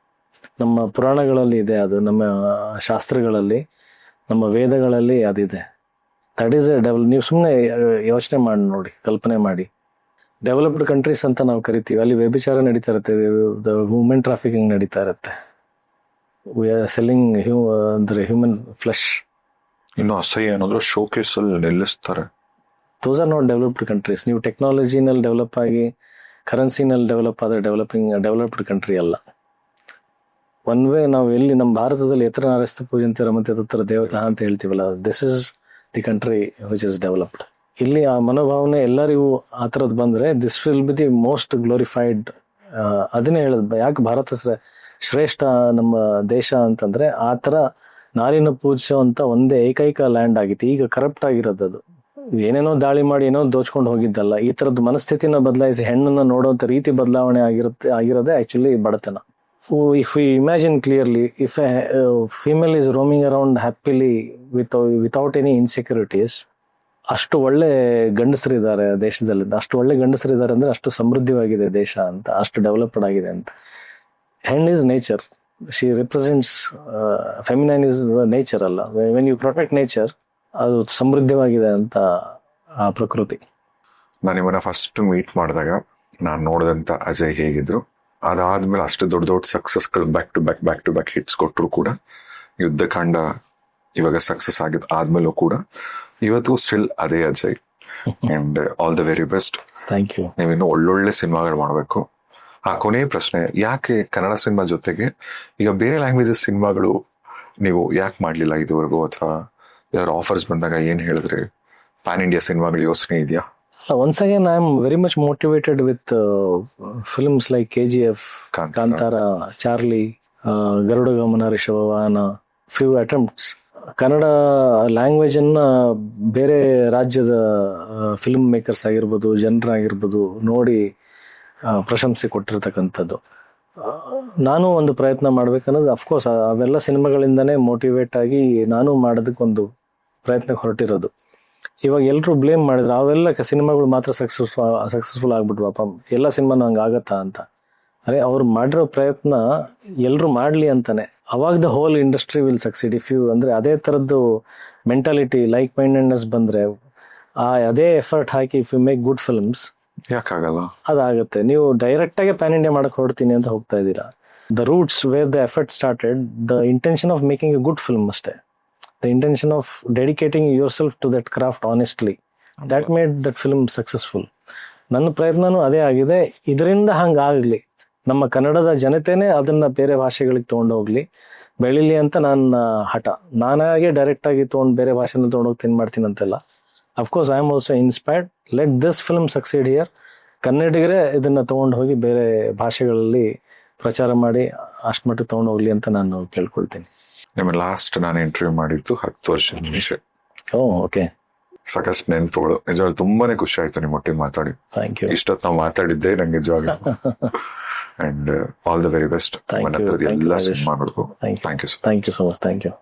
S2: ನಮ್ಮ ಪುರಾಣಗಳಲ್ಲಿ ಇದೆ ಅದು, ನಮ್ಮ ಶಾಸ್ತ್ರಗಳಲ್ಲಿ, ನಮ್ಮ ವೇದಗಳಲ್ಲಿ ಅದಿದೆ. ದಟ್ ಈಸ್ ಎ ನೀವು ಸುಮ್ಮನೆ ಯೋಚನೆ ಮಾಡಿ ನೋಡಿ, ಕಲ್ಪನೆ ಮಾಡಿ. ಡೆವಲಪ್ಡ್ ಕಂಟ್ರೀಸ್ ಅಂತ ನಾವು ಕರಿತೀವಿ, ಅಲ್ಲಿ ವ್ಯಭಿಚಾರ ನಡೀತಾ ಇರುತ್ತೆ, ವುಮೆನ್ ಟ್ರಾಫಿಕಿಂಗ್ ನಡೀತಾ ಇರುತ್ತೆ, ಸೆಲ್ಲಿಂಗ್ ಅಂದ್ರೆ ಹ್ಯೂಮನ್ ಫ್ಲೆಶ್.
S1: ಇನ್ನು ಅಸಹ್ಯ ಏನಾದ್ರು ಶೋಕೇಸ್ ಅಲ್ಲಿ ನಿಲ್ಲಿಸ್ತಾರೆ.
S2: Those are not developed countries. ನೀವು ಟೆಕ್ನಾಲಜಿನಲ್ಲಿ ಡೆವಲಪ್ ಆಗಿ ಕರೆನ್ಸಿನಲ್ಲಿ ಡೆವಲಪ್ ಆದ್ರೆ ಡೆವಲಪ್ಡ್ ಕಂಟ್ರಿ ಅಲ್ಲ. ಒನ್ ವೇ ನಾವು ಎಲ್ಲಿ ನಮ್ಮ ಭಾರತದಲ್ಲಿ ಎತ್ತರ ನಾರಸ್ತು ಪೂಜಂತೆ ರಮತೆ ತತ್ರ ದೇವತಾ ಅಂತ ಹೇಳ್ತೀವಲ್ಲ, this is the country which is developed. ಇಲ್ಲಿ ಆ ಮನೋಭಾವನೆ ಎಲ್ಲರಿಗೂ ಆ ಥರದ್ದು ಬಂದ್ರೆ this will be the most glorified. ಅದನ್ನೇ ಹೇಳೋದು, ಯಾಕೆ ಭಾರತ ಶ್ರೇಷ್ಠ ನಮ್ಮ ದೇಶ ಅಂತಂದ್ರೆ ಆ ಥರ ನಾರಿನ ಪೂಜಿಸುವಂತ ಒಂದೇ ಏಕೈಕ ಲ್ಯಾಂಡ್ ಆಗಿತ್ತು. ಈಗ ಕರಪ್ಟ್ ಆಗಿರೋದು ಅದು, ಏನೇನೋ ದಾಳಿ ಮಾಡಿ ಏನೋ ದೋಚ್ಕೊಂಡು ಹೋಗಿದ್ದಲ್ಲ. ಈ ತರದ್ದು ಮನಸ್ಥಿತಿನ ಬದಲಾಯಿಸಿ ಹೆಣ್ಣನ್ನ ನೋಡುವಂತ ರೀತಿ ಬದಲಾವಣೆ ಆಗಿರೋದೇ ಆಕ್ಚುಲಿ ಬಡತನ. If you imagine clearly, if a female is roaming around happily without any insecurities, ಅಷ್ಟು ಒಳ್ಳೆ ಗಂಡಸರಿದ್ದಾರೆ ದೇಶದಲ್ಲಿ. ಅಷ್ಟು ಒಳ್ಳೆ ಗಂಡಸರಿದ್ದಾರೆ ಅಂದ್ರೆ ಅಷ್ಟು ಸಮೃದ್ಧವಾಗಿದೆ ದೇಶ ಅಂತ, ಅಷ್ಟು ಡೆವಲಪ್ಡ್ ಆಗಿದೆ ಅಂತ. ಹೆಣ್ಣು is nature, she represents feminine is nature ಅಲ್ಲ. ವೆನ್ ಯು ಪ್ರೊಟೆಕ್ಟ್ ನೇಚರ್, ಅದು ಸಮೃದ್ಧವಾಗಿದೆ ಅಂತ ಆ ಪ್ರಕೃತಿ.
S1: ನಾನು ಇವನ್ನ ಫಸ್ಟ್ ಮೀಟ್ ಮಾಡಿದಾಗ ನಾನು ನೋಡಿದಂತ ಅಜಯ್ ಹೇಗಿದ್ರು, ಅದಾದ್ಮೇಲೆ ಅಷ್ಟು ದೊಡ್ಡ ದೊಡ್ಡ ಸಕ್ಸಸ್ಗಳು ಬ್ಯಾಕ್ ಟು ಬ್ಯಾಕ್ ಹಿಟ್ಸ್ ಕೊಟ್ಟರು ಕೂಡ, ಯುದ್ಧಕಾಂಡ ಇವಾಗ ಸಕ್ಸಸ್ ಆಗಿದ್ ಆದ್ಮೇಲೂ ಕೂಡ ಇವತ್ತು ಸ್ಟಿಲ್ ಅದೇ Ajay. And all the very best.
S2: Thank you.
S1: ನೀವಿನ್ನು ಒಳ್ಳೊಳ್ಳೆ ಸಿನಿಮಾಗಳು ಮಾಡಬೇಕು. ಆ ಕೊನೆಯ ಪ್ರಶ್ನೆ, ಯಾಕೆ ಕನ್ನಡ ಸಿನಿಮಾ ಜೊತೆಗೆ ಈಗ ಬೇರೆ ಲ್ಯಾಂಗ್ವೇಜಸ್ ಸಿನಿಮಾಗಳು ನೀವು ಯಾಕೆ ಮಾಡ್ಲಿಲ್ಲ ಇದುವರೆಗೂ? ಅಥವಾ ಯಾರು ಆಫರ್ಸ್ ಬಂದಾಗ ಏನ್ ಹೇಳಿದ್ರೆ ಪ್ಯಾನ್ ಇಂಡಿಯಾ ಸಿನಿಮಾಗಳು ಯೋಚನೆ ಇದೆಯಾ?
S2: Once again, I am very much motivated with films like KGF, Kantara, Charlie, Garuda Gamana, Rishabhavana, few attempts. Kannada language ಅನ್ನ ಬೇರೆ ರಾಜ್ಯದ ಫಿಲ್ಮ್ ಮೇಕರ್ಸ್ ಆಗಿರ್ಬೋದು, ಜನರಾಗಿರ್ಬೋದು ನೋಡಿ ಪ್ರಶಂಸೆ ಕೊಟ್ಟಿರ್ತಕ್ಕಂಥದ್ದು. ನಾನು ಒಂದು ಪ್ರಯತ್ನ ಮಾಡ್ಬೇಕನ್ನೋದು ಅಫ್ಕೋರ್ಸ್ ಅವೆಲ್ಲ ಸಿನಿಮಾಗಳಿಂದನೇ ಮೋಟಿವೇಟ್ ಆಗಿ ನಾನು ಮಾಡೋದಕ್ಕೊಂದು ಪ್ರಯತ್ನಕ್ಕೆ ಹೊರಟಿರೋದು. ಇವಾಗ ಎಲ್ಲರೂ ಬ್ಲೇಮ್ ಮಾಡಿದ್ರು ಅವೆಲ್ಲ ಸಿನಿಮಾಗಳು ಮಾತ್ರ ಸಕ್ಸಸ್ಫುಲ್ ಆಗ್ಬಿಟ್ವಪ್ಪ, ಎಲ್ಲ ಸಿನಿಮಾನು ಹಂಗೆ ಆಗತ್ತಾ ಅಂತ. ಅರೆ ಅವ್ರು ಮಾಡಿರೋ ಪ್ರಯತ್ನ ಎಲ್ಲರೂ ಮಾಡಲಿ ಅಂತಾನೆ, ಅವಾಗ the whole industry will succeed. If you ಅಂದರೆ ಅದೇ ಥರದ್ದು ಮೆಂಟಾಲಿಟಿ, ಲೈಕ್ ಮೈಂಡೆಡ್ನೆಸ್ ಬಂದರೆ, ಅದೇ ಎಫರ್ಟ್ ಹಾಕಿ if you make good films,
S1: ಯಾಕಾಗಲ್ಲ?
S2: ಅದಾಗುತ್ತೆ. ನೀವು ಡೈರೆಕ್ಟಾಗಿ ಪ್ಯಾನ್ ಇಂಡಿಯಾ ಮಾಡಕ್ಕೆ ಹೊರಡ್ತೀನಿ ಅಂತ ಹೋಗ್ತಾ ಇದ್ದೀರಾ. The roots where the effort started, the intention of making a good film ಅಷ್ಟೇ. The intention of dedicating yourself to that craft honestly, that made that film successful. ನನ್ನ ಪ್ರಯತ್ನನೂ ಅದೇ ಆಗಿದೆ. ಇದರಿಂದ ಹಂಗಾಗಲಿ, ನಮ್ಮ ಕನ್ನಡದ ಜನತೆನೇ ಅದನ್ನ ಬೇರೆ ಭಾಷೆಗಳಿಗೆ ತೊಗೊಂಡೋಗ್ಲಿ, ಬೆಳಿಲಿ ಅಂತ ನನ್ನ ಹಠ. ನಾನಾಗೆ ಡೈರೆಕ್ಟ್ ಆಗಿ ತೊಗೊಂಡು ಬೇರೆ ಭಾಷೆನಲ್ಲಿ ತೊಗೊಂಡೋಗಿ ಮಾಡ್ತೀನಿ ಅಂತೆಲ್ಲ. Of course I am also inspired. Let this film succeed here. ಕನ್ನಡಿಗರೇ ಇದನ್ನ ತೊಗೊಂಡು ಹೋಗಿ ಬೇರೆ ಭಾಷೆಗಳಲ್ಲಿ ಪ್ರಚಾರ ಮಾಡಿ ಅಷ್ಟು ಮಟ್ಟಿಗೆ ತೊಗೊಂಡು ಹೋಗ್ಲಿ ಅಂತ ನಾನು ಕೇಳ್ಕೊಳ್ತೀನಿ.
S1: ನಿಮ್ಮ ಲಾಸ್ಟ್ ನಾನು ಇಂಟರ್ವ್ಯೂ ಮಾಡಿದ್ದು 10 ವರ್ಷದ ಮುಂಚೆ.
S2: ಓಕೆ.
S1: ಸಾಕಷ್ಟು ನೆನಪುಗಳು. ನಿಜವಾಗ್ಲೂ ತುಂಬಾನೇ ಖುಷಿ ಆಯ್ತು ನಿಮ್ಮ ಒಟ್ಟಿಗೆ ಮಾತಾಡಿ.
S2: Thank you.
S1: ಇಷ್ಟೊತ್ತು ನಾವು ಮಾತಾಡಿದ್ದೆ ನಂಗೆ ನಿಜವಾಗ್ಲೂ. And all the very best ಎಲ್ಲ ಸಿನಿಮಾಗಳಿಗೂ. Thank you.
S2: Thank you so much. Thank you.